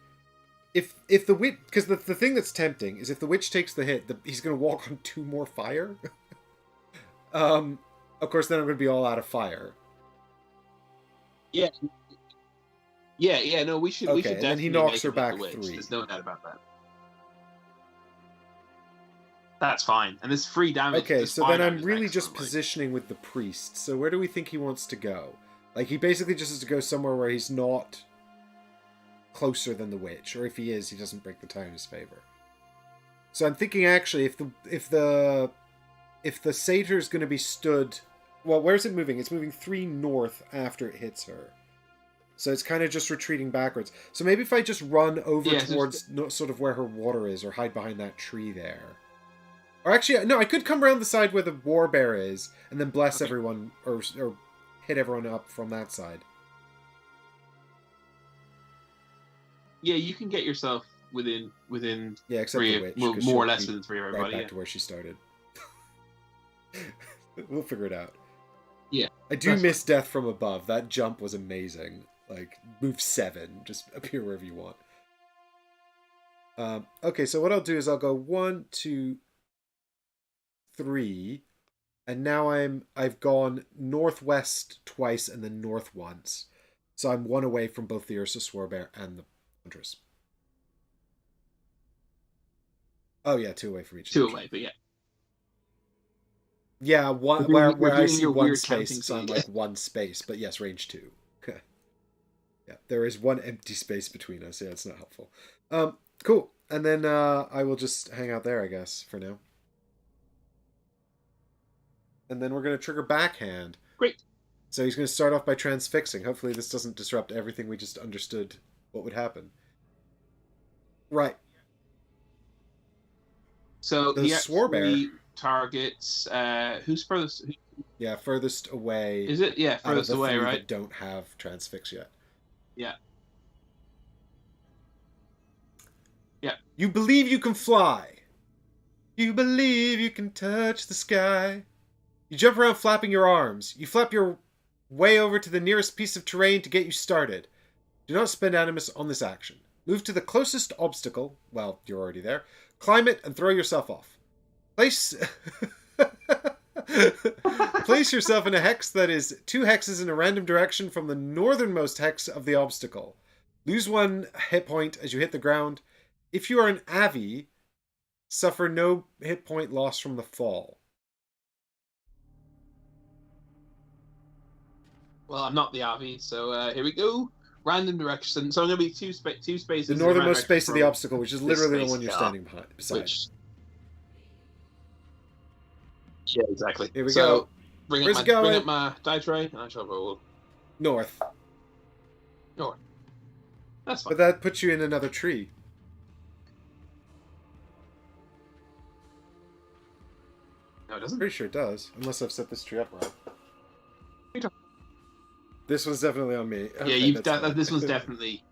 [SPEAKER 1] if the witch, because the thing that's tempting is if the witch takes the hit, he's going to walk on 2 more fire. Of course, then I'm going to be all out of fire.
[SPEAKER 2] Yeah. No, we should.
[SPEAKER 1] Okay,
[SPEAKER 2] we should
[SPEAKER 1] and
[SPEAKER 2] definitely
[SPEAKER 1] then he knocks her
[SPEAKER 2] make it
[SPEAKER 1] back
[SPEAKER 2] the witch.
[SPEAKER 1] 3.
[SPEAKER 2] There's no doubt about that. That's fine, and there's free damage.
[SPEAKER 1] Okay, so then I'm really just
[SPEAKER 2] one,
[SPEAKER 1] positioning with the priest. So where do we think he wants to go? Like, he basically just has to go somewhere where he's not closer than the witch, or if he is, he doesn't break the tie in his favor. So I'm thinking actually, if the satyr is going to be stood, well, where's it moving? It's moving 3 north after it hits her. So it's kind of just retreating backwards. So maybe if I just run over towards sort of where her water is, or hide behind that tree there. Or actually, no, I could come around the side where the warbear is, and then bless everyone, or hit everyone up from that side.
[SPEAKER 2] Yeah, you can get yourself within
[SPEAKER 1] except
[SPEAKER 2] three,
[SPEAKER 1] the witch,
[SPEAKER 2] well, more or less within 3 of everybody.
[SPEAKER 1] Right back to where she started. We'll figure it out.
[SPEAKER 2] Yeah.
[SPEAKER 1] I do miss Death from Above. That jump was amazing. Like, move 7. Just appear wherever you want. Okay, so what I'll do is I'll go 1, 2, 3, and now I've gone northwest twice and then north once. So I'm 1 away from both the Ursa Swarbear and the Huntress. Oh yeah, 2 away from each.
[SPEAKER 2] 2 away, but yeah.
[SPEAKER 1] Yeah, where I see 1 space, so I'm like 1 space, but yes, range 2. Okay. Yeah, there is 1 empty space between us. Yeah, it's not helpful. Cool. And then I will just hang out there, I guess, for now. And then we're going to trigger backhand.
[SPEAKER 2] Great.
[SPEAKER 1] So he's going to start off by transfixing. Hopefully this doesn't disrupt everything we just understood what would happen. Right.
[SPEAKER 2] So
[SPEAKER 1] the Swarbear
[SPEAKER 2] targets who's furthest?
[SPEAKER 1] Yeah, furthest away.
[SPEAKER 2] Is it? Yeah,
[SPEAKER 1] out of
[SPEAKER 2] furthest
[SPEAKER 1] the
[SPEAKER 2] away,
[SPEAKER 1] three
[SPEAKER 2] right?
[SPEAKER 1] that don't have transfix yet.
[SPEAKER 2] Yeah. Yeah.
[SPEAKER 1] You believe you can fly. You believe you can touch the sky. You jump around flapping your arms. You flap your way over to the nearest piece of terrain to get you started. Do not spend animus on this action. Move to the closest obstacle. Well, you're already there. Climb it and throw yourself off. Place Place yourself in a hex that is 2 hexes in a random direction from the northernmost hex of the obstacle. Lose 1 hit point as you hit the ground. If you are an Avi, suffer no hit point loss from the fall.
[SPEAKER 2] Well, I'm not the Avi, so here we go. Random direction. So I'm going to be two spaces.
[SPEAKER 1] The
[SPEAKER 2] in random
[SPEAKER 1] northernmost space of the
[SPEAKER 2] from
[SPEAKER 1] obstacle, which is literally the
[SPEAKER 2] space,
[SPEAKER 1] one you're standing beside.
[SPEAKER 2] Which... Yeah, exactly.
[SPEAKER 1] Here we
[SPEAKER 2] so
[SPEAKER 1] go.
[SPEAKER 2] Bring
[SPEAKER 1] Where's
[SPEAKER 2] up
[SPEAKER 1] it going?
[SPEAKER 2] bring up my die tray, and I shall roll
[SPEAKER 1] North.
[SPEAKER 2] north. That's fine.
[SPEAKER 1] But that puts you in another tree.
[SPEAKER 2] No, it doesn't.
[SPEAKER 1] Pretty sure it does, unless I've set this tree up wrong.
[SPEAKER 2] You don't-
[SPEAKER 1] This one's definitely on me. Okay,
[SPEAKER 2] Yeah,
[SPEAKER 1] that's fine.
[SPEAKER 2] this one's definitely.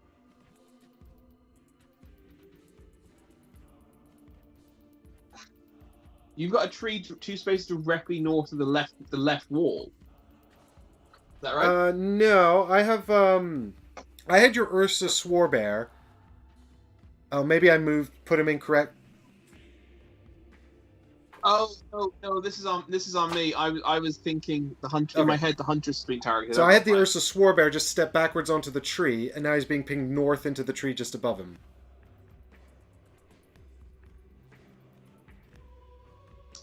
[SPEAKER 2] You've got a tree 2 spaces directly north of the left wall. Is that right?
[SPEAKER 1] No, I have I had your Ursa Swarbear. Oh, maybe I put him incorrect.
[SPEAKER 2] Oh no! This is on me. I was thinking the hunter in my head. The hunter's being targeted.
[SPEAKER 1] So I had the Ursa Swarbear just step backwards onto the tree, and now he's being pinged north into the tree just above him.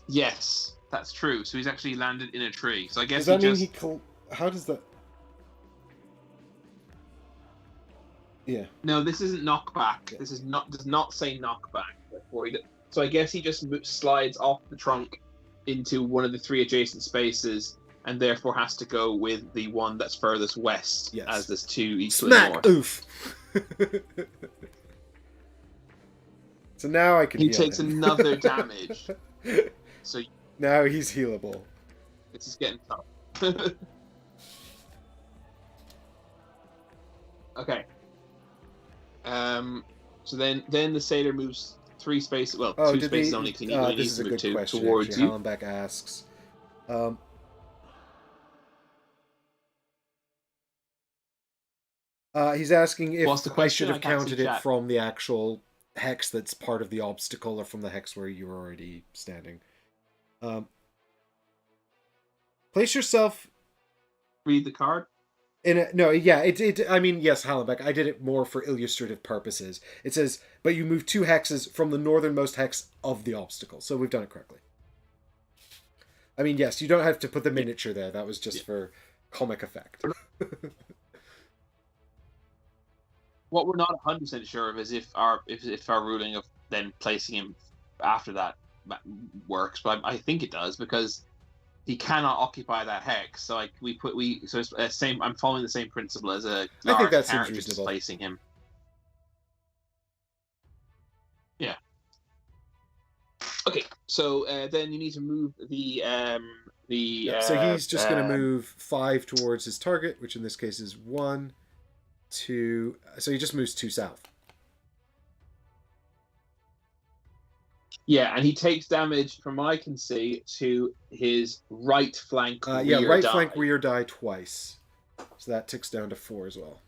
[SPEAKER 2] Yes, that's true. So he's actually landed in a tree. So I guess
[SPEAKER 1] Does that mean how does that? Yeah.
[SPEAKER 2] No, this isn't knockback.
[SPEAKER 1] Yeah.
[SPEAKER 2] This does not say knockback. So I guess he just slides off the trunk into one of the 3 adjacent spaces, and therefore has to go with the one that's furthest west.
[SPEAKER 1] Yes.
[SPEAKER 2] As there's 2 equally
[SPEAKER 1] Smack!
[SPEAKER 2] north.
[SPEAKER 1] Oof! So now I can
[SPEAKER 2] He
[SPEAKER 1] heal
[SPEAKER 2] takes
[SPEAKER 1] him.
[SPEAKER 2] another damage. So
[SPEAKER 1] now he's healable.
[SPEAKER 2] this is getting tough. Okay. So then the sailor moves 3 spaces. Well, 2 spaces only. Can he
[SPEAKER 1] this is a good question.
[SPEAKER 2] Towards
[SPEAKER 1] actually.
[SPEAKER 2] you.
[SPEAKER 1] Hallenbeck asks. He's asking if
[SPEAKER 2] What's the
[SPEAKER 1] I
[SPEAKER 2] question?
[SPEAKER 1] should
[SPEAKER 2] I
[SPEAKER 1] have
[SPEAKER 2] can't see
[SPEAKER 1] counted it
[SPEAKER 2] chat.
[SPEAKER 1] from the actual hex that's part of the obstacle, or from the hex where you're already standing. Place yourself.
[SPEAKER 2] Read the card.
[SPEAKER 1] No, yeah, I mean, yes, Hallenbeck, I did it more for illustrative purposes. It says, but you move 2 hexes from the northernmost hex of the obstacle. So we've done it correctly. I mean, yes, you don't have to put the miniature there. That was just for comic effect.
[SPEAKER 2] What we're not 100% sure of is if our ruling of then placing him after that works, but I think it does, because he cannot occupy that hex. So it's same. I'm following the same principle as a large
[SPEAKER 1] I think that seems
[SPEAKER 2] character,
[SPEAKER 1] reasonable.
[SPEAKER 2] placing him. Yeah. Okay, so then you need to move
[SPEAKER 1] so he's just going to move 5 towards his target, which in this case is 1, 2. So he just moves 2 south.
[SPEAKER 2] Yeah, and he takes damage, from what I can see, to his right flank rear
[SPEAKER 1] Yeah, right
[SPEAKER 2] die.
[SPEAKER 1] flank rear die twice. So that ticks down to 4 as well.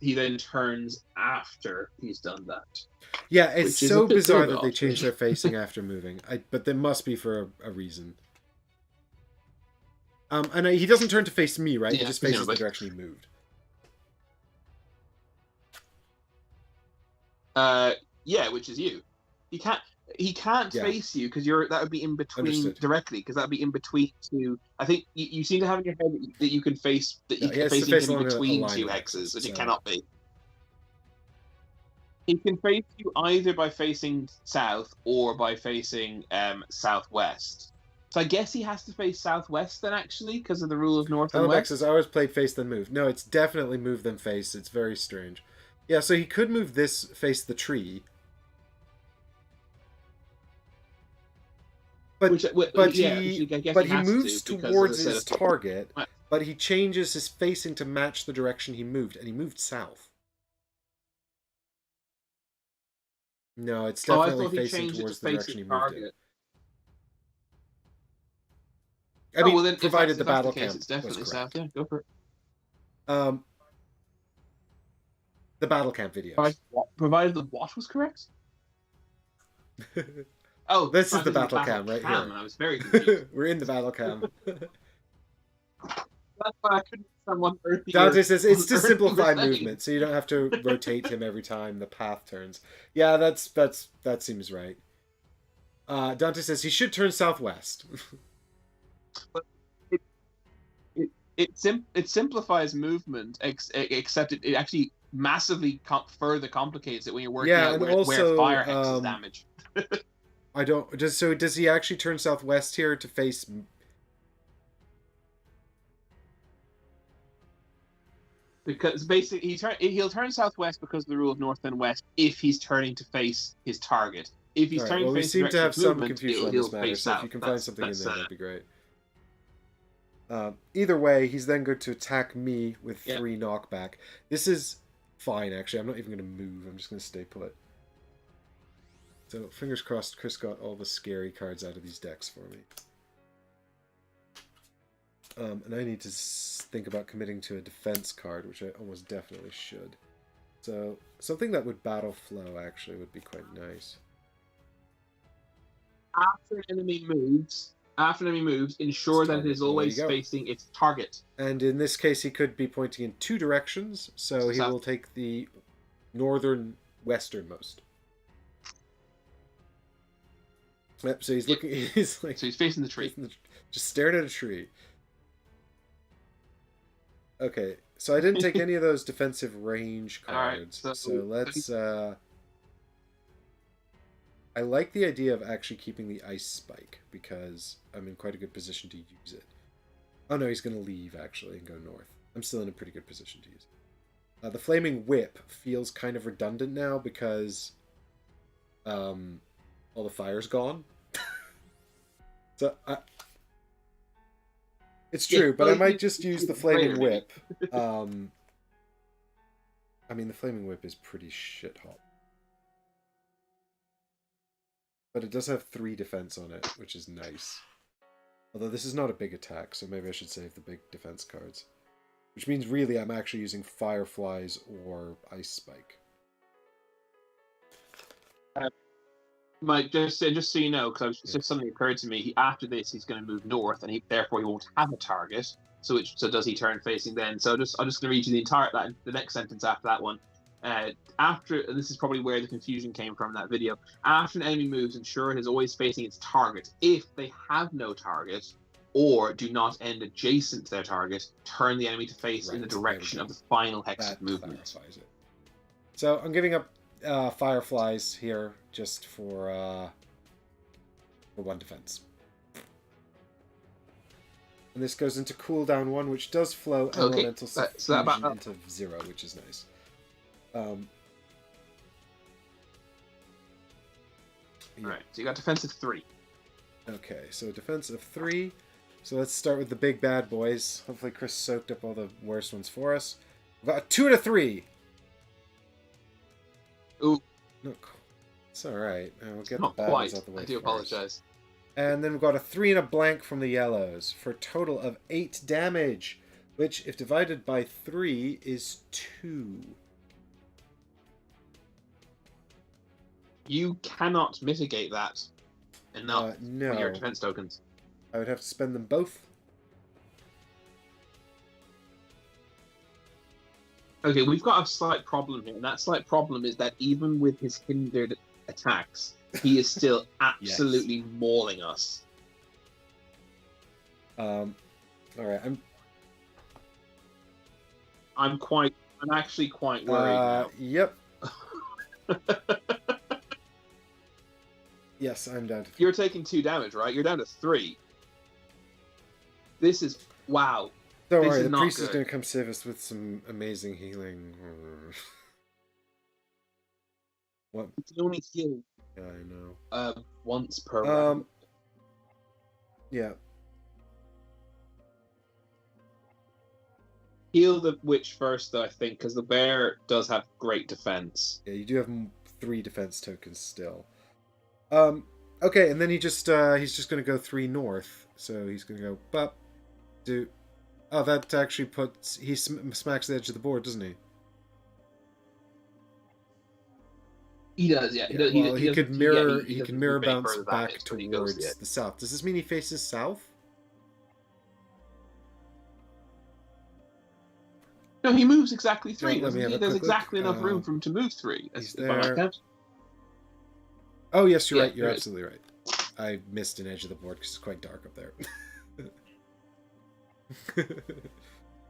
[SPEAKER 2] He then turns after he's done that.
[SPEAKER 1] Yeah, it's so bizarre that they
[SPEAKER 2] off.
[SPEAKER 1] change their facing after moving. But there must be for a reason. And he doesn't turn to face me, right?
[SPEAKER 2] Yeah,
[SPEAKER 1] he just faces the direction he moved.
[SPEAKER 2] Yeah, which is you. He can't face you because that would be in between.
[SPEAKER 1] Understood.
[SPEAKER 2] Directly, because that would be in between 2. I think you seem to have in your head that you can face that you can face him in between 2 hexes, which it cannot be. He can face you either by facing south or by facing southwest. So I guess he has to face southwest then, actually, because of the rule of north and
[SPEAKER 1] Hallenbeck
[SPEAKER 2] west.
[SPEAKER 1] says, I always played face then move. No, it's definitely move then face. It's very strange. Yeah, so he could move this face the tree. But
[SPEAKER 2] which
[SPEAKER 1] he
[SPEAKER 2] I guess he has
[SPEAKER 1] moves
[SPEAKER 2] to, because,
[SPEAKER 1] towards
[SPEAKER 2] as I
[SPEAKER 1] his
[SPEAKER 2] said,
[SPEAKER 1] target, but he changes his facing to match the direction he moved, and he moved south. No, it's
[SPEAKER 2] oh, I
[SPEAKER 1] definitely
[SPEAKER 2] thought he
[SPEAKER 1] facing
[SPEAKER 2] changed it to
[SPEAKER 1] towards the
[SPEAKER 2] face
[SPEAKER 1] direction
[SPEAKER 2] his
[SPEAKER 1] he moved in.
[SPEAKER 2] target.
[SPEAKER 1] I
[SPEAKER 2] Oh
[SPEAKER 1] mean,
[SPEAKER 2] well, then
[SPEAKER 1] provided
[SPEAKER 2] if
[SPEAKER 1] the
[SPEAKER 2] that's the
[SPEAKER 1] battle
[SPEAKER 2] case,
[SPEAKER 1] camp
[SPEAKER 2] it's
[SPEAKER 1] was
[SPEAKER 2] definitely south.
[SPEAKER 1] correct.
[SPEAKER 2] Yeah, go for it.
[SPEAKER 1] Um, the battle camp videos.
[SPEAKER 2] Provided the what was correct. Oh,
[SPEAKER 1] This is the
[SPEAKER 2] battle
[SPEAKER 1] battle cam right
[SPEAKER 2] cam,
[SPEAKER 1] here.
[SPEAKER 2] and I was very confused.
[SPEAKER 1] We're in the battle cam.
[SPEAKER 2] That's why I couldn't understand what
[SPEAKER 1] Dante says it's to
[SPEAKER 2] on earth you were
[SPEAKER 1] simplify
[SPEAKER 2] saying.
[SPEAKER 1] movement, so you don't have to rotate him every time the path turns. Yeah, that seems right. Dante says he should turn southwest.
[SPEAKER 2] But it simplifies movement, except it actually massively further complicates it when you're working
[SPEAKER 1] Yeah,
[SPEAKER 2] out
[SPEAKER 1] and
[SPEAKER 2] where
[SPEAKER 1] also
[SPEAKER 2] fire hexes damage.
[SPEAKER 1] I don't. Does he actually turn southwest here to face?
[SPEAKER 2] Because basically he'll turn southwest because of the rule of north and west if he's turning to face his target. If he's
[SPEAKER 1] All right.
[SPEAKER 2] turning
[SPEAKER 1] Well,
[SPEAKER 2] to
[SPEAKER 1] we
[SPEAKER 2] face the
[SPEAKER 1] seem to
[SPEAKER 2] direction
[SPEAKER 1] have
[SPEAKER 2] of
[SPEAKER 1] some
[SPEAKER 2] movement,
[SPEAKER 1] confusion on
[SPEAKER 2] he'll
[SPEAKER 1] this matter.
[SPEAKER 2] face
[SPEAKER 1] So if
[SPEAKER 2] south.
[SPEAKER 1] you can find something in
[SPEAKER 2] That's
[SPEAKER 1] there, that'd be great. Either way, he's then going to attack me with 3 knockback. This is fine, actually. I'm not even going to move. I'm just going to stay put. So, fingers crossed Chris got all the scary cards out of these decks for me. And I need to think about committing to a defense card, which I almost definitely should. So, something that would battle flow, actually, would be quite nice.
[SPEAKER 2] After an enemy moves, ensure that it is always facing its target.
[SPEAKER 1] And in this case, he could be pointing in 2 directions, so he will take the northern westernmost. Yep, so he's looking. He's like.
[SPEAKER 2] So he's facing the tree.
[SPEAKER 1] Just staring at a tree. Okay, so I didn't take any of those defensive range cards.
[SPEAKER 2] Right,
[SPEAKER 1] so let's. I like the idea of actually keeping the ice spike because I'm in quite a good position to use it. Oh no, he's going to leave actually and go north. I'm still in a pretty good position to use it. The flaming whip feels kind of redundant now because all the fire's gone. So it's true, but I might just use the flaming whip. I mean, the flaming whip is pretty shit hot. But it does have 3 defense on it, which is nice. Although this is not a big attack, so maybe I should save the big defense cards. Which means really I'm actually using Fireflies or Ice Spike.
[SPEAKER 2] Mike, just so you know, because just something occurred to me. After this, he's going to move north, and therefore he won't have a target. So does he turn facing then? So I'm just going to read you the next sentence after that one. After, and this is probably where the confusion came from in that video. After an enemy moves, ensure it is always facing its target. If they have no target, or do not end adjacent to their target, turn the enemy to face in the direction of the final hex of movement.
[SPEAKER 1] Clarifies it. So I'm giving up Fireflies here just for 1 defense. And this goes into cooldown 1, which does flow elemental fusion into 0, which is nice.
[SPEAKER 2] Alright, so you got defensive 3.
[SPEAKER 1] Okay, so defense of 3. So let's start with the big bad boys. Hopefully Chris soaked up all the worst ones for us. We've got a 2 and a 3.
[SPEAKER 2] Ooh.
[SPEAKER 1] No, it's alright. We'll get
[SPEAKER 2] Not
[SPEAKER 1] the bad
[SPEAKER 2] quite.
[SPEAKER 1] ones out the way
[SPEAKER 2] I do
[SPEAKER 1] first.
[SPEAKER 2] apologize.
[SPEAKER 1] And then we've got a 3 and a blank from the yellows for a total of 8 damage, which, if divided by 3, is 2.
[SPEAKER 2] You cannot mitigate that enough
[SPEAKER 1] no.
[SPEAKER 2] with your defense tokens.
[SPEAKER 1] I would have to spend them both.
[SPEAKER 2] Okay, we've got a slight problem here, and that slight problem is that even with his hindered attacks, he is still absolutely mauling us.
[SPEAKER 1] All right,
[SPEAKER 2] I'm actually quite worried now.
[SPEAKER 1] Yep. Yes, I'm down to 3.
[SPEAKER 2] You're taking 2 damage, right? You're down to 3. This is wow.
[SPEAKER 1] Don't worry, the priest is going to come save us with some amazing healing. What?
[SPEAKER 2] It's the only heal.
[SPEAKER 1] Yeah, I know.
[SPEAKER 2] Once per round.
[SPEAKER 1] Yeah.
[SPEAKER 2] Heal the witch first, though, I think, because the bear does have great defense.
[SPEAKER 1] Yeah, you do have 3 defense tokens still. Um, okay, and then he's just gonna go 3 north. So he's gonna go bup, do. Oh, that actually puts he smacks the edge of the board, doesn't he?
[SPEAKER 2] He does, yeah. He
[SPEAKER 1] Yeah.
[SPEAKER 2] does.
[SPEAKER 1] Well,
[SPEAKER 2] He doesn't. Yeah,
[SPEAKER 1] he
[SPEAKER 2] he
[SPEAKER 1] can
[SPEAKER 2] doesn't
[SPEAKER 1] mirror
[SPEAKER 2] move any
[SPEAKER 1] bounce
[SPEAKER 2] further
[SPEAKER 1] back
[SPEAKER 2] damage when he goes. Yeah.
[SPEAKER 1] towards the south. Does this mean he faces south?
[SPEAKER 2] No, he moves exactly
[SPEAKER 1] No,
[SPEAKER 2] 3,
[SPEAKER 1] let me
[SPEAKER 2] doesn't
[SPEAKER 1] have
[SPEAKER 2] he?
[SPEAKER 1] a
[SPEAKER 2] There's
[SPEAKER 1] quick look.
[SPEAKER 2] exactly enough room for him to move 3.
[SPEAKER 1] He's
[SPEAKER 2] If I might
[SPEAKER 1] there.
[SPEAKER 2] count.
[SPEAKER 1] Oh yes, you're
[SPEAKER 2] Yeah,
[SPEAKER 1] right. You're
[SPEAKER 2] there is.
[SPEAKER 1] absolutely right. I missed an edge of the board because it's quite dark up there.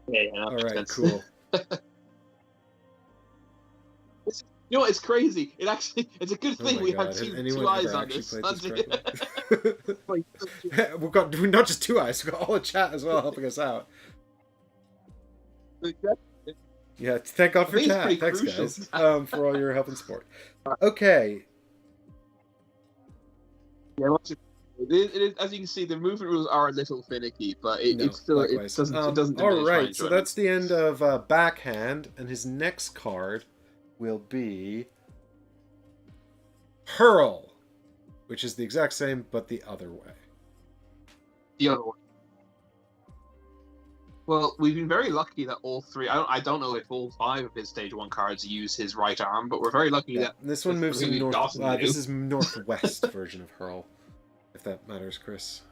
[SPEAKER 2] Yeah,
[SPEAKER 1] All right, cool.
[SPEAKER 2] You know what? It's crazy. It's a good
[SPEAKER 1] Oh
[SPEAKER 2] thing
[SPEAKER 1] my
[SPEAKER 2] we
[SPEAKER 1] God.
[SPEAKER 2] have
[SPEAKER 1] Has
[SPEAKER 2] two
[SPEAKER 1] anyone
[SPEAKER 2] eyes
[SPEAKER 1] ever
[SPEAKER 2] on
[SPEAKER 1] actually
[SPEAKER 2] this.
[SPEAKER 1] played this correctly? We've got not just 2 eyes, we've got all the chat as well helping us out. Yeah, thank God for chat. Thanks, guys, for all your help and support. Okay.
[SPEAKER 2] Yeah, it is, as you can see, the movement rules are a little finicky, but it still
[SPEAKER 1] likewise.
[SPEAKER 2] it doesn't
[SPEAKER 1] all
[SPEAKER 2] diminish my
[SPEAKER 1] right,
[SPEAKER 2] enjoyment.
[SPEAKER 1] so that's the end of Backhand, and his next card will be Hurl, which is the exact same but the other way.
[SPEAKER 2] The other one. Well, we've been very lucky that all 3. I don't know if all 5 of his stage 1 cards use his right arm, but we're very lucky that
[SPEAKER 1] this one moves in north.
[SPEAKER 2] doesn't
[SPEAKER 1] This is northwest version of Hurl, if that matters, Chris.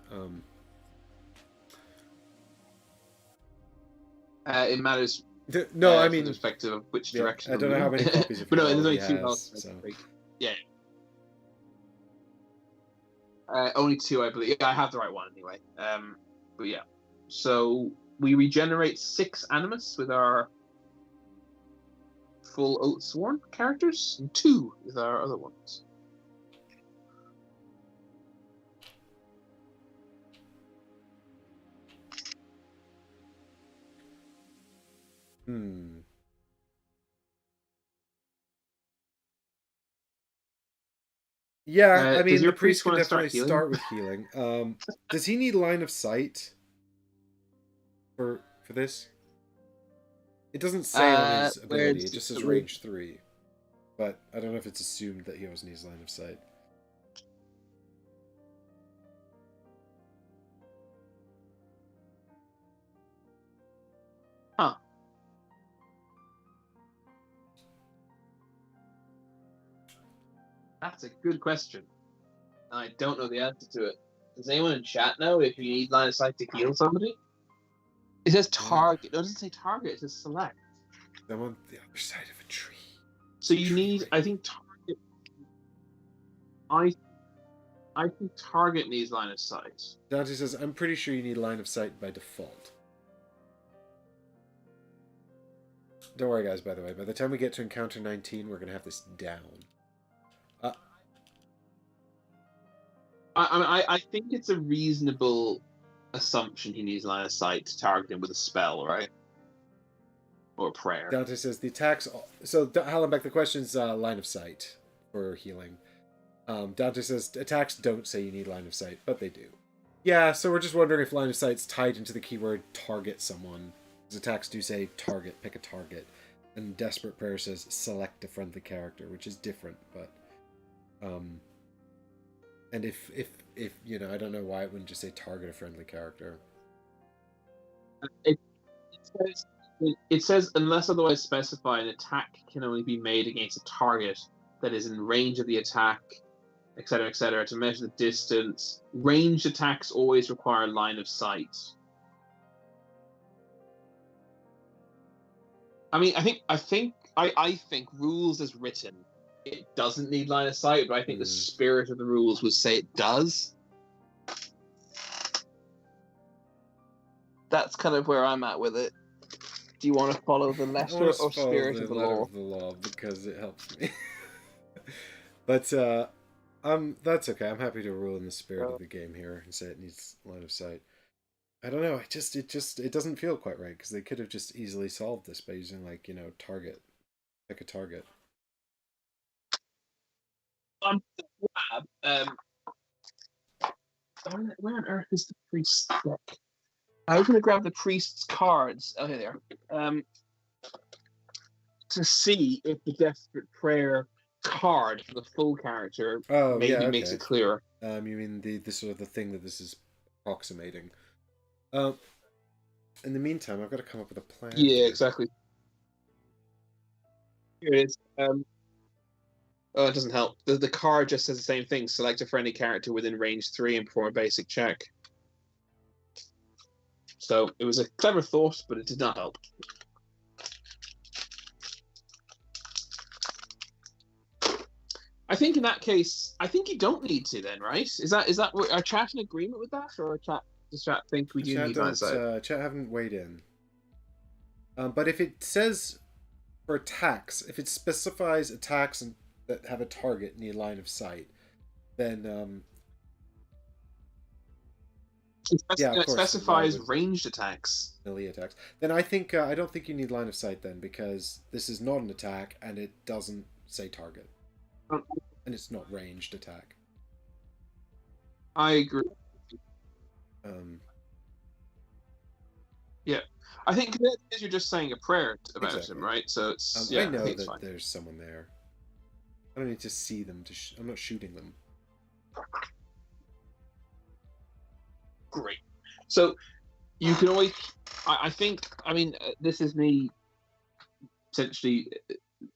[SPEAKER 2] It matters.
[SPEAKER 1] No, I mean,
[SPEAKER 2] with respect to which direction.
[SPEAKER 1] I don't know how many copies of
[SPEAKER 2] but no,
[SPEAKER 1] Hurl
[SPEAKER 2] there's only
[SPEAKER 1] he
[SPEAKER 2] 2
[SPEAKER 1] has,
[SPEAKER 2] notes.
[SPEAKER 1] so.
[SPEAKER 2] Yeah. Only 2, I believe. Yeah, I have the right one anyway. But yeah. So we regenerate 6 animus with our full Oathsworn characters, and 2 with our other ones.
[SPEAKER 1] Yeah, I mean,
[SPEAKER 2] your
[SPEAKER 1] the priest can
[SPEAKER 2] wanna
[SPEAKER 1] definitely start with healing. Does he need line of sight for this? It doesn't say on his ability, it just says range 3. But I don't know if it's assumed that he always needs line of sight.
[SPEAKER 2] Huh. That's a good question. I don't know the answer to it. Does anyone in chat know if you need line of sight to heal somebody? It says target. No, it doesn't say target. It says select.
[SPEAKER 1] I'm on the other side of a tree.
[SPEAKER 2] So you need, I think, target. I think target needs line of sight.
[SPEAKER 1] Dante says, I'm pretty sure you need line of sight by default. Don't worry, guys, by the way. By the time we get to encounter 19, we're going to have this down.
[SPEAKER 2] I think it's a reasonable assumption he needs line of sight to target him with a spell, right? Or a prayer.
[SPEAKER 1] Dante says the attacks. So, Hallenbeck, the question's line of sight for healing. Dante says attacks don't say you need line of sight, but they do. Yeah, so we're just wondering if line of sight's tied into the keyword target someone. Because attacks do say target, pick a target. And Desperate Prayer says select a friendly character, which is different, but. And if you know, I don't know why it wouldn't just say target a friendly character.
[SPEAKER 2] It says unless otherwise specified, an attack can only be made against a target that is in range of the attack, etc., etc. To measure the distance, ranged attacks always require line of sight. I mean, I think rules as written, it doesn't need line of sight, but I think the spirit of the rules would say it does. That's kind of where I'm at with it. Do you want to follow the letter or spirit of the law?
[SPEAKER 1] Of the law because it helps me. But that's okay. I'm happy to rule in the spirit of the game here and say it needs line of sight. I don't know. It doesn't feel quite right because they could have just easily solved this by using target, pick a target.
[SPEAKER 2] I'm glad Where on earth is the priest's deck? I was going to grab the priest's cards. Oh, here they are. To see if the desperate prayer card for the full character
[SPEAKER 1] Oh, yeah,
[SPEAKER 2] maybe makes
[SPEAKER 1] okay.
[SPEAKER 2] it clearer.
[SPEAKER 1] You mean the sort of the thing that this is approximating. In the meantime, I've got to come up with a plan.
[SPEAKER 2] Yeah,
[SPEAKER 1] here.
[SPEAKER 2] exactly. Here it is. Oh, it doesn't help. The card just says the same thing. Select a friendly character within range 3 and perform a basic check. So it was a clever thought, but it did not help. I think in that case, I think you don't need to then, right? Is that our chat in agreement with that, or does chat think we do need that?
[SPEAKER 1] Chat haven't weighed in. But if it says for attacks, if it specifies attacks that have a target near line of sight, then
[SPEAKER 2] it specifies ranged attacks.
[SPEAKER 1] Melee attacks. Then I think I don't think you need line of sight then, because this is not an attack and it doesn't say target. And it's not ranged attack.
[SPEAKER 2] I agree. Yeah, I think you're just saying a prayer about him, right? So it's
[SPEAKER 1] I know that there's someone there. I don't need to see them. I'm not shooting them.
[SPEAKER 2] Great. So you can always. I think. I mean, this is me essentially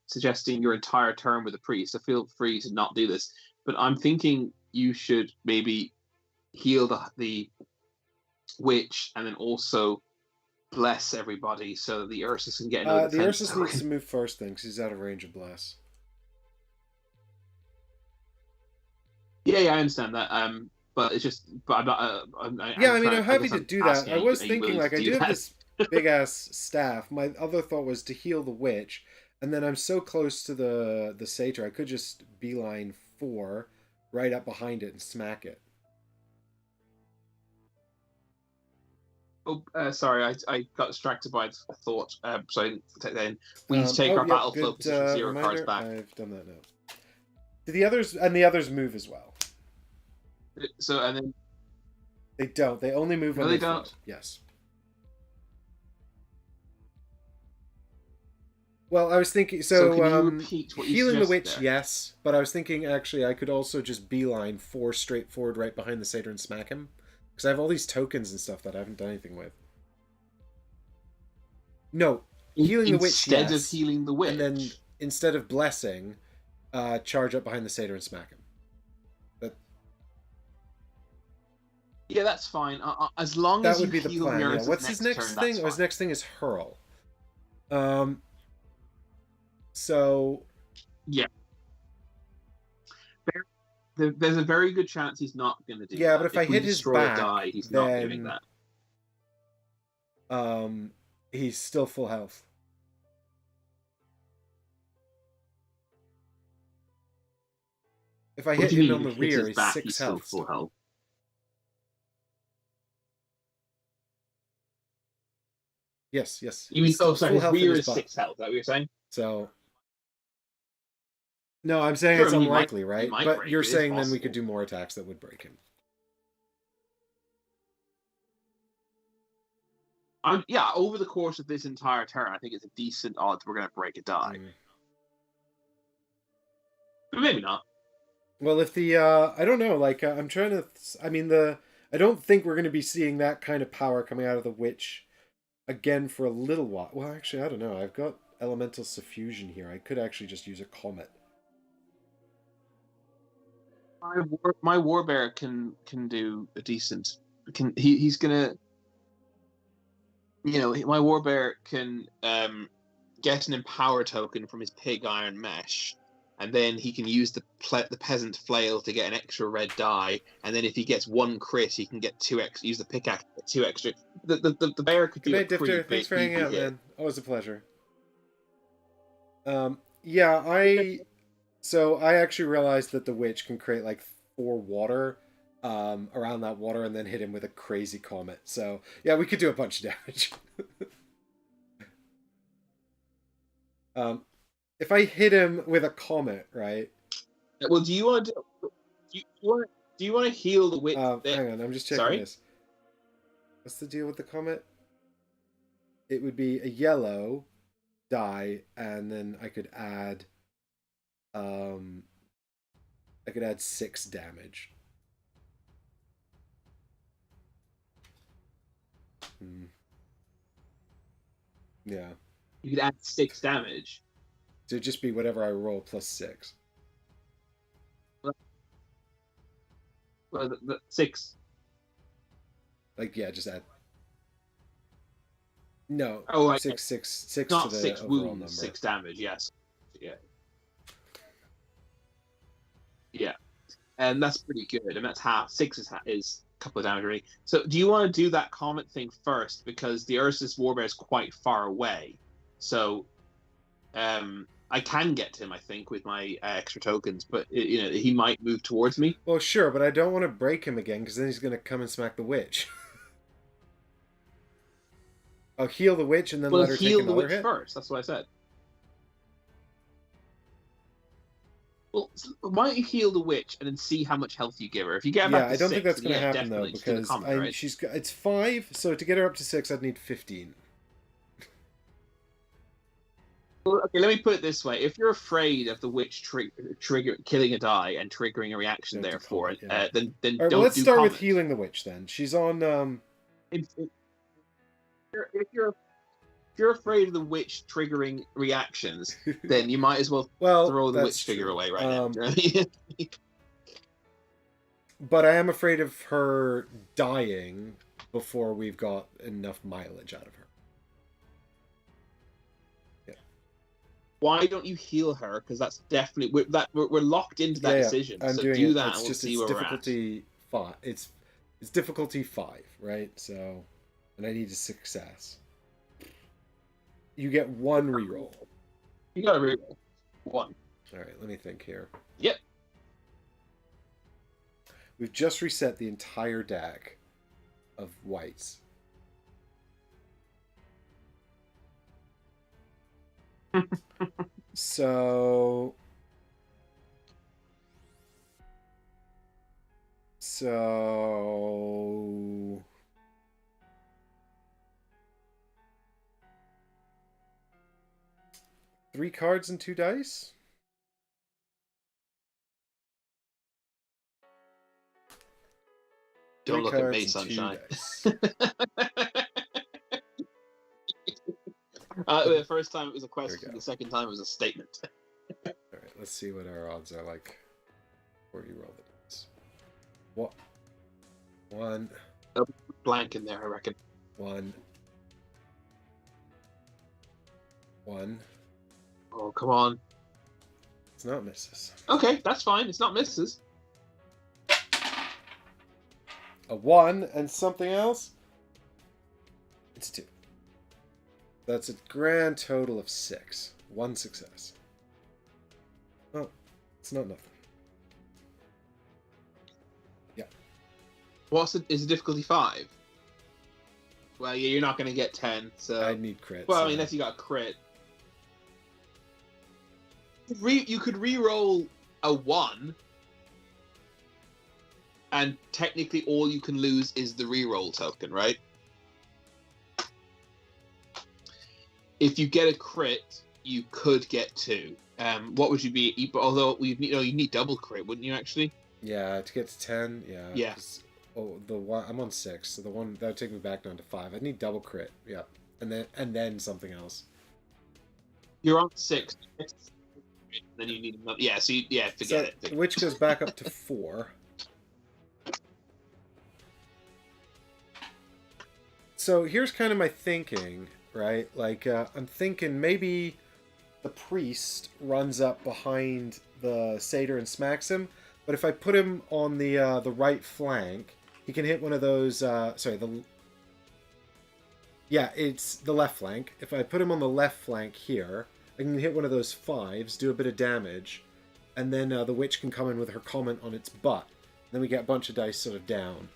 [SPEAKER 2] suggesting your entire turn with a priest, so feel free to not do this. But I'm thinking you should maybe heal the witch and then also bless everybody so that the Ursus can get another defense.
[SPEAKER 1] The Ursus needs to move first then, because he's out of range of bless.
[SPEAKER 2] Yeah, I understand that. But it's just, but I'm not. I'm
[SPEAKER 1] happy to do that. I was thinking, like, I do have this big ass staff. My other thought was to heal the witch. And then I'm so close to the satyr, I could just beeline 4 right up behind it and smack it.
[SPEAKER 2] Oh, sorry, I got distracted by the thought. So I didn't take that in. We need to take our battle flow position 0 cards back.
[SPEAKER 1] I've done that now. The others move as well.
[SPEAKER 2] So and then
[SPEAKER 1] they don't. They only move when
[SPEAKER 2] they don't.
[SPEAKER 1] Float. Yes. Well, I was thinking, so healing the witch, there? Yes, but I was thinking actually I could also just beeline 4 straight forward right behind the satyr and smack him, because I have all these tokens and stuff that I haven't done anything with. No, healing the witch, yes.
[SPEAKER 2] Instead of healing the witch,
[SPEAKER 1] and then instead of blessing, charge up behind the satyr and smack him. But
[SPEAKER 2] yeah, that's fine. As long as
[SPEAKER 1] that would be the plan. Yeah. What's his next thing? Oh, his next thing is hurl. So,
[SPEAKER 2] yeah, there's a very good chance he's not going to do that.
[SPEAKER 1] Yeah, but if I hit his back,
[SPEAKER 2] he's not doing
[SPEAKER 1] that. He's still full health. If I hit him on the rear, he's 6 health.
[SPEAKER 2] Full health.
[SPEAKER 1] Yes.
[SPEAKER 2] You mean, sorry, his rear is 6 health, is that what you're saying?
[SPEAKER 1] So, no, I'm saying it's unlikely, right? But you're saying then we could do more attacks that would break him.
[SPEAKER 2] Yeah, over the course of this entire turn, I think it's a decent odds we're going to break a die. But maybe not.
[SPEAKER 1] Well, if I don't know, like, I'm trying to, I don't think we're going to be seeing that kind of power coming out of the witch again for a little while. Well, actually, I don't know. I've got elemental suffusion here. I could actually just use a comet.
[SPEAKER 2] My warbear can do a decent. He's gonna. My warbear can get an empower token from his pig iron mesh, and then he can use the peasant flail to get an extra red die, and then if he gets 1 crit, he can get 2 extra. Use the pickaxe, get 2 extra. The bear could do it pretty big.
[SPEAKER 1] Thanks for hanging out, man. Always a pleasure. So I actually realized that the witch can create like 4 water around that water and then hit him with a crazy comet. So yeah, we could do a bunch of damage. If I hit him with a comet, right?
[SPEAKER 2] Well, do you want Do you want to heal the witch?
[SPEAKER 1] Hang on, I'm just checking
[SPEAKER 2] Sorry?
[SPEAKER 1] this. What's the deal with the comet? It would be a yellow die, and then I could add 6 damage. Yeah.
[SPEAKER 2] You could add 6 damage.
[SPEAKER 1] So it'd just be whatever I roll plus 6.
[SPEAKER 2] Well, the 6.
[SPEAKER 1] Like, yeah, just add. No.
[SPEAKER 2] Oh, right.
[SPEAKER 1] 6
[SPEAKER 2] Not
[SPEAKER 1] to the
[SPEAKER 2] 6
[SPEAKER 1] overall
[SPEAKER 2] wounds,
[SPEAKER 1] number.
[SPEAKER 2] 6 damage. Yes. Yeah. Yeah. And that's pretty good. And that's half. 6 is a couple of damage already. So, do you want to do that comet thing first? Because the Ursus Warbear is quite far away. So, I can get to him, I think, with my extra tokens. But he might move towards me.
[SPEAKER 1] Well, sure, but I don't want to break him again because then he's going to come and smack the witch. I'll heal the witch and then let her take another hit.
[SPEAKER 2] Heal the witch first. That's what I said. Well, why don't you heal the witch and then see how much health you give her? If you get her back to 6,
[SPEAKER 1] I don't think that's going to happen though,
[SPEAKER 2] definitely.
[SPEAKER 1] because it's 5, so to get her up to 6, I'd need 15.
[SPEAKER 2] Well, okay, let me put it this way: if you're afraid of the witch killing a die and triggering a reaction, therefore, then
[SPEAKER 1] All right,
[SPEAKER 2] don't.
[SPEAKER 1] Let's start with healing the witch. Then she's on.
[SPEAKER 2] If you're afraid of the witch triggering reactions, then you might as well throw the witch figure away right now.
[SPEAKER 1] But I am afraid of her dying before we've got enough mileage out of her. Yeah.
[SPEAKER 2] Why don't you heal her? Because that's definitely we're locked into that decision.
[SPEAKER 1] I'm
[SPEAKER 2] so
[SPEAKER 1] doing
[SPEAKER 2] do
[SPEAKER 1] it.
[SPEAKER 2] that.
[SPEAKER 1] It's
[SPEAKER 2] and we'll
[SPEAKER 1] just
[SPEAKER 2] see
[SPEAKER 1] it's
[SPEAKER 2] where
[SPEAKER 1] difficulty 5. It's difficulty 5, right? So, and I need a success. You get 1 reroll.
[SPEAKER 2] You got a reroll. 1.
[SPEAKER 1] All right, let me think here.
[SPEAKER 2] Yep.
[SPEAKER 1] We've just reset the entire deck of whites. So 3 cards and 2 dice?
[SPEAKER 2] Don't look at me, sunshine. The first time it was a question, the second time it was a statement.
[SPEAKER 1] Alright, let's see what our odds are like before you roll the dice. What? 1.
[SPEAKER 2] Blank in there, I reckon.
[SPEAKER 1] 1. 1.
[SPEAKER 2] Oh, come on.
[SPEAKER 1] It's not misses.
[SPEAKER 2] Okay, that's fine. It's not misses.
[SPEAKER 1] A 1 and something else? It's 2. That's a grand total of 6. 1 success. Well, it's not nothing. Yeah.
[SPEAKER 2] Is the difficulty 5? Well, yeah, you're not going to get 10, so...
[SPEAKER 1] I need crits.
[SPEAKER 2] Well, I mean, unless you got a crit. You could re-roll a 1, and technically all you can lose is the re-roll token, right? If you get a crit, you could get 2. What would you be? Although you need double crit, wouldn't you? Actually.
[SPEAKER 1] Yeah, to get to 10. Yeah.
[SPEAKER 2] Yeah.
[SPEAKER 1] Oh, the one I'm on 6, so the one that would take me back down to 5. I need double crit. Yeah, and then something else.
[SPEAKER 2] You're on 6. Then you need another. Yeah. So forget it.
[SPEAKER 1] Which goes back up to 4. So here's kind of my thinking, right? Like, I'm thinking maybe the priest runs up behind the satyr and smacks him, but if I put him on the right flank, he can hit one of those. It's the left flank. If I put him on the left flank here, I can hit one of those 5s, do a bit of damage, and then the witch can come in with her comment on its butt. Then we get a bunch of dice sort of down.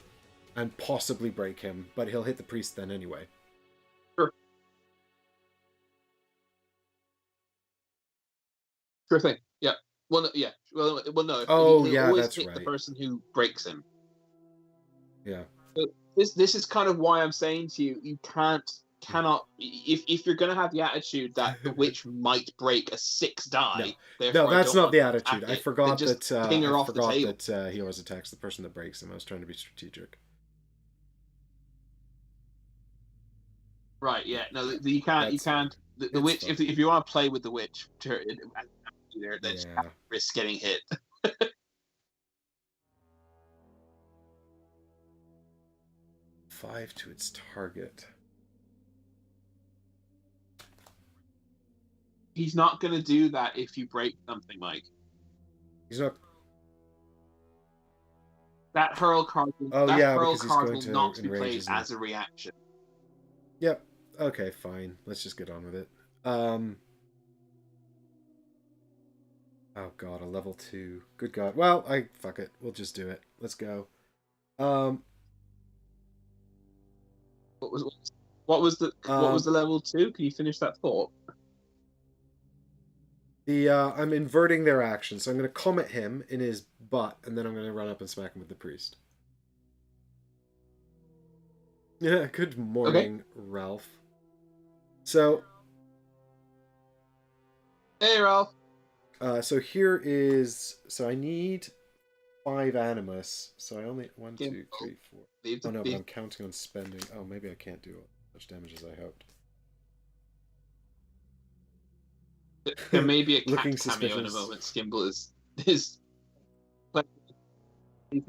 [SPEAKER 1] And possibly break him, but he'll hit the priest then anyway.
[SPEAKER 2] Sure thing. Yeah. Well, yeah. Well, no.
[SPEAKER 1] Oh,
[SPEAKER 2] He'll
[SPEAKER 1] yeah,
[SPEAKER 2] always
[SPEAKER 1] that's
[SPEAKER 2] hit the
[SPEAKER 1] right.
[SPEAKER 2] person who breaks him.
[SPEAKER 1] Yeah.
[SPEAKER 2] So this is kind of why I'm saying to you, you cannot if you're gonna have the attitude that the witch might break a 6
[SPEAKER 1] No,
[SPEAKER 2] die,
[SPEAKER 1] no,
[SPEAKER 2] therefore I
[SPEAKER 1] that's
[SPEAKER 2] don't
[SPEAKER 1] not
[SPEAKER 2] want
[SPEAKER 1] the
[SPEAKER 2] to
[SPEAKER 1] attitude.
[SPEAKER 2] attack it, then just ping
[SPEAKER 1] I
[SPEAKER 2] her off the
[SPEAKER 1] forgot
[SPEAKER 2] table.
[SPEAKER 1] that he always attacks the person that breaks him. I was trying to be strategic.
[SPEAKER 2] Right?
[SPEAKER 1] Yeah,
[SPEAKER 2] Yeah. No,
[SPEAKER 1] no,
[SPEAKER 2] you can't. You
[SPEAKER 1] that's fine.
[SPEAKER 2] can't. The
[SPEAKER 1] It's
[SPEAKER 2] witch.
[SPEAKER 1] fine.
[SPEAKER 2] If you want to play with the witch, then you
[SPEAKER 1] Yeah.
[SPEAKER 2] can't risk getting hit.
[SPEAKER 1] 5 to its target.
[SPEAKER 2] He's not gonna do that if you break something, Mike.
[SPEAKER 1] He's not.
[SPEAKER 2] That hurl card.
[SPEAKER 1] Oh
[SPEAKER 2] That
[SPEAKER 1] yeah,
[SPEAKER 2] hurl
[SPEAKER 1] because he's
[SPEAKER 2] card
[SPEAKER 1] going
[SPEAKER 2] will
[SPEAKER 1] to
[SPEAKER 2] not be
[SPEAKER 1] enrage,
[SPEAKER 2] played
[SPEAKER 1] isn't he?
[SPEAKER 2] as a reaction.
[SPEAKER 1] Yep. Okay, fine. Let's just get on with it. Oh god, a level 2. Good god. Well, fuck it. We'll just do it. Let's go. Um.
[SPEAKER 2] What was the level 2? Can you finish that thought?
[SPEAKER 1] I'm inverting their action, so I'm going to comet him in his butt, and then I'm going to run up and smack him with the priest. Yeah. Good morning,
[SPEAKER 2] Okay.
[SPEAKER 1] Ralph. So.
[SPEAKER 2] Hey, Ralph.
[SPEAKER 1] So here is. So I need 5 animus. So I only 1, 2, 3, 4. Oh no, but I'm counting on spending. Oh, maybe I can't do as much damage as I hoped.
[SPEAKER 2] There may be a cat
[SPEAKER 1] Looking
[SPEAKER 2] cameo in a
[SPEAKER 1] suspicious.
[SPEAKER 2] moment. Skimble is he's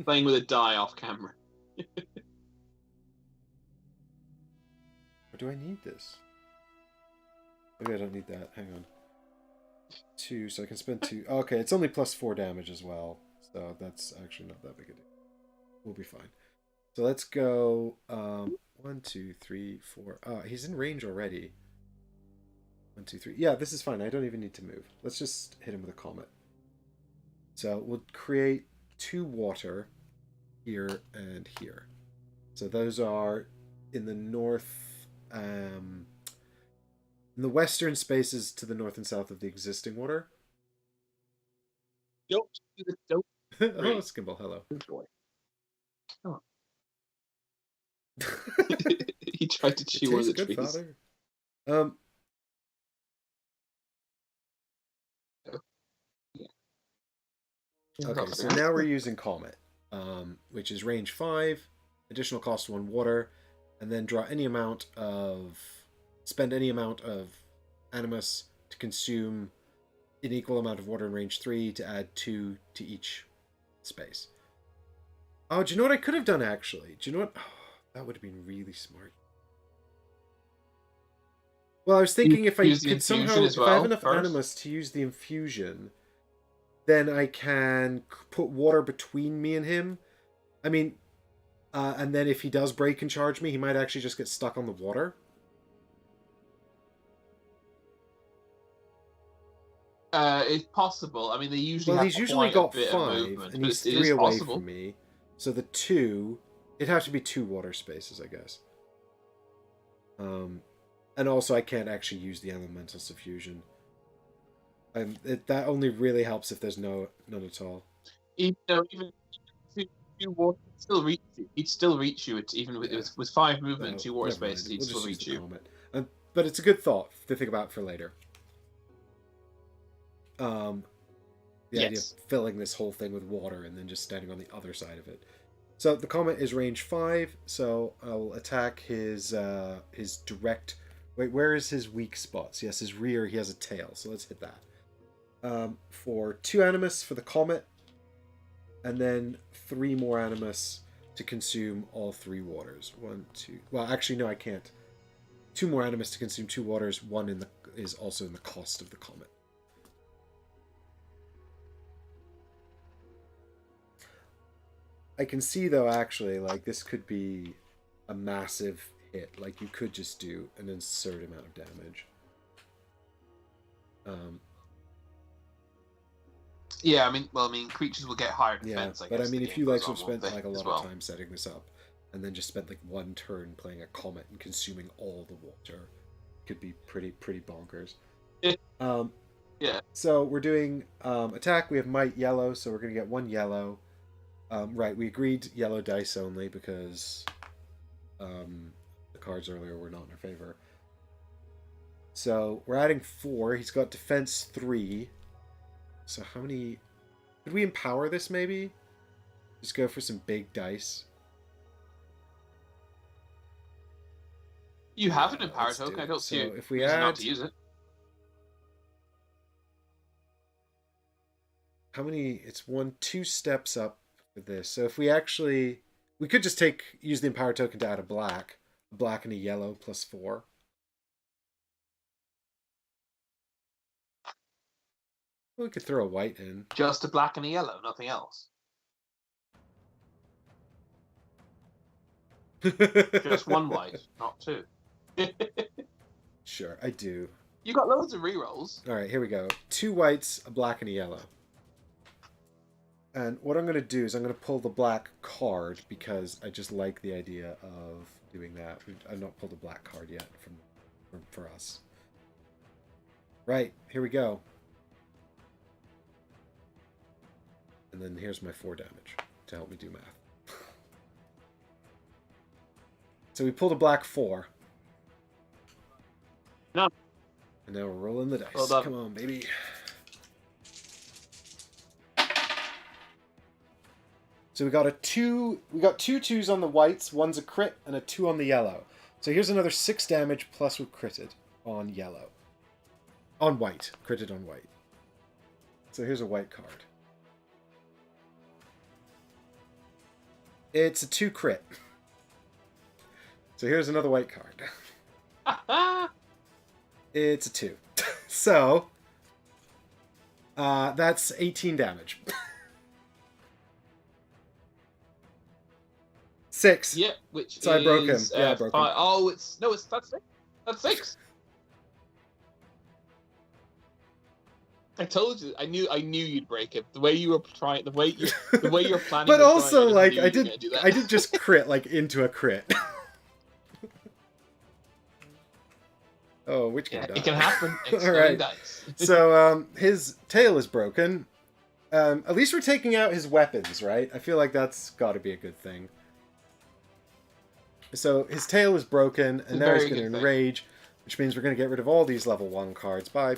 [SPEAKER 2] playing with a die off camera.
[SPEAKER 1] Or do I need this? Maybe I don't need that. Hang on. 2, so I can spend 2. Okay, it's only plus 4 damage as well. So that's actually not that big a deal. We'll be fine. So let's go 1, 2, 3, 4. He's in range already. 1, 2, 3. Yeah, this is fine. I don't even need to move. Let's just hit him with a comet. So we'll create 2 water here and here. So those are in the north, in the western spaces to the north and south of the existing water.
[SPEAKER 2] Don't.
[SPEAKER 1] Oh, Skimble, hello.
[SPEAKER 2] Good boy. Oh. He tried to chew one of the
[SPEAKER 1] Good,
[SPEAKER 2] trees.
[SPEAKER 1] father. Okay, so now we're using Comet, which is range 5, additional cost 1 water, and then draw any amount of... spend any amount of Animus to consume an equal amount of water in range 3 to add 2 to each space. Oh, do you know what I could have done, actually? Do you know what? Oh, that would have been really smart. Well, I was thinking if I could somehow... if I have enough Animus to use the infusion... then I can put water between me and him. I mean, and then if he does break and charge me, he might actually just get stuck on the water.
[SPEAKER 2] It's possible. I mean, they usually
[SPEAKER 1] he's usually got 5, and he's 3 away from me. So the 2, it'd have to be 2 water spaces, I guess. And also I can't actually use the elemental suffusion. That only really helps if there's none at all.
[SPEAKER 2] Even 2 water still reach you. He'd still reach you even with 5 movement and 2 water spaces. He'd still reach you.
[SPEAKER 1] But it's a good thought to think about for later. The idea of filling this whole thing with water and then just standing on the other side of it. So the comet is range 5, so I'll attack his direct... Wait, where is his weak spots? Yes, his rear, he has a tail, so let's hit that. For 2 Animus for the comet, and then 3 more Animus to consume all 3 waters. 1, 2... Well, actually, no, I can't. 2 more Animus to consume 2 waters. 1 is also in the cost of the comet. I can see, though, actually, like, this could be a massive hit. Like, you could just do an absurd amount of damage.
[SPEAKER 2] Yeah, I mean, creatures will get higher defense.
[SPEAKER 1] Yeah, but I mean, if you like sort of spent like a lot of time setting this up, and then just spent like 1 turn playing a comet and consuming all the water, could be pretty bonkers.
[SPEAKER 2] Yeah.
[SPEAKER 1] So we're doing attack. We have might yellow, so we're going to get 1 yellow. Right, we agreed yellow dice only because the cards earlier were not in our favor. So we're adding 4. He's got defense 3. So how many... Could we empower this maybe? Just go for some big dice.
[SPEAKER 2] You have an
[SPEAKER 1] Yeah,
[SPEAKER 2] empower
[SPEAKER 1] let's
[SPEAKER 2] token.
[SPEAKER 1] do
[SPEAKER 2] I
[SPEAKER 1] it.
[SPEAKER 2] don't see
[SPEAKER 1] So
[SPEAKER 2] a
[SPEAKER 1] if we
[SPEAKER 2] reason not
[SPEAKER 1] add...
[SPEAKER 2] to use it.
[SPEAKER 1] How many... It's 2 steps up for this. So if we actually... We could just use the empower token to add a black and a yellow plus 4. We could throw a white in.
[SPEAKER 2] Just a black and a yellow, nothing else. Just 1 white, not 2.
[SPEAKER 1] Sure, I do.
[SPEAKER 2] You got loads of rerolls.
[SPEAKER 1] All right, here we go. 2 whites, a black, and a yellow. And what I'm going to do is I'm going to pull the black card because I just like the idea of doing that. I've not pulled a black card yet for us. Right, here we go. And then here's my 4 damage to help me do math. So we pulled a black 4.
[SPEAKER 2] No.
[SPEAKER 1] And now we're rolling the dice.
[SPEAKER 2] Well,
[SPEAKER 1] come on, baby. So we got 2 2s on the whites, 1's a crit, and a 2 on the yellow. So here's another 6 damage plus we've critted on yellow. On white. Critted on white. So here's a white card. It's a 2 crit. So here's another white card. It's a 2. So that's 18 damage. 6.
[SPEAKER 2] Yeah, which
[SPEAKER 1] so
[SPEAKER 2] is...
[SPEAKER 1] I broke him. Yeah, I broke him.
[SPEAKER 2] Oh, that's 6. That's 6. I told you. I knew you'd break him. The way you were trying, the way you're planning.
[SPEAKER 1] But also,
[SPEAKER 2] going,
[SPEAKER 1] I did just crit into a crit. Oh, which can die?
[SPEAKER 2] It can happen.
[SPEAKER 1] All right.
[SPEAKER 2] Dice.
[SPEAKER 1] So his tail is broken. At least we're taking out his weapons, right? I feel like that's got to be a good thing. So his tail is broken, and now he's going to enrage, which means we're going to get rid of all these level 1 cards. Bye.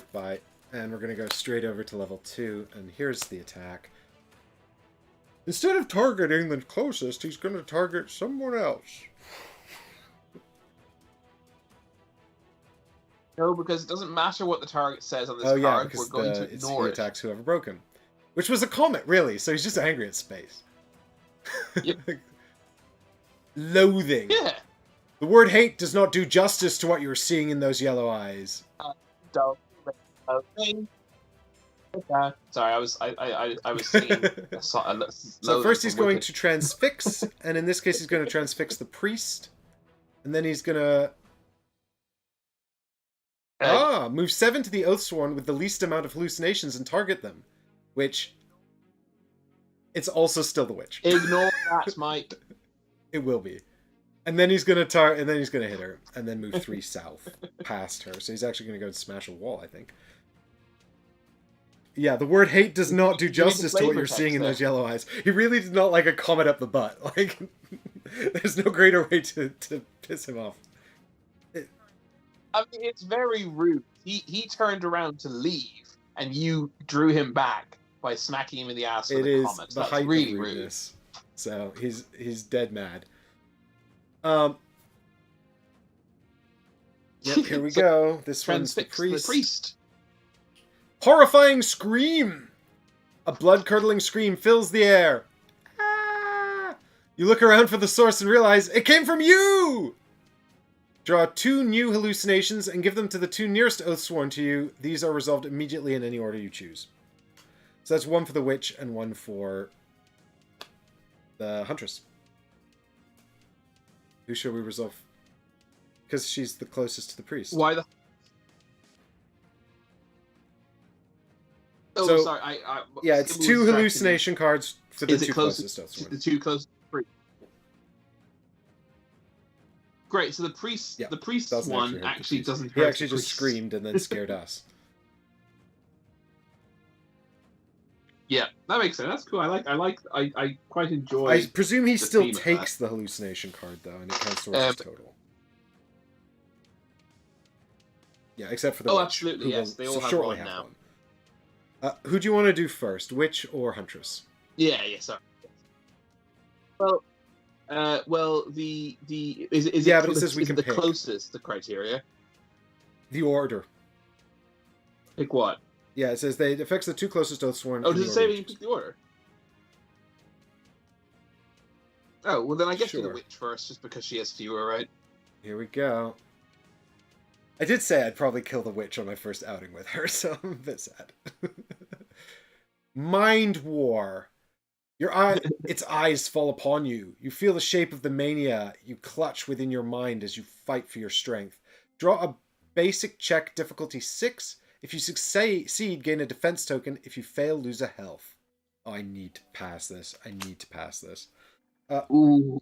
[SPEAKER 1] And we're going to go straight over to level 2, and here's the attack. Instead of targeting the closest, he's going to target someone else.
[SPEAKER 2] No, because it doesn't matter what the target says on this card. We're going to ignore
[SPEAKER 1] he attacks whoever broke him. Which was a comet, really, so he's just angry at space.
[SPEAKER 2] Yep.
[SPEAKER 1] Loathing.
[SPEAKER 2] Yeah.
[SPEAKER 1] The word hate does not do justice to what you were seeing in those yellow eyes.
[SPEAKER 2] Sorry, I was seeing.
[SPEAKER 1] So first he's going to transfix, and in this case he's going to transfix the priest, and then he's going to move 7 to the Oathsworn with the least amount of hallucinations and target them, which it's also still the witch.
[SPEAKER 2] Ignore that, Mike.
[SPEAKER 1] It will be. And then he's going to hit her, and then move 3 south past her. So he's actually going to go and smash a wall, I think. Yeah, the word hate does not do justice to what you're seeing in those yellow eyes. He really did not like a comet up the butt. Like, there's no greater way to piss him off.
[SPEAKER 2] I mean, it's very rude. He turned around to leave, and you drew him back by smacking him in the ass with a comet.
[SPEAKER 1] The height
[SPEAKER 2] really
[SPEAKER 1] of rudeness. Rude. So he's dead mad. Yep, here we go. This one's the priest. Horrifying scream! A blood-curdling scream fills the air. Ah! You look around for the source and realize it came from you! Draw 2 new hallucinations and give them to the 2 nearest Oathsworn to you. These are resolved immediately in any order you choose. So that's 1 for the witch and 1 for the huntress. Who should we resolve? Because she's the closest to the priest.
[SPEAKER 2] Why the... Oh,
[SPEAKER 1] so,
[SPEAKER 2] sorry.
[SPEAKER 1] It's 2 hallucination cards for the 2 closest Oathsworn.
[SPEAKER 2] The 2 closest priest. Great. So the priest one actually doesn't.
[SPEAKER 1] He actually just screamed and then scared us.
[SPEAKER 2] That makes sense. That's cool. I quite enjoy.
[SPEAKER 1] I presume he
[SPEAKER 2] the
[SPEAKER 1] still
[SPEAKER 2] theme of
[SPEAKER 1] takes the hallucination card, though, and it counts towards his total. Yeah, except for the witch,
[SPEAKER 2] absolutely,
[SPEAKER 1] who
[SPEAKER 2] yes.
[SPEAKER 1] will
[SPEAKER 2] They all have
[SPEAKER 1] shortly
[SPEAKER 2] one now.
[SPEAKER 1] one. Who do you want to do first, witch or huntress?
[SPEAKER 2] Yeah, sorry. Well, the is it
[SPEAKER 1] Yeah, but it says we can
[SPEAKER 2] the
[SPEAKER 1] pick.
[SPEAKER 2] closest the criteria?
[SPEAKER 1] The order.
[SPEAKER 2] Pick what?
[SPEAKER 1] Yeah, it says it affects the two closest Oathsworn.
[SPEAKER 2] Oh, does it say we can pick the order? Oh, well then I guess do the witch first, just because she has fewer, right?
[SPEAKER 1] Here we go. I did say I'd probably kill the witch on my first outing with her, so I'm a bit sad. Mind War. Its eyes fall upon you. You feel the shape of the mania you clutch within your mind as you fight for your strength. Draw a basic check, difficulty 6. If you succeed, gain a defense token. If you fail, lose a health. Oh, I need to pass this.
[SPEAKER 2] Ooh.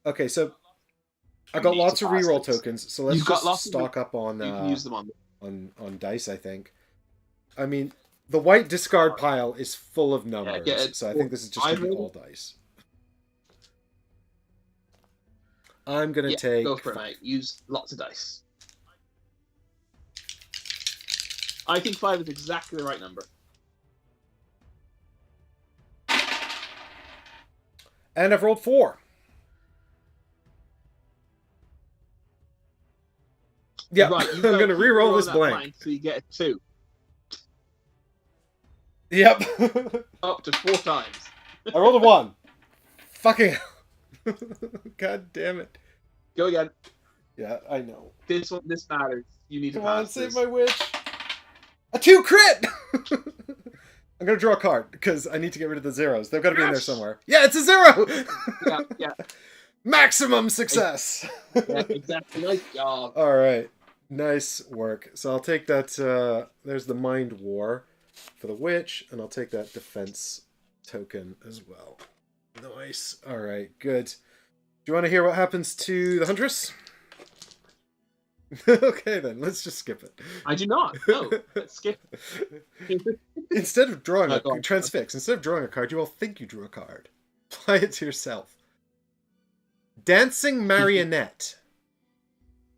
[SPEAKER 1] Okay, so I got lots of reroll tokens, so let's just stock up on.
[SPEAKER 2] You can use them
[SPEAKER 1] on dice, I think. I mean, the white discard pile is full of numbers, so I think this is just going to be all dice. I'm going to take...
[SPEAKER 2] Go for it, mate. Use lots of dice. I think 5 is exactly the right number.
[SPEAKER 1] And I've rolled 4. Yeah,
[SPEAKER 2] right,
[SPEAKER 1] I'm going to re-roll this blank.
[SPEAKER 2] So you get a 2.
[SPEAKER 1] Yep.
[SPEAKER 2] Up to 4 times.
[SPEAKER 1] I rolled a 1. Fucking hell. God damn it.
[SPEAKER 2] Go again.
[SPEAKER 1] Yeah, I know.
[SPEAKER 2] This matters. You need to pass
[SPEAKER 1] this. Save my witch. A 2 crit! I'm going to draw a card, because I need to get rid of the zeros. They've got to be in there somewhere. Yeah, it's a 0!
[SPEAKER 2] Yeah.
[SPEAKER 1] Maximum success!
[SPEAKER 2] Yeah, exactly. Nice job.
[SPEAKER 1] Alright. Nice work. So I'll take that, there's the Mind War for the witch, and I'll take that defense token as well. Nice. Alright, good. Do you want to hear what happens to the huntress? Okay then, let's just skip it.
[SPEAKER 2] I do not. No, let's skip.
[SPEAKER 1] Instead of drawing transfix, instead of drawing a card, you all think you drew a card. Apply it to yourself. Dancing Marionette.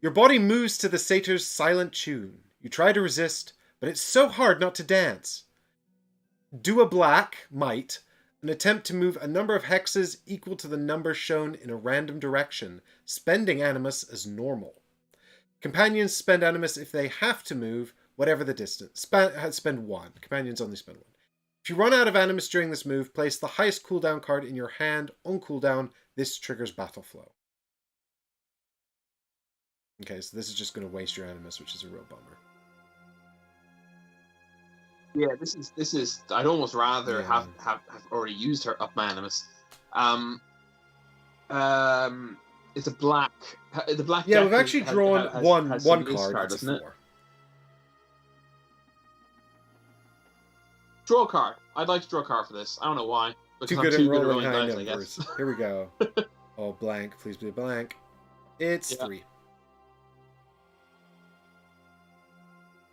[SPEAKER 1] Your body moves to the satyr's silent tune. You try to resist, but it's so hard not to dance. Do a black, might, and attempt to move a number of hexes equal to the number shown in a random direction, spending animus as normal. Companions spend animus if they have to move, whatever the distance. Spend 1. Companions only spend 1. If you run out of animus during this move, place the highest cooldown card in your hand on cooldown. This triggers battle flow. Okay, so this is just going to waste your animus, which is a real bummer.
[SPEAKER 2] Yeah, this is. I'd almost rather have already used her up my animus. It's a black. The black.
[SPEAKER 1] Yeah, we've actually drawn one card,
[SPEAKER 2] doesn't it? Draw a card. I'd like to draw a card for this. I don't know why.
[SPEAKER 1] Too good at rolling high numbers. Here we go. Oh, blank. Please be a blank. It's 3.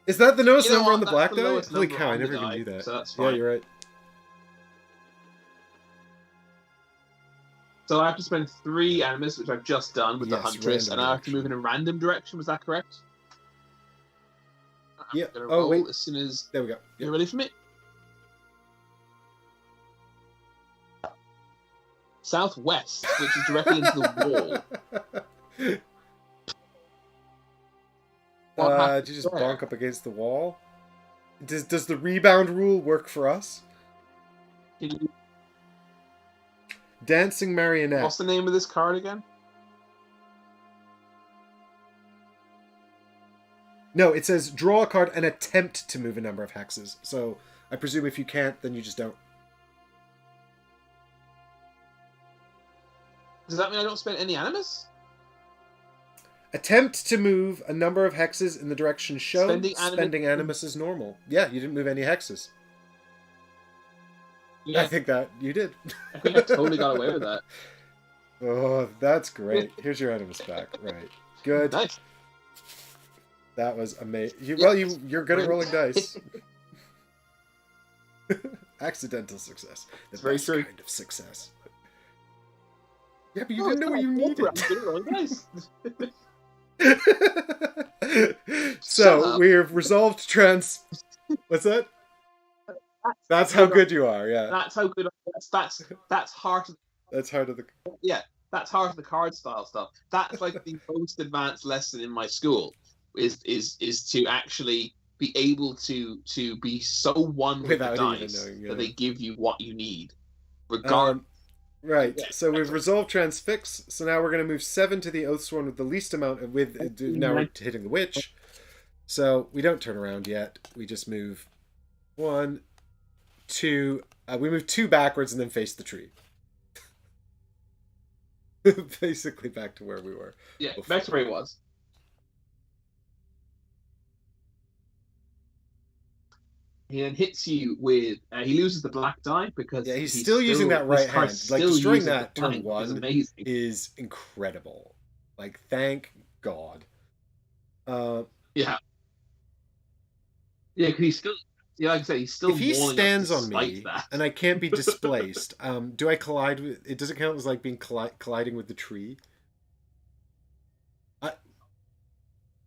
[SPEAKER 1] Is that the lowest number on the black die? Holy cow, I never even knew that.
[SPEAKER 2] So that's fine.
[SPEAKER 1] Yeah, you're right.
[SPEAKER 2] So I have to spend 3 animus, which I've just done with the huntress, and I have to move in a random direction. Was that correct?
[SPEAKER 1] Yeah. Oh, wait.
[SPEAKER 2] As soon as...
[SPEAKER 1] There we go.
[SPEAKER 2] You ready for me? Southwest, which is directly into the wall.
[SPEAKER 1] Did you just bonk up against the wall? Does the rebound rule work for us? Dancing Marionette.
[SPEAKER 2] What's the name of this card again?
[SPEAKER 1] No, it says draw a card and attempt to move a number of hexes. So I presume if you can't, then you just don't.
[SPEAKER 2] Does that mean I don't spend any animus?
[SPEAKER 1] Attempt to move a number of hexes in the direction shown. Spending animus is normal. Yeah, you didn't move any hexes. Yeah. I think that you did.
[SPEAKER 2] I think I totally got away with that.
[SPEAKER 1] Oh, that's great. Here's your animus back. Right. Good.
[SPEAKER 2] Nice.
[SPEAKER 1] That was amazing. You're good at rolling dice. Accidental success. The
[SPEAKER 2] It's very
[SPEAKER 1] best
[SPEAKER 2] true.
[SPEAKER 1] kind of success. Yeah, but you
[SPEAKER 2] No,
[SPEAKER 1] didn't
[SPEAKER 2] it's
[SPEAKER 1] know what
[SPEAKER 2] not.
[SPEAKER 1] you needed.
[SPEAKER 2] I'm good at rolling dice. Shut
[SPEAKER 1] So
[SPEAKER 2] up.
[SPEAKER 1] we've resolved trans. What's that? That's how good you are. Yeah,
[SPEAKER 2] That's how good. That's heart.
[SPEAKER 1] that's hard of the.
[SPEAKER 2] Yeah, that's heart of the card style stuff. That's like the most advanced lesson in my school is to actually be able to be so one with the
[SPEAKER 1] Without even
[SPEAKER 2] dice
[SPEAKER 1] knowing,
[SPEAKER 2] that
[SPEAKER 1] yeah.
[SPEAKER 2] they give you what you need, regardless.
[SPEAKER 1] Right.
[SPEAKER 2] Yeah,
[SPEAKER 1] So we've
[SPEAKER 2] excellent.
[SPEAKER 1] resolved transfix. So now we're going to move 7 to the Oathsworn with the least amount of now we're hitting the witch. So we don't turn around yet. We just move 1, 2. We move 2 backwards and then face the tree. Basically back to where we were.
[SPEAKER 2] Yeah,
[SPEAKER 1] before.
[SPEAKER 2] back to where he was. He then hits you with. He loses the black die because
[SPEAKER 1] Yeah, he's still using that right hand. Like destroying that turn 1 is incredible. Like thank God.
[SPEAKER 2] Yeah, yeah, because he's still. Yeah, like I said, he's still.
[SPEAKER 1] If he stands on
[SPEAKER 2] despite
[SPEAKER 1] me
[SPEAKER 2] that.
[SPEAKER 1] and I can't be displaced, do I collide with? It doesn't count as like being colliding with the tree.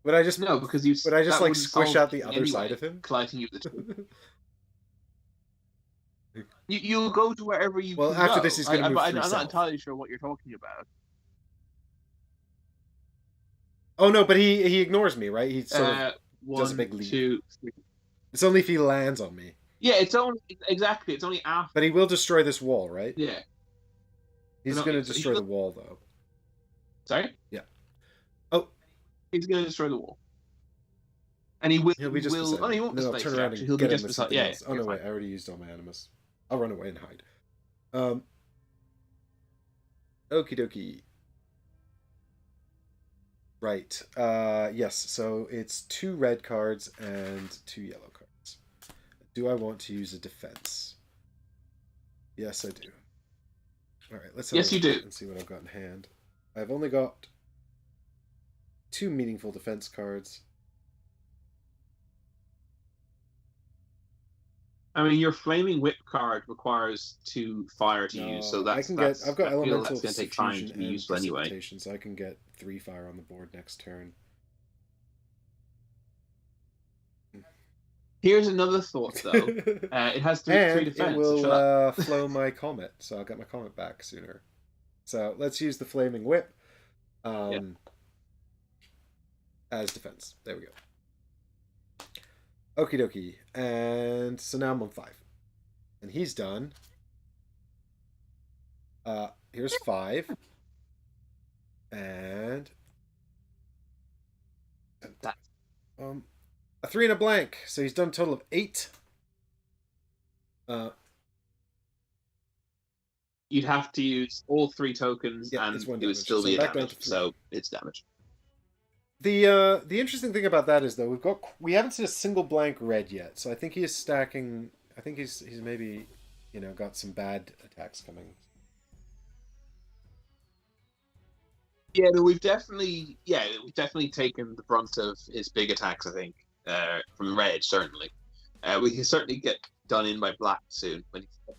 [SPEAKER 1] Would I just
[SPEAKER 2] No, because you.
[SPEAKER 1] would I just
[SPEAKER 2] that
[SPEAKER 1] like
[SPEAKER 2] wouldn't
[SPEAKER 1] squish
[SPEAKER 2] solve
[SPEAKER 1] out the
[SPEAKER 2] anything
[SPEAKER 1] other
[SPEAKER 2] anyway,
[SPEAKER 1] side of him?
[SPEAKER 2] colliding you with the tree. You'll go to wherever you
[SPEAKER 1] Well,
[SPEAKER 2] can
[SPEAKER 1] after
[SPEAKER 2] go.
[SPEAKER 1] this, he's going to move
[SPEAKER 2] I'm
[SPEAKER 1] 3
[SPEAKER 2] not
[SPEAKER 1] south.
[SPEAKER 2] entirely sure what you're talking about.
[SPEAKER 1] Oh no, but he ignores me, right? He sort of does a
[SPEAKER 2] 1,
[SPEAKER 1] big leap.
[SPEAKER 2] 2, 3.
[SPEAKER 1] It's only if he lands on me.
[SPEAKER 2] Yeah, it's only exactly. It's only after.
[SPEAKER 1] But he will destroy this wall, right?
[SPEAKER 2] Yeah.
[SPEAKER 1] He's going to destroy the wall, though.
[SPEAKER 2] Sorry.
[SPEAKER 1] Yeah. Oh.
[SPEAKER 2] He's going to destroy the wall. And he will.
[SPEAKER 1] He'll be just beside me.
[SPEAKER 2] he won't
[SPEAKER 1] and then I'll
[SPEAKER 2] displace
[SPEAKER 1] turn
[SPEAKER 2] you,
[SPEAKER 1] around
[SPEAKER 2] actually.
[SPEAKER 1] and
[SPEAKER 2] He'll
[SPEAKER 1] get
[SPEAKER 2] be
[SPEAKER 1] him
[SPEAKER 2] just
[SPEAKER 1] with
[SPEAKER 2] beside.
[SPEAKER 1] something
[SPEAKER 2] Yeah.
[SPEAKER 1] else. Oh no, wait! I already used all my animus. I'll run away and hide. Okie dokie. Right. Yes. So it's 2 red cards and 2 yellow cards. Do I want to use a defense? Yes, I do. All right. Let's have
[SPEAKER 2] Yes,
[SPEAKER 1] a
[SPEAKER 2] you
[SPEAKER 1] look
[SPEAKER 2] do.
[SPEAKER 1] and see what I've got in hand. I've only got 2 meaningful defense cards.
[SPEAKER 2] I mean, your flaming whip card requires 2 fire to use, so that's.
[SPEAKER 1] I've got elemental
[SPEAKER 2] that's going to take time to be useful anyway.
[SPEAKER 1] So I can get 3 fire on the board next turn.
[SPEAKER 2] Here's another thought, though. It has 3 defense.
[SPEAKER 1] It will flow my comet, so I'll get my comet back sooner. So let's use the flaming whip as defense. There we go. Okie dokie. And so now I'm on 5. And he's done. Here's 5. And a 3 and a blank. So he's done a total of 8.
[SPEAKER 2] You'd have to use all 3 tokens, and it would still be a damage. So it's damage.
[SPEAKER 1] The interesting thing about that is though we haven't seen a single blank red yet, so I think he is stacking. I think he's maybe got some bad attacks coming.
[SPEAKER 2] Yeah, no, we've definitely taken the brunt of his big attacks. I think from red certainly. We can certainly get done in by black soon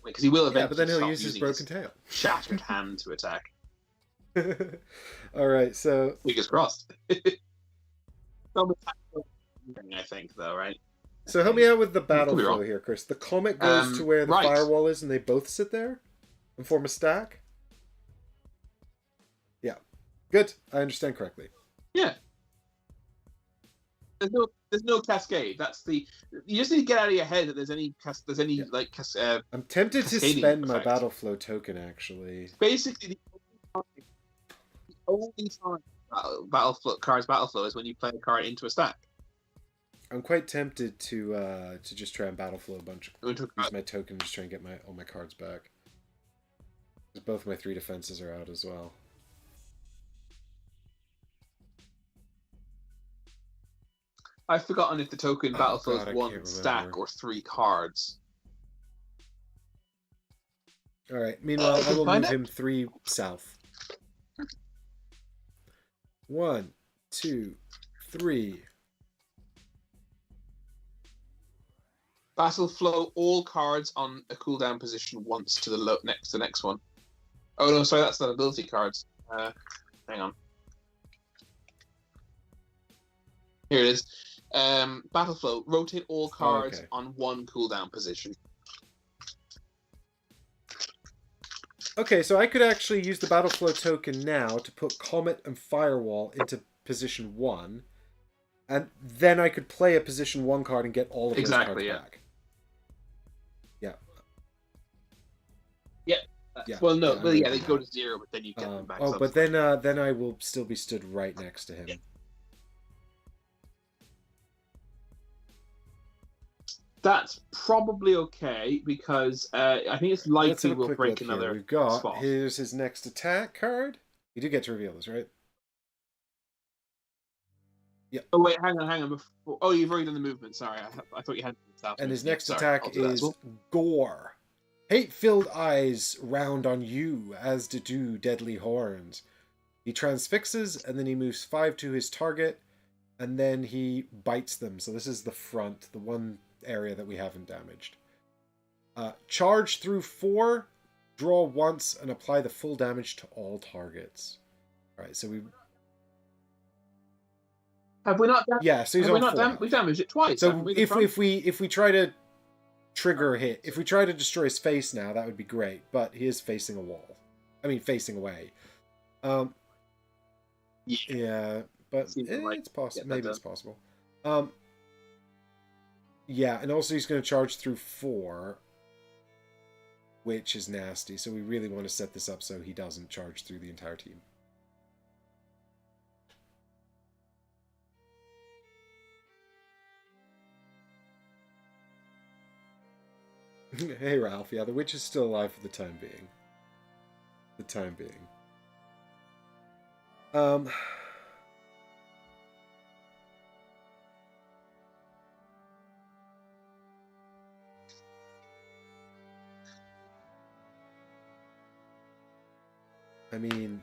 [SPEAKER 2] because he will eventually.
[SPEAKER 1] Yeah, but then he'll use his broken tail,
[SPEAKER 2] shattered hand to attack.
[SPEAKER 1] All right, so
[SPEAKER 2] fingers crossed. I think, though, right?
[SPEAKER 1] So help me out with the battle flow here, Chris. The comet goes to where the firewall is, and they both sit there and form a stack. Yeah, good. I understand correctly.
[SPEAKER 2] Yeah. There's no cascade. That's the. You just need to get out of your head that there's any
[SPEAKER 1] I'm tempted to spend my battle flow token actually.
[SPEAKER 2] Basically, the only time battle flow is when you play a card into a stack.
[SPEAKER 1] I'm quite tempted to just try and battle flow a bunch. Use my token, just try and get all my cards back. Because both my 3 defenses are out as well.
[SPEAKER 2] I've forgotten if the token battle flow is 1 stack or 3 cards.
[SPEAKER 1] All right. Meanwhile, I will move him 3 south. 1, 2, 3.
[SPEAKER 2] Battle flow all cards on a cooldown position once to the next one. Oh no, sorry, that's not ability cards. Hang on. Here it is. Battle flow. Rotate all cards on one cooldown position.
[SPEAKER 1] Okay, so I could actually use the battle flow token now to put Comet and Firewall into position 1, and then I could play a position 1 card and get all of those cards back. Yeah.
[SPEAKER 2] Yeah. Well, no. Well, yeah, they go to 0, but then you get them back.
[SPEAKER 1] Oh, but then I will still be stood right next to him.
[SPEAKER 2] That's probably okay because I think it's likely we'll break another
[SPEAKER 1] We've got
[SPEAKER 2] spot.
[SPEAKER 1] Here's his next attack card. You do get to reveal this, right? Yeah.
[SPEAKER 2] Oh wait, hang on. Before... Oh, you've already done the movement. Sorry, I thought you had.
[SPEAKER 1] And his next attack is Gore. Hate-filled eyes round on you, as do deadly horns. He transfixes, and then he moves 5 to his target, and then he bites them. So this is the front, the one area that we haven't damaged. Charge through 4, draw once, and apply the full damage to all targets. Alright, so we...
[SPEAKER 2] Have we not damaged?
[SPEAKER 1] Yeah, so he's on 4.
[SPEAKER 2] We've damaged it twice.
[SPEAKER 1] So if we try to trigger a hit, if we try to destroy his face now, that would be great, but he is facing a wall. I mean, facing away. Yeah, but it's possible. Maybe it's possible. Yeah, and also he's going to charge through 4, which is nasty. So we really want to set this up so he doesn't charge through the entire team. Hey, Ralph. Yeah, the witch is still alive for the time being. I mean,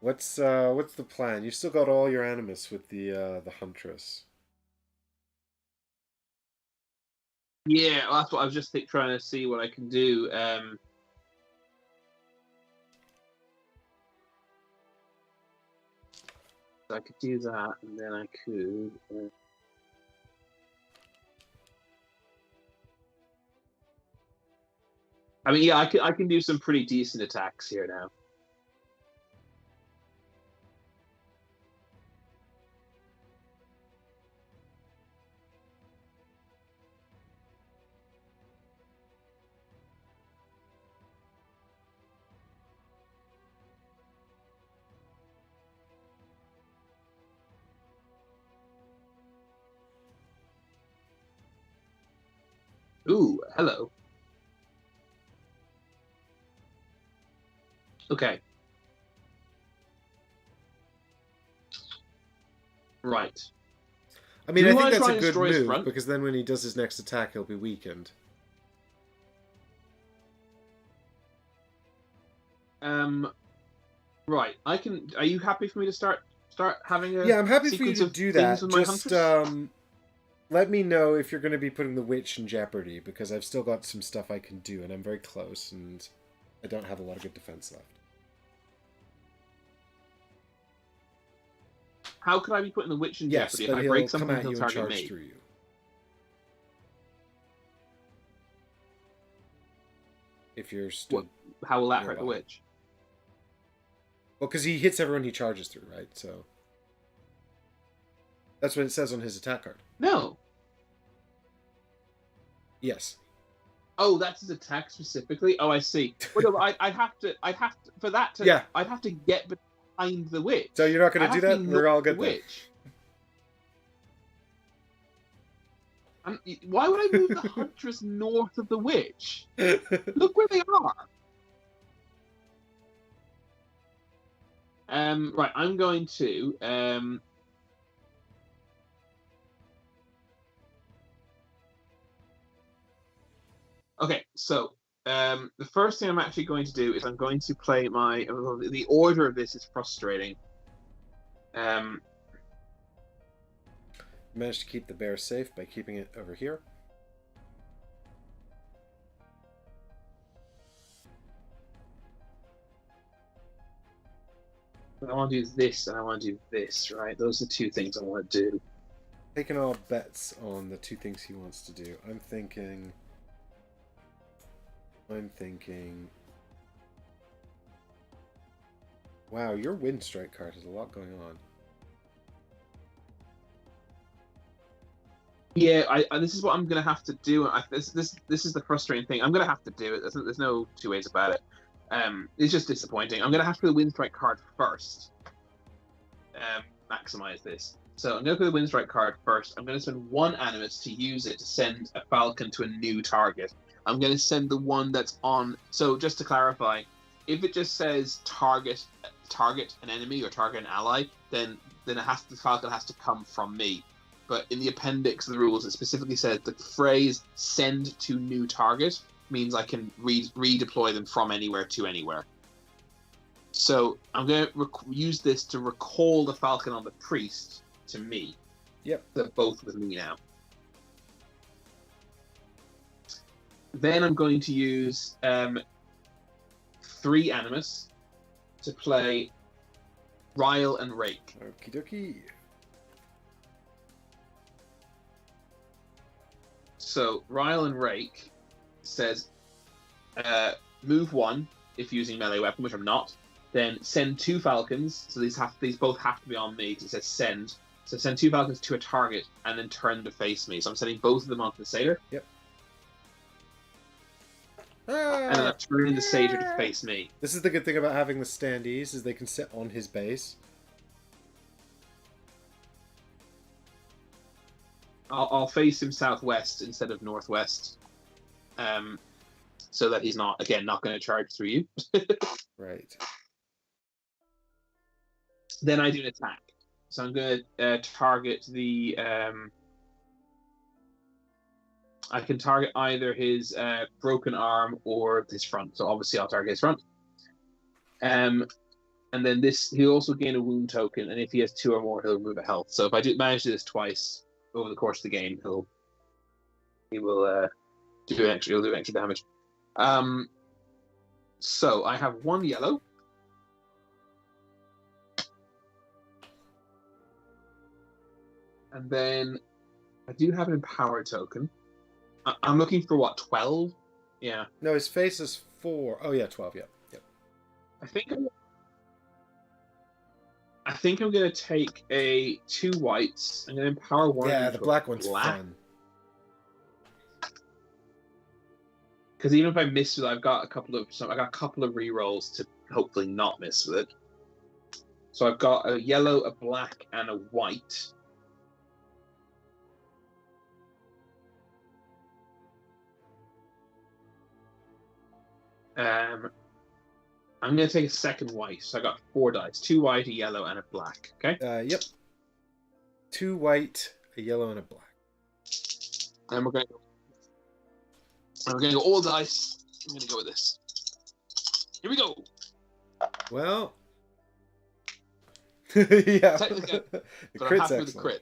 [SPEAKER 1] what's the plan? You still got all your animus with the Huntress.
[SPEAKER 2] Yeah, well, that's what I was just trying to see what I can do. I could do that, and then I could. I mean, yeah, I can do some pretty decent attacks here now. Ooh, hello. Okay. Right.
[SPEAKER 1] I mean, I think that's a good move, because then when he does his next attack, he'll be weakened.
[SPEAKER 2] Right. I can... Are you happy for me to start having a...
[SPEAKER 1] Yeah, I'm happy for you to do that. Just,
[SPEAKER 2] Huntress?
[SPEAKER 1] let me know if you're going to be putting the witch in jeopardy, because I've still got some stuff I can do, and I'm very close, and I don't have a lot of good defense left.
[SPEAKER 2] How could I be putting the witch in jeopardy? If I break something, he'll target me.
[SPEAKER 1] Through you. If you're stood...
[SPEAKER 2] How will that hurt the witch?
[SPEAKER 1] Well, because he hits everyone he charges through, right? So... That's what it says on his attack card.
[SPEAKER 2] No.
[SPEAKER 1] Yes.
[SPEAKER 2] Oh, that's his attack specifically? Oh, I see. Well, no, I'd have to, for that to...
[SPEAKER 1] Yeah.
[SPEAKER 2] I'd have to get behind the witch.
[SPEAKER 1] So you're not going to do that? We're all good there.
[SPEAKER 2] Why would I move the Huntress north of the witch? Look where they are. Right, I'm going to... Okay, so the first thing I'm actually going to do is I'm going to play my... The order of this is frustrating.
[SPEAKER 1] Managed to keep the bear safe by keeping it over here.
[SPEAKER 2] I want to do this and I want to do this, right? Those are the two things I want to do.
[SPEAKER 1] Taking all bets on the two things he wants to do. I'm thinking. Wow, your wind strike card has a lot going on.
[SPEAKER 2] Yeah, I this is what I'm gonna have to do. This is the frustrating thing. I'm gonna have to do it. There's no two ways about it. It's just disappointing. I'm gonna have to put the wind strike card first. Maximize this. So I'm gonna put the wind strike card first. I'm gonna spend one animus to use it to send a falcon to a new target. I'm gonna send the one that's on. So just to clarify, if it just says target an enemy or target an ally, then the falcon has to come from me. But in the appendix of the rules, it specifically says the phrase "send to new target" means I can redeploy them from anywhere to anywhere. So I'm going to use this to recall the falcon on the priest to me.
[SPEAKER 1] Yep.
[SPEAKER 2] They're both with me now. Then I'm going to use 3 animus to play Ryle and Rake.
[SPEAKER 1] Okie dokie.
[SPEAKER 2] So Ryle and Rake says move 1 if using melee weapon, which I'm not. Then send 2 falcons. So these both have to be on me. Because it says send. So send 2 falcons to a target and then turn to face me. So I'm sending both of them onto the satyr.
[SPEAKER 1] Yep.
[SPEAKER 2] And then I'm turning the satyr to face me.
[SPEAKER 1] This is the good thing about having the standees, is they can sit on his base.
[SPEAKER 2] I'll face him southwest instead of northwest, so that he's not going to charge through you.
[SPEAKER 1] Right.
[SPEAKER 2] Then I do an attack. So I'm going to target the. I can target either his broken arm or his front. So obviously I'll target his front. And then he'll also gain a wound token, and if he has 2 or more, he'll remove a health. So if I manage to do this twice over the course of the game, he will do extra damage. So I have 1 yellow. And then I do have an empower token. I'm looking for what, 12? Yeah.
[SPEAKER 1] No, his face is 4. Oh yeah, 12. Yep. Yep.
[SPEAKER 2] I think I'm gonna take 2 whites. I'm gonna empower 1.
[SPEAKER 1] Yeah, the black one's fun.
[SPEAKER 2] Because even if I miss with it, I got a couple of rerolls to hopefully not miss with it. So I've got a yellow, a black, and a white. I'm going to take a second white. So I got 4 dice. 2 white, a yellow, and a black. Okay?
[SPEAKER 1] Yep. 2 white, a yellow, and a black.
[SPEAKER 2] And we're going to go all dice. I'm going to go with this. Here we go.
[SPEAKER 1] Well. Yeah.
[SPEAKER 2] Technically,
[SPEAKER 1] the
[SPEAKER 2] but
[SPEAKER 1] crit's
[SPEAKER 2] I'm happy with the
[SPEAKER 1] excellent.
[SPEAKER 2] crit.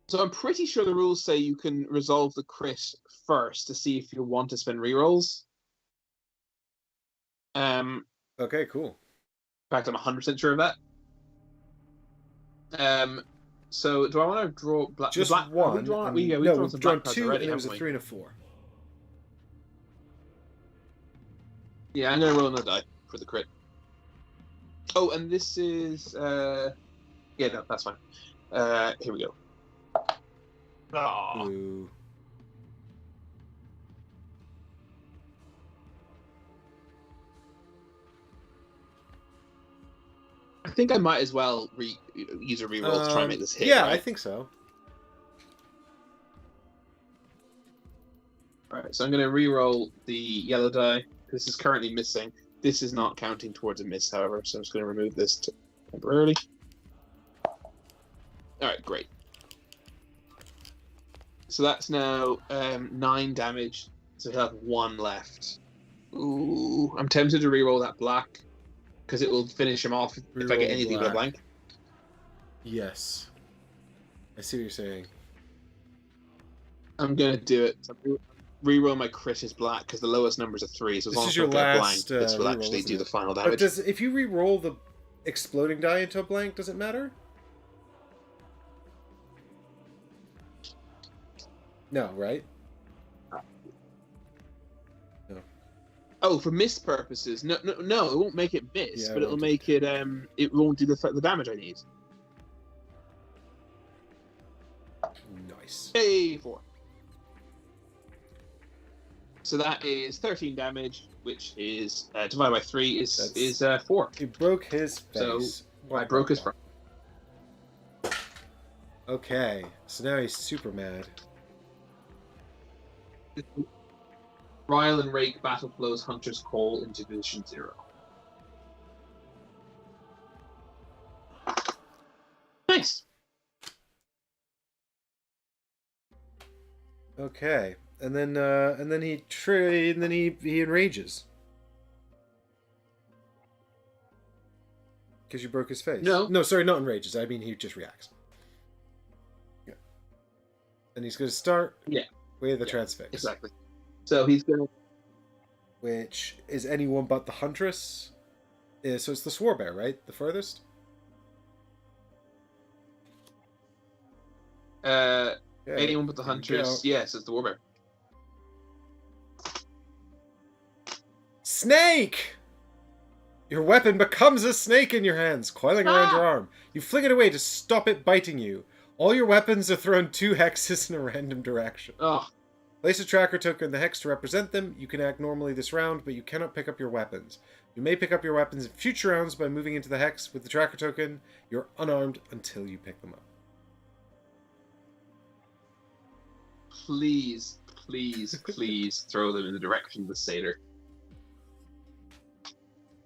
[SPEAKER 2] So I'm pretty sure the rules say you can resolve the crit first to see if you want to spend rerolls.
[SPEAKER 1] Okay, cool.
[SPEAKER 2] In fact, I'm 100% sure of that. So do I want to draw black?
[SPEAKER 1] Just
[SPEAKER 2] black,
[SPEAKER 1] one.
[SPEAKER 2] We've drawn
[SPEAKER 1] we've
[SPEAKER 2] some
[SPEAKER 1] drawn
[SPEAKER 2] black cards
[SPEAKER 1] 2,
[SPEAKER 2] already,
[SPEAKER 1] and it was a
[SPEAKER 2] haven't
[SPEAKER 1] 3
[SPEAKER 2] we?
[SPEAKER 1] and a 4.
[SPEAKER 2] Yeah, I'm going to roll another die for the crit. Oh, and this is... Yeah, no, that's fine. Here we go. Oh.
[SPEAKER 1] Ooh.
[SPEAKER 2] I think I might as well use a reroll to try and make this hit.
[SPEAKER 1] Yeah,
[SPEAKER 2] right?
[SPEAKER 1] I think so.
[SPEAKER 2] Alright, so I'm going to reroll the yellow die. This is currently missing. This is not counting towards a miss, however, so I'm just going to remove this temporarily. Alright, great. So that's now 9 damage, so he'll have 1 left. Ooh, I'm tempted to reroll that black. because it will finish him off if I get anything but a blank.
[SPEAKER 1] Yes. I see what you're saying.
[SPEAKER 2] I'm gonna do it. Reroll my crit is black because the lowest numbers are 3. So as long as I get a blank, this will actually do the final damage.
[SPEAKER 1] But if you re-roll the exploding die into a blank, does it matter? No, right? No.
[SPEAKER 2] Oh, for miss purposes, no, it won't make it miss, but it'll make it. It won't do the damage I need.
[SPEAKER 1] Nice.
[SPEAKER 2] Hey, 4. So that is 13 damage, which is divided by 3 is 4.
[SPEAKER 1] He broke his face.
[SPEAKER 2] So I broke his front.
[SPEAKER 1] Okay, so now he's super mad.
[SPEAKER 2] Ryle and Rake battle flows Hunter's Call into Division 0. Nice.
[SPEAKER 1] Okay, and then he enrages because you broke his face. No, sorry, not enrages. I mean, he just reacts. Yeah, and he's going to start.
[SPEAKER 2] Yeah.
[SPEAKER 1] With the transfix.
[SPEAKER 2] Exactly. So he's going to.
[SPEAKER 1] Which is anyone but the Huntress. So it's the Swarbear, right? The furthest.
[SPEAKER 2] Anyone but the Huntress. Yes, it's the Warbear.
[SPEAKER 1] Snake! Your weapon becomes a snake in your hands, coiling around your arm. You fling it away to stop it biting you. All your weapons are thrown 2 hexes in a random direction.
[SPEAKER 2] Oh.
[SPEAKER 1] Place a tracker token in the hex to represent them. You can act normally this round, but you cannot pick up your weapons. You may pick up your weapons in future rounds by moving into the hex with the tracker token. You're unarmed until you pick them up.
[SPEAKER 2] Please throw them in the direction of the satyr.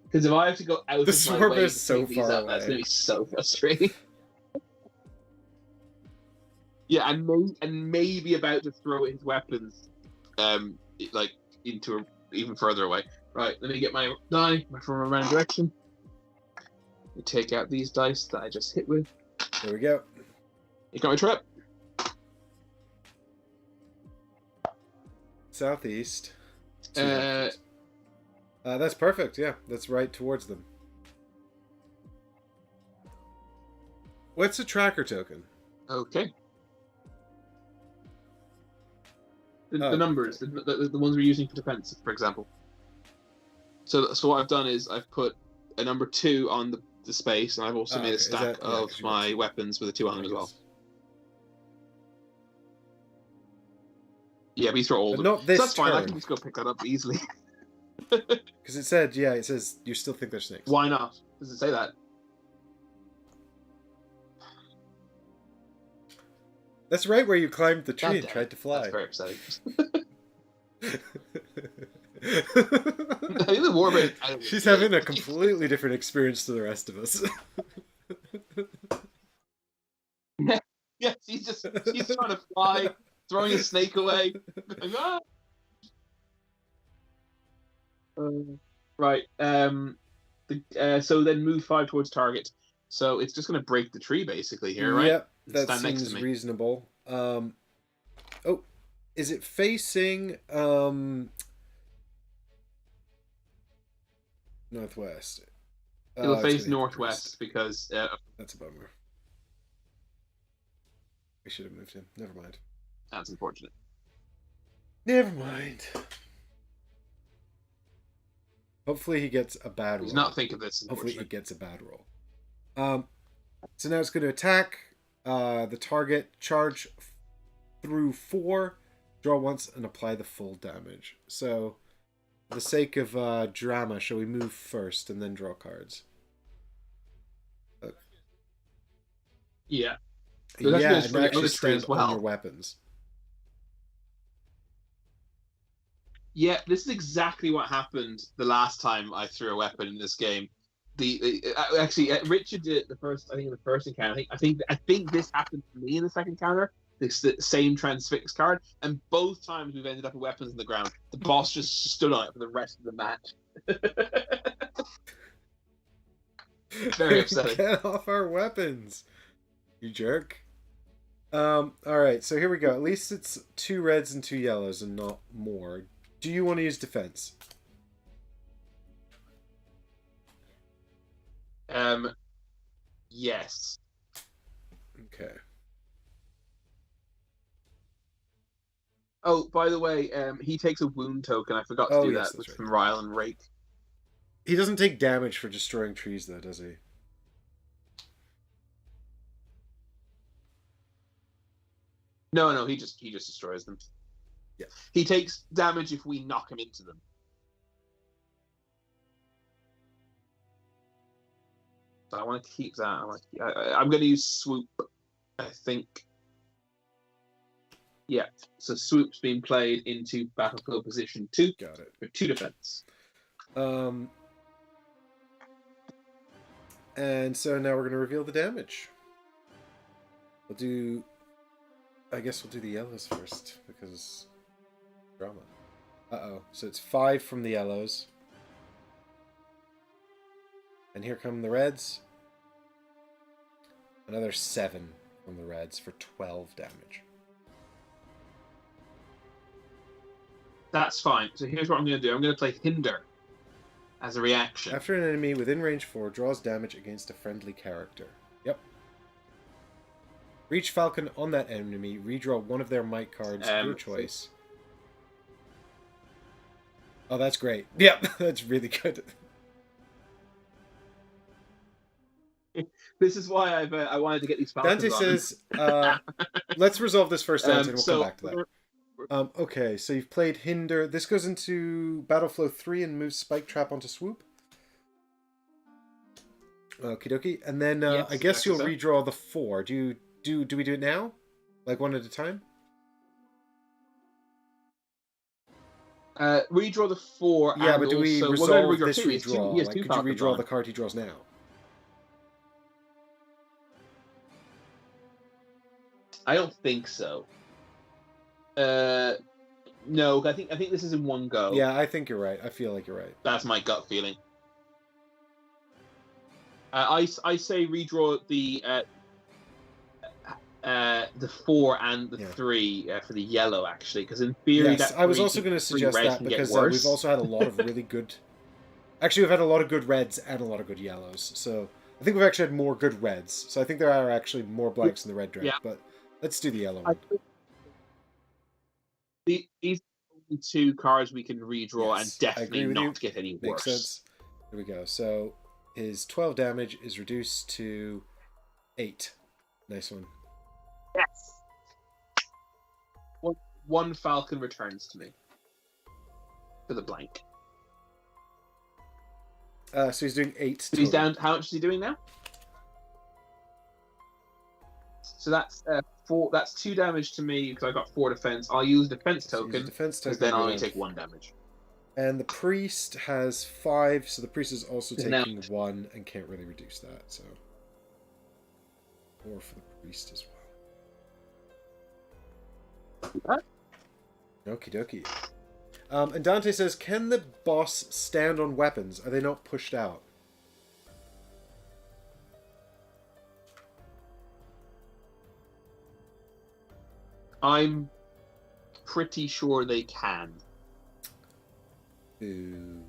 [SPEAKER 2] Because if I have to go out of my way to
[SPEAKER 1] so
[SPEAKER 2] pick these up, that's going to be so frustrating. Yeah, and maybe about to throw his weapons, like into even further away. Right, let me get my die from a random direction. me take out these dice that I just hit with.
[SPEAKER 1] There we go.
[SPEAKER 2] You got my trap?
[SPEAKER 1] Southeast. That's perfect. Yeah, that's right towards them. What's a tracker token?
[SPEAKER 2] Okay. The numbers, okay. the ones we're using for defense, for example. So what I've done is I've put a number 2 on the space, and I've also made a stack of my weapons with a 2 on them as well. Yeah, we throw all of them.
[SPEAKER 1] Not this
[SPEAKER 2] so that's fine,
[SPEAKER 1] turn.
[SPEAKER 2] I can just go pick that up easily.
[SPEAKER 1] Because it says you still think they're snakes.
[SPEAKER 2] Why not? Does it say that?
[SPEAKER 1] That's right where you climbed the tree and tried to fly.
[SPEAKER 2] That's very upsetting. The warbird.
[SPEAKER 1] She's having a completely different experience to the rest of us.
[SPEAKER 2] Yeah, she's trying to fly, throwing a snake away. Right. So then move 5 towards target. So it's just going to break the tree basically here, right?
[SPEAKER 1] Yep, that seems reasonable. Oh, is it facing northwest?
[SPEAKER 2] It'll face northwest because
[SPEAKER 1] that's a bummer. We should have moved him. Never mind.
[SPEAKER 2] That's unfortunate.
[SPEAKER 1] Never mind. Hopefully he gets a bad roll.
[SPEAKER 2] He's not thinking of this.
[SPEAKER 1] Hopefully he gets a bad roll. So now it's going to attack the target, charge through 4, draw once, and apply the full damage. So, for the sake of drama, shall we move first and then draw cards?
[SPEAKER 2] Yeah.
[SPEAKER 1] So that's and actually stand on your weapons.
[SPEAKER 2] Yeah, this is exactly what happened the last time I threw a weapon in this game. Actually, Richard did it the first encounter. I think this happened to me in the second encounter. It's the same transfix card, and both times we've ended up with weapons on the ground. The boss just stood on it for the rest of the match. Very upsetting.
[SPEAKER 1] Get off our weapons, you jerk. Alright, so here we go. At least it's 2 reds and 2 yellows and not more. Do you want to use defense?
[SPEAKER 2] Yes.
[SPEAKER 1] Okay.
[SPEAKER 2] Oh, by the way, he takes a wound token. I forgot to do
[SPEAKER 1] yes,
[SPEAKER 2] that
[SPEAKER 1] that's
[SPEAKER 2] with
[SPEAKER 1] right.
[SPEAKER 2] Ryle and Rake.
[SPEAKER 1] He doesn't take damage for destroying trees, though, does he?
[SPEAKER 2] No, he just destroys them.
[SPEAKER 1] Yeah.
[SPEAKER 2] He takes damage if we knock him into them. So I want to keep that. I'm going to use swoop. I think. Yeah. So swoop's being played into battlefield position 2.
[SPEAKER 1] Got it.
[SPEAKER 2] For 2 defense.
[SPEAKER 1] And so now we're going to reveal the damage. I guess we'll do the yellows first, because drama. Uh-oh. So it's 5 from the yellows. And here come the reds. Another 7 from the reds for 12 damage.
[SPEAKER 2] That's fine. So here's what I'm going to do. I'm going to play Hinder as a reaction.
[SPEAKER 1] After an enemy within range 4 draws damage against a friendly character. Yep. Reach Falcon on that enemy. Redraw one of their might cards, your choice. Oh, that's great. Yep, that's really good.
[SPEAKER 2] This is why I wanted to get these Falcons
[SPEAKER 1] Dante
[SPEAKER 2] on.
[SPEAKER 1] says, let's resolve this first, Dante, and we'll
[SPEAKER 2] so
[SPEAKER 1] come back to that. Okay, so you've played Hinder. This goes into Battle Flow 3 and moves Spike Trap onto Swoop. Okie dokie. And then
[SPEAKER 2] Yes,
[SPEAKER 1] I guess you'll
[SPEAKER 2] so.
[SPEAKER 1] redraw the 4. Do we do it now? Like one at a time?
[SPEAKER 2] Redraw the 4.
[SPEAKER 1] Yeah,
[SPEAKER 2] and
[SPEAKER 1] but do we
[SPEAKER 2] also,
[SPEAKER 1] resolve
[SPEAKER 2] redraw
[SPEAKER 1] this
[SPEAKER 2] 2.
[SPEAKER 1] redraw?
[SPEAKER 2] He has
[SPEAKER 1] Like,
[SPEAKER 2] two
[SPEAKER 1] could you
[SPEAKER 2] Falcons
[SPEAKER 1] redraw
[SPEAKER 2] on.
[SPEAKER 1] the card he draws now?
[SPEAKER 2] I don't think so. No, I think this is in one go.
[SPEAKER 1] Yeah, I think you're right. I feel like you're right.
[SPEAKER 2] That's my gut feeling. I say redraw the 4 and the 3 for the yellow, actually, because in theory
[SPEAKER 1] yes,
[SPEAKER 2] that
[SPEAKER 1] I was also going to suggest that because we've also had a lot of really good. Actually, we've had a lot of good reds and a lot of good yellows. So I think we've actually had more good reds. So I think there are actually more blanks in the red draft. Yeah. But let's do the yellow one.
[SPEAKER 2] These are the 2 cards we can redraw and definitely not get any worse.
[SPEAKER 1] Makes sense. Here we go. So his 12 damage is reduced to 8. Nice one.
[SPEAKER 2] Yes. One Falcon returns to me for the blank.
[SPEAKER 1] So he's doing 8.
[SPEAKER 2] So he's down. How much is he doing now? So that's 4. That's 2 damage to me because I got 4 defense. I'll use defense token. Because then I'll only take 1 damage.
[SPEAKER 1] And the priest has 5, so the priest is also taking 1 and can't really reduce that. So 4 for the priest as well. Okie dokie. And Dante says, can the boss stand on weapons? Are they not pushed out?
[SPEAKER 2] I'm pretty sure they can.
[SPEAKER 1] Ooh.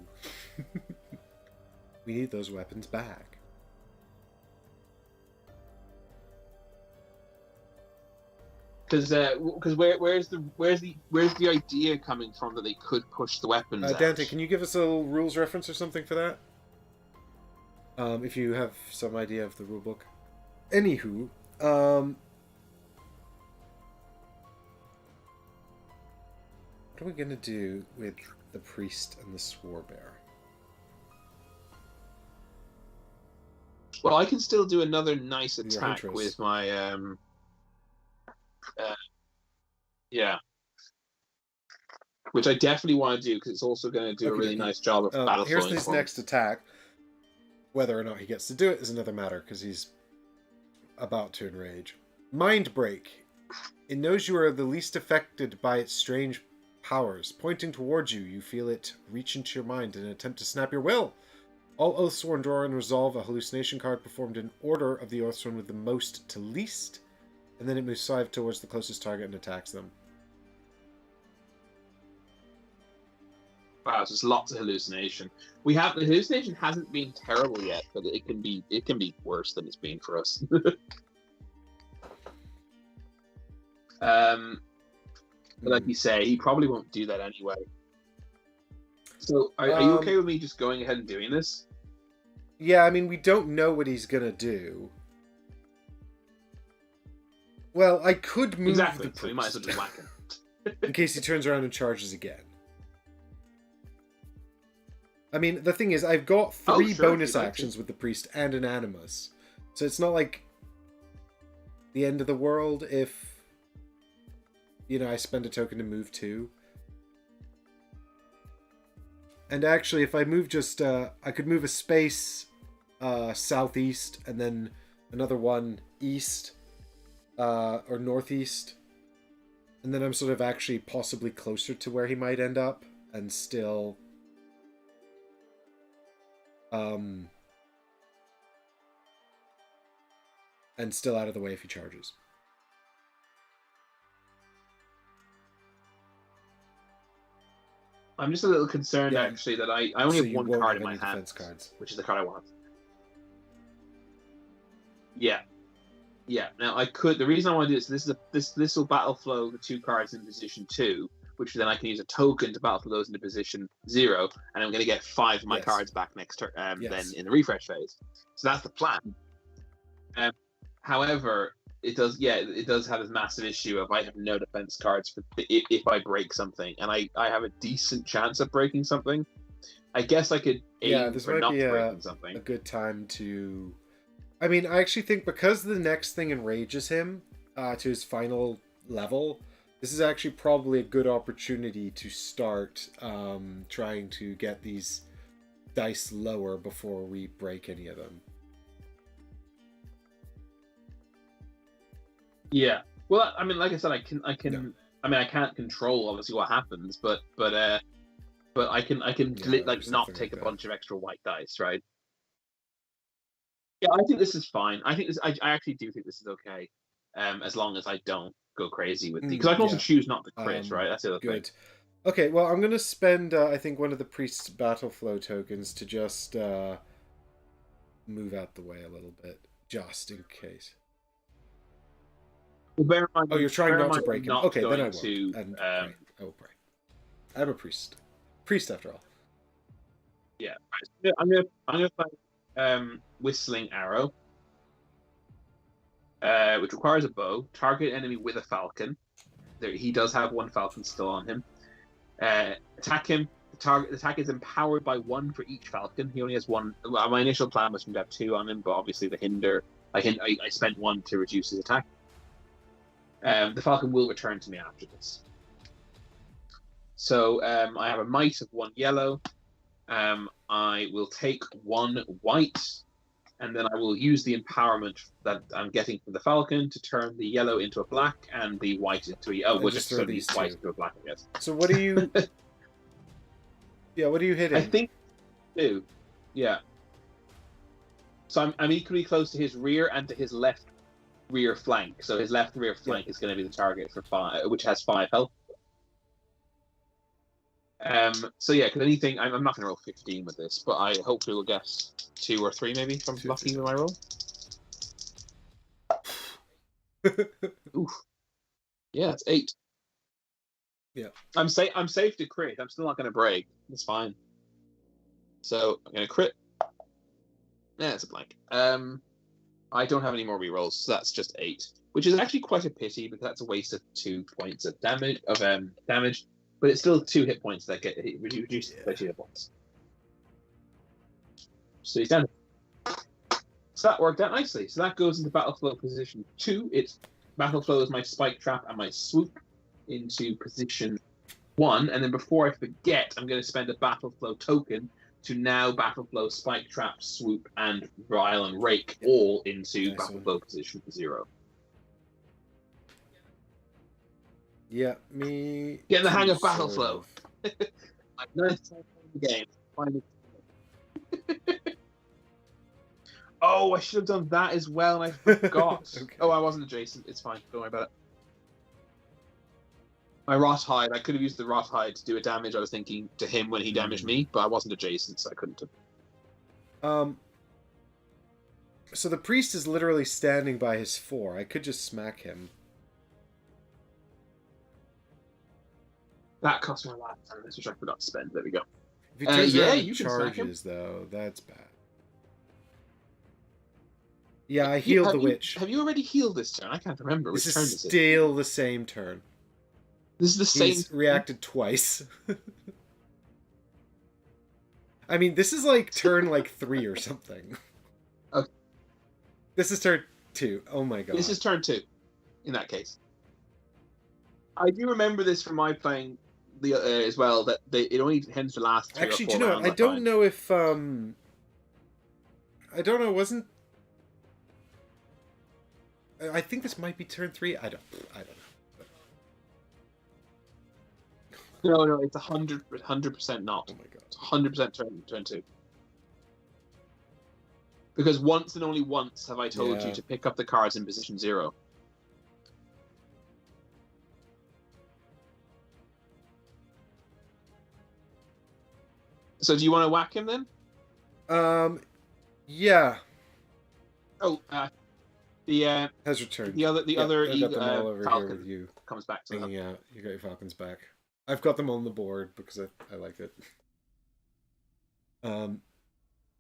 [SPEAKER 1] We need those weapons back.
[SPEAKER 2] Because where's the idea coming from that they could push the weapons out?
[SPEAKER 1] Dante, can you give us a little rules reference or something for that? If you have some idea of the rulebook. Anywho, what are we gonna do with the priest and the swarbear?
[SPEAKER 2] Well, I can still do another nice attack with my yeah, which I definitely want to do because it's also going to do a really nice job of battle.
[SPEAKER 1] Here's his next attack. Whether or not he gets to do it is another matter because he's about to enrage. Mind Break. It knows you are the least affected by its strange powers. Pointing towards you, you feel it reach into your mind in an attempt to snap your will. All Oathsworn draw and resolve a hallucination card performed in order of the Oathsworn with the most to least, and then it moves 5 towards the closest target and attacks them.
[SPEAKER 2] Wow, so there's lots of hallucination. The hallucination hasn't been terrible yet, but it can be worse than it's been for us. But like you say, he probably won't do that anyway. So, are you okay with me just going ahead and doing this?
[SPEAKER 1] Yeah, I mean, we don't know what he's gonna do. Well, I could move
[SPEAKER 2] exactly,
[SPEAKER 1] the priest,
[SPEAKER 2] so we might as well just whack him.
[SPEAKER 1] in case he turns around and charges again. I mean, the thing is, I've got 3 bonus actions with the priest and an animus. So it's not like the end of the world if, I spend a token to move 2. And actually, if I move just, I could move a space southeast and then another one east or northeast. And then I'm sort of actually possibly closer to where he might end up and still... and still out of the way if he charges.
[SPEAKER 2] I'm just a little concerned, actually, that I only have one card in my hand, which is the card I want. Yeah. Now the reason I want to do this will battle flow the 2 cards in position 2, which then I can use a token to battle for those into position 0, and I'm going to get 5 of my cards back next turn, then in the refresh phase. So that's the plan. However, it does have this massive issue of I have no defense cards for if I break something, and I have a decent chance of breaking something. I guess I could aim for not breaking something.
[SPEAKER 1] A good time to... I mean, I actually think because the next thing enrages him to his final level, this is actually probably a good opportunity to start trying to get these dice lower before we break any of them.
[SPEAKER 2] Yeah. Well, I mean, like I said, I can. No. I mean, I can't control obviously what happens, but I can not take a bunch of extra white dice, right? Yeah, I think this is fine. I actually do think this is okay, as long as I don't go crazy with because I can also choose not to crit, right? That's the other thing.
[SPEAKER 1] Okay, well, I'm going to spend, I think, one of the priest's battle flow tokens to just move out the way a little bit, just in case.
[SPEAKER 2] Well, bear in mind,
[SPEAKER 1] you're trying not to break him. Okay, then I won't.
[SPEAKER 2] I
[SPEAKER 1] will pray. I'm a priest. Priest, after all.
[SPEAKER 2] Yeah, I'm gonna play Whistling Arrow, which requires a bow. Target enemy with a falcon. He does have 1 falcon still on him. Attack him. The attack is empowered by 1 for each falcon. He only has 1. Well, my initial plan was to have 2 on him, but obviously the hinder. I spent 1 to reduce his attack. The falcon will return to me after this. So I have a might of 1 yellow. I will take 1 white, and then I will use the empowerment that I'm getting from the falcon to turn the yellow into a black and the white into a... we'll just turn the white into a black, I guess.
[SPEAKER 1] So what do you... yeah, what are you hitting?
[SPEAKER 2] I think 2. Yeah. So I'm equally close to his rear and to his left rear flank. So his left rear flank is going to be the target for 5, which has 5 health. So yeah, because anything, I'm not going to roll 15 with this, but I hopefully will guess 2 or 3 maybe if I'm lucky with my roll. Oof. Yeah, it's 8.
[SPEAKER 1] Yeah.
[SPEAKER 2] I'm safe to crit. I'm still not going to break. It's fine. So I'm going to crit. Yeah, it's a blank. I don't have any more rerolls, so that's just 8, which is actually quite a pity because that's a waste of 2 points of damage. But it's still 2 hit points that get reduced by 2 hit points. So he's down. So that worked out nicely. So that goes into battle flow position 2. It's battle flow is my spike trap and my swoop into position 1. And then before I forget, I'm going to spend a battle flow token to now battle flow spike trap, swoop, and rile and rake all into battle flow position 0.
[SPEAKER 1] Yeah, me.
[SPEAKER 2] Getting the hang of battle flow. Nice time the game. Finally. Oh, I should have done that as well, and I forgot.
[SPEAKER 1] Okay.
[SPEAKER 2] Oh, I wasn't adjacent. It's fine. Don't worry about it. My rot hide. I could have used the rot hide to do a damage. I was thinking to him when he damaged me, but I wasn't adjacent, so I couldn't have.
[SPEAKER 1] So the priest is literally standing by his 4. I could just smack him.
[SPEAKER 2] That cost me a lot of time, which I forgot to spend. There we go.
[SPEAKER 1] If he turns
[SPEAKER 2] Yeah,
[SPEAKER 1] around and
[SPEAKER 2] you can smack him.
[SPEAKER 1] charges, though, that's bad. Yeah, I healed the witch.
[SPEAKER 2] Have you already healed this turn? I can't remember.
[SPEAKER 1] This
[SPEAKER 2] Which turn
[SPEAKER 1] is
[SPEAKER 2] is it?
[SPEAKER 1] still the same turn.
[SPEAKER 2] This is the same.
[SPEAKER 1] He's reacted twice. I mean, this is like turn like 3 or something.
[SPEAKER 2] Okay.
[SPEAKER 1] This is turn 2. Oh my god.
[SPEAKER 2] This is turn 2. In that case, I do remember this from my playing the as well. That it only tends to last 3
[SPEAKER 1] Actually,
[SPEAKER 2] or 4
[SPEAKER 1] do you know
[SPEAKER 2] rounds,
[SPEAKER 1] what? I don't know if I don't know. Wasn't I think this might be turn 3? I don't know.
[SPEAKER 2] No, it's 100% not.
[SPEAKER 1] Oh my god.
[SPEAKER 2] It's 100% turn 2. Because once and only once have I told you to pick up the cards in position 0. So do you want to whack him then?
[SPEAKER 1] Yeah.
[SPEAKER 2] Oh, the
[SPEAKER 1] Has returned.
[SPEAKER 2] the other
[SPEAKER 1] I got them all over
[SPEAKER 2] falcon
[SPEAKER 1] here with you.
[SPEAKER 2] comes back to them.
[SPEAKER 1] Yeah, you got your falcons back. I've got them on the board because I like it.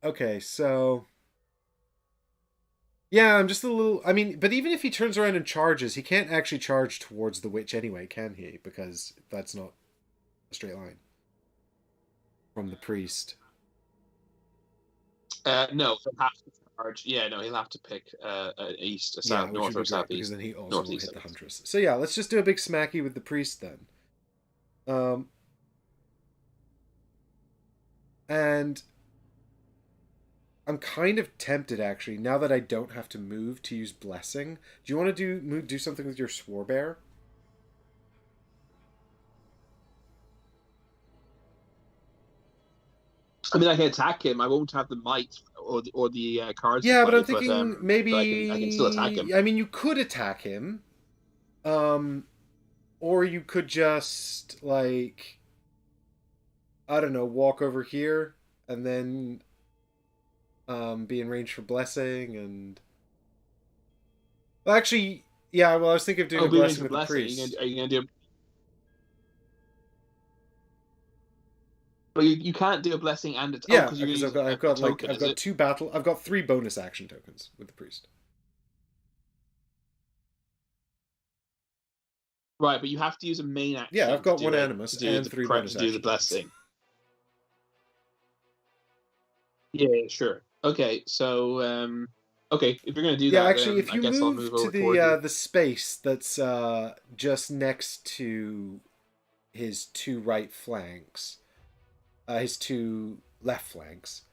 [SPEAKER 1] Okay, so yeah, I'm just a little. I mean, but even if he turns around and charges, he can't actually charge towards the witch anyway, can he? Because that's not a straight line from the priest.
[SPEAKER 2] No, he'll have to charge. Yeah, no, he'll have to pick an east, a south, north, or southeast.
[SPEAKER 1] Because then he also will hit
[SPEAKER 2] northeast.
[SPEAKER 1] the huntress. So yeah, let's just do a big smacky with the priest then. And I'm kind of tempted, actually, now that I don't have to move, to use Blessing. Do you want to do something with your Swarbear?
[SPEAKER 2] I mean, I can attack him. I won't have the might or the cards.
[SPEAKER 1] Yeah, but I'm
[SPEAKER 2] play,
[SPEAKER 1] thinking maybe
[SPEAKER 2] I can still attack him.
[SPEAKER 1] I mean, you could attack him, or you could just like, I don't know, walk over here and then be in range for Blessing and. Well, actually, yeah. Well, I was thinking of doing a Blessing with the priest.
[SPEAKER 2] Are you gonna do? But you can't do a Blessing and a
[SPEAKER 1] yeah, because I've got 3 bonus action tokens with the priest.
[SPEAKER 2] Right, but you have to use a main action.
[SPEAKER 1] Yeah, I've got 1 Animus and 3 bonus
[SPEAKER 2] to do the Blessing. Yeah, sure. Okay, so okay, if you're gonna do that,
[SPEAKER 1] actually, if you
[SPEAKER 2] I guess I'll
[SPEAKER 1] move
[SPEAKER 2] to
[SPEAKER 1] the space that's just next to his 2 right flanks, his 2 left flanks,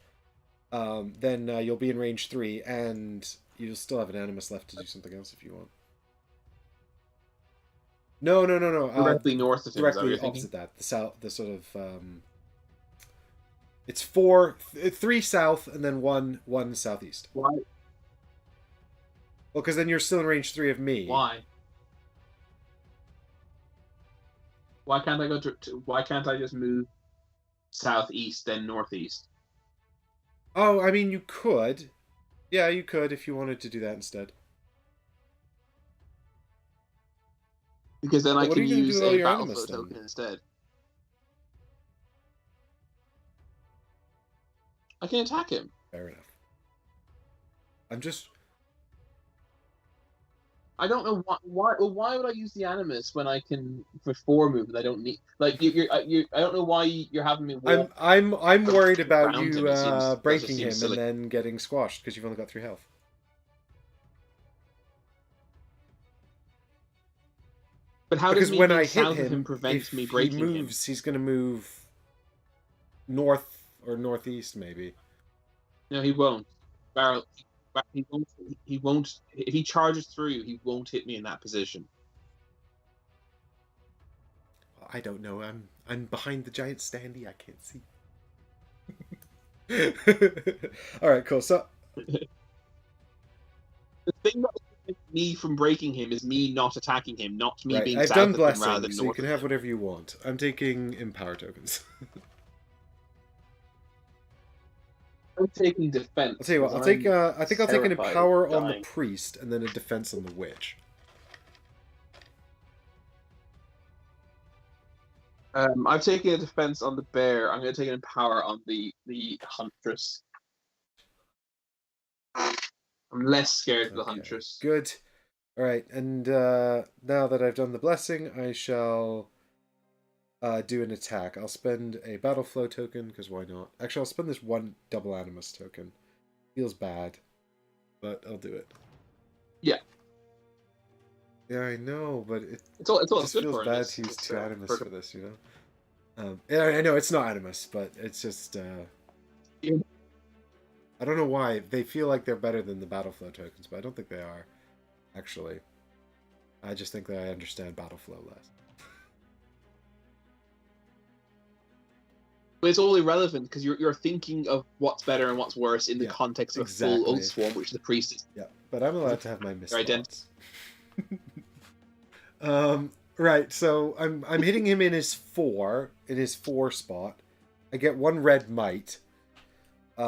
[SPEAKER 1] then you'll be in range 3, and you'll still have an Animus left to do something else if you want. No.
[SPEAKER 2] Directly north of him.
[SPEAKER 1] Directly opposite that, the south, the sort of. It's 3 south and then 1 southeast.
[SPEAKER 2] Why?
[SPEAKER 1] Well, because then you're still in range 3 of me.
[SPEAKER 2] Why? Why can't I go to? Why can't I just move southeast then northeast?
[SPEAKER 1] Oh, I mean, you could. Yeah, you could if you wanted to do that instead.
[SPEAKER 2] Because then I can use a battlefield token instead. I can attack him.
[SPEAKER 1] Fair enough. I'm just.
[SPEAKER 2] I don't know why. Well, why would I use the Animus when I can for 4 movement? I don't need I don't know why you're having me. Walk
[SPEAKER 1] I'm worried about you breaking him
[SPEAKER 2] silly.
[SPEAKER 1] and then getting squashed because you've only got 3 health.
[SPEAKER 2] But how
[SPEAKER 1] because
[SPEAKER 2] does
[SPEAKER 1] when I hit
[SPEAKER 2] him prevent me breaking
[SPEAKER 1] him? If he moves, he's going to move north or northeast, maybe.
[SPEAKER 2] No, he won't. He won't. If he charges through, he won't hit me in that position.
[SPEAKER 1] I don't know. I'm behind the giant standee. I can't see. All right, cool. So
[SPEAKER 2] The thing that prevents me from breaking him is me not attacking him, not me
[SPEAKER 1] right,
[SPEAKER 2] being
[SPEAKER 1] I've
[SPEAKER 2] south
[SPEAKER 1] done
[SPEAKER 2] of him rather
[SPEAKER 1] blessing,
[SPEAKER 2] than
[SPEAKER 1] so you
[SPEAKER 2] north
[SPEAKER 1] can
[SPEAKER 2] of
[SPEAKER 1] have
[SPEAKER 2] him.
[SPEAKER 1] whatever you want. I'm taking empower tokens.
[SPEAKER 2] I'm taking
[SPEAKER 1] I'll
[SPEAKER 2] defense
[SPEAKER 1] tell you what.
[SPEAKER 2] because
[SPEAKER 1] I'll take.
[SPEAKER 2] I'm
[SPEAKER 1] I think I'll take an
[SPEAKER 2] terrified of
[SPEAKER 1] empower on the
[SPEAKER 2] dying.
[SPEAKER 1] priest and then a defense on the witch.
[SPEAKER 2] I've taken a defense on the bear. I'm going to take an empower on the huntress. I'm less scared of the
[SPEAKER 1] Okay,
[SPEAKER 2] huntress.
[SPEAKER 1] good. All right, and now that I've done the blessing, I shall do an attack. I'll spend a battle flow token because why not? Actually, I'll spend this one double animus token. Feels bad, but I'll do it.
[SPEAKER 2] Yeah,
[SPEAKER 1] Yeah, I know, but
[SPEAKER 2] it's all
[SPEAKER 1] it
[SPEAKER 2] it's
[SPEAKER 1] just
[SPEAKER 2] good
[SPEAKER 1] feels
[SPEAKER 2] for him.
[SPEAKER 1] bad to use
[SPEAKER 2] It's
[SPEAKER 1] two animus
[SPEAKER 2] for
[SPEAKER 1] for this, you know. Yeah, I know it's not animus, but it's just
[SPEAKER 2] yeah.
[SPEAKER 1] I don't know why they feel like they're better than the battle flow tokens, but I don't think they are. Actually, I just think that I understand battle flow less.
[SPEAKER 2] But it's all irrelevant because you're thinking of what's better and what's worse in the
[SPEAKER 1] Yeah,
[SPEAKER 2] context of a full
[SPEAKER 1] exactly.
[SPEAKER 2] Oathsworn, which the priest is.
[SPEAKER 1] Yeah, but I'm allowed to have my
[SPEAKER 2] Their identity.
[SPEAKER 1] misthoughts. Right. So I'm hitting him in his four spot. I get one red might. If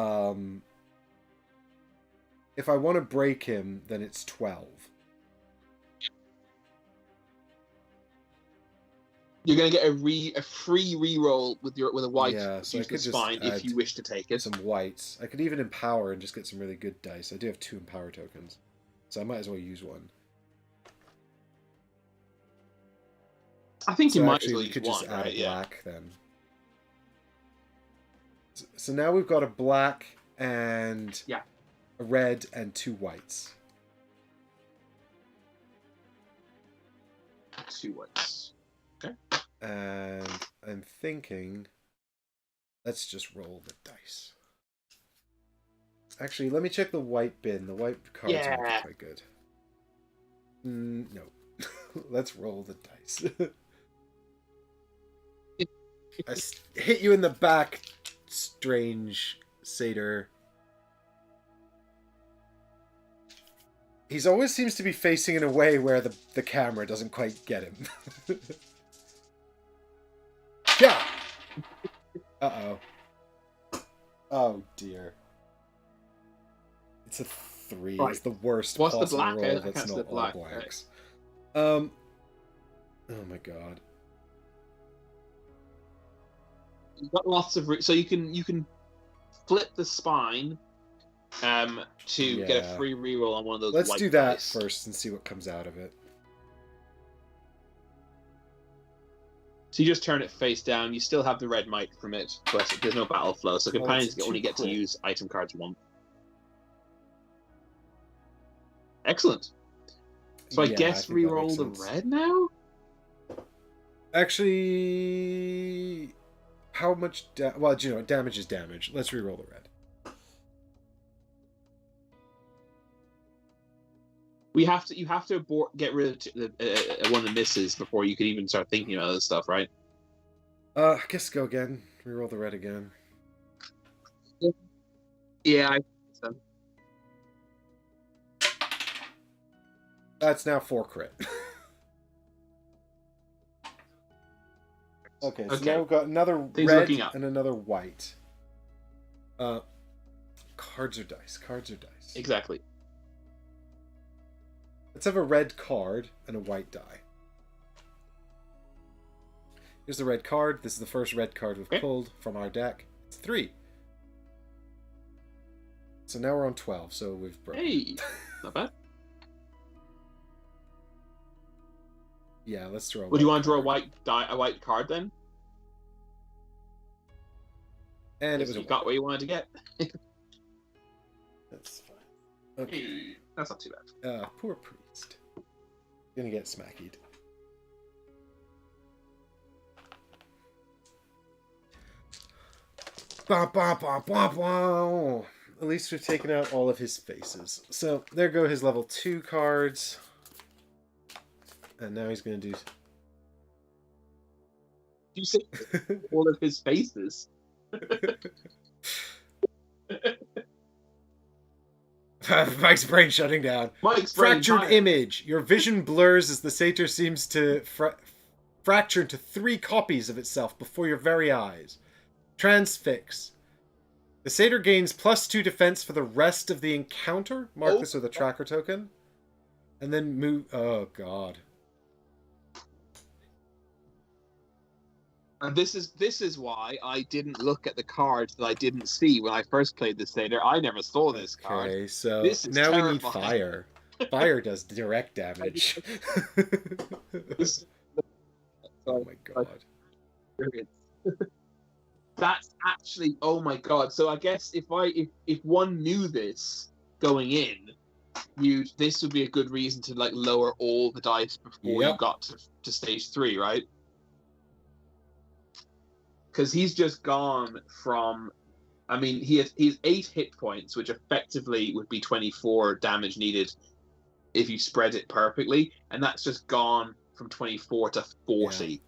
[SPEAKER 1] I want to break him, then it's 12.
[SPEAKER 2] You're gonna get a free reroll with a white
[SPEAKER 1] Yeah, so I could
[SPEAKER 2] useless
[SPEAKER 1] just
[SPEAKER 2] spine if you
[SPEAKER 1] add
[SPEAKER 2] wish to take it.
[SPEAKER 1] some whites. I could even empower and just get some really good dice. I do have 2 empower tokens, so I might as well use one.
[SPEAKER 2] I think
[SPEAKER 1] So
[SPEAKER 2] you might
[SPEAKER 1] actually,
[SPEAKER 2] as well
[SPEAKER 1] we
[SPEAKER 2] use
[SPEAKER 1] could just
[SPEAKER 2] one,
[SPEAKER 1] add
[SPEAKER 2] right?
[SPEAKER 1] a black then. So now we've got a black and
[SPEAKER 2] Yeah.
[SPEAKER 1] a red and 2 whites.
[SPEAKER 2] 2 whites. Okay.
[SPEAKER 1] And I'm thinking, let's just roll the dice. Actually, let me check the white bin. The white cards might be quite good. No. Let's roll the dice. I hit you in the back, strange satyr. He always seems to be facing in a way where the camera doesn't quite get him. Yeah. Uh-oh. Oh, dear. It's a 3.
[SPEAKER 2] Right.
[SPEAKER 1] It's the worst
[SPEAKER 2] What's the
[SPEAKER 1] possible
[SPEAKER 2] black?
[SPEAKER 1] roll
[SPEAKER 2] I
[SPEAKER 1] that's
[SPEAKER 2] can't see
[SPEAKER 1] not
[SPEAKER 2] the
[SPEAKER 1] all
[SPEAKER 2] black.
[SPEAKER 1] blanks.
[SPEAKER 2] Right.
[SPEAKER 1] Oh my god.
[SPEAKER 2] You've got lots of so you can flip the spine to get a free reroll on one of those
[SPEAKER 1] Let's
[SPEAKER 2] white
[SPEAKER 1] do that
[SPEAKER 2] dice.
[SPEAKER 1] first and see what comes out of it.
[SPEAKER 2] So you just turn it face down. You still have the red might from it, but there's no battle flow, so companions only get to use item cards once. Excellent. So I guess reroll the red now?
[SPEAKER 1] Actually, how much... well, you know, damage is damage. Let's reroll the red.
[SPEAKER 2] You have to get rid of one that misses before you can even start thinking about other stuff, right?
[SPEAKER 1] I guess go again. Reroll the red again.
[SPEAKER 2] Yeah, I think so.
[SPEAKER 1] That's now 4 crit. Okay, so now we've got another red and another white. Cards or dice? Cards or dice?
[SPEAKER 2] Exactly.
[SPEAKER 1] Let's have a red card and a white die. Here's the red card. This is the first red card we've pulled from our deck. It's 3. So now we're on 12, so we've broken.
[SPEAKER 2] Hey, not bad.
[SPEAKER 1] Yeah, let's draw.
[SPEAKER 2] Would you want to draw a white card then?
[SPEAKER 1] And it was
[SPEAKER 2] you got what you wanted to get.
[SPEAKER 1] That's fine. Okay.
[SPEAKER 2] Hey, that's not too bad.
[SPEAKER 1] Poor priest. Gonna get smackied. Bah, bah, bah, bah, bah. At least we've taken out all of his faces. So there go his level 2 cards. And now he's gonna do...
[SPEAKER 2] You say all of his faces?
[SPEAKER 1] Mike's brain shutting down.
[SPEAKER 2] Mike's brain
[SPEAKER 1] Fractured
[SPEAKER 2] tired.
[SPEAKER 1] image. Your vision blurs as the satyr seems to fracture into 3 copies of itself before your very eyes. Transfix. The satyr gains +2 defense for the rest of the encounter. Mark this with a tracker token. And then move... Oh, God.
[SPEAKER 2] And this is why I didn't look at the cards that I didn't see when I first played this later. I never saw this card.
[SPEAKER 1] Okay, so
[SPEAKER 2] this is
[SPEAKER 1] now
[SPEAKER 2] terrifying.
[SPEAKER 1] we need fire. Fire does direct damage. Oh my god.
[SPEAKER 2] That's actually, oh my god. So I guess if one knew this going in, this would be a good reason to like lower all the dice before you got to stage 3, right? Because he's just gone from, I mean, he's 8 hit points, which effectively would be 24 damage needed if you spread it perfectly, and that's just gone from 24 to 40,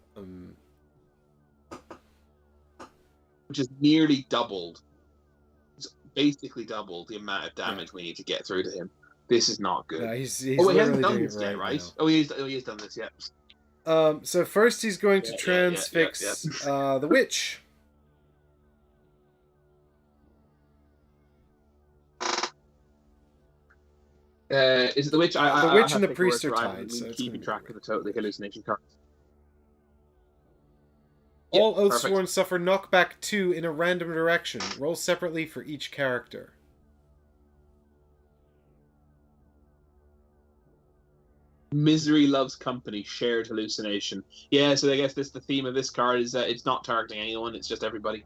[SPEAKER 2] which is nearly doubled. It's basically doubled the amount of damage we need to get through to him. This is not good.
[SPEAKER 1] Yeah, he's
[SPEAKER 2] he hasn't done this yet, right? Oh, he has done this yet.
[SPEAKER 1] So first he's going to transfix the witch.
[SPEAKER 2] Is it the witch?
[SPEAKER 1] The witch and the priest are tied.
[SPEAKER 2] So keeping track of the hallucination cards.
[SPEAKER 1] All Oathsworn suffer knockback 2 in a random direction. Roll separately for each character.
[SPEAKER 2] Misery loves company, shared hallucination. Yeah, so I guess the theme of this card is that it's not targeting anyone, it's just everybody.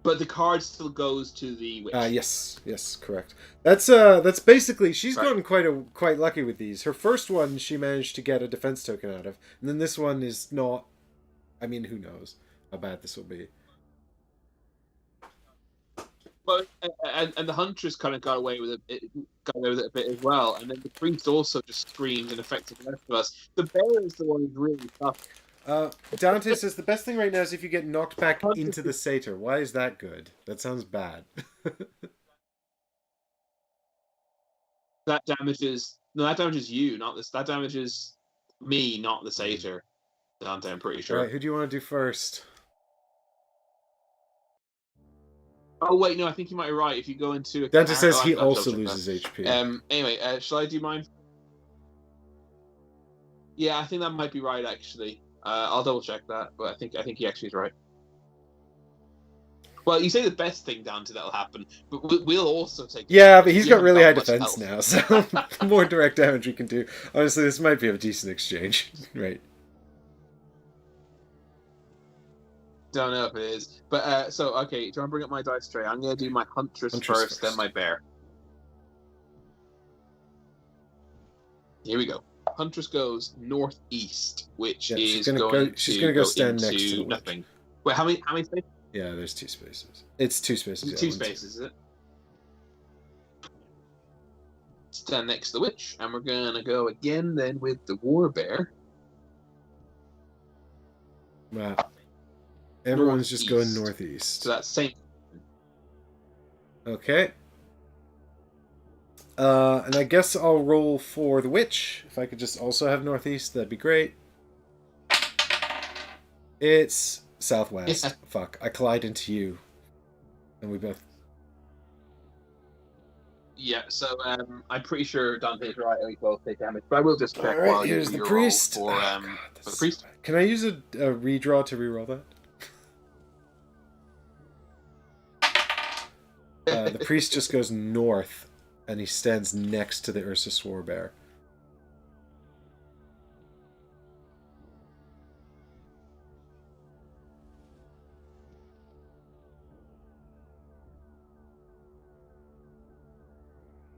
[SPEAKER 2] But the card still goes to the witch.
[SPEAKER 1] Yes, correct. That's basically, she's gotten quite lucky with these. Her first one she managed to get a defense token out of, and then this one is not. I mean, who knows how bad this will be.
[SPEAKER 2] But and the huntress kind of got away with it a bit as well, and then the priest also just screamed and affected the rest of us. The bear is the one who's really tough.
[SPEAKER 1] Dante says the best thing right now is if you get knocked back into the satyr. Why is that good? That sounds bad.
[SPEAKER 2] That damages you, not this. That damages me, not the satyr. Dante, I'm pretty sure.
[SPEAKER 1] All right, who do you want to do first?
[SPEAKER 2] Oh wait, no, I think you might be right. If you go into
[SPEAKER 1] Dante says he also loses HP.
[SPEAKER 2] Anyway, shall I do mine? Yeah, I think that might be right actually. I'll double check that, but I think he actually is right. Well, you say the best thing, Dante, that'll happen, but we'll also take.
[SPEAKER 1] Yeah, but he's got really high defense now, so the more direct damage we can do. Honestly, this might be a decent exchange, right?
[SPEAKER 2] Don't know if it is, but so okay. Do you want to bring up my dice tray? I'm gonna do my huntress first, then my bear. Here we go. Huntress goes northeast, which is going to go stand next to nothing. Wait, how many spaces?
[SPEAKER 1] Yeah, there's 2 spaces. It's 2 spaces.
[SPEAKER 2] Two spaces, is it? Stand next to the witch, and we're gonna go again then with the war bear.
[SPEAKER 1] Wow. Everyone's just going northeast.
[SPEAKER 2] So that's same.
[SPEAKER 1] Okay. And I guess I'll roll for the witch. If I could just also have northeast, that'd be great. It's southwest. Yeah. Fuck. I collide into you. And we both...
[SPEAKER 2] Yeah, so I'm pretty sure Dante's right and we both take damage. But I will just check
[SPEAKER 1] while here's the priest.
[SPEAKER 2] For the priest.
[SPEAKER 1] Can I use a redraw to reroll that? The priest just goes north, and he stands next to the Ursus Warbear.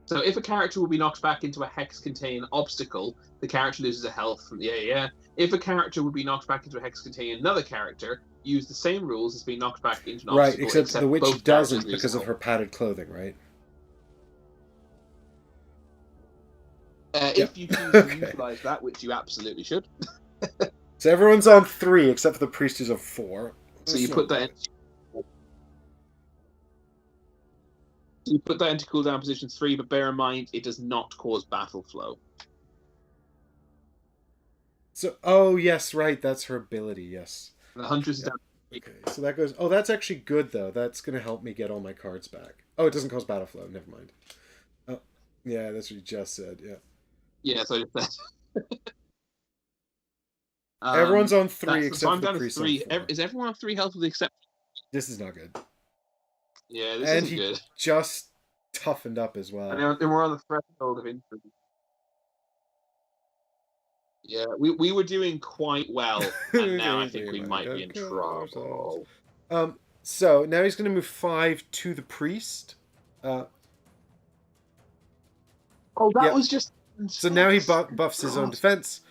[SPEAKER 2] So if a character will be knocked back into a hex-containing obstacle, the character loses a health from the If a character would be knocked back into a hex-containing another character, use the same rules as being knocked back into an obstacle.
[SPEAKER 1] Right, except the witch doesn't because of her padded clothing, right?
[SPEAKER 2] If you choose to utilize that, which you absolutely should.
[SPEAKER 1] So everyone's on 3, except for the priest who's on 4.
[SPEAKER 2] So you put that in. So you put that into cooldown position 3, but bear in mind it does not cause battle flow.
[SPEAKER 1] So, oh yes, right, that's her ability. Yes.
[SPEAKER 2] The Huntress is
[SPEAKER 1] Yep.
[SPEAKER 2] down.
[SPEAKER 1] Okay, so that goes. Oh, that's actually good though. That's gonna help me get all my cards back. Oh, it doesn't cause battle flow. Never mind. Oh, yeah, that's what you just said. Yeah.
[SPEAKER 2] Yeah, so I just said.
[SPEAKER 1] Everyone's on 3
[SPEAKER 2] so
[SPEAKER 1] except
[SPEAKER 2] I'm
[SPEAKER 1] for the
[SPEAKER 2] down to
[SPEAKER 1] priest
[SPEAKER 2] 3.
[SPEAKER 1] on 4.
[SPEAKER 2] Is everyone on 3 health with the exception?
[SPEAKER 1] This is not good.
[SPEAKER 2] Yeah, this
[SPEAKER 1] And
[SPEAKER 2] isn't
[SPEAKER 1] he
[SPEAKER 2] good.
[SPEAKER 1] just toughened up as well.
[SPEAKER 2] And we're on the threshold of injury. Yeah, we were doing quite well, and now I think we might be in trouble.
[SPEAKER 1] So now he's going to move 5 to the priest.
[SPEAKER 2] Oh, that was just.
[SPEAKER 1] So now he buffs his own defense,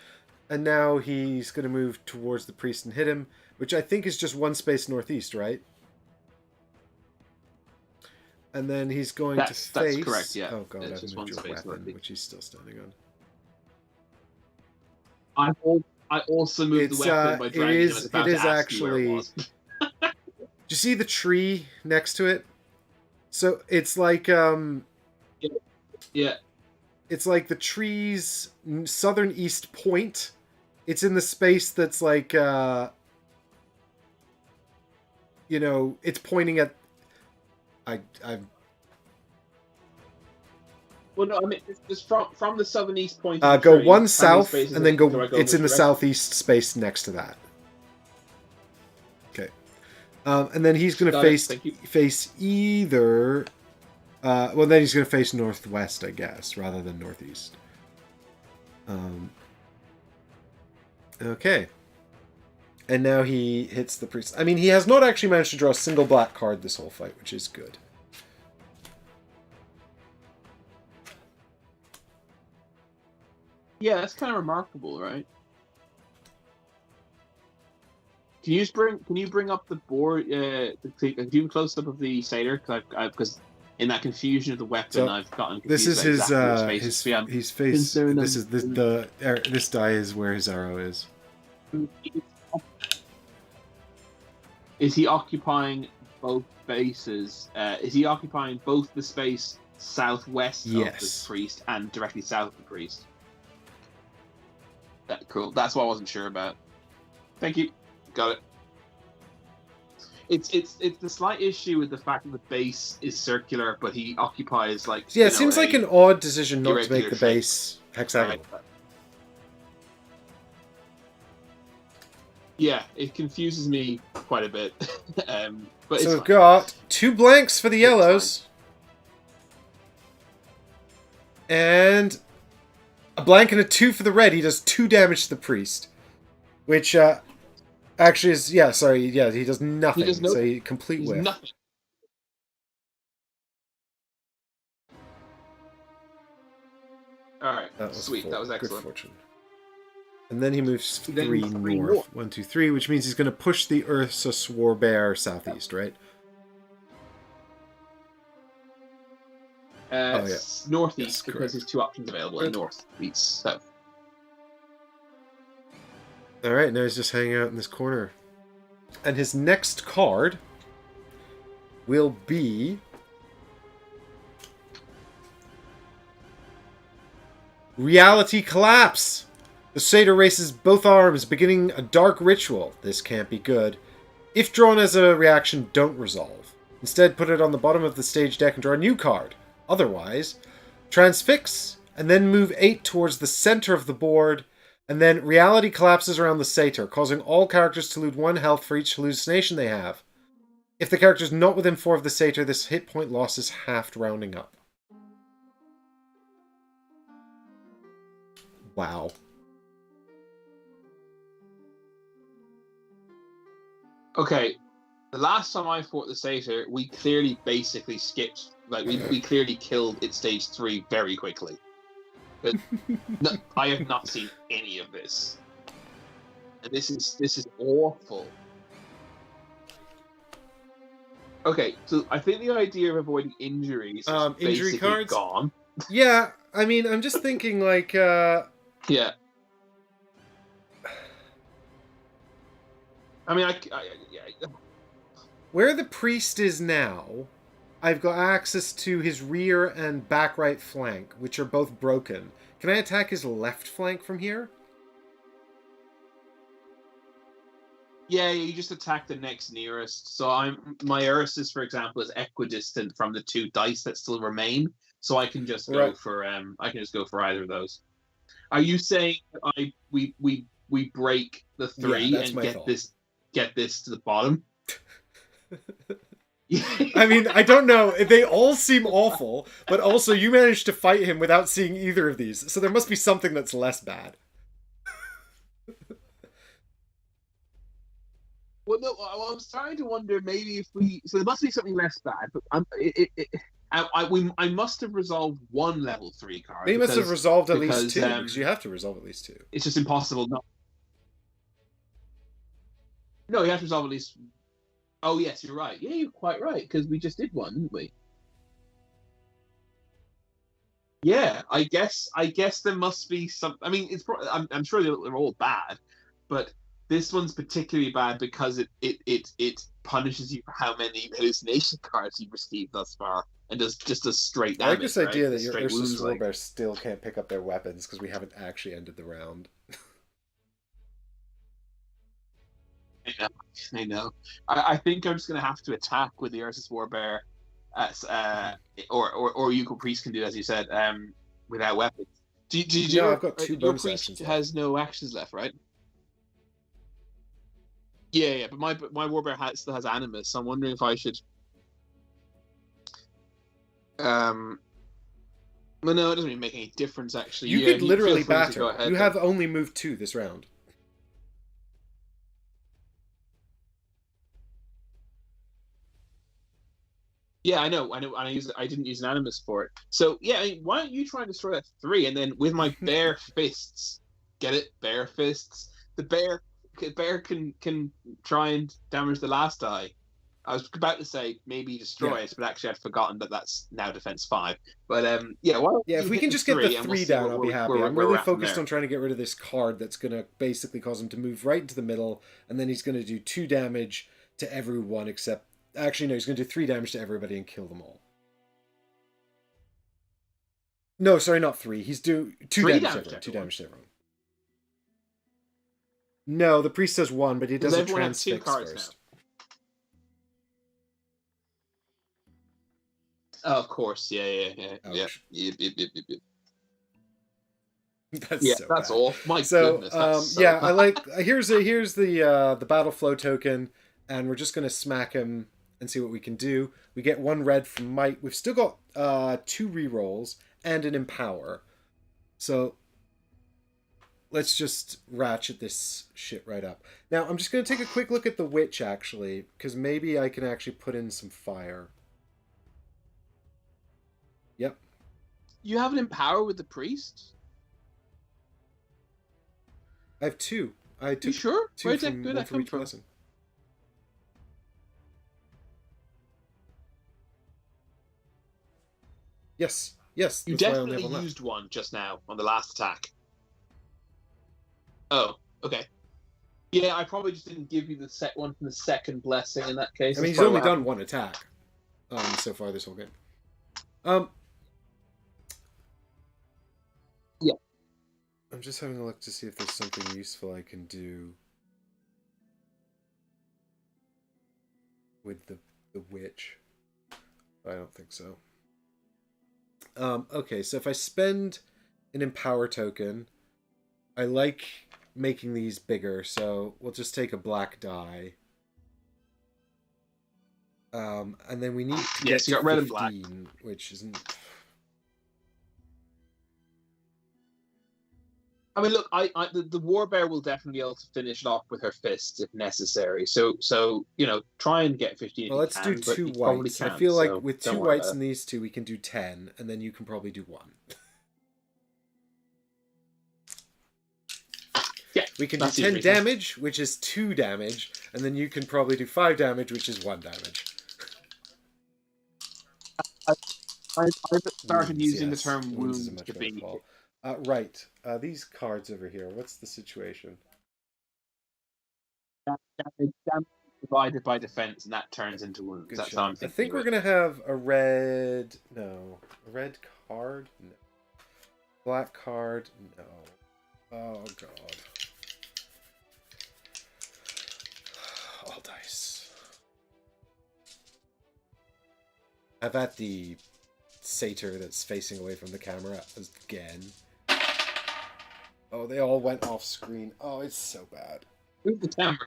[SPEAKER 1] and now he's going to move towards the priest and hit him, which I think is just 1 space northeast, right? And then he's going to face.
[SPEAKER 2] That's correct. Yeah.
[SPEAKER 1] Oh god,
[SPEAKER 2] it's
[SPEAKER 1] I've moved your weapon,
[SPEAKER 2] northeast.
[SPEAKER 1] which he's still standing on.
[SPEAKER 2] I also moved the weapon by dragging him. It is actually.
[SPEAKER 1] Do you see the tree next to it? So it's like
[SPEAKER 2] Yeah.
[SPEAKER 1] It's like the tree's southern east point. It's in the space that's like it's pointing at.
[SPEAKER 2] Well, no, I mean it's from the southern east point.
[SPEAKER 1] Go
[SPEAKER 2] tree,
[SPEAKER 1] 1 south and then go. It's in the
[SPEAKER 2] direction?
[SPEAKER 1] southeast space next to that. Okay, and then he's going to face either. Well, then he's going to face northwest, I guess, rather than northeast. Okay. And now he hits the priest. I mean, he has not actually managed to draw a single black card this whole fight, which is good.
[SPEAKER 2] Yeah, that's kind of remarkable, right? Can you bring up the board? Do you close up of the satyr? Because in that confusion of the weapon,
[SPEAKER 1] so
[SPEAKER 2] I've gotten
[SPEAKER 1] this
[SPEAKER 2] confused.
[SPEAKER 1] is his
[SPEAKER 2] his
[SPEAKER 1] face. This is this die is where his arrow is.
[SPEAKER 2] Is he occupying both bases? Is he occupying both the space southwest of the priest and directly south of the priest? Cool. That's what I wasn't sure about. Thank you. Got it. It's the slight issue with the fact that the base is circular, but he occupies like.
[SPEAKER 1] Yeah, it seems like an odd decision not to make the base hexagonal.
[SPEAKER 2] Right. Yeah, it confuses me quite a bit. But
[SPEAKER 1] so we've got 2 blanks for the yellows. And a blank and a 2 for the red. He does 2 damage to the priest. Which, actually is... Yeah, sorry. Yeah, he does nothing. So he complete whiff.
[SPEAKER 2] Nothing. Alright, sweet. That was excellent.
[SPEAKER 1] Good fortune. And then he moves 3 north. 1, 2, 3, which means he's going to push the Oathsworn bear southeast, right?
[SPEAKER 2] Northeast, because there's 2 options available in north, east, south.
[SPEAKER 1] Alright, now he's just hanging out in this corner. And his next card will be... Reality Collapse! The satyr raises both arms, beginning a dark ritual. This can't be good. If drawn as a reaction, don't resolve. Instead, put it on the bottom of the stage deck and draw a new card. Otherwise, transfix, and then move 8 towards the center of the board, and then reality collapses around the satyr, causing all characters to lose 1 health for each hallucination they have. If the character is not within 4 of the satyr, this hit point loss is halved, rounding up. Wow.
[SPEAKER 2] Okay, the last time I fought the satyr, we clearly basically skipped. Like we clearly killed its stage 3 very quickly. But no, I have not seen any of this, and this is awful. Okay, so I think the idea of avoiding injuries is
[SPEAKER 1] injury
[SPEAKER 2] basically
[SPEAKER 1] cards
[SPEAKER 2] gone.
[SPEAKER 1] Yeah, I mean, I'm just thinking like.
[SPEAKER 2] Yeah. I mean,
[SPEAKER 1] where the priest is now, I've got access to his rear and back right flank, which are both broken. Can I attack his left flank from here?
[SPEAKER 2] Yeah, you just attack the next nearest. So my Ursus, for example, is equidistant from the 2 dice that still remain. So I can just
[SPEAKER 1] Right.
[SPEAKER 2] go for either of those. Are you saying we break the 3
[SPEAKER 1] Yeah, that's
[SPEAKER 2] and
[SPEAKER 1] my thought.
[SPEAKER 2] get this to the bottom?
[SPEAKER 1] I mean, I don't know. They all seem awful, but also you managed to fight him without seeing either of these, so there must be something that's less bad.
[SPEAKER 2] Well, no, I was trying to wonder maybe if we. So there must be something less bad, but I must have resolved one level 3 card
[SPEAKER 1] They must have resolved at least
[SPEAKER 2] because
[SPEAKER 1] 2, because you have to resolve at least 2.
[SPEAKER 2] it's just impossible. No, you have to resolve at least. Oh yes, you're right. Yeah, you're quite right because we just did one, didn't we? Yeah, I guess there must be some. I mean, I'm sure they're all bad, but this one's particularly bad because it punishes you for how many hallucination cards you've received thus far, and does straight
[SPEAKER 1] I like
[SPEAKER 2] damage,
[SPEAKER 1] this
[SPEAKER 2] right?
[SPEAKER 1] idea that
[SPEAKER 2] Just
[SPEAKER 1] your
[SPEAKER 2] straight
[SPEAKER 1] Ursus
[SPEAKER 2] wounds, like.
[SPEAKER 1] Warbear still can't pick up their weapons because we haven't actually ended the round.
[SPEAKER 2] I know, I know. I think I'm just gonna have to attack with the Ursus Warbear, as or Yuko Priest can do as you said, without weapons.
[SPEAKER 1] No, I've got 2
[SPEAKER 2] Your
[SPEAKER 1] bonus
[SPEAKER 2] priest
[SPEAKER 1] actions left.
[SPEAKER 2] has no actions left, right? Yeah, yeah, but my Warbear still has Animus, so I'm wondering if I should. Um, well, no, it doesn't really make any difference actually.
[SPEAKER 1] You
[SPEAKER 2] Yeah,
[SPEAKER 1] could
[SPEAKER 2] feel
[SPEAKER 1] literally
[SPEAKER 2] free to go
[SPEAKER 1] batter.
[SPEAKER 2] ahead
[SPEAKER 1] You
[SPEAKER 2] then.
[SPEAKER 1] have only moved 2 this round.
[SPEAKER 2] Yeah, I know. I didn't use an Animus for it. So yeah, I mean, why don't you try and destroy that 3, and then with my bare fists, get it? Bare fists. The bear can try and damage the last eye. I was about to say maybe
[SPEAKER 1] Yeah.
[SPEAKER 2] destroy it, but actually I'd forgotten that that's now defense 5. But yeah, why don't
[SPEAKER 1] Yeah, if
[SPEAKER 2] you
[SPEAKER 1] we
[SPEAKER 2] hit
[SPEAKER 1] can
[SPEAKER 2] the
[SPEAKER 1] just get the
[SPEAKER 2] 3 and we'll
[SPEAKER 1] 3
[SPEAKER 2] see
[SPEAKER 1] down, I'll be happy. I'm
[SPEAKER 2] where
[SPEAKER 1] really
[SPEAKER 2] we're at from
[SPEAKER 1] focused
[SPEAKER 2] there.
[SPEAKER 1] on trying to get rid of this card that's going to basically cause him to move right into the middle, and then he's going to do 2 damage to everyone except... Actually, no, he's going to do 3 damage to everybody and kill them all. No, sorry, not 3. He's do 2
[SPEAKER 2] 3
[SPEAKER 1] damage to
[SPEAKER 2] damage
[SPEAKER 1] everyone.
[SPEAKER 2] to
[SPEAKER 1] 2
[SPEAKER 2] everyone.
[SPEAKER 1] damage to everyone. No, the priest does 1, but he
[SPEAKER 2] Does
[SPEAKER 1] does a
[SPEAKER 2] everyone have 2
[SPEAKER 1] transfix
[SPEAKER 2] cards
[SPEAKER 1] first.
[SPEAKER 2] now? Oh, of course, yeah.
[SPEAKER 1] Ouch.
[SPEAKER 2] Yep.
[SPEAKER 1] That's
[SPEAKER 2] Yeah,
[SPEAKER 1] so
[SPEAKER 2] that's
[SPEAKER 1] bad.
[SPEAKER 2] all. My
[SPEAKER 1] So,
[SPEAKER 2] goodness, that's so
[SPEAKER 1] yeah, I
[SPEAKER 2] bad.
[SPEAKER 1] like... Here's the battle flow token, and we're just going to smack him and see what we can do. We get 1 red from Might. We've still got 2 rerolls and an Empower. So, let's just ratchet this shit right up. Now, I'm just going to take a quick look at the Witch, actually, because maybe I can actually put in some fire. Yep.
[SPEAKER 2] You have an Empower with the priest?
[SPEAKER 1] I have 2. I
[SPEAKER 2] You
[SPEAKER 1] took
[SPEAKER 2] sure?
[SPEAKER 1] 2
[SPEAKER 2] Where'd
[SPEAKER 1] from
[SPEAKER 2] that
[SPEAKER 1] one from
[SPEAKER 2] come
[SPEAKER 1] each
[SPEAKER 2] from?
[SPEAKER 1] lesson. Yes. Yes,
[SPEAKER 2] You
[SPEAKER 1] that's why I only have
[SPEAKER 2] definitely
[SPEAKER 1] 1 left.
[SPEAKER 2] used one just now on the last attack. Oh, okay. Yeah, I probably just didn't give you the set one from the second blessing in that case.
[SPEAKER 1] I mean,
[SPEAKER 2] That's
[SPEAKER 1] he's
[SPEAKER 2] probably
[SPEAKER 1] only
[SPEAKER 2] what
[SPEAKER 1] done
[SPEAKER 2] happened.
[SPEAKER 1] 1 attack so far this whole game. Um,
[SPEAKER 2] Yeah.
[SPEAKER 1] I'm just having a look to see if there's something useful I can do with the witch. I don't think so. Okay, so if I spend an Empower token, I like making these bigger, so we'll just take a black die. And then we need to get
[SPEAKER 2] Yes, you got red
[SPEAKER 1] 15,
[SPEAKER 2] and black.
[SPEAKER 1] which isn't...
[SPEAKER 2] I mean, look, the Warbear will definitely be able to finish it off with her fists if necessary. So try and get 15 if
[SPEAKER 1] Well,
[SPEAKER 2] you
[SPEAKER 1] let's
[SPEAKER 2] can,
[SPEAKER 1] do
[SPEAKER 2] but
[SPEAKER 1] 2
[SPEAKER 2] you probably
[SPEAKER 1] whites. I
[SPEAKER 2] can't.
[SPEAKER 1] feel like
[SPEAKER 2] So
[SPEAKER 1] with
[SPEAKER 2] don't
[SPEAKER 1] 2
[SPEAKER 2] worry
[SPEAKER 1] whites
[SPEAKER 2] about
[SPEAKER 1] and
[SPEAKER 2] it.
[SPEAKER 1] these 2, we can do 10, and then you can probably do 1.
[SPEAKER 2] Yeah,
[SPEAKER 1] We can do
[SPEAKER 2] that seems
[SPEAKER 1] 10
[SPEAKER 2] reasonable.
[SPEAKER 1] damage, which is 2 damage, and then you can probably do 5 damage, which is 1 damage.
[SPEAKER 2] I've started
[SPEAKER 1] Wounds,
[SPEAKER 2] using
[SPEAKER 1] yes.
[SPEAKER 2] the term
[SPEAKER 1] Wounds is a
[SPEAKER 2] wound
[SPEAKER 1] much
[SPEAKER 2] to
[SPEAKER 1] better
[SPEAKER 2] be.
[SPEAKER 1] call. Right. These cards over here, what's the situation?
[SPEAKER 2] Damage divided by defense, and that turns into wounds.
[SPEAKER 1] Good
[SPEAKER 2] That's
[SPEAKER 1] shot.
[SPEAKER 2] how I'm
[SPEAKER 1] I
[SPEAKER 2] thinking.
[SPEAKER 1] think we're gonna have a red. No, a red card. No. Black card. No. Oh god. All dice. Have at the satyr that's facing away from the camera again. Oh, they all went off screen. Oh, it's so bad.
[SPEAKER 2] Move the camera.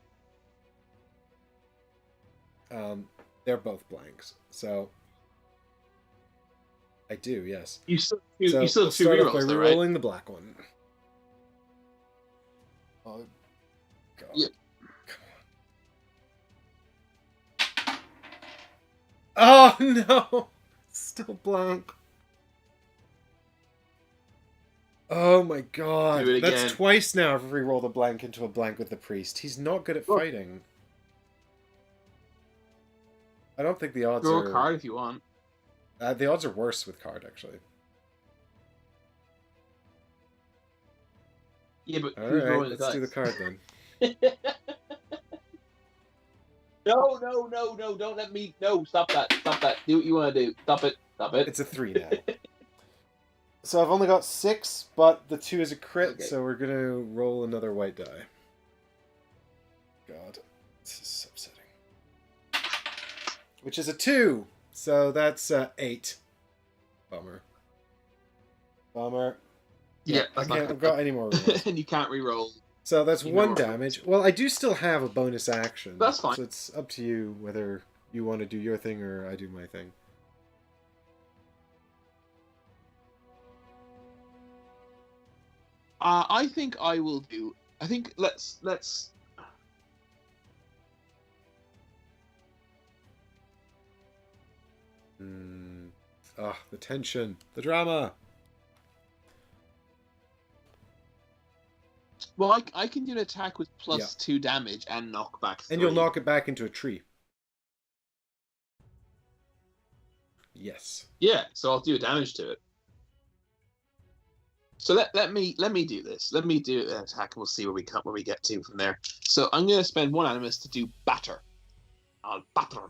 [SPEAKER 1] They're both blanks. So I do, yes.
[SPEAKER 2] You still
[SPEAKER 1] So
[SPEAKER 2] you still
[SPEAKER 1] we'll
[SPEAKER 2] have two
[SPEAKER 1] start off by
[SPEAKER 2] rerolls, though, right?
[SPEAKER 1] re-rolling the black one. Oh god.
[SPEAKER 2] Yeah.
[SPEAKER 1] Come on. Oh no! Still blank. Oh my god.
[SPEAKER 2] Do it again.
[SPEAKER 1] That's twice now I've re-rolled a blank into a blank with the priest. He's not good at
[SPEAKER 2] Oh.
[SPEAKER 1] fighting. I don't think the odds
[SPEAKER 2] Draw
[SPEAKER 1] are...
[SPEAKER 2] a card if you want.
[SPEAKER 1] the odds are worse with card, actually.
[SPEAKER 2] Yeah, but who's
[SPEAKER 1] Alright,
[SPEAKER 2] rolling the
[SPEAKER 1] let's
[SPEAKER 2] dice?
[SPEAKER 1] do the card then.
[SPEAKER 2] No, don't let me... No, stop that. Do what you want to do. Stop it.
[SPEAKER 1] It's a 3 now. So I've only got 6, but the 2 is a crit,
[SPEAKER 2] Okay.
[SPEAKER 1] so we're going to roll another white die. God, this is so upsetting. Which is a 2, so that's 8. Bummer.
[SPEAKER 2] Yeah,
[SPEAKER 1] I
[SPEAKER 2] that's not
[SPEAKER 1] can't
[SPEAKER 2] good.
[SPEAKER 1] have got any more rolls.
[SPEAKER 2] And you can't re-roll.
[SPEAKER 1] So that's
[SPEAKER 2] You
[SPEAKER 1] 1
[SPEAKER 2] know.
[SPEAKER 1] damage. Well, I do still have a bonus action.
[SPEAKER 2] That's fine.
[SPEAKER 1] So it's up to you whether you want to do your thing or I do my thing.
[SPEAKER 2] I think I will do... I think let's...
[SPEAKER 1] The tension. The drama.
[SPEAKER 2] Well, I can do an attack with plus
[SPEAKER 1] Yeah.
[SPEAKER 2] 2 damage and knock back 3.
[SPEAKER 1] And you'll knock it back into a tree. Yes.
[SPEAKER 2] Yeah, so I'll do damage to it. So let me do this. Let me do an attack, and we'll see where we get to from there. So I'm going to spend 1 animus to do batter. I'll batter.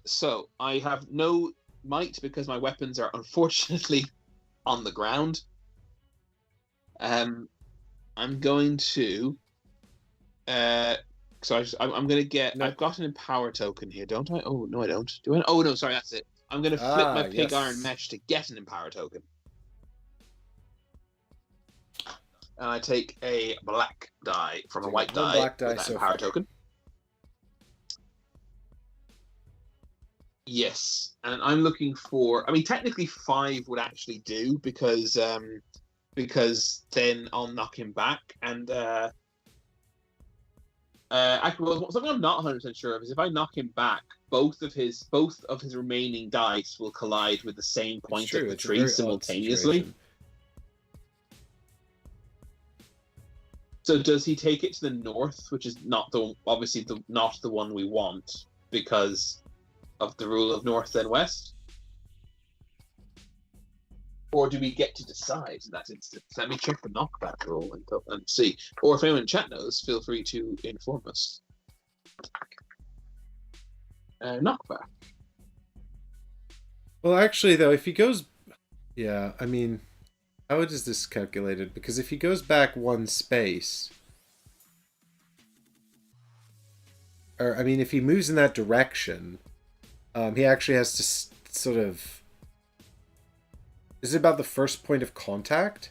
[SPEAKER 2] So I have no might because my weapons are unfortunately on the ground. I'm going to. So I'm going to get.
[SPEAKER 1] No.
[SPEAKER 2] I've got an empower token here, don't I? Oh no, I don't. Do I? Oh no, sorry, that's it. I'm going to flip my pig
[SPEAKER 1] yes.
[SPEAKER 2] iron mesh to get an empower token. And I take a black die from a
[SPEAKER 1] So
[SPEAKER 2] white
[SPEAKER 1] one
[SPEAKER 2] die
[SPEAKER 1] black die
[SPEAKER 2] with that
[SPEAKER 1] so
[SPEAKER 2] empower
[SPEAKER 1] far.
[SPEAKER 2] token. Yes, and I'm looking for. I mean, technically 5 would actually do because then I'll knock him back and. Actually, well, something I'm not 100% sure of is if I knock him back, both of his remaining dice will collide with the same point
[SPEAKER 1] true,
[SPEAKER 2] of the
[SPEAKER 1] it's a
[SPEAKER 2] tree
[SPEAKER 1] very odd
[SPEAKER 2] simultaneously.
[SPEAKER 1] situation.
[SPEAKER 2] So does he take it to the north, which is not the one we want because of the rule of north and west? Or do we get to decide in that instance? Let me check the knockback roll and see. Or if anyone in chat knows, feel free to inform us. Knockback.
[SPEAKER 1] Well, actually, though, if he goes... Yeah, I mean... How is this calculated? Because if he goes back 1 space... Or, I mean, if he moves in that direction, he actually has to sort of... Is it about the first point of contact?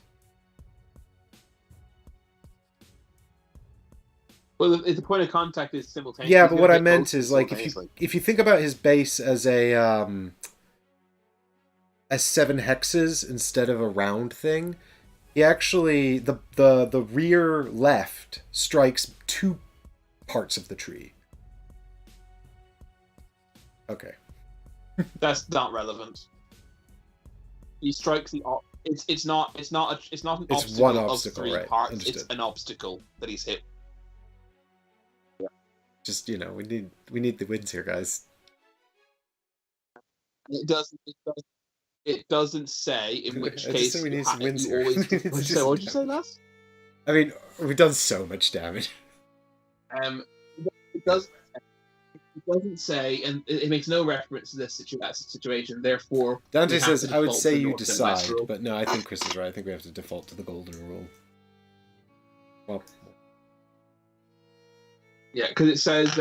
[SPEAKER 2] Well, if the point of contact is simultaneous.
[SPEAKER 1] Yeah, but what I meant is, like, if you think about his base as as 7 hexes instead of a round thing, he actually the rear left strikes 2 parts of the tree. Okay.
[SPEAKER 2] That's not relevant. He strikes the. It's not an obstacle
[SPEAKER 1] one
[SPEAKER 2] of
[SPEAKER 1] obstacle,
[SPEAKER 2] 3
[SPEAKER 1] right?
[SPEAKER 2] parts.
[SPEAKER 1] Understood.
[SPEAKER 2] It's an obstacle that he's hit.
[SPEAKER 1] Just, you know, we need the wins here, guys.
[SPEAKER 2] It doesn't say in which
[SPEAKER 1] I just
[SPEAKER 2] case
[SPEAKER 1] said we need some wins
[SPEAKER 2] you
[SPEAKER 1] here.
[SPEAKER 2] always.
[SPEAKER 1] We need to do some
[SPEAKER 2] What did you say
[SPEAKER 1] damage.
[SPEAKER 2] last?
[SPEAKER 1] I mean, we've done so much damage.
[SPEAKER 2] It It does. It doesn't say, and it makes no reference to this situation. Therefore,
[SPEAKER 1] Dante
[SPEAKER 2] we have
[SPEAKER 1] says,
[SPEAKER 2] to
[SPEAKER 1] I would
[SPEAKER 2] default
[SPEAKER 1] say
[SPEAKER 2] to
[SPEAKER 1] you
[SPEAKER 2] North and
[SPEAKER 1] decide,
[SPEAKER 2] West rule.
[SPEAKER 1] but no, I think Chris is right. I think we have to default to the golden rule. Well,
[SPEAKER 2] Yeah, because it says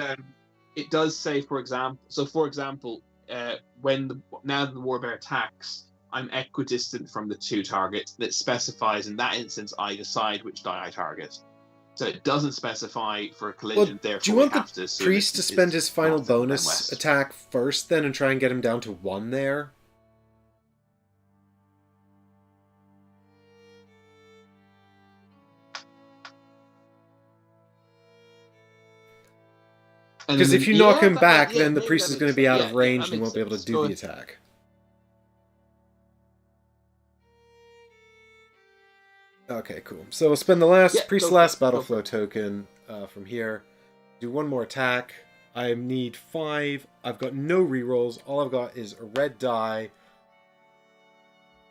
[SPEAKER 2] it does say, for example. So, for example, now that the warbear attacks, I'm equidistant from the two targets. That specifies in that instance I decide which die I target. So it doesn't specify for a collision. Therefore,
[SPEAKER 1] do you want
[SPEAKER 2] we have
[SPEAKER 1] the
[SPEAKER 2] to assume
[SPEAKER 1] priest to spend his final
[SPEAKER 2] North and
[SPEAKER 1] bonus
[SPEAKER 2] West.
[SPEAKER 1] attack first, then, and try and get him down to 1 there? Because if you knock him back, then the priest is going to be out of range and he won't be able to do the attack. Okay, cool. So we'll spend the priest's last battle flow token from here. Do one more attack. I need 5. I've got no rerolls. All I've got is a red die.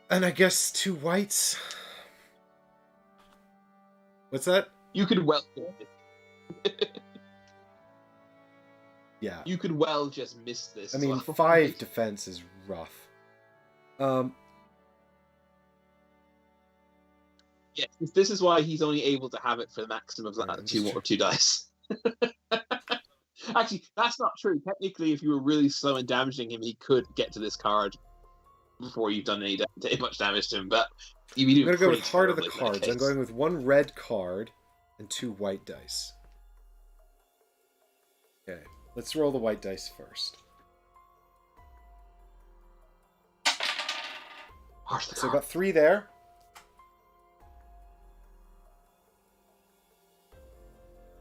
[SPEAKER 1] And I guess 2 whites. What's that?
[SPEAKER 2] You could well.
[SPEAKER 1] Yeah.
[SPEAKER 2] You could well just miss this.
[SPEAKER 1] I mean, 5 defense is rough.
[SPEAKER 2] Yeah, this is why he's only able to have it for the maximum of 2 dice. Actually, that's not true. Technically, if you were really slow in damaging him, he could get to this card before you've done any much damage to him. But
[SPEAKER 1] I'm going to go with heart of the cards. I'm going with 1 red card and 2 white dice. Okay, let's roll the white dice first. So I got 3 there.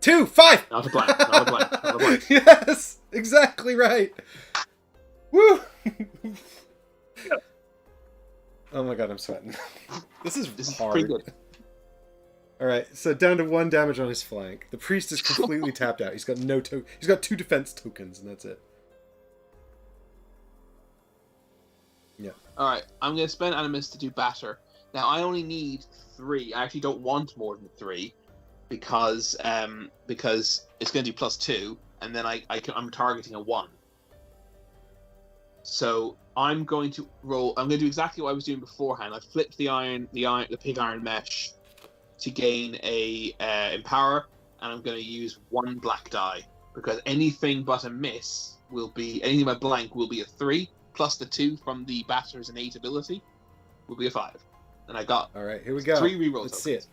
[SPEAKER 1] 2, 5!
[SPEAKER 2] Not a blank, not a blank, not a blank.
[SPEAKER 1] Yes! Exactly right! Woo! Oh my god, I'm sweating. This is hard.
[SPEAKER 2] Pretty good.
[SPEAKER 1] Alright, so down to 1 damage on his flank. The priest is completely tapped out. He's got he's got 2 defense tokens, and that's it. Yeah.
[SPEAKER 2] Alright, I'm going to spend Animus to do batter. Now, I only need 3. I actually don't want more than 3. Because it's going to do +2, and then I'm targeting a 1. So I'm going to roll. I'm going to do exactly what I was doing beforehand. I flipped the pig iron mesh to gain a empower, and I'm going to use 1 black die because anything but a miss will be anything but blank will be a 3 plus the 2 from the batter's innate ability will be a 5. And I got
[SPEAKER 1] all right. Here we go.
[SPEAKER 2] 3 rerolls.
[SPEAKER 1] Let's see it.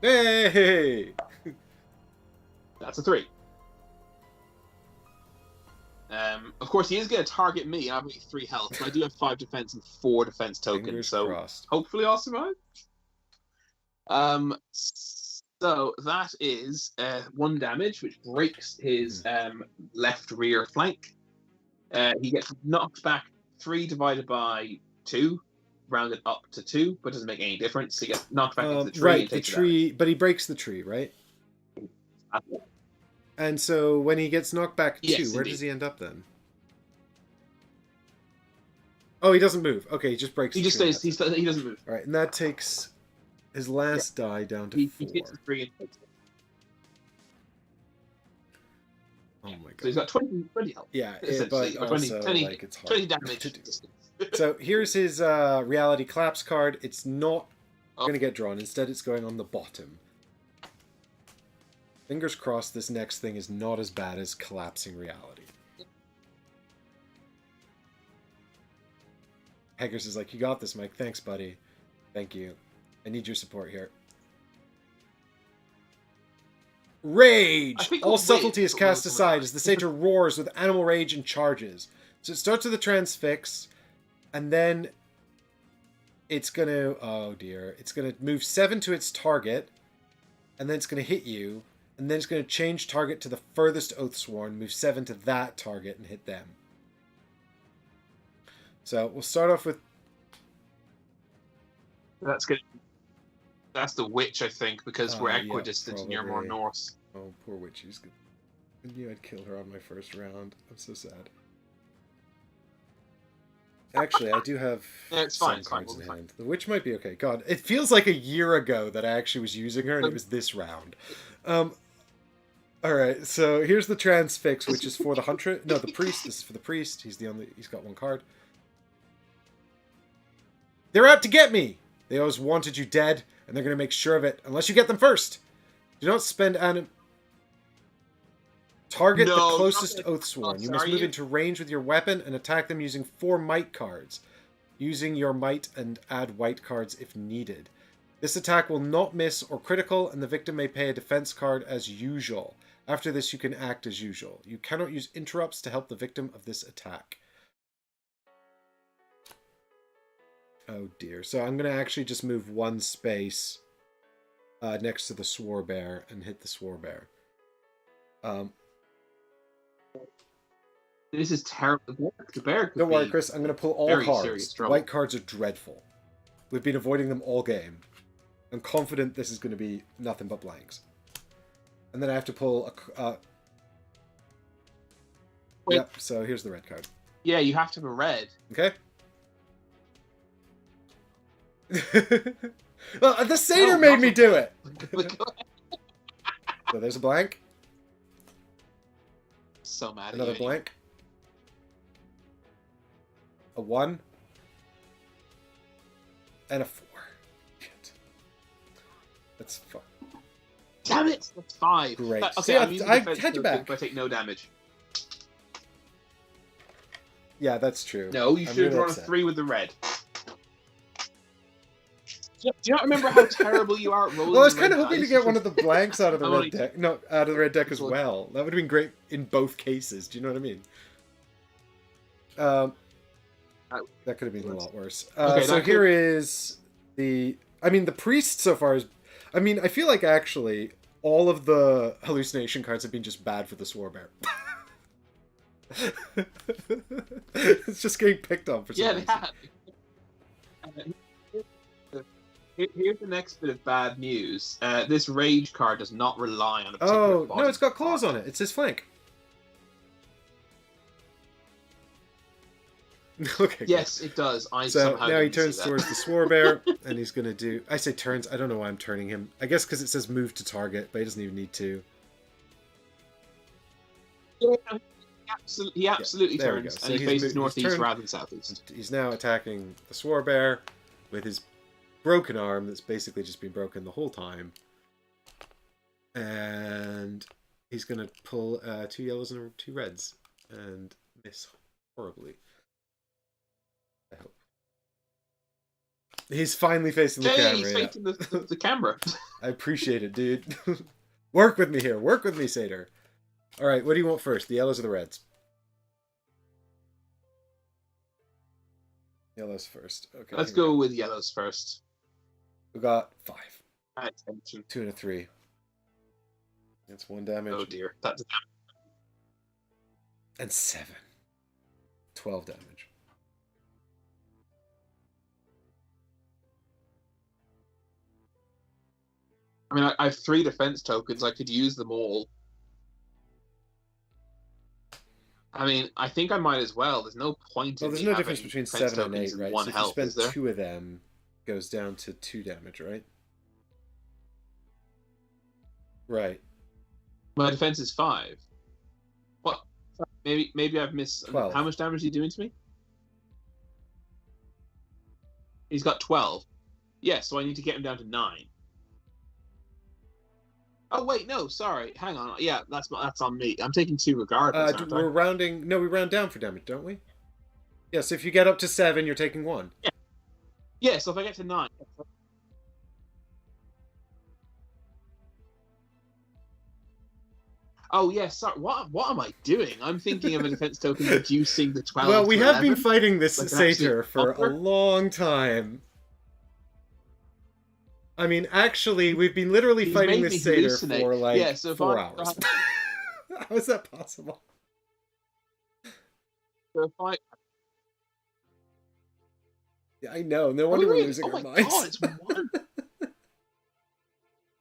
[SPEAKER 1] Hey!
[SPEAKER 2] That's a 3. Of course, he is going to target me. I have only 3 health, but I do have 5 defense and 4 defense tokens,
[SPEAKER 1] Fingers
[SPEAKER 2] so
[SPEAKER 1] crossed.
[SPEAKER 2] hopefully I'll survive. So that is 1 damage, which breaks his left rear flank. He gets knocked back 3 divided by 2. Rounded up to 2, but doesn't make any difference. He gets knocked back into the tree.
[SPEAKER 1] Right,
[SPEAKER 2] and
[SPEAKER 1] the
[SPEAKER 2] takes
[SPEAKER 1] tree, but he breaks the tree, right? And so when he gets knocked back 2, where does he end up then? Oh, he doesn't move. Okay, he just breaks.
[SPEAKER 2] He just stays. He doesn't move.
[SPEAKER 1] All right, and that takes his last die down to 4.
[SPEAKER 2] He gets the 3 and takes it.
[SPEAKER 1] Oh my god!
[SPEAKER 2] So he's got 20 health.
[SPEAKER 1] Yeah,
[SPEAKER 2] essentially,
[SPEAKER 1] but
[SPEAKER 2] 20,
[SPEAKER 1] also
[SPEAKER 2] 20,
[SPEAKER 1] like it's hard
[SPEAKER 2] 20 damage.
[SPEAKER 1] to do. So here's his reality collapse card. It's not going to get drawn. Instead, it's going on the bottom. Fingers crossed this next thing is not as bad as collapsing reality. Haggers is like, you got this, Mike. Thanks, buddy. Thank you. I need your support here. Rage! All subtlety is cast aside as the satyr roars with animal rage and charges. So it starts with a transfix, and then it's going to... Oh, dear. It's going to move 7 to its target, and then it's going to hit you, and then it's going to change target to the furthest Oathsworn, move 7 to that target, and hit them. So we'll start off with...
[SPEAKER 2] That's good. That's the witch, I think, because we're equidistant and you're more north.
[SPEAKER 1] Oh, poor witch. I knew I'd kill her on my first round. I'm so sad. Actually, I do have
[SPEAKER 2] Yeah, it's
[SPEAKER 1] some
[SPEAKER 2] fine. It's fine.
[SPEAKER 1] cards
[SPEAKER 2] We'll
[SPEAKER 1] in
[SPEAKER 2] be fine.
[SPEAKER 1] hand. The witch might be okay. God, it feels like a year ago that I actually was using her, and it was this round. All right, so here's the transfix, which is for the hunter. No, the priest. This is for the priest. He's got one card. They're out to get me. They always wanted you dead, and they're going to make sure of it unless you get them first. Do not spend Target the closest Oathsworn. You must move into range with your weapon and attack them using 4 might cards. Using your might and add white cards if needed. This attack will not miss or critical, and the victim may pay a defense card as usual. After this, you can act as usual. You cannot use interrupts to help the victim of this attack. Oh dear. So I'm going to actually just move 1 space next to the Swarbear and hit the Swarbear.
[SPEAKER 2] This is terrible. The bear could
[SPEAKER 1] Don't worry, Chris. I'm going to pull all cards. White cards are dreadful. We've been avoiding them all game. I'm confident this is going to be nothing but blanks. And then I have to pull a... Yep, so here's the red card.
[SPEAKER 2] Yeah, you have to have a red.
[SPEAKER 1] Okay. Well, the satyr made me do it! So there's a blank.
[SPEAKER 2] So mad at
[SPEAKER 1] Another
[SPEAKER 2] you.
[SPEAKER 1] blank. A 1. And a 4. Shit. That's fun.
[SPEAKER 2] Damn it! That's 5.
[SPEAKER 1] Great.
[SPEAKER 2] Okay,
[SPEAKER 1] See, I had you back.
[SPEAKER 2] But I take no damage.
[SPEAKER 1] Yeah, that's true.
[SPEAKER 2] No, you should have drawn a 3 with the red. Do you not remember how terrible you are at rolling?
[SPEAKER 1] Well, I was kind of hoping to get one of the blanks out of the red deck. No, out of the red deck as well. That would have been great in both cases. Do you know what I mean? That could have been a lot worse. So here is the... I mean, the priest so far is... I mean, I feel like actually all of the hallucination cards have been just bad for the Swarbear. It's just getting picked on for some reason.
[SPEAKER 2] Yeah, here's the next bit of bad news. This rage card does not rely on a particular
[SPEAKER 1] no, it's got claws on it. It's his flank. Okay.
[SPEAKER 2] Yes, it does.
[SPEAKER 1] So now he turns towards the Swarbear, and he's going to do... I say turns. I don't know why I'm turning him. I guess because it says move to target, but he doesn't even need to.
[SPEAKER 2] He absolutely turns,
[SPEAKER 1] so
[SPEAKER 2] and he faces northeast rather than southeast.
[SPEAKER 1] He's now attacking the Swarbear with his broken arm that's basically just been broken the whole time. And he's going to pull 2 yellows and 2 reds and miss horribly. I hope. He's finally facing the camera.
[SPEAKER 2] He's facing the camera.
[SPEAKER 1] I appreciate it, dude. Work with me here. Work with me, Satyr. All right, what do you want first? The yellows or the reds? Yellows first. Okay.
[SPEAKER 2] Let's go with yellows first.
[SPEAKER 1] We got 5.
[SPEAKER 2] Attention.
[SPEAKER 1] 2 and a 3. That's 1 damage.
[SPEAKER 2] Oh dear. That's
[SPEAKER 1] and 7. 12 damage.
[SPEAKER 2] I mean, I have 3 defense tokens. I could use them all. I mean, I think I might as well. There's no point in
[SPEAKER 1] there's no difference between 7 and 8, right? So if
[SPEAKER 2] health,
[SPEAKER 1] you spend 2 of them, it goes down to 2 damage, right? Right.
[SPEAKER 2] My defense is 5. What? Maybe I've missed...
[SPEAKER 1] 12.
[SPEAKER 2] How much damage is he doing to me? He's got 12. Yeah, so I need to get him down to 9. Oh wait, no, sorry. Hang on. Yeah, that's on me. I'm taking 2 regardless.
[SPEAKER 1] We're rounding. No, we round down for damage, don't we? Yeah. So if you get up to 7, you're taking 1.
[SPEAKER 2] Yeah. Yeah. So if I get to 9. Oh yes. Yeah, sorry. What am I doing? I'm thinking of a defense token reducing the 12.
[SPEAKER 1] Well, we have been fighting this satyr for a long time. I mean, actually, we've been literally fighting this satyr for like 4 hours. How is that possible? Yeah, I know. No wonder we're losing our minds.
[SPEAKER 2] God, it's 1.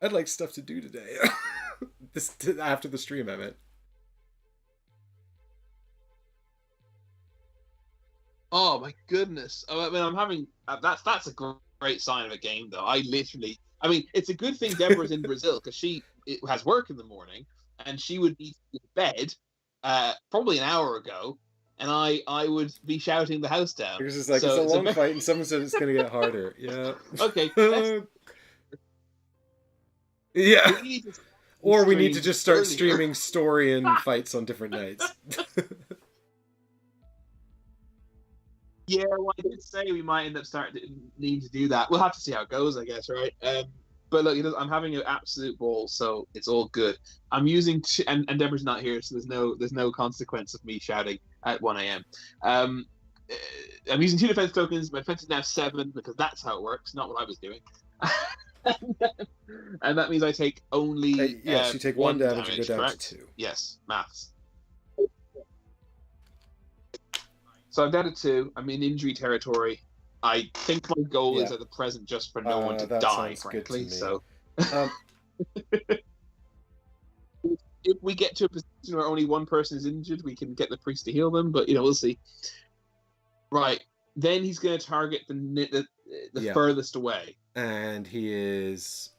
[SPEAKER 1] I'd like stuff to do today. After the stream, I meant.
[SPEAKER 2] Oh my goodness! Oh, I mean, I'm having that's a great sign of a game, though. I mean, it's a good thing Deborah's in Brazil because it has work in the morning, and she would be in bed, probably an hour ago, and I would be shouting the house down.
[SPEAKER 1] Because it's like, it's
[SPEAKER 2] So
[SPEAKER 1] a
[SPEAKER 2] it's
[SPEAKER 1] long fight, and someone said it's going to get harder. Yeah.
[SPEAKER 2] okay.
[SPEAKER 1] Yeah.
[SPEAKER 2] We need to
[SPEAKER 1] Or we need to
[SPEAKER 2] stream
[SPEAKER 1] just start
[SPEAKER 2] earlier.
[SPEAKER 1] streaming story and fights on different nights.
[SPEAKER 2] Yeah, well, I did say we might end up needing to do that. We'll have to see how it goes, I guess, right? But look, I'm having an absolute ball, so it's all good. I'm using and Deborah's not here, so there's no consequence of me shouting at 1 a.m. I'm using 2 defense tokens. My defense is now 7 because that's how it works, not what I was doing. And that means I take only
[SPEAKER 1] yes, you take 1 damage and go down
[SPEAKER 2] correct?
[SPEAKER 1] to 2.
[SPEAKER 2] Yes, maths. So I'm down to 2. I'm in injury territory. I think my goal is at the present just for no one to die, frankly. So if we get to a position where only one person is injured, we can get the priest to heal them. But we'll see. Right. Then he's going to target the furthest away,
[SPEAKER 1] and he is.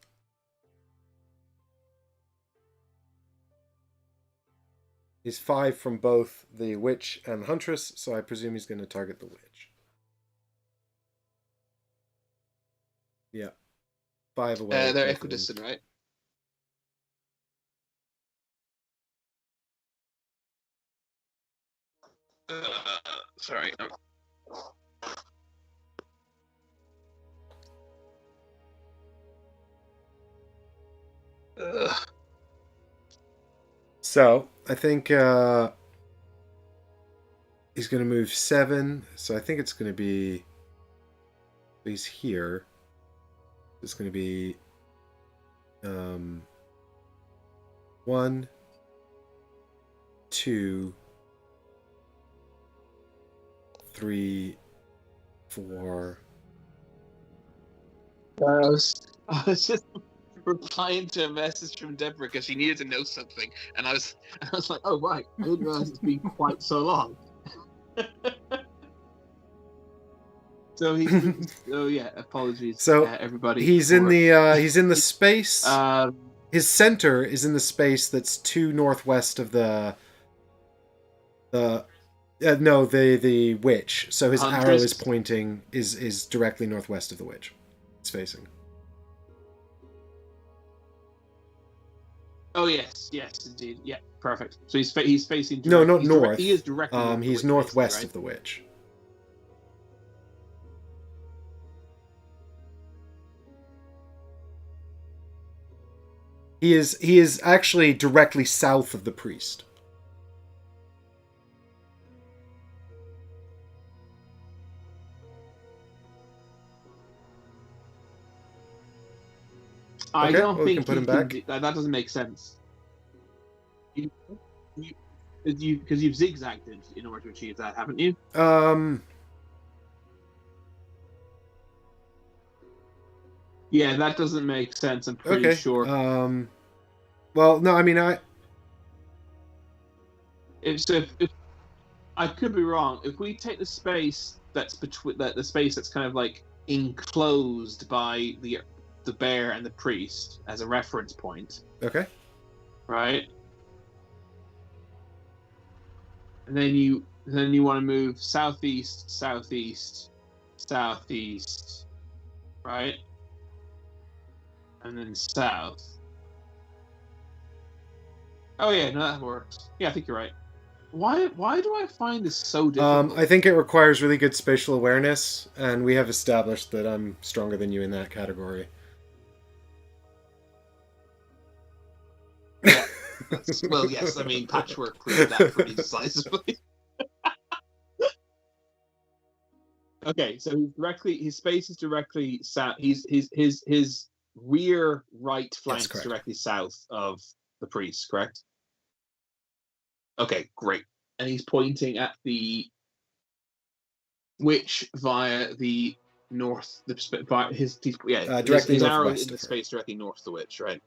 [SPEAKER 1] He's 5 from both the witch and the huntress, so I presume he's going to target the witch. Yeah. 5 away.
[SPEAKER 2] They're equidistant, right? Sorry.
[SPEAKER 1] So, I think he's going to move 7. So I think it's going to be... He's here. It's going to be 1, 2, 3, 4.
[SPEAKER 2] I was just replying to a message from Deborah because she needed to know something, and I was like, oh right, I didn't realize it's been quite so long. So apologies.
[SPEAKER 1] So
[SPEAKER 2] everybody.
[SPEAKER 1] He's in the space. His center is in the space that's 2 northwest of the witch. So his arrow is pointing is directly northwest of the witch. It's facing.
[SPEAKER 2] Oh yes, indeed, yeah, perfect. So he's facing.
[SPEAKER 1] No, not north.
[SPEAKER 2] He is directly.
[SPEAKER 1] He's northwest of the witch. He is actually directly south of the priest.
[SPEAKER 2] I don't think we can put him back. That doesn't make sense. Because you've zigzagged it in order to achieve that, haven't you? Yeah, that doesn't make sense. I'm pretty sure.
[SPEAKER 1] Well, no, I mean,
[SPEAKER 2] If I could be wrong, if we take the space that's between the space that's kind of like enclosed by the bear and the priest as a reference point.
[SPEAKER 1] Okay.
[SPEAKER 2] Right. And then you want to move southeast, right? And then south. Oh yeah, no, that works. Yeah, I think you're right. Why do I find this so difficult?
[SPEAKER 1] I think it requires really good spatial awareness, and we have established that I'm stronger than you in that category.
[SPEAKER 2] Yeah. Well, yes, I mean, Patchwork proved that pretty decisively. Okay, so his space is directly south. His rear right flank is directly south of the priest, correct? Okay, great. And he's pointing at the witch via the north. Directly his arrow in the space directly north of the witch, right?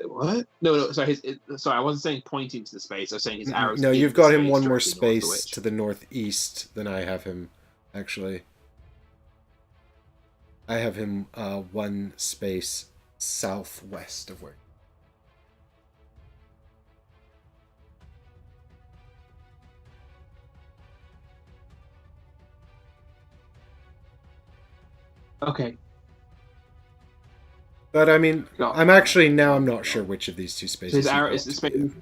[SPEAKER 2] What? No. Sorry, sorry. I wasn't saying pointing to the space. I was saying his arrows.
[SPEAKER 1] No,
[SPEAKER 2] in
[SPEAKER 1] you've
[SPEAKER 2] the
[SPEAKER 1] got him
[SPEAKER 2] space
[SPEAKER 1] one more
[SPEAKER 2] directly north of the
[SPEAKER 1] space
[SPEAKER 2] witch.
[SPEAKER 1] to the northeast than I have him, actually. I have him one space southwest of where.
[SPEAKER 2] Okay.
[SPEAKER 1] But I mean,
[SPEAKER 2] Got-
[SPEAKER 1] I'm not sure which of these two spaces.
[SPEAKER 2] So his
[SPEAKER 1] you've
[SPEAKER 2] arrow
[SPEAKER 1] got
[SPEAKER 2] is the
[SPEAKER 1] to be
[SPEAKER 2] space.
[SPEAKER 1] in.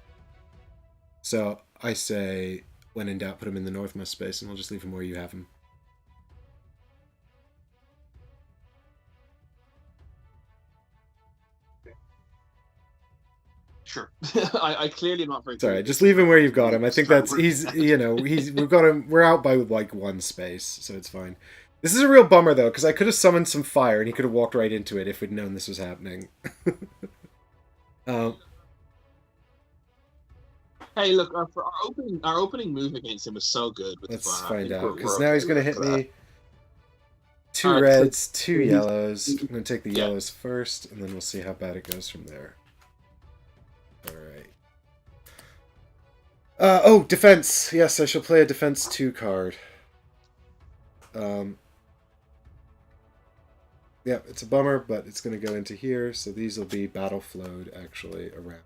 [SPEAKER 1] So I say, when in doubt, put him in the northmost space, and I'll just leave him where you have him.
[SPEAKER 2] Sure. I clearly am not very.
[SPEAKER 1] Sorry, just leave him where you've got him. I think we've got him. We're out by like one space, so it's fine. This is a real bummer though, because I could have summoned some fire and he could have walked right into it if we'd known this was happening.
[SPEAKER 2] Hey, look, our opening move against him was so good. With
[SPEAKER 1] Let's
[SPEAKER 2] the fire.
[SPEAKER 1] find out, because
[SPEAKER 2] we're
[SPEAKER 1] now
[SPEAKER 2] okay
[SPEAKER 1] he's going to hit
[SPEAKER 2] for that.
[SPEAKER 1] me. Two
[SPEAKER 2] Alright,
[SPEAKER 1] reds,
[SPEAKER 2] so-
[SPEAKER 1] two yellows. I'm going to take the
[SPEAKER 2] Yeah.
[SPEAKER 1] yellows first, and then we'll see how bad it goes from there. Alright. Oh, defense! Yes, I shall play a defense 2 card. Yeah, it's a bummer, but it's going to go into here, so these will be battle flowed, actually, around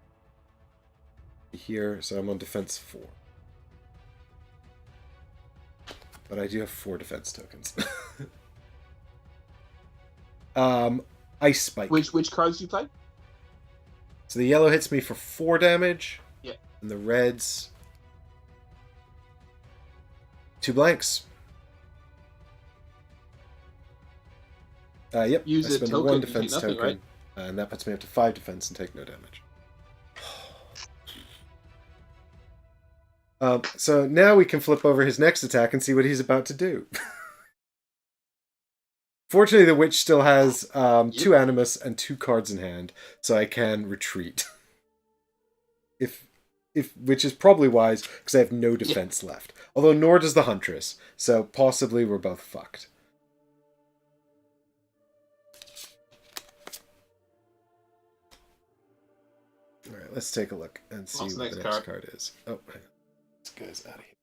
[SPEAKER 1] here, so I'm on defense 4. But I do have 4 defense tokens. Ice Spike.
[SPEAKER 2] Which cards do you play?
[SPEAKER 1] So the yellow hits me for 4 damage.
[SPEAKER 2] Yeah.
[SPEAKER 1] And the reds... 2 blanks. Yep.
[SPEAKER 2] Use
[SPEAKER 1] I
[SPEAKER 2] a
[SPEAKER 1] spend
[SPEAKER 2] token,
[SPEAKER 1] 1
[SPEAKER 2] you take
[SPEAKER 1] defense
[SPEAKER 2] nothing,
[SPEAKER 1] token.
[SPEAKER 2] right?
[SPEAKER 1] And that puts me up to 5 defense and take no damage. So now we can flip over his next attack and see what he's about to do. Fortunately, the witch still has 2 animus and 2 cards in hand, so I can retreat. Which is probably wise, because I have no defense left. Although nor does the huntress, so possibly we're both fucked. Alright, let's take a look and see what the next card is. Oh, hang on. This guy's out of here.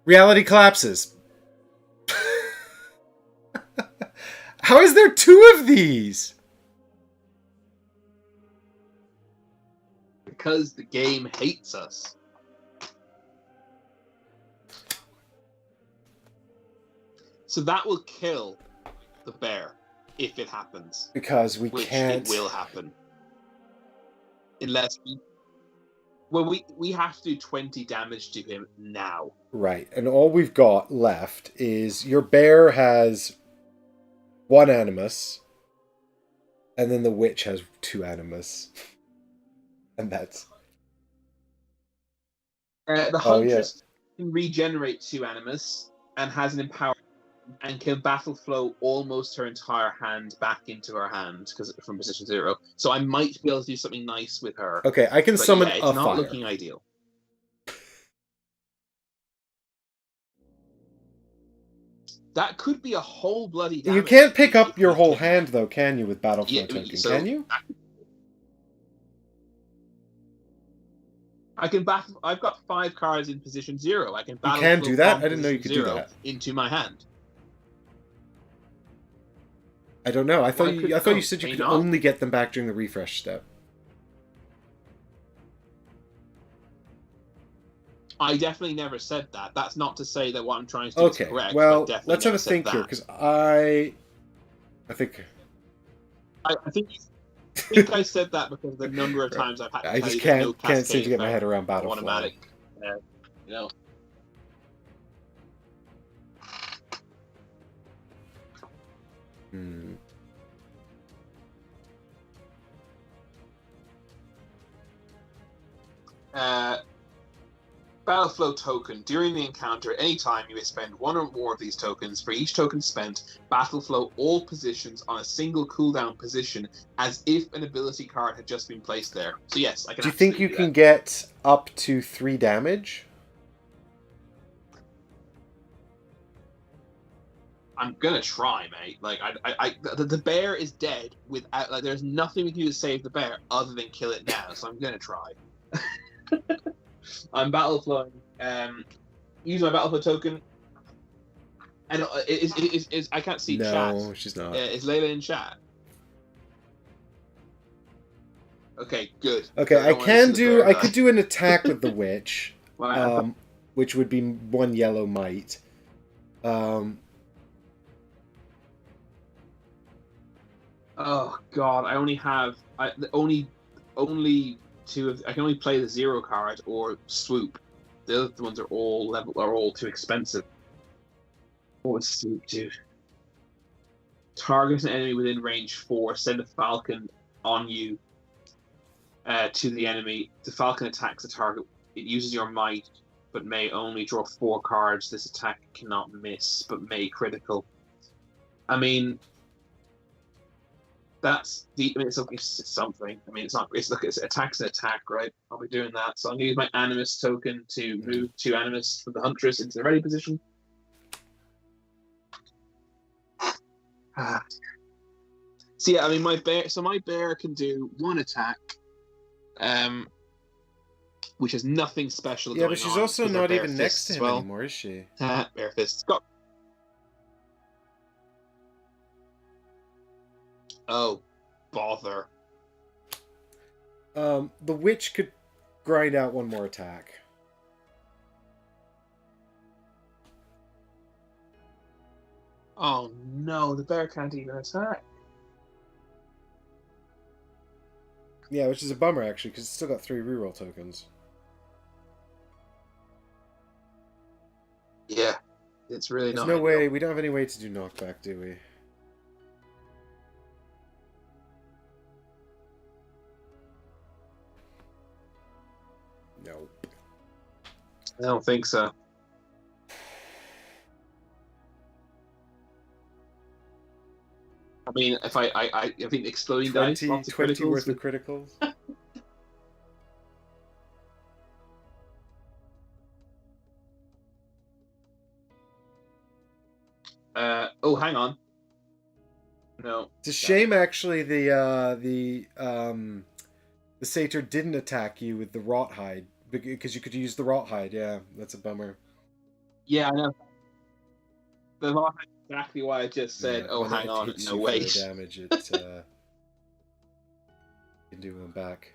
[SPEAKER 1] Reality collapses. How is there 2 of these?
[SPEAKER 2] Because the game hates us. So that will kill the bear if it happens.
[SPEAKER 1] Because we can't.
[SPEAKER 2] It will happen. Unless we. Well, we have to do 20 damage to him now.
[SPEAKER 1] Right, and all we've got left is your bear has 1 animus, and then the witch has 2 animus. And that's...
[SPEAKER 2] The huntress can regenerate 2 animus and has an empowerment and can battle flow almost her entire hand back into her hand because from position 0. So I might be able to do something nice with her.
[SPEAKER 1] Okay, I can summon
[SPEAKER 2] it's
[SPEAKER 1] a
[SPEAKER 2] not
[SPEAKER 1] fire.
[SPEAKER 2] looking ideal. That could be a whole bloody damage.
[SPEAKER 1] You can't pick up your whole hand, though, can you, with battle flow token? Can you?
[SPEAKER 2] I can battle. I've got 5 cards in position 0. I can battle.
[SPEAKER 1] You can do that? I didn't know you could do that.
[SPEAKER 2] Into my hand.
[SPEAKER 1] I don't know. I thought you said you could
[SPEAKER 2] not?
[SPEAKER 1] only get them back during the refresh step.
[SPEAKER 2] I definitely never said that. That's not to say that what I'm trying to do is correct.
[SPEAKER 1] Well, let's have a think here, because I think
[SPEAKER 2] I said that because of the number of times I've had to
[SPEAKER 1] I just can't seem to get my head around battle
[SPEAKER 2] automatic. You know. Battle flow token. During the encounter, at any time you may spend 1 or more of these tokens. For each token spent, battle flow all positions on a single cooldown position as if an ability card had just been placed there. So yes, I can.
[SPEAKER 1] Do you think you can get up to 3 damage?
[SPEAKER 2] I'm gonna try, mate. Like the bear is dead without like. There's nothing we can do to save the bear other than kill it now. So I'm gonna try. I'm battle flowing. Use my battle flow token. And is I can't see chat.
[SPEAKER 1] No, she's not.
[SPEAKER 2] Is Layla in chat? Okay, good.
[SPEAKER 1] Okay, I could do an attack with the witch, which would be 1 yellow might.
[SPEAKER 2] Oh God, I only have only two of I can only play the 0 card or swoop. The other ones are all too expensive. What would swoop do? Target an enemy within range 4. Send a falcon on you to the enemy. The falcon attacks the target. It uses your might, but may only draw 4 cards. This attack cannot miss, but may critical. I mean, that's the. I mean, it's something. I mean, it's not. It's attack's an attack, right? I'll be doing that. So I'm gonna use my animus token to move 2 animus from the huntress into the ready position. So yeah, I mean, my bear can do 1 attack, which has nothing special.
[SPEAKER 1] Yeah, but she's also not even next to him anymore, is she?
[SPEAKER 2] Bear fists. Got. Oh, bother.
[SPEAKER 1] The witch could grind out 1 more attack.
[SPEAKER 2] Oh no, the bear can't even attack.
[SPEAKER 1] Yeah, which is a bummer actually, because it's still got 3 reroll tokens.
[SPEAKER 2] Yeah, it's really
[SPEAKER 1] There's
[SPEAKER 2] not.
[SPEAKER 1] no way. We don't have any way to do knockback, do we? Nope.
[SPEAKER 2] I don't think so. I mean, if I think exploding
[SPEAKER 1] 20,
[SPEAKER 2] dice, lots of
[SPEAKER 1] 20
[SPEAKER 2] criticals.
[SPEAKER 1] worth of criticals.
[SPEAKER 2] Oh, hang on. No.
[SPEAKER 1] It's a shame, actually. The satyr didn't attack you with the rot hide because you could use the rot hide. Yeah, that's a bummer.
[SPEAKER 2] Yeah, I know. That's exactly why I just said, "Oh, hang on, no wait."
[SPEAKER 1] Damage it. Can do him back.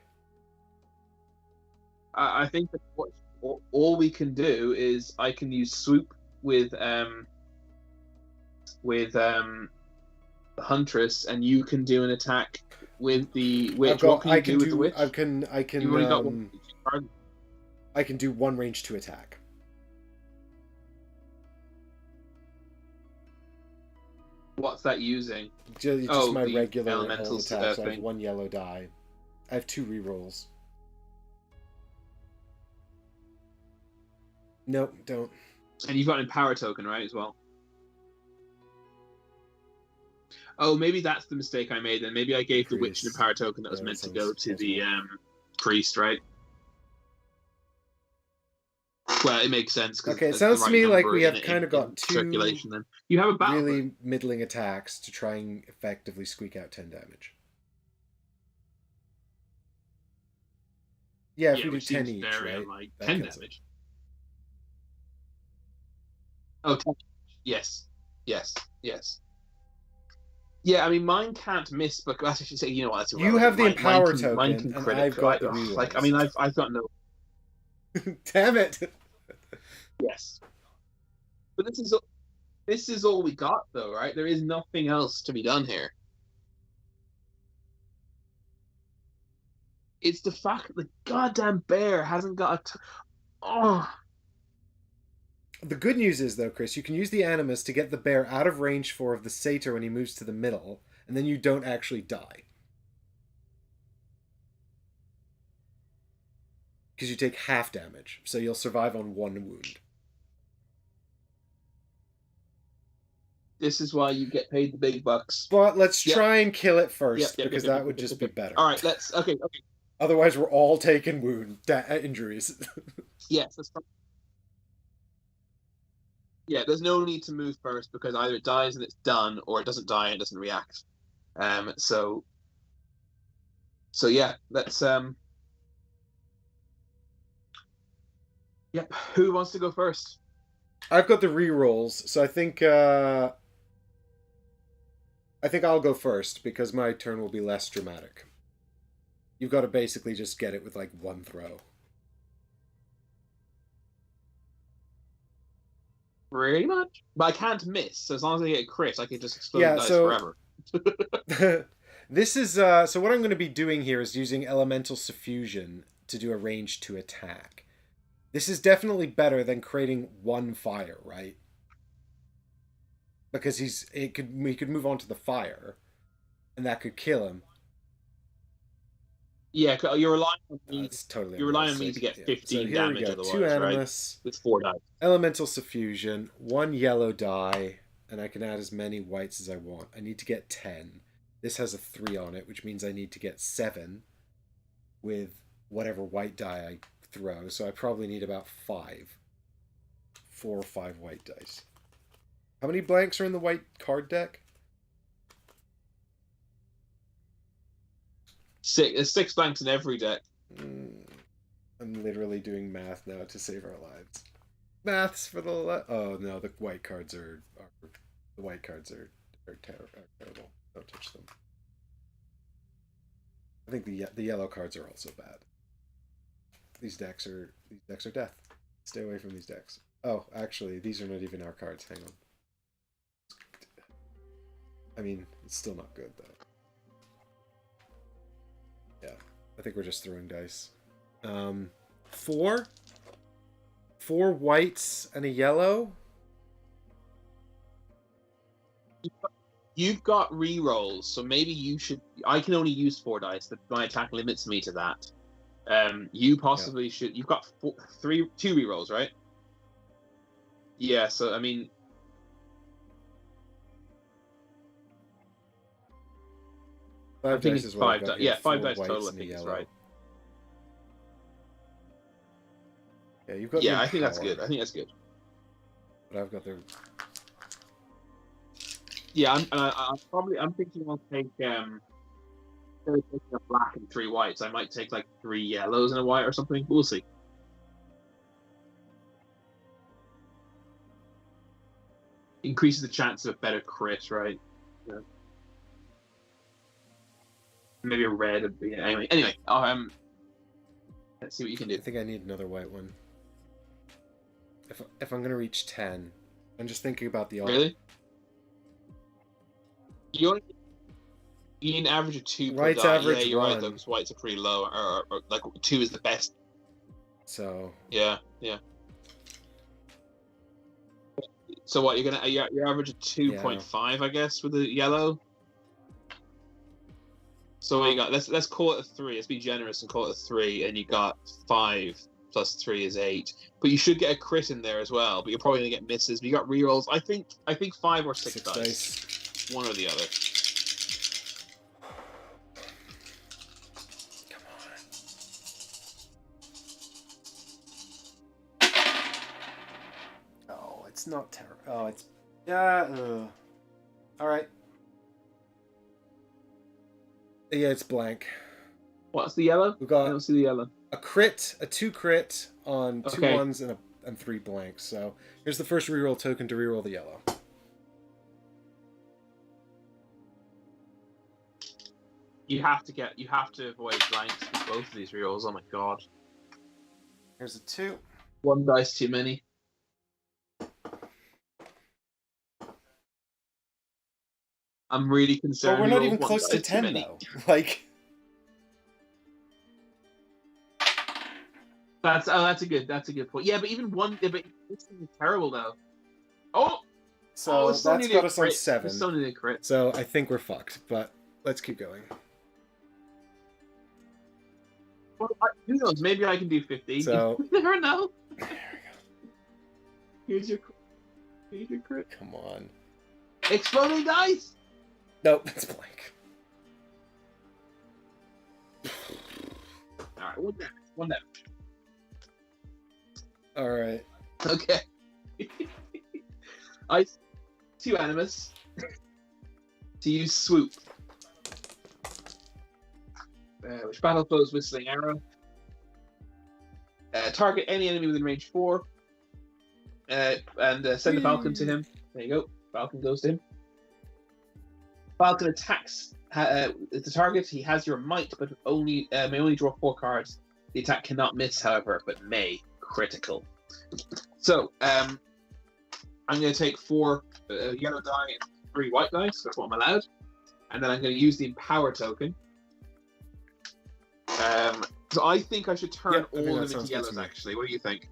[SPEAKER 2] I think that all we can do is I can use swoop with the huntress, and you can do an attack with the witch. What can you do with the witch?
[SPEAKER 1] I can.
[SPEAKER 2] You've only got 1 card.
[SPEAKER 1] I can do 1 range 2 attack.
[SPEAKER 2] What's that using?
[SPEAKER 1] Just my regular
[SPEAKER 2] elemental
[SPEAKER 1] attack. So I have 1 yellow die. I have 2 rerolls. Nope, don't.
[SPEAKER 2] And you've got an empower token, right, as well? Oh, maybe that's the mistake I made then. Maybe I gave the witch an empower token that was meant to go to the priest, right? Well, it makes sense.
[SPEAKER 1] Okay, it sounds to me like we have kind of got 2
[SPEAKER 2] circulation. Then you have a battle
[SPEAKER 1] really middling attacks to try and effectively squeak out 10 damage. Yeah, if we do 10 each, right?
[SPEAKER 2] Like 10 damage. Oh, 10. Yes. Yeah, I mean, mine can't miss, but I should say, you know what?
[SPEAKER 1] You have the empower token, and I've got the rerolls.
[SPEAKER 2] Like, I mean, I've got no.
[SPEAKER 1] Damn it!
[SPEAKER 2] Yes, but this is all we got, though, right? There is nothing else to be done here. It's the fact that the goddamn bear hasn't got a.
[SPEAKER 1] The good news is, though, Chris, you can use the animus to get the bear out of range 4 of the satyr when he moves to the middle, and then you don't actually die. Because you take half damage, so you'll survive on 1 wound.
[SPEAKER 2] This is why you get paid the big bucks.
[SPEAKER 1] But let's try and kill it first, because that would just be better.
[SPEAKER 2] All right, let's. Okay.
[SPEAKER 1] Otherwise, we're all taking injuries.
[SPEAKER 2] Yes, that's fine. Yeah, there's no need to move first because either it dies and it's done, or it doesn't die and it doesn't react. So yeah, let's Yep. Who wants to go first?
[SPEAKER 1] I've got the re-rolls, so I think I'll go first because my turn will be less dramatic. You've got to basically just get it with like one throw.
[SPEAKER 2] Pretty much. But I can't miss, so as long as I get a crit, I can just explode
[SPEAKER 1] Yeah,
[SPEAKER 2] dice
[SPEAKER 1] so
[SPEAKER 2] forever.
[SPEAKER 1] this is so what I'm going to be doing here is using elemental suffusion to do a range 2 attack. This is definitely better than creating one fire, right? Because he could move on to the fire and that could kill him.
[SPEAKER 2] Yeah, you're relying on me.
[SPEAKER 1] It's totally
[SPEAKER 2] You're relying on me to
[SPEAKER 1] unrealistic.
[SPEAKER 2] get
[SPEAKER 1] Yeah. So
[SPEAKER 2] 15
[SPEAKER 1] here we
[SPEAKER 2] damage
[SPEAKER 1] go. 2
[SPEAKER 2] otherwise, right?
[SPEAKER 1] animus,
[SPEAKER 2] With 4 dice.
[SPEAKER 1] elemental suffusion, 1 yellow die, and I can add as many whites as I want. I need to get 10. This has a 3 on it, which means I need to get 7 with whatever white die I throw. So I probably need about 5. 4 or 5 white dice. How many blanks are in the white card deck?
[SPEAKER 2] There's 6 blanks in every deck.
[SPEAKER 1] I'm literally doing math now to save our lives. Maths for the oh no, the white cards are terrible. Don't touch them. I think the yellow cards are also bad. These decks are death. Stay away from these decks. Oh, actually, these are not even our cards. Hang on. I mean, it's still not good though. Yeah, I think we're just throwing dice. 4 whites and a yellow.
[SPEAKER 2] You've got rerolls, so maybe you should. I can only use 4 dice. My attack limits me to that. You possibly should. You've got 2 rerolls, right? Yeah. So I mean,
[SPEAKER 1] 5 dice is what I've got here.
[SPEAKER 2] Yeah, 5
[SPEAKER 1] 4
[SPEAKER 2] dice
[SPEAKER 1] whites
[SPEAKER 2] total. I
[SPEAKER 1] and a
[SPEAKER 2] think is
[SPEAKER 1] yellow.
[SPEAKER 2] right.
[SPEAKER 1] Yeah, you've got.
[SPEAKER 2] Yeah, I think that's good. I think that's good.
[SPEAKER 1] But I've got the.
[SPEAKER 2] Yeah, I'm thinking I'll take instead of taking a black and 3 whites, I might take like 3 yellows and a white or something. We'll see. Increases the chance of a better crit, right? Yeah. Maybe a red. Anyway, let's see what you can do.
[SPEAKER 1] I think I need another white one. If I'm gonna reach 10, I'm just thinking about the
[SPEAKER 2] Really? You need an average of 2 per
[SPEAKER 1] whites
[SPEAKER 2] die.
[SPEAKER 1] average
[SPEAKER 2] Yeah, you're
[SPEAKER 1] 1.
[SPEAKER 2] right. Those whites are pretty low, or like 2 is the best.
[SPEAKER 1] So
[SPEAKER 2] yeah. So what you're gonna your average of 2.5, I guess, with the yellow. So what you got? Let's call it a 3. Let's be generous and call it a 3, and you got 5 plus 3 is 8. But you should get a crit in there as well. But you're probably gonna get misses. But you got rerolls. I think 5 or 6 dice. One or the other.
[SPEAKER 1] oh, it's not terrible. Oh, it's yeah. All right. Yeah, it's blank.
[SPEAKER 2] What's the yellow?
[SPEAKER 1] We got
[SPEAKER 2] I don't see the yellow.
[SPEAKER 1] a crit, a 2 crit on 2
[SPEAKER 2] Okay.
[SPEAKER 1] 1s and 3 blanks. So here's the first reroll token to reroll the yellow.
[SPEAKER 2] You have to avoid blanks with both of these rerolls. Oh my god.
[SPEAKER 1] Here's a 2.
[SPEAKER 2] 1 dice too many. I'm really concerned.
[SPEAKER 1] But we're not
[SPEAKER 2] you
[SPEAKER 1] even
[SPEAKER 2] rolled 1
[SPEAKER 1] close to
[SPEAKER 2] dice too
[SPEAKER 1] 10
[SPEAKER 2] many.
[SPEAKER 1] though. Like
[SPEAKER 2] That's a good point. Yeah, but even 1, but this thing is terrible though. Oh,
[SPEAKER 1] so
[SPEAKER 2] it's so
[SPEAKER 1] that's
[SPEAKER 2] nearly
[SPEAKER 1] got
[SPEAKER 2] a
[SPEAKER 1] us on
[SPEAKER 2] crit.
[SPEAKER 1] 7.
[SPEAKER 2] It's so nearly a crit.
[SPEAKER 1] So I think we're fucked, but let's keep going.
[SPEAKER 2] Well, who knows? Maybe I can do 50.
[SPEAKER 1] So
[SPEAKER 2] You never know.
[SPEAKER 1] there we go.
[SPEAKER 2] Here's your crit.
[SPEAKER 1] Come on.
[SPEAKER 2] Exploding dice.
[SPEAKER 1] Nope, that's blank.
[SPEAKER 2] All right, 1 damage. 1 damage.
[SPEAKER 1] All right.
[SPEAKER 2] Okay. I 2 animus to use swoop. Which battle foes whistling arrow. Target any enemy within range 4. And send the Falcon to him. There you go. Falcon goes to him. Falcon attacks the target. He has your might, but may only draw 4 cards. The attack cannot miss, however, but may critical. So, I'm going to take 4 yellow die and 3 white dice. That's what I'm allowed. And then I'm going to use the Empower token. So I think I should turn all of them into yellows, actually. What do you think?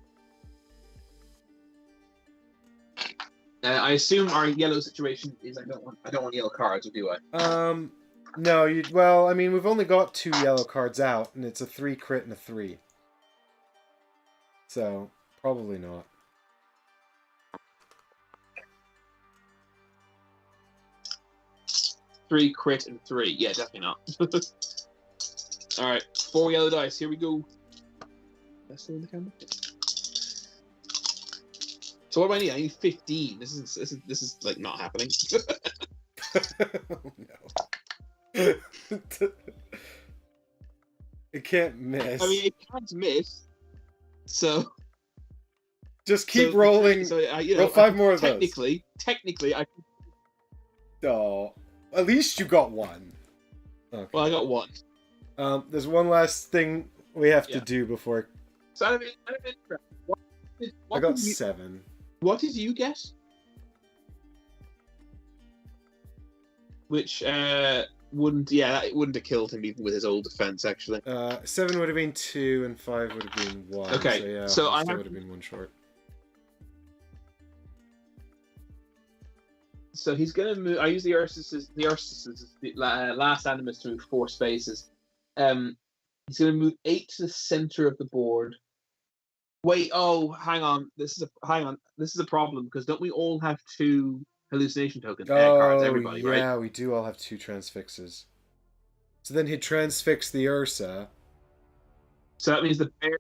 [SPEAKER 2] I assume our yellow situation is I don't want yellow cards, or do I?
[SPEAKER 1] No, well, I mean, we've only got 2 yellow cards out, and it's a 3 crit and a 3. So, probably not.
[SPEAKER 2] Three crit and 3. Yeah, definitely not. Alright, 4 yellow dice, here we go. That's still in the camera. So what do I need? I need 15. This is like not happening.
[SPEAKER 1] Oh, no. It can't miss.
[SPEAKER 2] I mean, it can't miss. So
[SPEAKER 1] just keep rolling.
[SPEAKER 2] So
[SPEAKER 1] roll 5 more of those.
[SPEAKER 2] Technically, I.
[SPEAKER 1] Oh, at least you got 1. Okay.
[SPEAKER 2] Well, I got 1.
[SPEAKER 1] There's one last thing we have to do before.
[SPEAKER 2] So I
[SPEAKER 1] got 7.
[SPEAKER 2] What did you get? Which wouldn't have killed him even with his old defense, actually.
[SPEAKER 1] 7 would have been 2 and 5 would have been 1.
[SPEAKER 2] Okay,
[SPEAKER 1] so
[SPEAKER 2] I
[SPEAKER 1] would have been 1 short.
[SPEAKER 2] So he's gonna move. I use the Ursus as the last animus to move 4 spaces. He's gonna move 8 to the center of the board. Wait, hang on. This is a problem because don't we all have 2 hallucination tokens? Cards, everybody, right?
[SPEAKER 1] Yeah, we do all have 2 transfixes. So then he'd transfix the Ursa.
[SPEAKER 2] So that means the bear,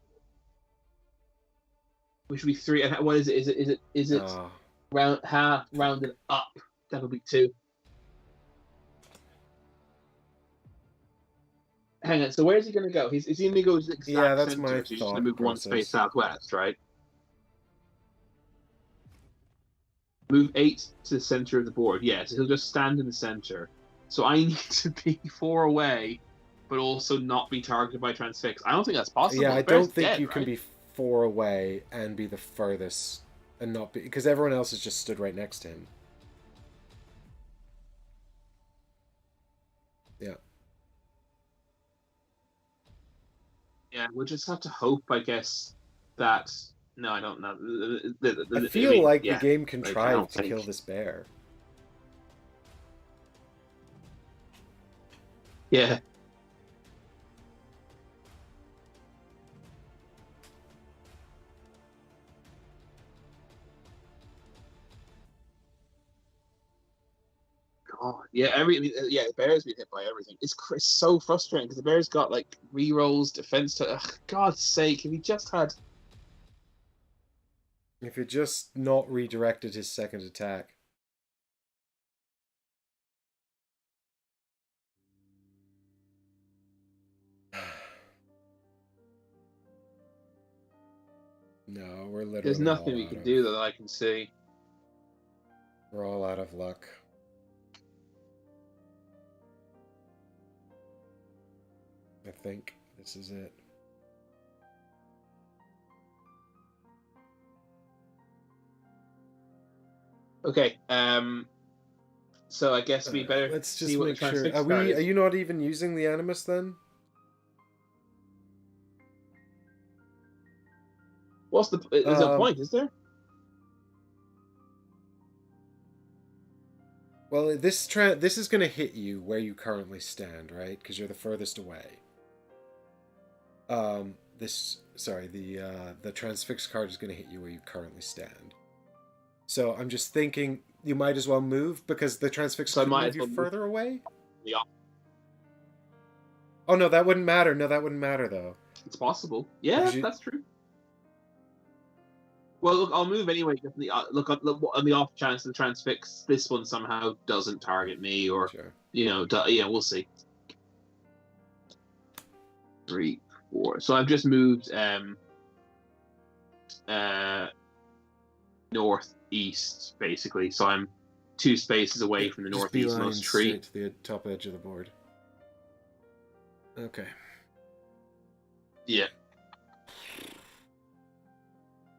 [SPEAKER 2] which would be 3. And what is it? Is it rounded up? That would be 2. Hang on. So where's he going to go? He's going to go to the exact
[SPEAKER 1] center. That's my
[SPEAKER 2] thought.
[SPEAKER 1] process.
[SPEAKER 2] He's going to move 1 space southwest, right? Move 8 to the center of the board. Yeah, so he'll just stand in the center. So I need to be 4 away, but also not be targeted by transfix. I don't think that's possible.
[SPEAKER 1] Yeah, I don't think you can be 4 away and be the furthest and not be, because everyone else has just stood right next to him. Yeah.
[SPEAKER 2] Yeah, we'll just have to hope, I guess, that... No, I don't know.
[SPEAKER 1] I feel like the game contrived to kill this bear.
[SPEAKER 2] Yeah. God, yeah, the bear's been hit by everything. It's so frustrating because the bear's got like rerolls, defense. God's sake, if he just had.
[SPEAKER 1] If he just not redirected his second attack. No, we're literally.
[SPEAKER 2] There's nothing we can do that I can see.
[SPEAKER 1] We're all out of luck. I think this is it.
[SPEAKER 2] Okay. So I guess we better.
[SPEAKER 1] Let's just
[SPEAKER 2] see what
[SPEAKER 1] make
[SPEAKER 2] the
[SPEAKER 1] sure. Are you not even using the Animus then?
[SPEAKER 2] What's the? There's no point, is there?
[SPEAKER 1] Well, this is going to hit you where you currently stand, right? Because you're the furthest away. The transfix card is going to hit you where you currently stand. So I'm just thinking you might as well move because the transfix could move you further away.
[SPEAKER 2] Yeah.
[SPEAKER 1] Oh no, that wouldn't matter. No, that wouldn't matter though.
[SPEAKER 2] It's possible. Yeah, that's true. Well, look, I'll move anyway. Look on the off chance the transfix this one somehow doesn't target me, or
[SPEAKER 1] Sure.
[SPEAKER 2] we'll see. 3, 4. So I've just moved northeast basically. So I'm 2 spaces away from the
[SPEAKER 1] Just
[SPEAKER 2] northeastmost tree.
[SPEAKER 1] straight to the top edge of the board. Okay.
[SPEAKER 2] Yeah.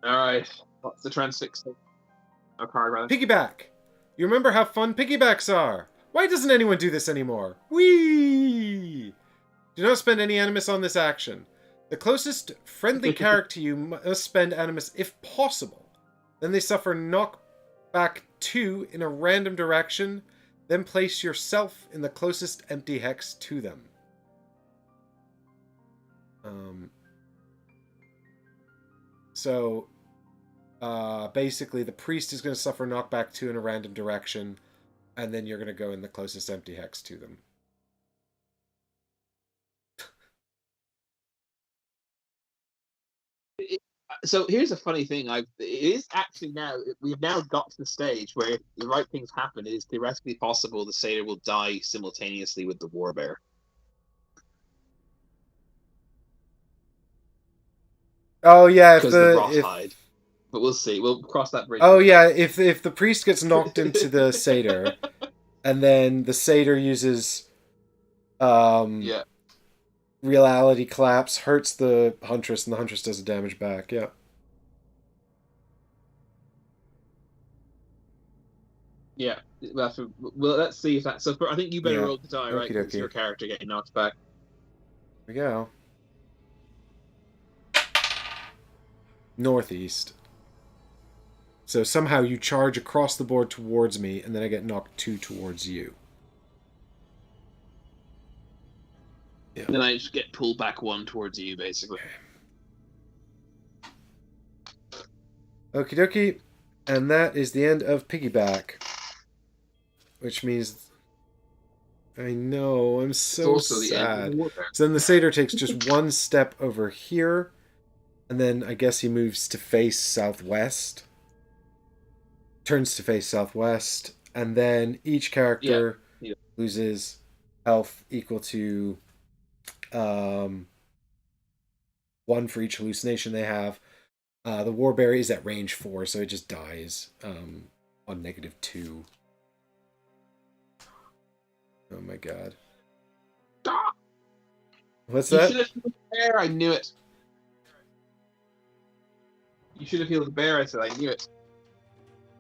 [SPEAKER 2] All right. What's the transfix? A card, rather.
[SPEAKER 1] Piggyback! You remember how fun piggybacks are! Why doesn't anyone do this anymore? Whee! Do not spend any animus on this action. The closest friendly character you must spend animus if possible. Then they suffer knockback 2 in a random direction. Then place yourself in the closest empty hex to them. So, basically, the priest is going to suffer knockback 2 in a random direction, and then you're going to go in the closest empty hex to them.
[SPEAKER 2] So here's a funny thing. We've now got to the stage where if the right things happen, it is theoretically possible the satyr will die simultaneously with the warbear.
[SPEAKER 1] Oh yeah,
[SPEAKER 2] because the Rothhide. But we'll see. We'll cross that bridge.
[SPEAKER 1] Oh yeah, if the priest gets knocked into the satyr, and then the satyr uses reality collapse, hurts the huntress, and the huntress does the damage back. Yeah.
[SPEAKER 2] Yeah. Well, let's see if that. So I think you better roll the die, right? Because it's your character getting knocked back.
[SPEAKER 1] Here we go. Northeast. So somehow you charge across the board towards me, and then I get knocked 2 towards you.
[SPEAKER 2] Yeah. Then I just get pulled back 1 towards you, basically.
[SPEAKER 1] Okie dokie. And that is the end of Piggyback. Which means... I know, I'm so sad. So then the satyr takes just 1 step over here, and then I guess he moves to face southwest. Turns to face southwest, and then each character loses health equal to 1 for each hallucination they have. The warberry is at range 4, so it just dies on -2. Oh my god.
[SPEAKER 2] Stop!
[SPEAKER 1] What's that?
[SPEAKER 2] You should have healed the bear, I knew it. You should have healed the bear, I said, I knew it.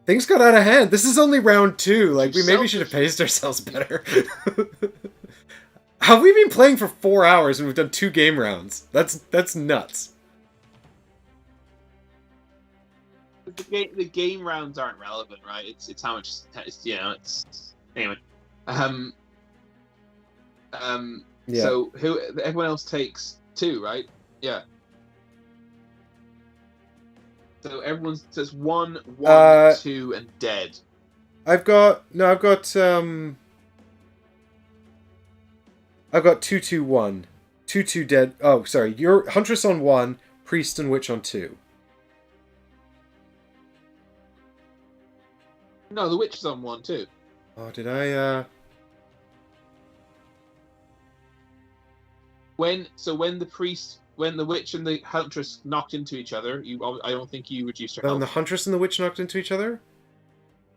[SPEAKER 1] Things got out of hand. This is only round 2. Like, we maybe should have paced ourselves better. Have we been playing for 4 hours and we've done 2 game rounds? That's nuts.
[SPEAKER 2] The game rounds aren't relevant, right? It's how much. It's anyway.
[SPEAKER 1] Yeah.
[SPEAKER 2] So everyone else takes 2, right? Yeah. So everyone says 1, 2, and dead.
[SPEAKER 1] I've got 2, 2, 1. 2, 2 dead. Oh, sorry. You're Huntress on 1, Priest and Witch on 2.
[SPEAKER 2] No, the Witch is on 1 too.
[SPEAKER 1] Oh, did I?
[SPEAKER 2] When the Witch and the Huntress knocked into each other, I don't think you reduced her health.
[SPEAKER 1] When the Huntress and the Witch knocked into each other?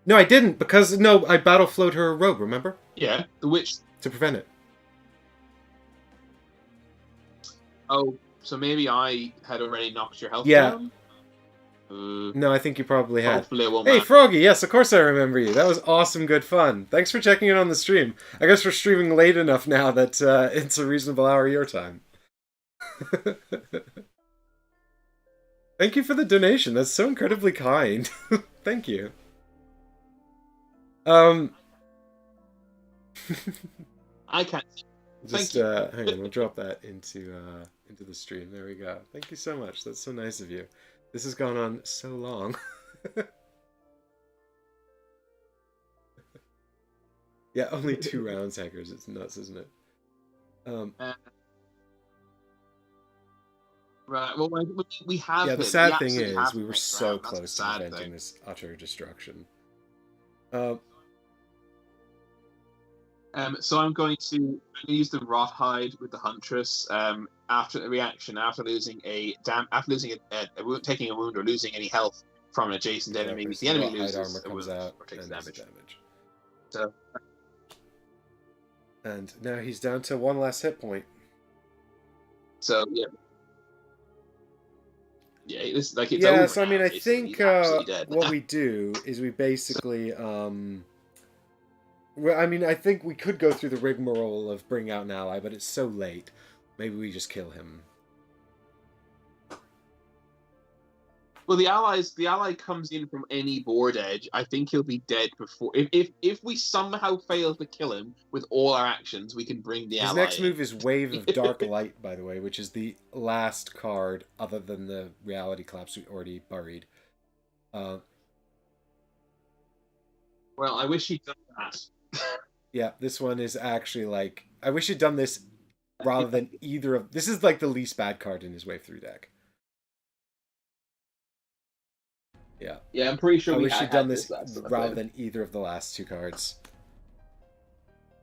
[SPEAKER 1] No, I didn't, because I battle flowed her robe, remember?
[SPEAKER 2] Yeah, the Witch
[SPEAKER 1] to prevent it.
[SPEAKER 2] Oh, so maybe I had already knocked your health down?
[SPEAKER 1] No, I think you probably had.
[SPEAKER 2] Hopefully it won't
[SPEAKER 1] Hey,
[SPEAKER 2] matter.
[SPEAKER 1] Froggy, yes, of course I remember you. That was awesome, good fun. Thanks for checking in on the stream. I guess we're streaming late enough now that it's a reasonable hour your time. Thank you for the donation. That's so incredibly kind. Thank you.
[SPEAKER 2] I can't.
[SPEAKER 1] Just hang on, we'll drop that into the stream. There we go. Thank you so much. That's so nice of you. This has gone on so long. Yeah, only 2 rounds, hackers. It's nuts, isn't it?
[SPEAKER 2] Right. Well, we have.
[SPEAKER 1] Yeah, the
[SPEAKER 2] him.
[SPEAKER 1] sad
[SPEAKER 2] We
[SPEAKER 1] thing
[SPEAKER 2] absolutely
[SPEAKER 1] is,
[SPEAKER 2] have
[SPEAKER 1] we
[SPEAKER 2] him
[SPEAKER 1] were
[SPEAKER 2] next
[SPEAKER 1] so
[SPEAKER 2] round. That's the
[SPEAKER 1] close to
[SPEAKER 2] sad
[SPEAKER 1] preventing
[SPEAKER 2] thing.
[SPEAKER 1] this utter destruction.
[SPEAKER 2] So I'm going to use the rot hide with the huntress. After the reaction, after losing taking a wound or losing any health from an adjacent enemy,
[SPEAKER 1] Exactly. So
[SPEAKER 2] the enemy
[SPEAKER 1] rot hide armor
[SPEAKER 2] loses a
[SPEAKER 1] comes
[SPEAKER 2] wound
[SPEAKER 1] out
[SPEAKER 2] or takes
[SPEAKER 1] and does
[SPEAKER 2] damage.
[SPEAKER 1] damage.
[SPEAKER 2] So,
[SPEAKER 1] And now he's down to one less hit point.
[SPEAKER 2] so yeah. Yeah, it's like it's
[SPEAKER 1] yeah,
[SPEAKER 2] over
[SPEAKER 1] so I
[SPEAKER 2] now,
[SPEAKER 1] mean, I
[SPEAKER 2] basically.
[SPEAKER 1] think
[SPEAKER 2] He's absolutely dead.
[SPEAKER 1] what we do is we basically, well, I mean, I think we could go through the rigmarole of bring out an ally, but it's so late. Maybe we just kill him.
[SPEAKER 2] Well, the ally comes in from any board edge. I think he'll be dead before. If we somehow fail to kill him with all our actions, we can bring the
[SPEAKER 1] His
[SPEAKER 2] ally.
[SPEAKER 1] next move is Wave of Dark Light, by the way, which is the last card other than the Reality Collapse we already buried.
[SPEAKER 2] Well, I wish he'd done that.
[SPEAKER 1] Yeah, this one is actually like, I wish he'd done this rather than either of. This is like the least bad card in his Wave Through deck. Yeah.
[SPEAKER 2] Yeah, I'm pretty sure
[SPEAKER 1] I
[SPEAKER 2] we
[SPEAKER 1] wish
[SPEAKER 2] had
[SPEAKER 1] he'd done
[SPEAKER 2] this
[SPEAKER 1] this
[SPEAKER 2] last
[SPEAKER 1] rather than either of the last two cards.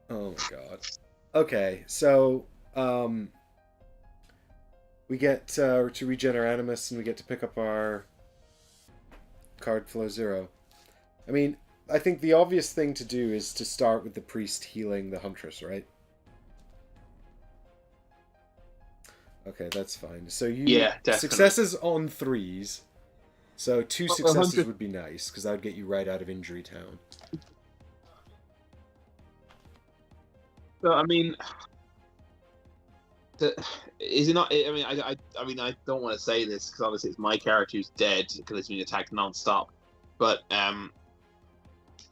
[SPEAKER 1] Oh my god. Okay, so we get to regen our Animus and we get to pick up our card flow 0. I mean, I think the obvious thing to do is to start with the priest healing the huntress, right? Okay, that's fine. So successes on 3s. So 2 successes would be nice, because that would get you right out of Injury Town.
[SPEAKER 2] So I mean, is he not? I mean, I don't want to say this because obviously it's my character who's dead because he's being attacked non-stop. But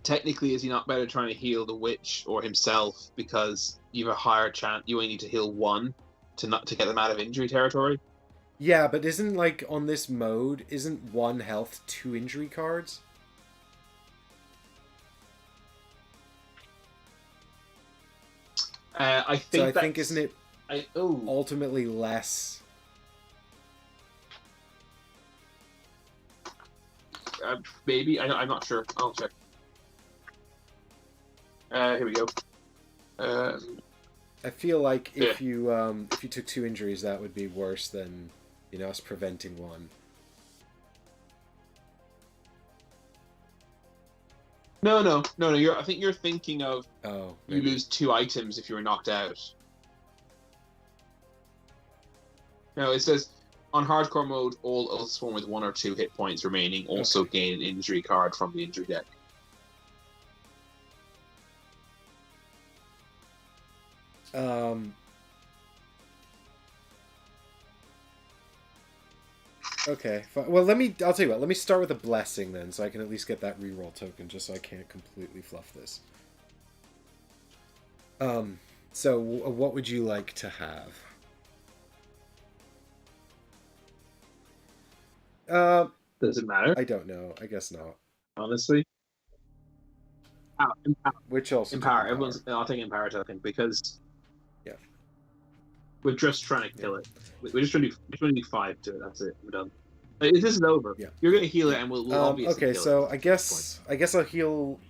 [SPEAKER 2] technically, is he not better trying to heal the witch or himself because you have a higher chance? You only need to heal one to get them out of injury territory.
[SPEAKER 1] Yeah, but isn't, like, on this mode, isn't 1 health 2 injury cards?
[SPEAKER 2] I think
[SPEAKER 1] isn't it ultimately less?
[SPEAKER 2] Maybe I'm not sure. I'll check. Here we go.
[SPEAKER 1] I feel like if you took 2 injuries, that would be worse than, you know, us preventing 1.
[SPEAKER 2] No. I think you're thinking of you lose 2 items if you were knocked out. No, it says on hardcore mode, all Oathsworn with 1 or 2 hit points remaining also gain an injury card from the injury deck.
[SPEAKER 1] Okay, fine. Well, I'll tell you what, let me start with a blessing then, so I can at least get that reroll token, just so I can't completely fluff this. So what would you like to have?
[SPEAKER 2] Does it matter?
[SPEAKER 1] I don't know. I guess not.
[SPEAKER 2] Honestly. Empower.
[SPEAKER 1] Which also
[SPEAKER 2] Empower. I'll take Empower token because we're just trying to kill it. We're just trying to do 5 to it. That's it. We're done. Like, this is over.
[SPEAKER 1] Yeah.
[SPEAKER 2] You're gonna heal it, and we'll obviously.
[SPEAKER 1] Okay,
[SPEAKER 2] kill
[SPEAKER 1] so
[SPEAKER 2] it.
[SPEAKER 1] I guess I'll heal.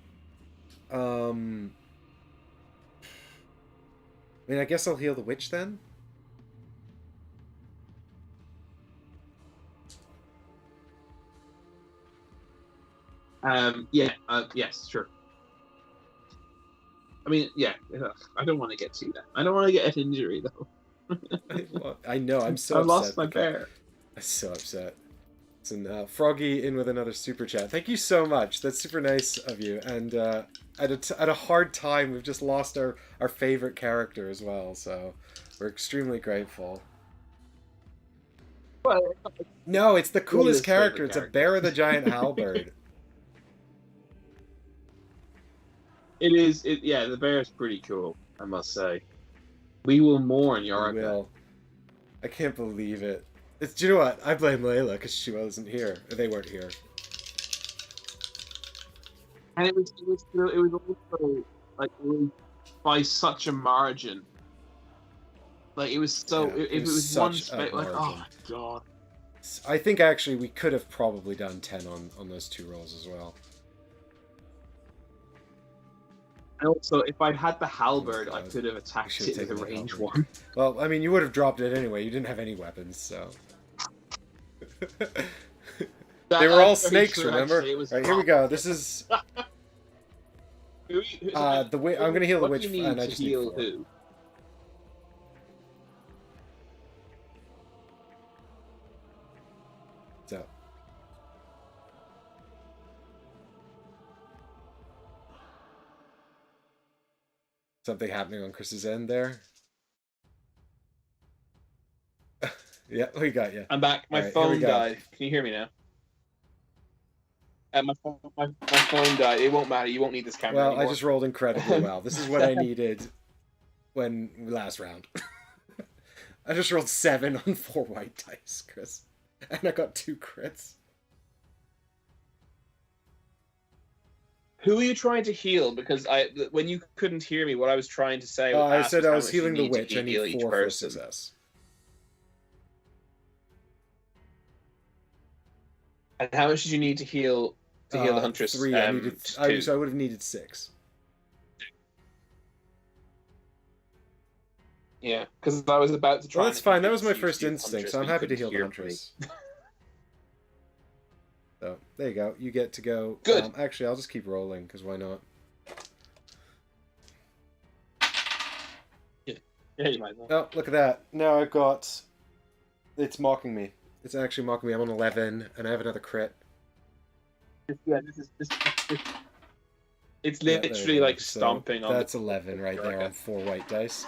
[SPEAKER 1] I mean, I guess I'll heal the witch then.
[SPEAKER 2] Yes, sure. I mean, yeah. I don't want to get to that. I don't want to get an injury though.
[SPEAKER 1] I know. I'm so.
[SPEAKER 2] I've lost my bear.
[SPEAKER 1] I'm so upset. And Froggy in with another super chat. Thank you so much. That's super nice of you. And at a hard time, we've just lost our favorite character as well. So we're extremely grateful.
[SPEAKER 2] Well,
[SPEAKER 1] no, it's the coolest character. It's a bear with a giant halberd.
[SPEAKER 2] It is. Yeah, the bear is pretty cool, I must say. We will mourn your
[SPEAKER 1] will. I can't believe it. Do you know what? I blame Layla because she wasn't here. They weren't here.
[SPEAKER 2] And it was also like by such a margin. Like it was so.
[SPEAKER 1] Yeah,
[SPEAKER 2] If it was one
[SPEAKER 1] such a
[SPEAKER 2] space, like oh
[SPEAKER 1] margin.
[SPEAKER 2] my god.
[SPEAKER 1] I think actually we could have probably done 10 on those 2 rolls as well.
[SPEAKER 2] And also, if I'd had the halberd,
[SPEAKER 1] Oh,
[SPEAKER 2] I could have attacked
[SPEAKER 1] should've
[SPEAKER 2] it with a
[SPEAKER 1] taken that
[SPEAKER 2] range
[SPEAKER 1] halberd.
[SPEAKER 2] one.
[SPEAKER 1] Well, I mean, you would have dropped it anyway. You didn't have any weapons, so. They were all snakes,
[SPEAKER 2] True,
[SPEAKER 1] remember?
[SPEAKER 2] actually, it was
[SPEAKER 1] Right, here we go. This is
[SPEAKER 2] the
[SPEAKER 1] the I'm gonna heal the
[SPEAKER 2] what
[SPEAKER 1] witch,
[SPEAKER 2] do you need
[SPEAKER 1] and I
[SPEAKER 2] to
[SPEAKER 1] just need
[SPEAKER 2] heal
[SPEAKER 1] 4.
[SPEAKER 2] who?
[SPEAKER 1] So. Something happening on Chris's end there. Yeah, we got you.
[SPEAKER 2] I'm back. My phone died. Can you hear me now? My phone died. It won't matter. You won't need this camera
[SPEAKER 1] Well,
[SPEAKER 2] anymore.
[SPEAKER 1] I just rolled incredibly well. This is what I needed when last round. I just rolled 7 on 4 white dice, Chris. And I got 2 crits.
[SPEAKER 2] Who are you trying to heal? Because when you couldn't hear me, what I was trying to say was
[SPEAKER 1] I said I was
[SPEAKER 2] how much you
[SPEAKER 1] healing the
[SPEAKER 2] need to
[SPEAKER 1] witch. I
[SPEAKER 2] heal
[SPEAKER 1] need
[SPEAKER 2] each
[SPEAKER 1] 4 for
[SPEAKER 2] person.
[SPEAKER 1] success.
[SPEAKER 2] And how much did you need to heal the huntress?
[SPEAKER 1] 3. I needed. So I would have needed 6.
[SPEAKER 2] Yeah, because I was about to try.
[SPEAKER 1] Well, that's fine. That was my first instinct, so I'm happy to heal the huntress. So there you go. You get to go.
[SPEAKER 2] Good.
[SPEAKER 1] Actually, I'll just keep rolling because why not?
[SPEAKER 2] Yeah, you might as well.
[SPEAKER 1] Oh, look at that! Now I've got. It's mocking me. It's actually mocking me. I'm on 11, and I have another crit.
[SPEAKER 2] Yeah, this is. It's literally like stomping on.
[SPEAKER 1] That's 11 right there on 4 white dice.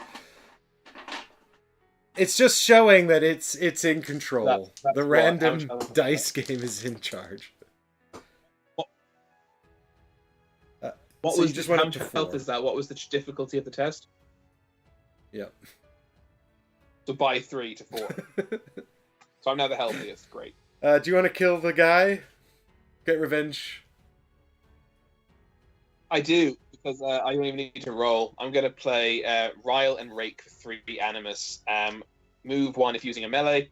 [SPEAKER 1] It's just showing that it's in control.
[SPEAKER 2] That's
[SPEAKER 1] the random dice game is in charge.
[SPEAKER 2] What
[SPEAKER 1] so
[SPEAKER 2] was
[SPEAKER 1] just
[SPEAKER 2] how
[SPEAKER 1] went
[SPEAKER 2] much
[SPEAKER 1] up to
[SPEAKER 2] health
[SPEAKER 1] 4.
[SPEAKER 2] is that? What was the difficulty of the test?
[SPEAKER 1] Yeah.
[SPEAKER 2] So by 3 to 4. So I'm now the healthiest. Great.
[SPEAKER 1] Do you want to kill the guy? Get revenge?
[SPEAKER 2] I do, because I don't even need to roll. I'm going to play Ryle and Rake for 3 Animus. Move 1 if using a melee.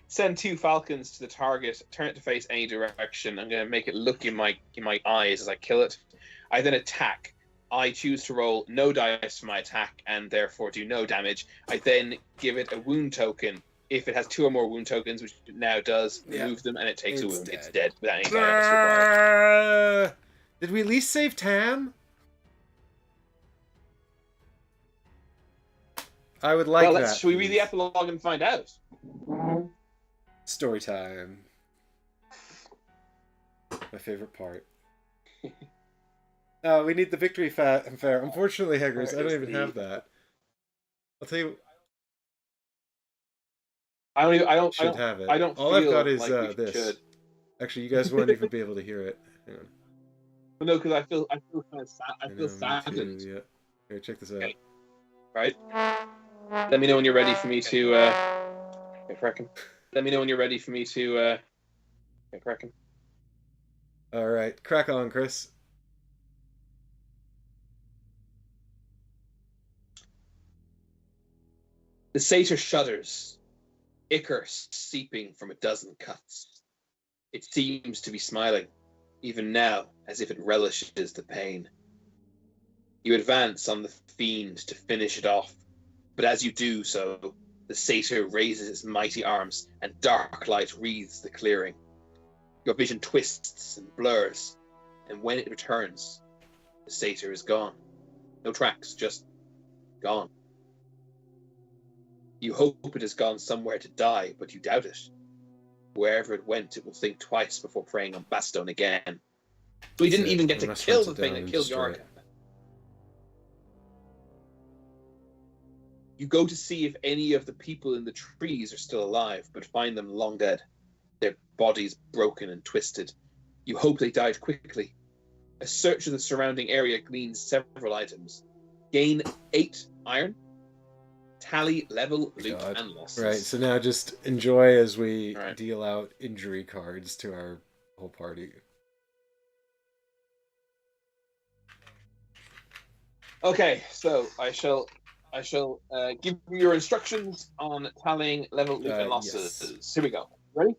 [SPEAKER 2] Send 2 falcons to the target. Turn it to face any direction. I'm going to make it look in my eyes as I kill it. I then attack. I choose to roll no dice for my attack and therefore do no damage. I then give it a wound token. If it has 2 or more wound tokens, which it now does, remove them and it takes a wound.
[SPEAKER 1] Dead.
[SPEAKER 2] It's dead without any damage required.
[SPEAKER 1] Did we at least save Tam? I would like that.
[SPEAKER 2] Should we read the epilogue and find out?
[SPEAKER 1] Story time. My favorite part. We need the victory fair. Unfortunately, Heggers, I don't even have that. I'll tell you.
[SPEAKER 2] I don't
[SPEAKER 1] have it.
[SPEAKER 2] I don't.
[SPEAKER 1] All I've got is
[SPEAKER 2] like
[SPEAKER 1] this.
[SPEAKER 2] Should.
[SPEAKER 1] Actually, you guys won't even be able to hear it. Hang on.
[SPEAKER 2] Well, no, because I feel kind of sad. I feel saddened.
[SPEAKER 1] Yeah. Here, check this out.
[SPEAKER 2] Okay. Right. Let me know when you're ready for me to. Cracking. Let me know when you're ready for me to. Cracking.
[SPEAKER 1] All right, crack on, Chris.
[SPEAKER 2] The satyr shudders, ichor seeping from a dozen cuts. It seems to be smiling, even now, as if it relishes the pain. You advance on the fiend to finish it off, but as you do so, the satyr raises its mighty arms and dark light wreathes the clearing. Your vision twists and blurs, and when it returns, the satyr is gone. No tracks, just gone. You hope it has gone somewhere to die, but you doubt it. Wherever it went, it will think twice before preying on Bastone again. So he didn't even get to kill the thing that killed Yorka. You go to see if any of the people in the trees are still alive, but find them long dead, their bodies broken and twisted. You hope they died quickly. A search of the surrounding area gleans several items. Gain 8 iron. Tally level loot and losses.
[SPEAKER 1] Right, so now just enjoy as we deal out injury cards to our whole party.
[SPEAKER 2] Okay, so I shall I shall give you your instructions on tallying level loot and losses.
[SPEAKER 1] Yes.
[SPEAKER 2] Here we go. Ready?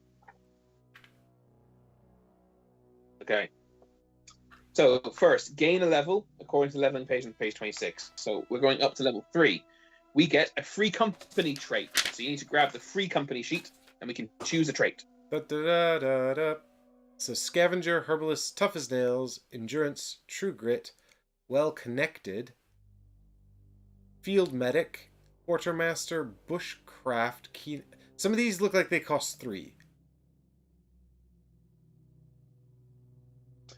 [SPEAKER 2] Okay. So first, gain a level according to leveling page on page 26. So we're going up to level 3. We get a free company trait. So you need to grab the free company sheet, and we can choose a trait.
[SPEAKER 1] Da-da-da-da-da. So scavenger, herbalist, tough as nails, endurance, true grit, well connected, field medic, quartermaster, bushcraft, keen. Some of these look like they cost 3.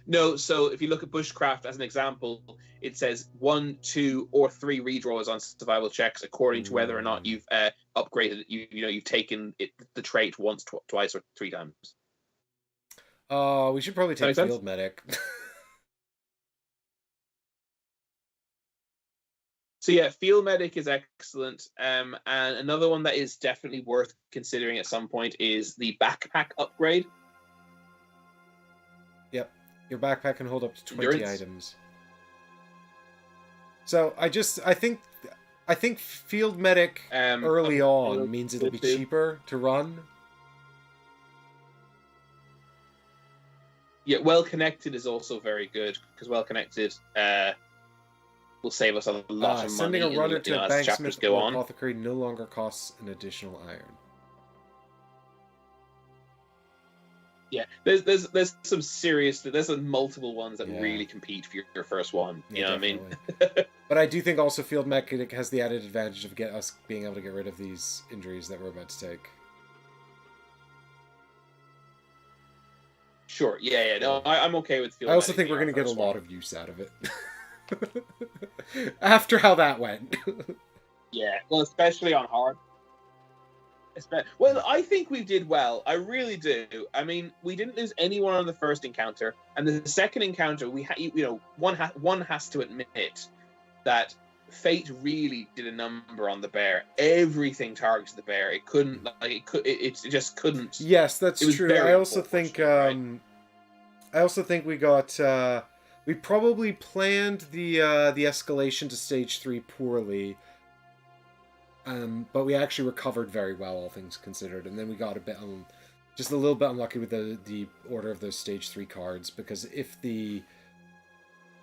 [SPEAKER 2] No, so if you look at bushcraft as an example, it says 1, 2, or 3 redraws on survival checks according to whether or not you've upgraded. You've taken the trait once, twice, or 3 times.
[SPEAKER 1] Oh, we should probably take
[SPEAKER 2] That make
[SPEAKER 1] field medic.
[SPEAKER 2] So yeah, field medic is excellent. And another one that is definitely worth considering at some point is the backpack upgrade.
[SPEAKER 1] Yep. Your backpack can hold up to 20
[SPEAKER 2] Endurance.
[SPEAKER 1] items. So I think field medic early on means it'll be cheaper to run.
[SPEAKER 2] Yeah, well connected is also very good because well connected will save us a lot of money.
[SPEAKER 1] Sending a runner to a
[SPEAKER 2] as chapters
[SPEAKER 1] banksmith
[SPEAKER 2] go
[SPEAKER 1] or
[SPEAKER 2] on.
[SPEAKER 1] apothecary no longer costs an additional iron.
[SPEAKER 2] Yeah, there's some serious. There's some multiple ones that really compete for your first one. You know
[SPEAKER 1] definitely.
[SPEAKER 2] what I mean?
[SPEAKER 1] But I do think also field medic has the added advantage of us being able to get rid of these injuries that we're about to take.
[SPEAKER 2] Sure. Yeah. No, I'm okay with field.
[SPEAKER 1] I also think we're going to get a lot of use out of it. After how that went.
[SPEAKER 2] Yeah. Well, especially on hard. Well, I think we did well. I really do. I mean, we didn't lose anyone on the first encounter, and the second encounter, one has to admit that fate really did a number on the bear. Everything targets the bear. It couldn't, it just couldn't.
[SPEAKER 1] Yes, that's true. I also think, we got. We probably planned the escalation to stage 3 poorly. But we actually recovered very well, all things considered, and then we got just a little bit unlucky with the order of those stage 3 cards, because if the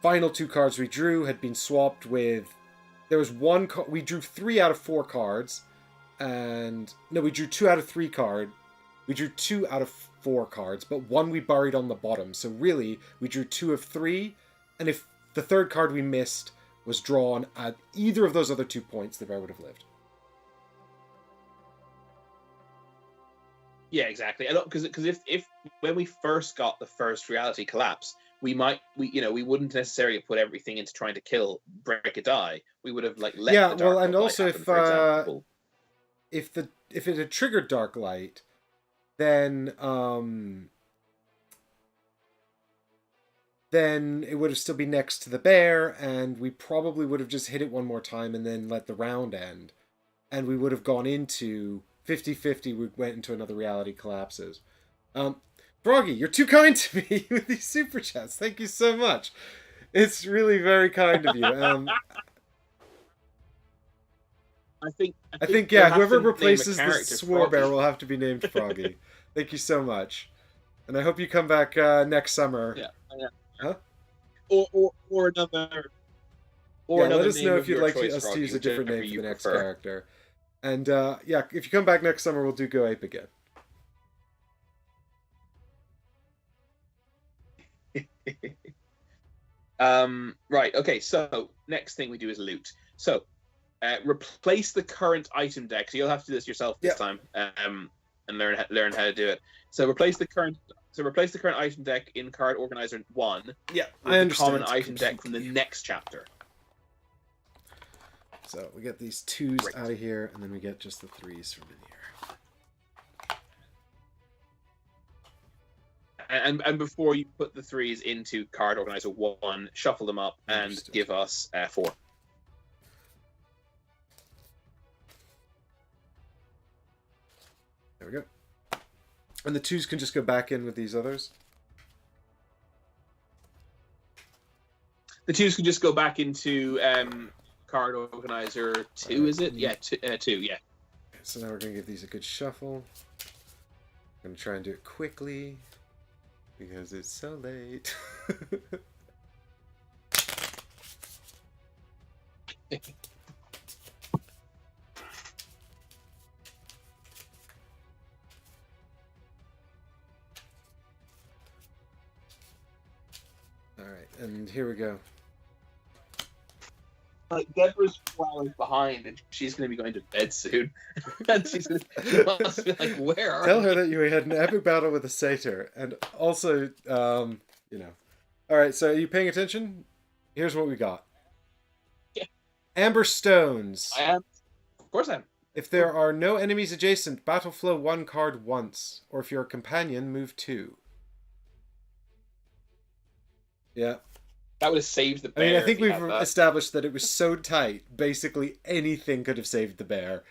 [SPEAKER 1] final 2 cards we drew had been swapped with, there was one we drew 3 out of 4 cards, and no, we drew 2 out of 3 cards. We drew 2 out of 4 cards, but one we buried on the bottom. So really, we drew 2 of 3, and if the third card we missed was drawn at either of those other 2 points, the bear would have lived.
[SPEAKER 2] Yeah, exactly. Because if when we first got the first reality collapse, we wouldn't necessarily put everything into trying to kill, break, or die. We would have let the dark
[SPEAKER 1] and also
[SPEAKER 2] happen, for example.
[SPEAKER 1] if it had triggered dark light, then it would have still been next to the bear, and we probably would have just hit it one more time and then let the round end, and we would have gone into 50-50, we went into another reality collapses. Froggy, you're too kind to me with these super chats. Thank you so much. It's really very kind of you.
[SPEAKER 2] I think
[SPEAKER 1] whoever replaces the Swore Bear will have to be named Froggy. Thank you so much. And I hope you come back next summer.
[SPEAKER 2] Yeah.
[SPEAKER 1] Huh?
[SPEAKER 2] Or another. Or
[SPEAKER 1] let us know if you'd like us to use a different name for the next character. And if you come back next summer, we'll do Go Ape again.
[SPEAKER 2] Right. Okay. So next thing we do is loot. So replace the current item deck. So you'll have to do this yourself this time, and learn how to do it. So replace the current item deck in Card Organizer 1.
[SPEAKER 1] Yeah,
[SPEAKER 2] with
[SPEAKER 1] I
[SPEAKER 2] the
[SPEAKER 1] understand.
[SPEAKER 2] Common item deck from the next chapter.
[SPEAKER 1] So we get these 2s out of here, and then we get just the 3s from in here.
[SPEAKER 2] And before you put the 3s into Card Organizer 1, shuffle them up and give us 4.
[SPEAKER 1] There we go. And the 2s can just go back in with these others?
[SPEAKER 2] The 2s can just go back into card organizer 2, is it? Yeah, 2, yeah.
[SPEAKER 1] So now we're going to give these a good shuffle. I'm going to try and do it quickly because it's so late. Alright, and here we go.
[SPEAKER 2] Like, Deborah's 4 hours behind, and she's going to be going to bed soon. And she must be like, where are
[SPEAKER 1] Tell
[SPEAKER 2] you?
[SPEAKER 1] her that you had an epic battle with a satyr, and also, you know. Alright, so are you paying attention? Here's what we got.
[SPEAKER 2] Yeah.
[SPEAKER 1] Amber Stones.
[SPEAKER 2] I am. Of course I am.
[SPEAKER 1] If there are no enemies adjacent, battle flow 1 card once. Or if you're a companion, move 2. Yeah.
[SPEAKER 2] That would have saved the bear.
[SPEAKER 1] I mean, I think we've established that it was so tight, basically anything could have saved the bear.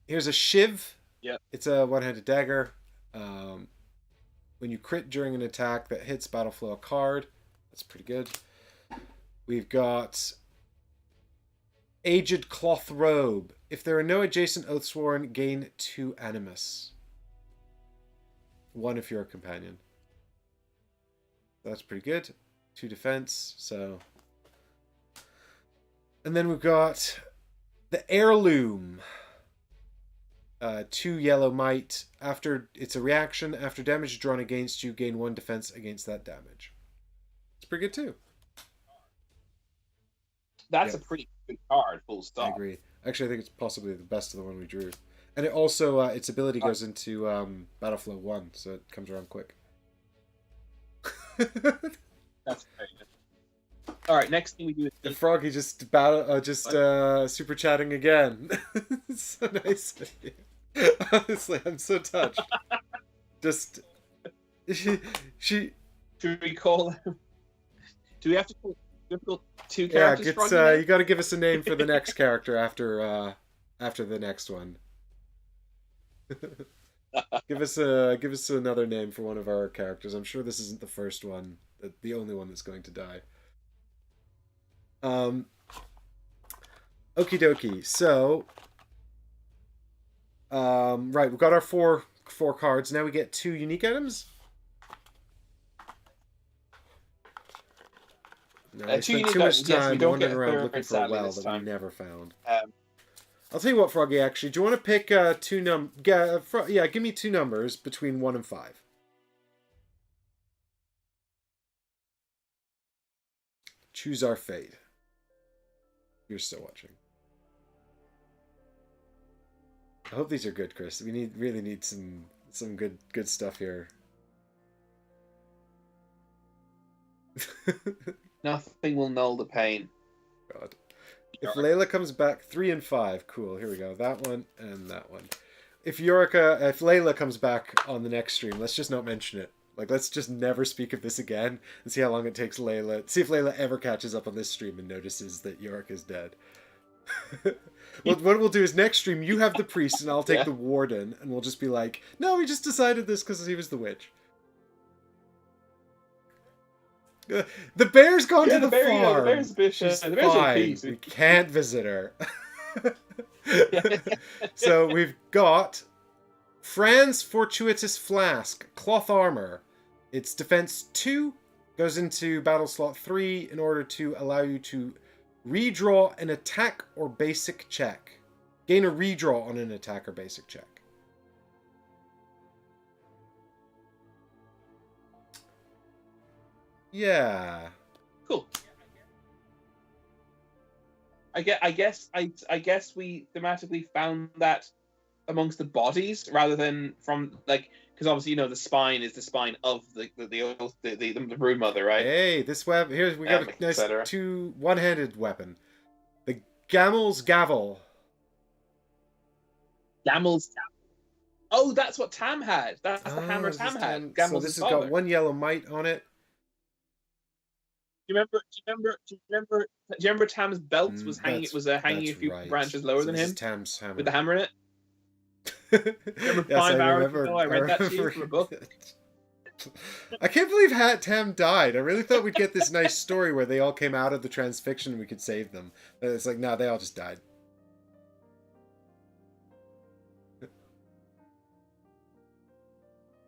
[SPEAKER 1] Here's a shiv.
[SPEAKER 2] Yeah.
[SPEAKER 1] It's a one-handed dagger. When you crit during an attack that hits, battle flow a card. That's pretty good. We've got Aged Cloth Robe. If there are no adjacent Oathsworn, gain 2 Animus. 1 if you're a companion. That's pretty good. 2 defense, so. And then we've got the Heirloom. 2 yellow might. After it's a reaction, after damage drawn against you, gain 1 defense against that damage. It's pretty good too.
[SPEAKER 2] That's a pretty good card, full stop.
[SPEAKER 1] I agree. Actually, I think it's possibly the best of the one we drew. And it also, its ability goes into Battle Flow 1, so it comes around quick.
[SPEAKER 2] That's very good. All right, next thing we do is
[SPEAKER 1] the Froggy just super chatting again. It's so nice of you. Honestly, I'm so touched. Just she.
[SPEAKER 2] Should we call him? Do we have to call 2 characters?
[SPEAKER 1] Yeah,
[SPEAKER 2] Froggy
[SPEAKER 1] you got to give us a name for the next character after the next one. Give us another name for one of our characters. I'm sure this isn't the first one, the only one that's going to die. Okie dokie. So, right, we've got our four cards. Now we get 2 unique items. No, I spent too much time wandering around looking for a well that we never found. I'll tell you what, Froggy, actually. Do you want to pick 2 yeah, give me 2 numbers between 1 and 5. Choose our fate. You're still watching. I hope these are good, Chris. We really need some good stuff here.
[SPEAKER 2] Nothing will null the pain.
[SPEAKER 1] God. If Layla comes back, 3 and 5. Cool, here we go. That one and that one. If Layla comes back on the next stream, let's just not mention it. Like, let's just never speak of this again and see how long it takes Layla. See if Layla ever catches up on this stream and notices that Yorick is dead. What we'll do is next stream, you have the priest and I'll take the warden, and we'll just be like, no, we just decided this because he was the witch. The bear's gone to the farm.
[SPEAKER 2] The bear's
[SPEAKER 1] fine. We can't visit her. So we've got Fran's Fortuitous Flask, Cloth Armor. Its defense 2 goes into battle slot 3 in order to allow you to redraw an attack or basic check. Gain a redraw on an attack or basic check. Yeah.
[SPEAKER 2] Cool. I guess we thematically found that amongst the bodies rather than from, like, because obviously, you know, the spine is the spine of the brood mother, right?
[SPEAKER 1] Hey, this we got a nice one-handed weapon. The Gamel's Gavel.
[SPEAKER 2] Gamel's Gavel. Oh, that's what Tam had. That's the hammer Tam had.
[SPEAKER 1] So this has got 1 yellow might on it.
[SPEAKER 2] Do you remember Tam's belt was hanging? It was hanging a few branches lower than him.
[SPEAKER 1] Tam's hammer
[SPEAKER 2] with the hammer in it. Remember 5 hours ago I read that to you from a book.
[SPEAKER 1] I can't believe Tam died. I really thought we'd get this nice story where they all came out of the transfixion and we could save them. And it's like, no, they all just died.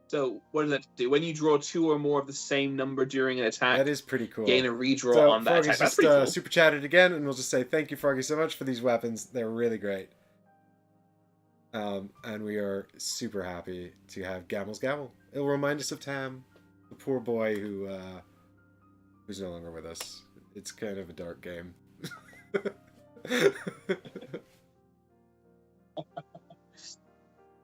[SPEAKER 2] So what does that do? When you draw 2 or more of the same number during an attack,
[SPEAKER 1] that is pretty cool.
[SPEAKER 2] Gain a redraw
[SPEAKER 1] so
[SPEAKER 2] on that
[SPEAKER 1] Froggy's
[SPEAKER 2] attack. That's
[SPEAKER 1] just
[SPEAKER 2] pretty cool.
[SPEAKER 1] super chatted again, and we'll just say thank you, Froggy, so much for these weapons. They're really great. And we are super happy to have Gamel's Gamel. It'll remind us of Tam, the poor boy who's no longer with us. It's kind of a dark game.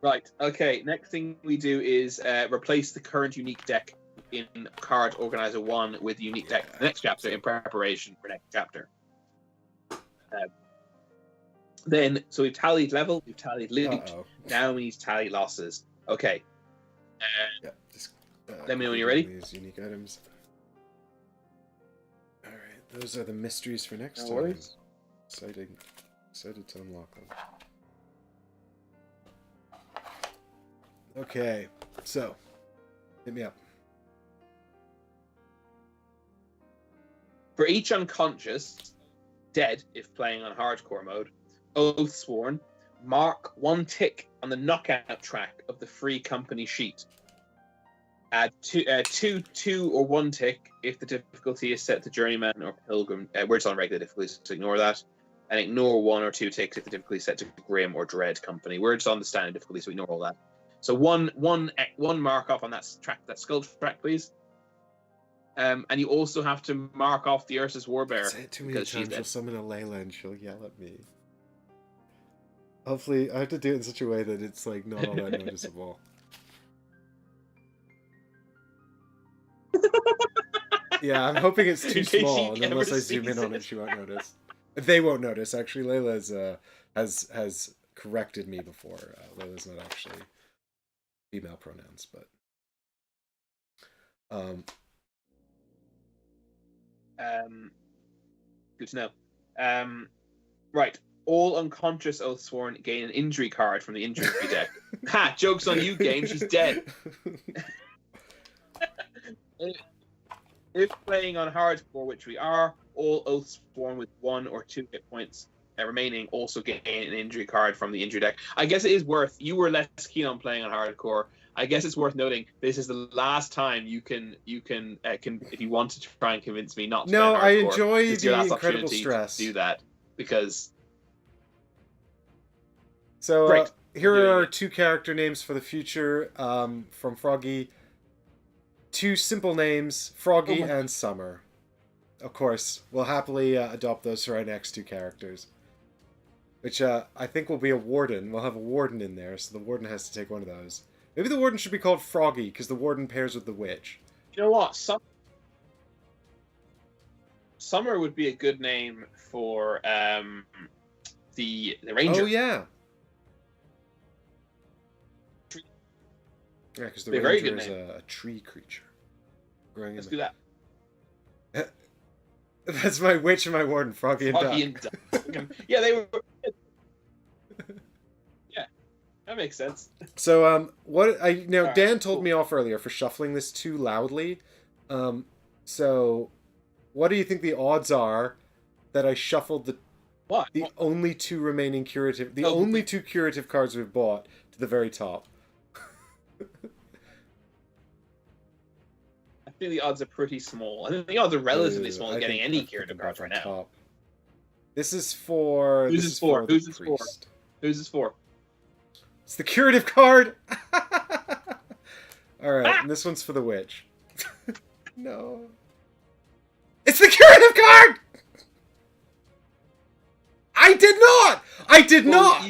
[SPEAKER 2] Right, okay, next thing we do is replace the current unique deck in Card Organizer 1 with the unique deck for the next chapter in preparation for next chapter. So we've tallied level, we've tallied loot, now we need to tally losses. Okay.
[SPEAKER 1] Yeah, just,
[SPEAKER 2] let me know when you're ready.
[SPEAKER 1] These unique items. Alright, those are the mysteries for next
[SPEAKER 2] No
[SPEAKER 1] time.
[SPEAKER 2] worries.
[SPEAKER 1] Excited to unlock them. Okay, so hit me up.
[SPEAKER 2] For each unconscious, dead if playing on hardcore mode, Oathsworn, mark 1 tick on the knockout track of the free company sheet. Add 2 or 1 tick if the difficulty is set to Journeyman or Pilgrim. We're just on regular difficulties, so ignore that. And ignore 1 or 2 ticks if the difficulty is set to Grim or Dread company. We're just on the standard difficulty, so ignore all that. So one mark off on that track, that skull track, please. And you also have to mark off the Ursus Warbearer.
[SPEAKER 1] Say it too many times, she'll summon a Layla and she'll yell at me. Hopefully, I have to do it in such a way that it's like not all that noticeable. Yeah, I'm hoping it's too small, and unless I zoom in on it, she won't notice. They won't notice. Actually, Layla's has corrected me before. Layla's not actually female pronouns, but
[SPEAKER 2] good to know. Right, all unconscious Oathsworn gain an injury card from the injury deck. Ha! Joke's on you, game. She's dead. If playing on hardcore, which we are, all Oathsworn with 1 or 2 hit points remaining also gain an injury card from the injury deck. I guess it is worth. You were less keen on playing on hardcore. I guess it's worth noting this is the last time you can if you want to try and convince me not to.
[SPEAKER 1] No,
[SPEAKER 2] play
[SPEAKER 1] I
[SPEAKER 2] hardcore,
[SPEAKER 1] enjoy
[SPEAKER 2] it's your
[SPEAKER 1] the
[SPEAKER 2] last
[SPEAKER 1] incredible
[SPEAKER 2] opportunity
[SPEAKER 1] stress.
[SPEAKER 2] to do that because.
[SPEAKER 1] So here are our 2 character names for the future from Froggy. 2 simple names, Froggy and Summer. Of course, we'll happily adopt those for our next 2 characters. Which I think will be a Warden. We'll have a Warden in there, so the Warden has to take one of those. Maybe the Warden should be called Froggy, because the Warden pairs with the Witch.
[SPEAKER 2] You know what? Summer would be a good name for the Ranger.
[SPEAKER 1] Oh, yeah. Yeah, because the Ranger is a tree creature.
[SPEAKER 2] Let's do that.
[SPEAKER 1] That's my Witch and my Warden, Froggy and Duck.
[SPEAKER 2] Yeah, they were... Yeah, that makes sense.
[SPEAKER 1] So, Dan told
[SPEAKER 2] cool.
[SPEAKER 1] me off earlier for shuffling this too loudly. So, what do you think the odds are that I shuffled the only 2 remaining curative, only 2 curative cards we've bought to the very top?
[SPEAKER 2] I think the odds are pretty small. I think the odds are relatively small in getting any curative cards right now.
[SPEAKER 1] Top. This is for...
[SPEAKER 2] Who's this for? Who's this for? Who's this for?
[SPEAKER 1] It's the curative card! Alright, and this one's for the Witch. No. It's the curative card! I did not! I did not!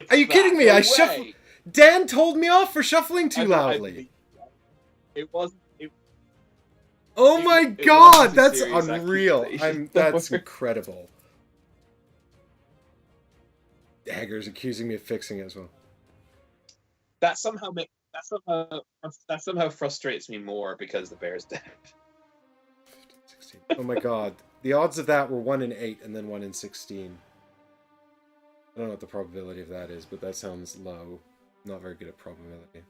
[SPEAKER 1] Are you kidding me? I shuffled... Dan told me off for shuffling too loudly.
[SPEAKER 2] It wasn't...
[SPEAKER 1] Oh my god, that's unreal. That's incredible. Dagger's accusing me of fixing it as well.
[SPEAKER 2] That somehow frustrates me more because the Bear's dead.
[SPEAKER 1] 15, 16. Oh my god. The odds of that were 1 in 8 and then 1 in 16. I don't know what the probability of that is, but that sounds low. I'm not very good at probability.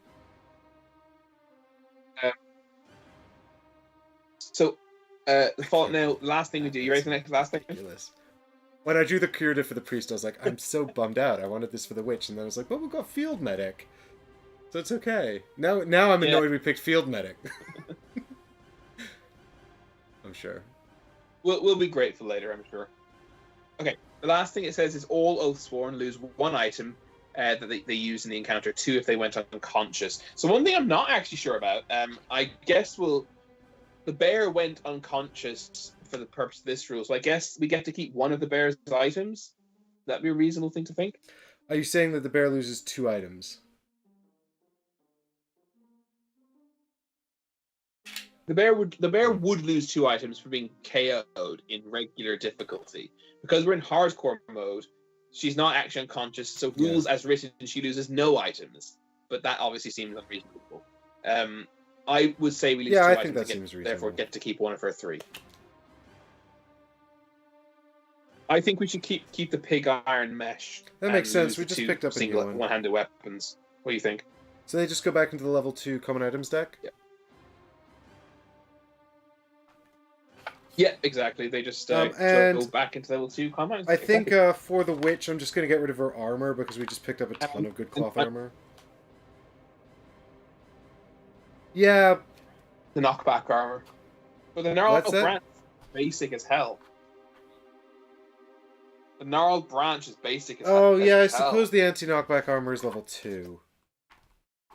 [SPEAKER 2] So, the fault now. Last thing we do. You ready for the next last thing?
[SPEAKER 1] Ridiculous. When I drew the curative for the priest, I was like, I'm so bummed out. I wanted this for the witch, and then I was like, well, we've got field medic, so it's okay. Now I'm annoyed we picked field medic. I'm sure.
[SPEAKER 2] We'll be grateful later, I'm sure. Okay. The last thing it says is all Oathsworn lose one item that they use in the encounter, 2 if they went unconscious. So one thing I'm not actually sure about, I guess the bear went unconscious for the purpose of this rule, so I guess we get to keep one of the bear's items. That'd be a reasonable thing to think.
[SPEAKER 1] Are you saying that the bear loses 2 items?
[SPEAKER 2] The bear would lose 2 items for being KO'd in regular difficulty. Because we're in hardcore mode, she's not actually unconscious, so rules as written, she loses no items. But that obviously seems unreasonable. I would say we lose 2 items,
[SPEAKER 1] that seems reasonable.
[SPEAKER 2] Therefore get to keep one of her 3. I think we should keep the pig iron mesh.
[SPEAKER 1] That makes sense. We just picked up a new one.
[SPEAKER 2] One-handed weapons. What do you think?
[SPEAKER 1] So they just go back into the level 2 common items deck?
[SPEAKER 2] Yeah. Yeah, exactly. They just go back into level 2 common items.
[SPEAKER 1] I think for the witch, I'm just going to get rid of her armor because we just picked up a ton of good cloth armor. Yeah.
[SPEAKER 2] The knockback armor. But the gnarled branch is basic as hell. The gnarled branch is basic as hell.
[SPEAKER 1] Oh, yeah, I suppose the anti-knockback armor is level 2.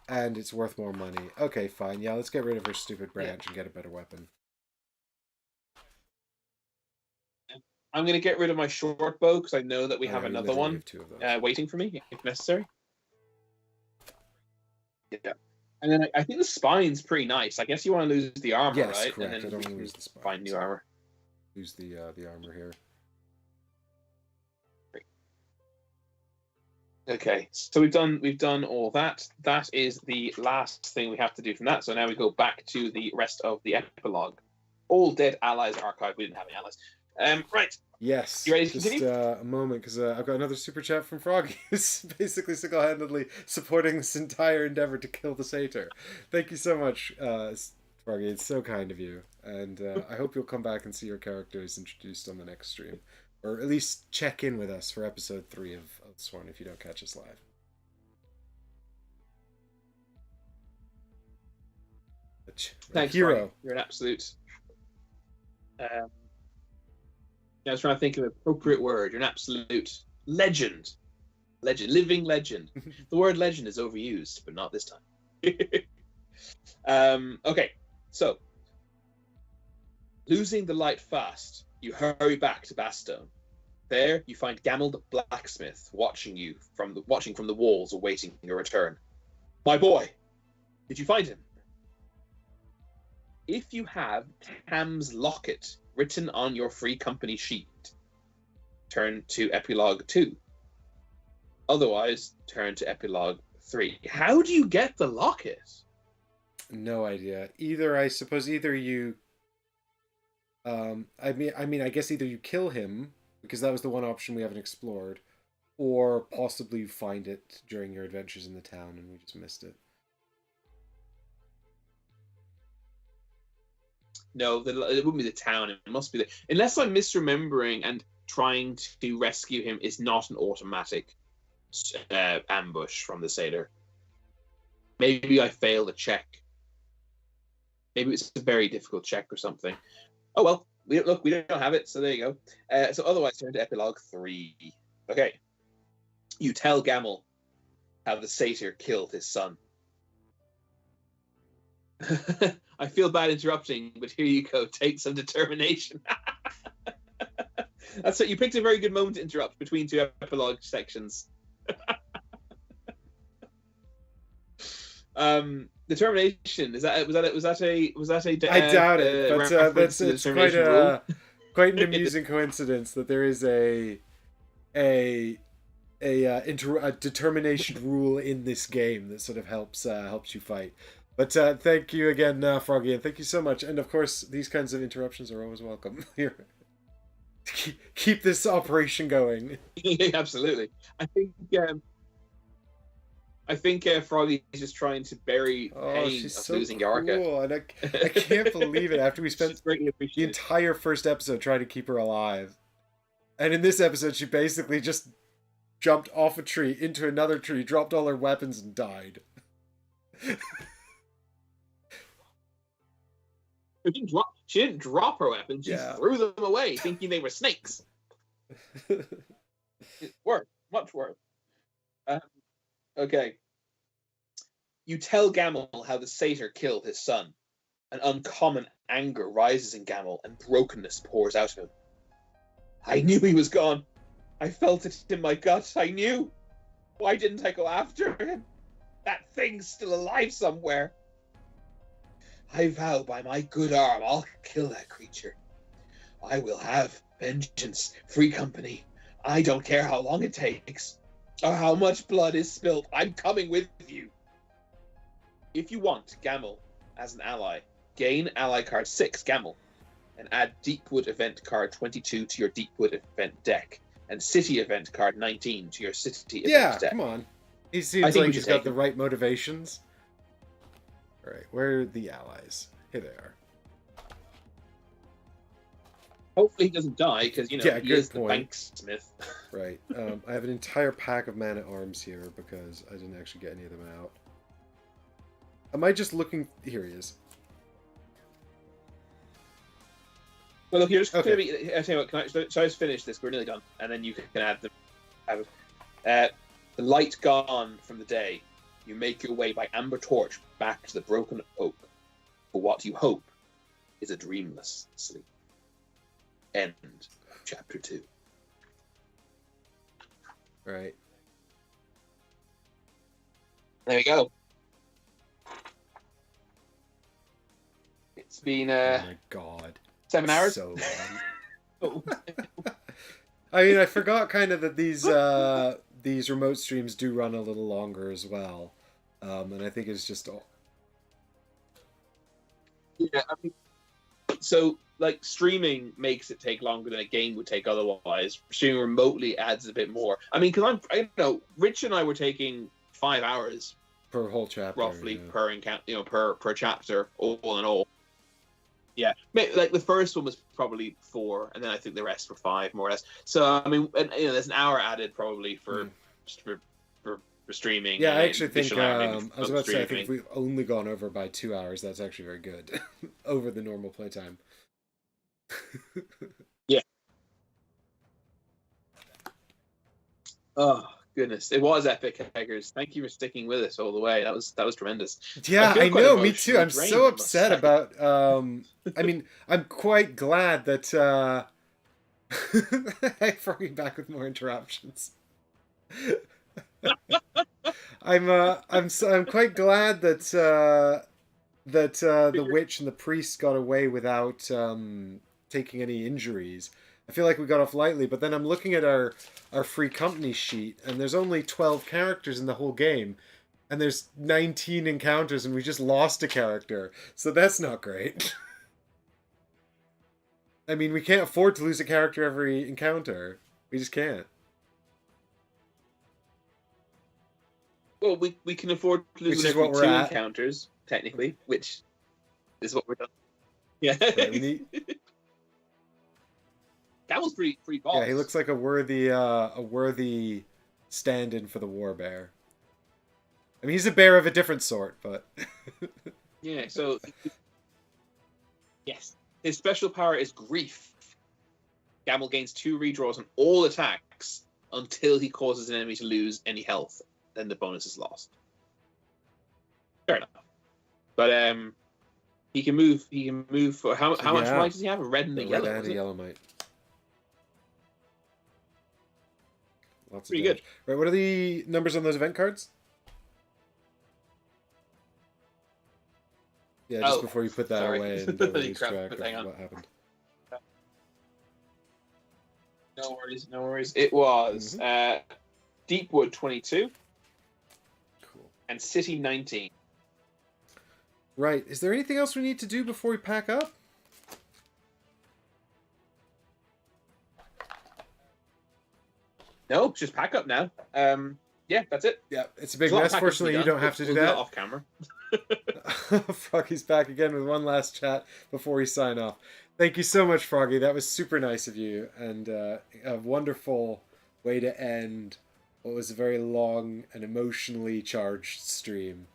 [SPEAKER 1] And it's worth more money. Okay, fine. Yeah, let's get rid of her stupid branch and get a better weapon.
[SPEAKER 2] I'm going to get rid of my short bow because I know that we have another one waiting for me if necessary. Yeah. And then I think the spine's pretty nice. I guess you want to lose the armor, right?
[SPEAKER 1] Yes, correct.
[SPEAKER 2] And then
[SPEAKER 1] I don't want to lose the spine.
[SPEAKER 2] Find new armor.
[SPEAKER 1] Lose the armor here.
[SPEAKER 2] Okay, so we've done all that. That is the last thing we have to do from that. So now we go back to the rest of the epilogue. All dead allies archive. We didn't have any allies. Right.
[SPEAKER 1] Yes.
[SPEAKER 2] You ready to continue?
[SPEAKER 1] Just a moment, because I've got another super chat from Froggy, who's basically single-handedly supporting this entire endeavor to kill the satyr. Thank you so much, Froggy. It's so kind of you, and I hope you'll come back and see your characters introduced on the next stream. Or at least check in with us for episode 3 of Oathsworn if you don't catch us live.
[SPEAKER 2] Thanks,
[SPEAKER 1] hero.
[SPEAKER 2] Brian. You're an absolute. I was trying to think of an appropriate word. You're an absolute legend. Living legend. The word legend is overused, but not this time. Okay, so losing the light fast. You hurry back to Bastone. There, you find Gamel the blacksmith watching from the walls, awaiting your return. My boy, did you find him? If you have Tam's locket written on your free company sheet, turn to Epilogue 2. Otherwise, turn to Epilogue 3. How do you get the locket?
[SPEAKER 1] No idea. I suppose either you. I guess either you kill him, because that was the one option we haven't explored, or possibly you find it during your adventures in the town and we just missed it.
[SPEAKER 2] No, it wouldn't be the town. It must be unless I'm misremembering and trying to rescue him is not an automatic ambush from the satyr. Maybe I failed a check. Maybe it's a very difficult check or something. Oh well, we don't have it, so there you go. So otherwise, turn to Epilogue 3. Okay. You tell Gamel how the satyr killed his son. I feel bad interrupting, but here you go. Take some determination. That's it. You picked a very good moment to interrupt between 2 epilogue sections. Determination, was that a
[SPEAKER 1] I doubt it, but it's quite an amusing coincidence that there is a determination rule in this game that sort of helps you fight. But thank you again, Froggy, and thank you so much. And of course, these kinds of interruptions are always welcome. Here, keep this operation going.
[SPEAKER 2] Absolutely. I think I think Froggy is just trying to bury the
[SPEAKER 1] Oh,
[SPEAKER 2] pain
[SPEAKER 1] she's
[SPEAKER 2] of
[SPEAKER 1] so
[SPEAKER 2] losing
[SPEAKER 1] cool,
[SPEAKER 2] Yarka.
[SPEAKER 1] and I can't believe it. After we spent
[SPEAKER 2] She's greatly
[SPEAKER 1] the
[SPEAKER 2] appreciated.
[SPEAKER 1] entire first episode trying to keep her alive, and in this episode, she basically just jumped off a tree into another tree, dropped all her weapons, and died.
[SPEAKER 2] She didn't drop her weapons. She
[SPEAKER 1] Yeah.
[SPEAKER 2] threw them away, thinking they were snakes. It's worse, much worse. Okay. You tell Gamel how the satyr killed his son. An uncommon anger rises in Gamel, and brokenness pours out of him. I knew he was gone. I felt it in my gut. I knew. Why didn't I go after him? That thing's still alive somewhere. I vow by my good arm I'll kill that creature. I will have vengeance, free company. I don't care how long it takes, or how much blood is spilled. I'm coming with you. If you want Gamel as an ally, gain ally card 6, Gamel, and add Deepwood event card 22 to your Deepwood event deck, and City event card 19 to your City event deck.
[SPEAKER 1] Come on. He seems like he's got the right motivations. Alright, where are the allies? Here they are.
[SPEAKER 2] Hopefully he doesn't die, because, he is the banksmith.
[SPEAKER 1] Right. I have an entire pack of man-at-arms here, because I didn't actually get any of them out. Am I just looking... Here he is.
[SPEAKER 2] Well, look, here's going to be... I tell you what, shall I just finish this? We're nearly done. And then you can add the... the light gone from the day. You make your way by amber torch back to the broken oak. For what you hope is a dreamless sleep. End of chapter 2.
[SPEAKER 1] Right.
[SPEAKER 2] There we go. It's been
[SPEAKER 1] oh my god.
[SPEAKER 2] 7 hours.
[SPEAKER 1] So long. I mean, I forgot kind of that these remote streams do run a little longer as well, and I think it's just all.
[SPEAKER 2] Yeah, I mean, so like streaming makes it take longer than a game would take otherwise. Streaming remotely adds a bit more. I mean, because Rich and I were taking 5 hours
[SPEAKER 1] per whole chapter,
[SPEAKER 2] roughly per encounter, per chapter, all in all. Yeah, like the first one was probably 4, and then I think the rest were 5, more or less. So I mean, there's an hour added probably for streaming.
[SPEAKER 1] Yeah, I actually think I was about to say I think if we've only gone over by 2 hours, that's actually very good over the normal playtime.
[SPEAKER 2] Yeah. Oh goodness, it was epic, Eggers. Thank you for sticking with us all the way. That was tremendous.
[SPEAKER 1] Yeah, I know. Me too. I'm so upset about. I mean, I'm quite glad that. I'm throwing back with more interruptions. I'm quite glad that the witch and the priest got away without taking any injuries. I feel like we got off lightly, but then I'm looking at our free company sheet, and there's only 12 characters in the whole game, and there's 19 encounters, and we just lost a character, so that's not great. I mean, we can't afford to lose a character every encounter. We just can't.
[SPEAKER 2] Well, we can afford to lose every 2 encounters, technically, which is what we're done. Yeah.
[SPEAKER 1] Right, we need...
[SPEAKER 2] That was pretty boss.
[SPEAKER 1] Yeah, he looks like a worthy stand-in for the war bear. I mean, he's a bear of a different sort, but...
[SPEAKER 2] Yeah, so... Yes. His special power is Grief. Gamel gains 2 redraws on all attacks until he causes an enemy to lose any health. Then the bonus is lost. Fair enough. But he can move for... How much might does he have? A red and a yellow?
[SPEAKER 1] Red and a yellow might. Lots
[SPEAKER 2] pretty good.
[SPEAKER 1] Right, what are the numbers on those event cards? Yeah, just before you put that away and don't lose track of what happened.
[SPEAKER 2] No worries. It was Deepwood 22.
[SPEAKER 1] Cool.
[SPEAKER 2] And City 19.
[SPEAKER 1] Right. Is there anything else we need to do before we pack up? No,
[SPEAKER 2] just pack up now. yeah, that's it.
[SPEAKER 1] Yeah, it's a big
[SPEAKER 2] There's a lot of
[SPEAKER 1] mess.
[SPEAKER 2] packing to be
[SPEAKER 1] Fortunately, you
[SPEAKER 2] done.
[SPEAKER 1] don't have to do
[SPEAKER 2] We'll
[SPEAKER 1] that.
[SPEAKER 2] off camera.
[SPEAKER 1] Froggy's back again with one last chat before we sign off. Thank you so much, Froggy. That was super nice of you, and a wonderful way to end what was a very long and emotionally charged stream.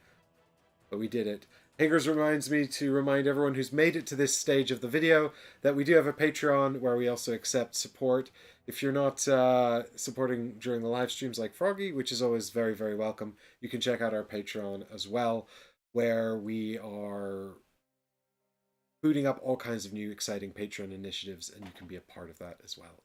[SPEAKER 1] But we did it. Hingers reminds me to remind everyone who's made it to this stage of the video that we do have a Patreon where we also accept support. If you're not supporting during the live streams like Froggy, which is always very, very welcome, you can check out our Patreon as well, where we are booting up all kinds of new exciting Patreon initiatives, and you can be a part of that as well.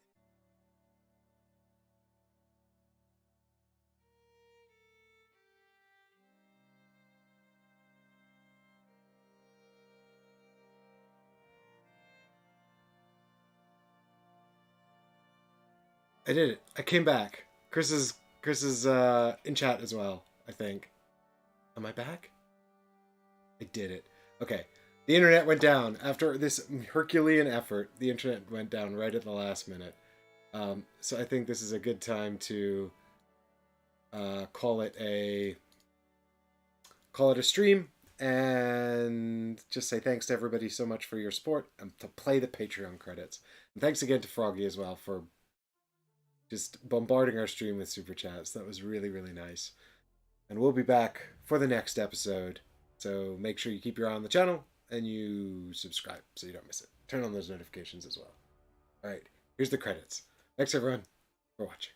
[SPEAKER 1] I did it. I came back. Chris is in chat as well, I think. Am I back? I did it. Okay. The internet went down. After this Herculean effort, the internet went down right at the last minute. So I think this is a good time to call it a stream, and just say thanks to everybody so much for your support, and to play the Patreon credits. And thanks again to Froggy as well for just bombarding our stream with super chats. That was really, really nice. And we'll be back for the next episode. So make sure you keep your eye on the channel and you subscribe so you don't miss it. Turn on those notifications as well. All right, here's the credits. Thanks everyone for watching.